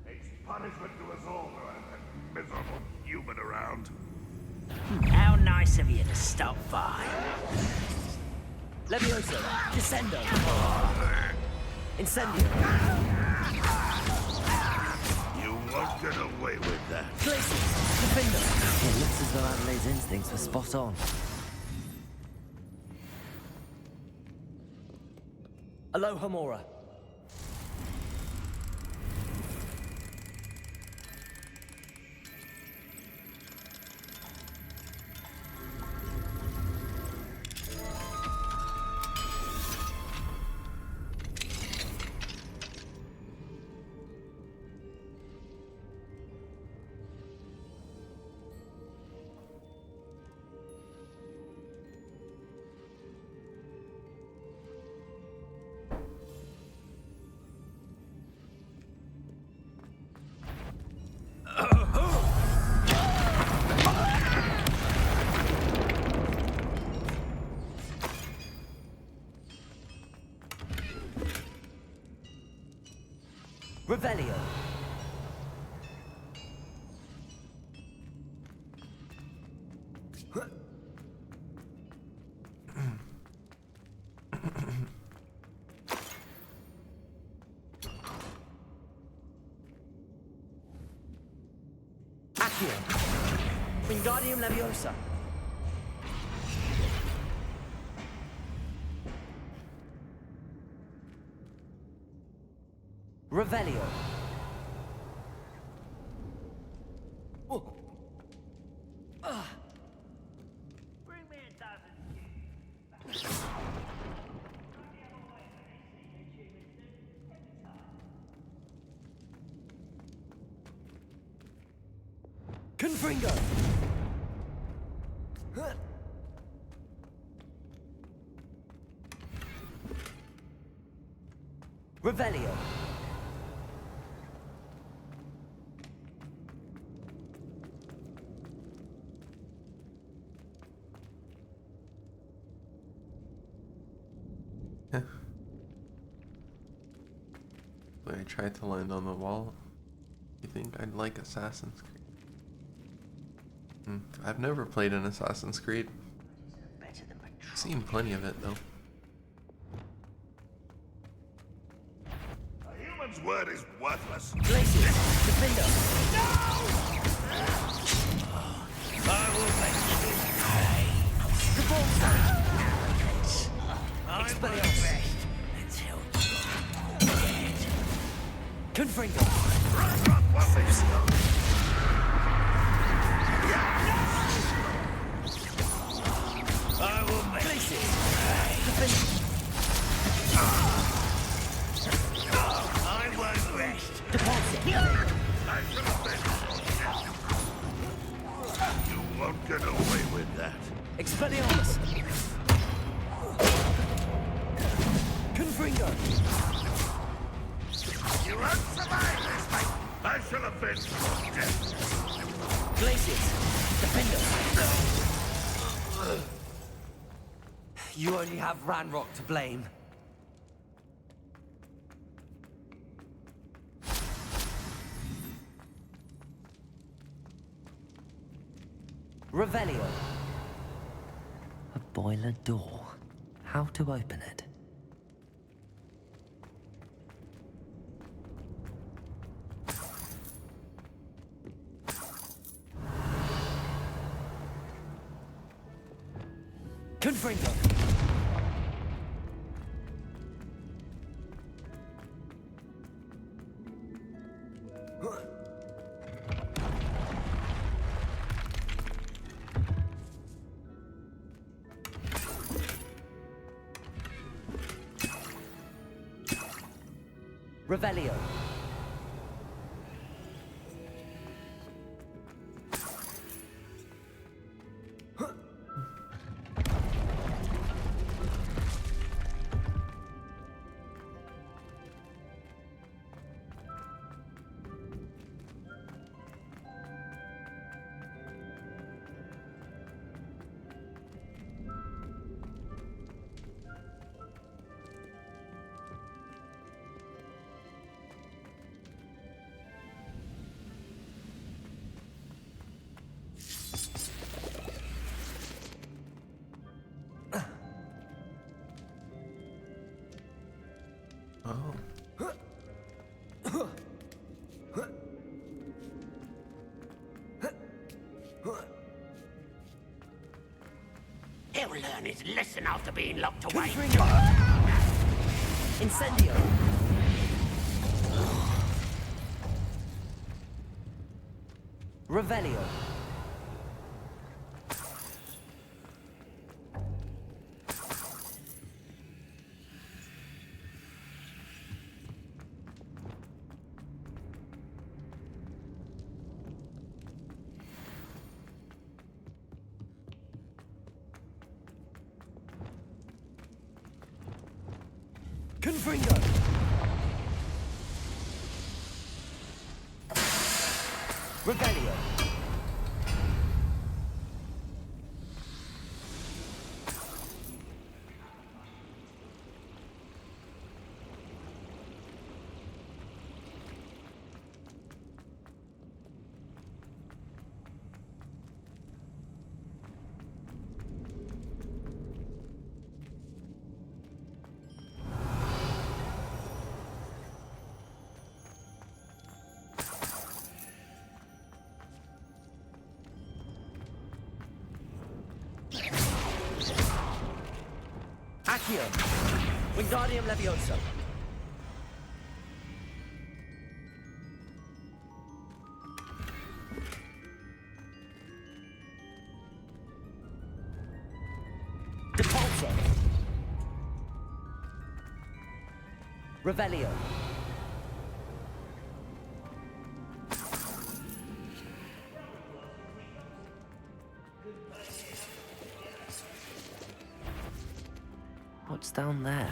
It's punishment to us all to have that miserable human around. How nice of you to stop by. Levioso. Descendo. Incendio. You won't get away with that. Glacius. Defendo. It looks as though Adelaide's instincts were spot on. Aloha Mora. Revelio. Accio. Wingardium Leviosa. Revelio. Bring me a dozen. Confringo. Revelio. I tried to land on the wall. You think I'd like Assassin's Creed? I've never played an Assassin's Creed. Seen plenty of it though. A human's word is worthless. Glacius. Defender. I will make you pay. Expelliarmus. Until Confringo. I will make Glacius. I won't rest. Deposit. You won't get away with that. Expelliarmus. Confringo. You won't survive this fight. I shall avenge your death. Glacius. Defender. You only have Ranrock to blame. Revelio. A boiler door. How to open it? Confringo. Revelio. Oh. learn his lesson after being locked away. Incendio. Revelio. Confringo! Revelio. Accio. Wingardium Levioso. Depulso. Revelio. What's down there?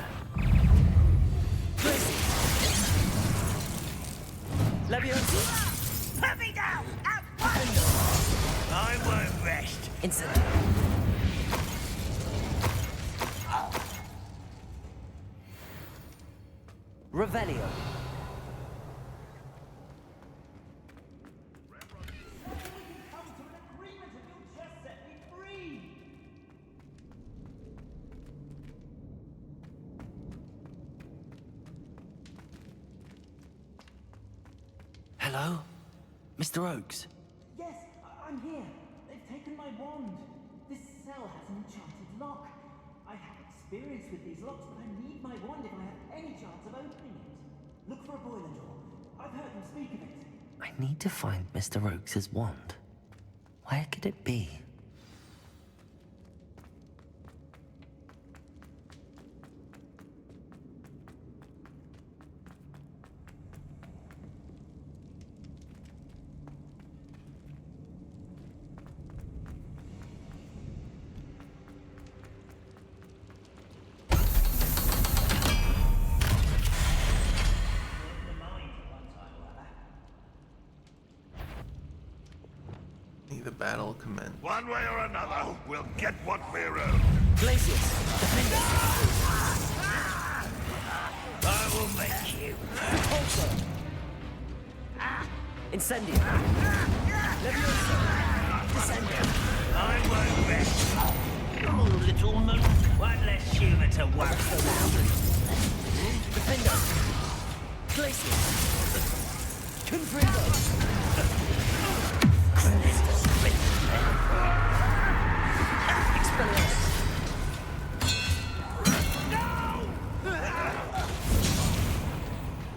Leviosa! Put me down! At once! I won't rest. Incident. Revelio. Hello? Mr. Oakes? Yes, I'm here. They've taken my wand. This cell has an enchanted lock. I have experience with these locks, but I need my wand if I have any chance of opening it. Look for a boiler door. I've heard them speak of it. I need to find Mr. Oakes' wand. Where could it be? The battle commence. One way or another, we'll get what we're owed. Glacius, defend I will make you. Repulsor. Incendio. Leviosa. Descendio. I won't rest. Oh, little moon. One less human to work for now. Defendo. Glacius. Confringo.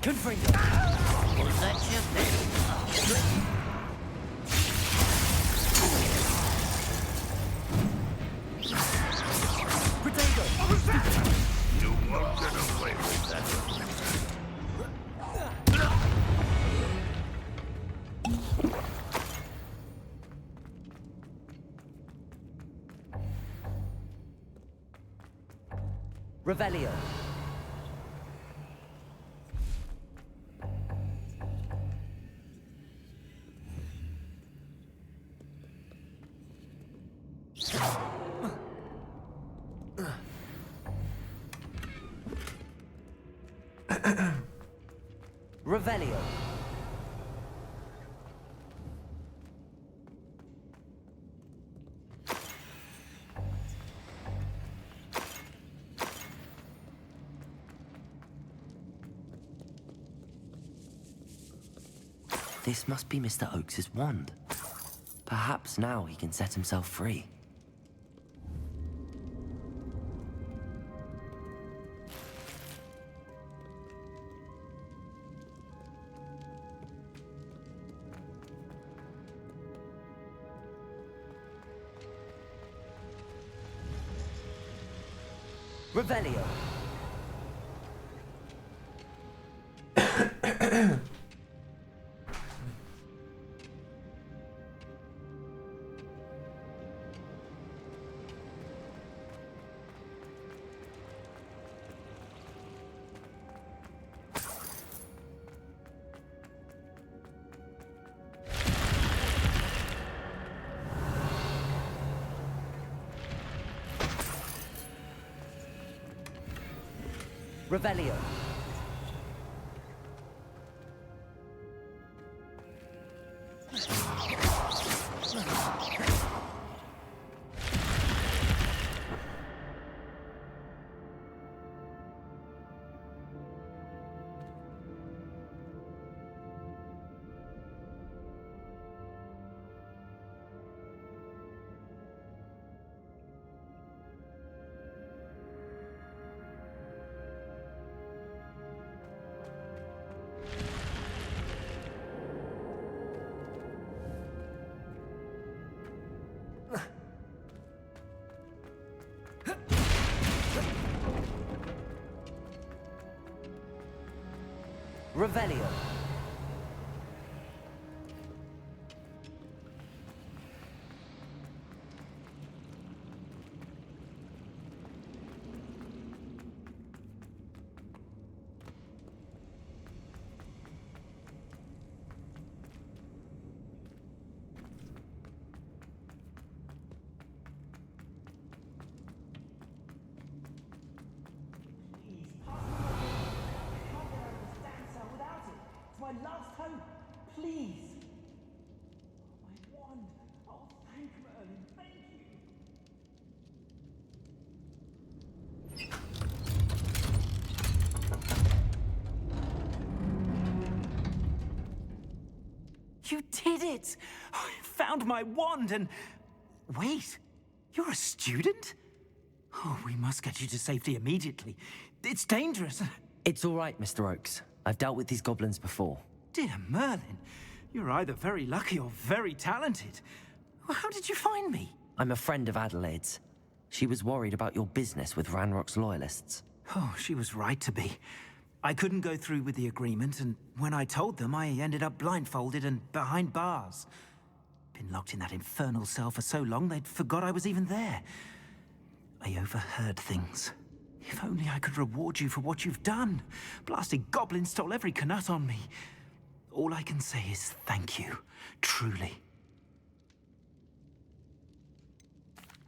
Confringo. Was that your thing? You won't get away with that. Revelio. Revelio. This must be Mr. Oakes' wand. Perhaps now he can set himself free. Revelio. Revelio. Revelio. My last hope, please. My wand. Oh, thank Merlin, thank you. You did it! I found my wand and... Wait, you're a student? Oh, we must get you to safety immediately. It's dangerous. It's all right, Mr. Oakes. I've dealt with these goblins before. Dear Merlin, you're either very lucky or very talented. How did you find me? I'm a friend of Adelaide's. She was worried about your business with Ranrock's loyalists. Oh, she was right to be. I couldn't go through with the agreement, and when I told them, I ended up blindfolded and behind bars. Been locked in that infernal cell for so long, they'd forgot I was even there. I overheard things. If only I could reward you for what you've done. Blasted goblins stole every Knut on me. All I can say is thank you, truly.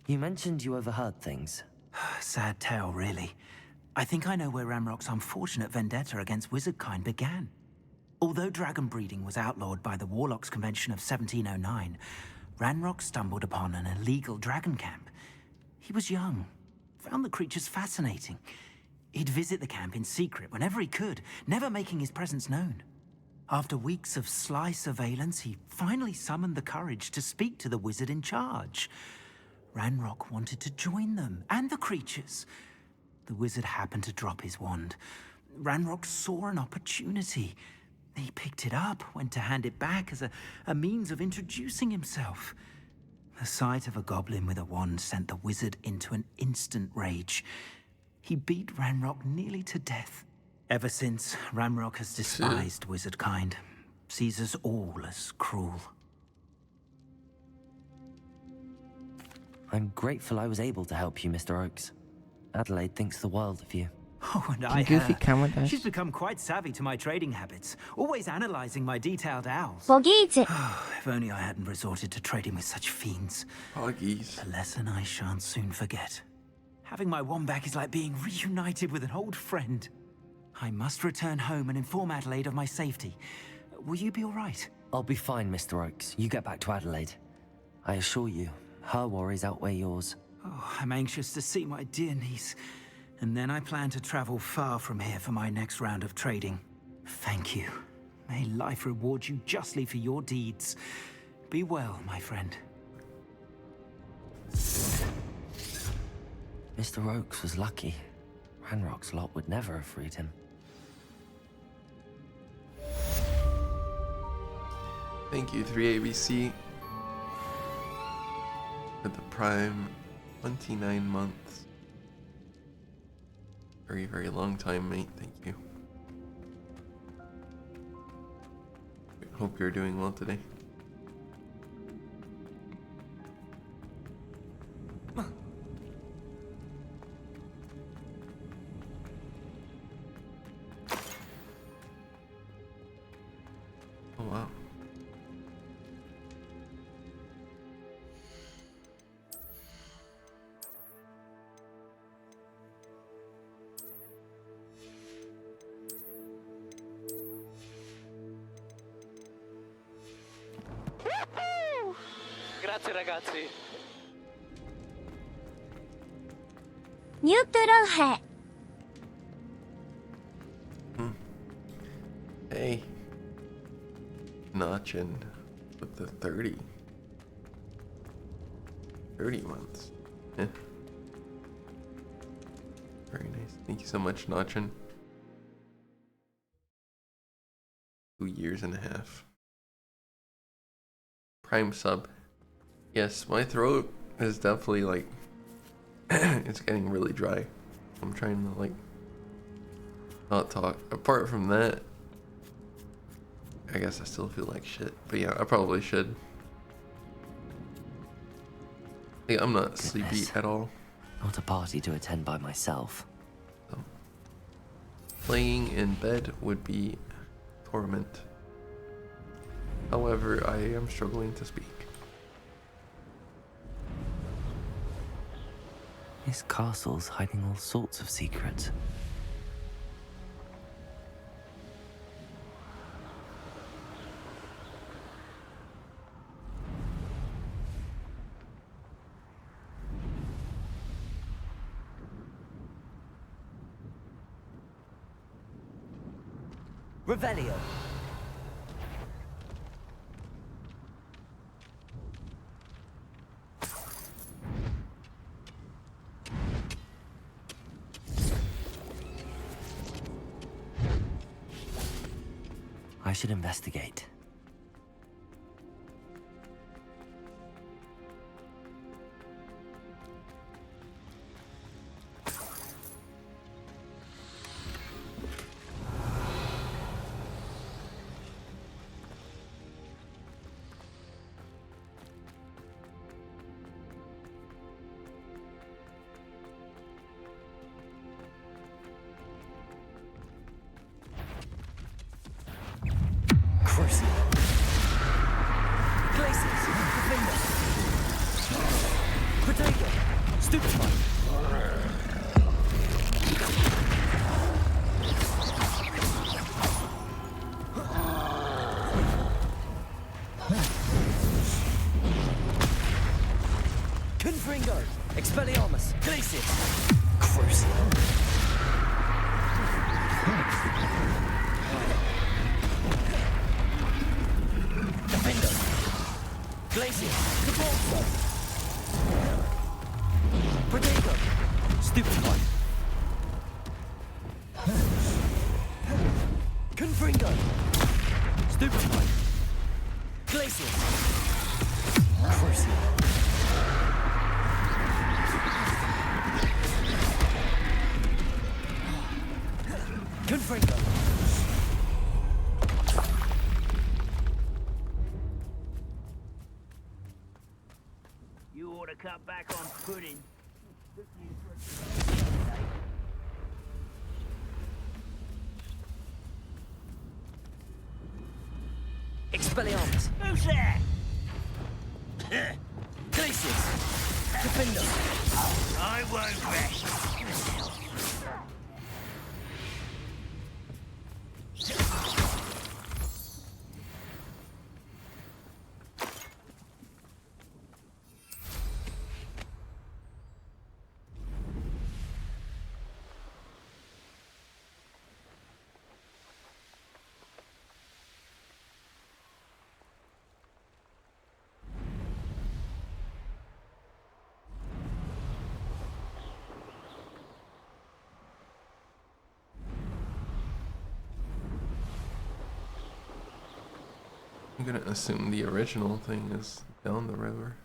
You mentioned you overheard things. Sad tale, really. I think I know where Ranrock's unfortunate vendetta against wizardkind began. Although dragon breeding was outlawed by the Warlocks Convention of 1709, Ranrock stumbled upon an illegal dragon camp. He was young, found the creatures fascinating. He'd visit the camp in secret whenever he could, never making his presence known. After weeks of sly surveillance, he finally summoned the courage to speak to the wizard in charge. Ranrock wanted to join them, and the creatures. The wizard happened to drop his wand. Ranrock saw an opportunity. He picked it up, went to hand it back as a means of introducing himself. The sight of a goblin with a wand sent the wizard into an instant rage. He beat Ranrock nearly to death. Ever since, Ranrock has despised wizardkind, sees us all as cruel. I'm grateful I was able to help you, Mr. Oakes. Adelaide thinks the world of you. Oh, and Can Goofy come with us? She's become quite savvy to my trading habits, always analyzing my detailed owls. If only I hadn't resorted to trading with such fiends. Hoggies. A lesson I shan't soon forget. Having my wand back is like being reunited with an old friend. I must return home and inform Adelaide of my safety. Will you be all right? I'll be fine, Mr. Oakes. You get back to Adelaide. I assure you, her worries outweigh yours. Oh, I'm anxious to see my dear niece. And then I plan to travel far from here for my next round of trading. Thank you. May life reward you justly for your deeds. Be well, my friend. Mr. Oakes was lucky. Ranrock's lot would never have freed him. Thank you, 3ABC. For the Prime 29 months. very, very long time, mate. Thank you. Hope you're doing well today. Oh wow. Grazie ragazzi. neutreN. Hey. neutreN with the 30 months. Yeah. Very nice. Thank you so much, neutreN. 2 years and a half. Prime sub. Yes, my throat is definitely like it's getting really dry. I'm trying to like not talk. Apart from that, I guess I still feel like shit. But yeah, I probably should. Yeah, I'm not sleepy at all. Not a party to attend by myself. So, playing in bed would be torment. However, I am struggling to speak. This castle's hiding all sorts of secrets. Revelio. I should investigate. Confringo, Expelliarmus, Glacius, Crucial. Defendo, Glacius, Cabalso, Protego, Stupid One. Confringo, Stupid One, Glacius, Crucial. Confringo. You ought to cut back on pudding. Expelliarmus. Who's there? Glacius. Defendo. I won't rest. I'm gonna assume the original thing is down the river.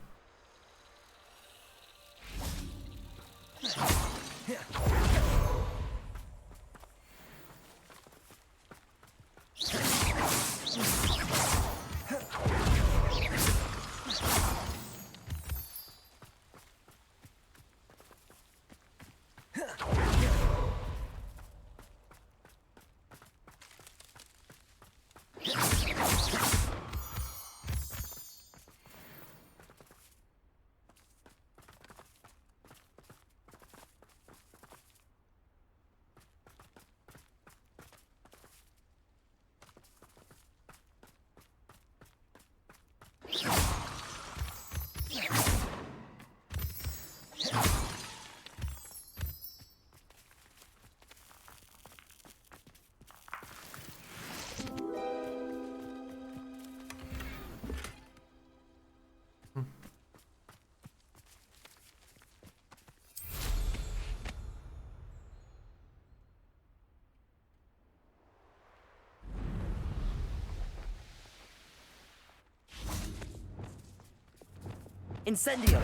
Incendio!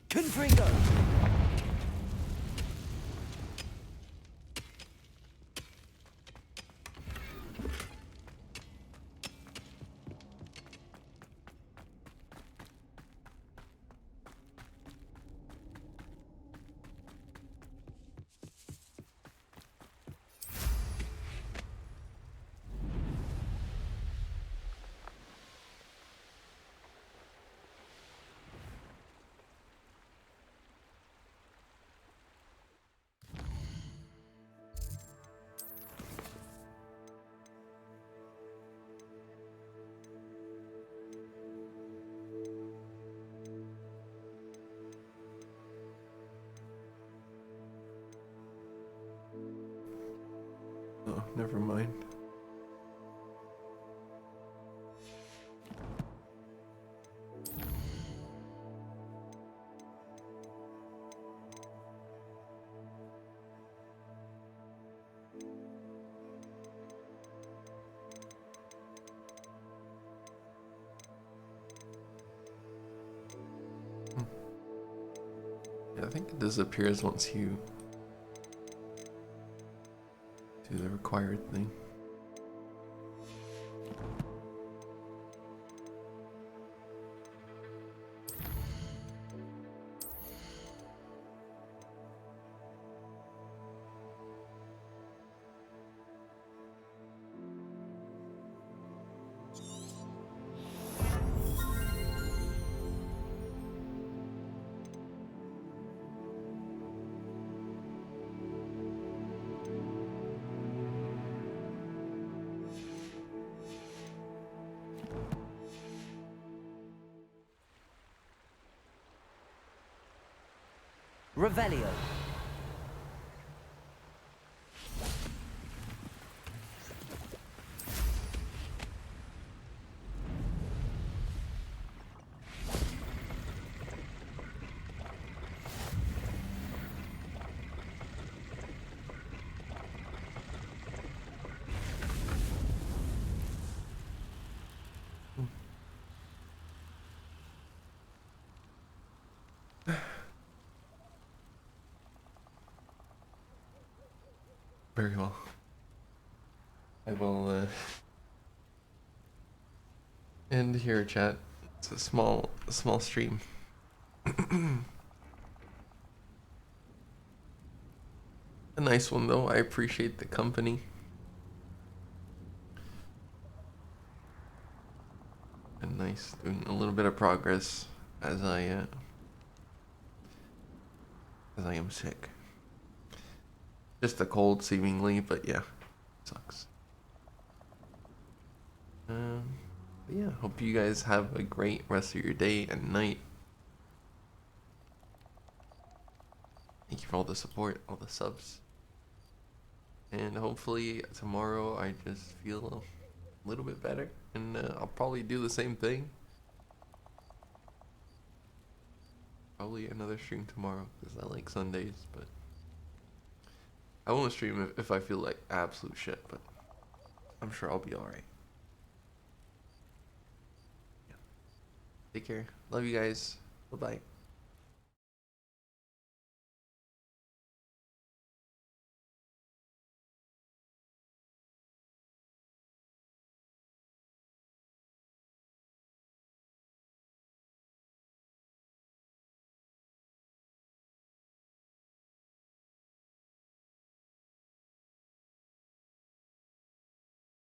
Confringo! Oh, never mind. Yeah, I think it disappears once you do the required thing. Revelio. Very well. I will end here, chat. It's a small stream. A nice one though. I appreciate the company. And nice doing a little bit of progress as I am sick. Just a cold, seemingly, but yeah, sucks. But yeah, hope you guys have a great rest of your day and night. Thank you for all the support, all the subs. And hopefully tomorrow I just feel a little bit better, and I'll probably do the same thing. Probably another stream tomorrow because I like Sundays, but I won't stream if I feel like absolute shit, but I'm sure I'll be alright. Yeah. Take care. Love you guys. Bye-bye.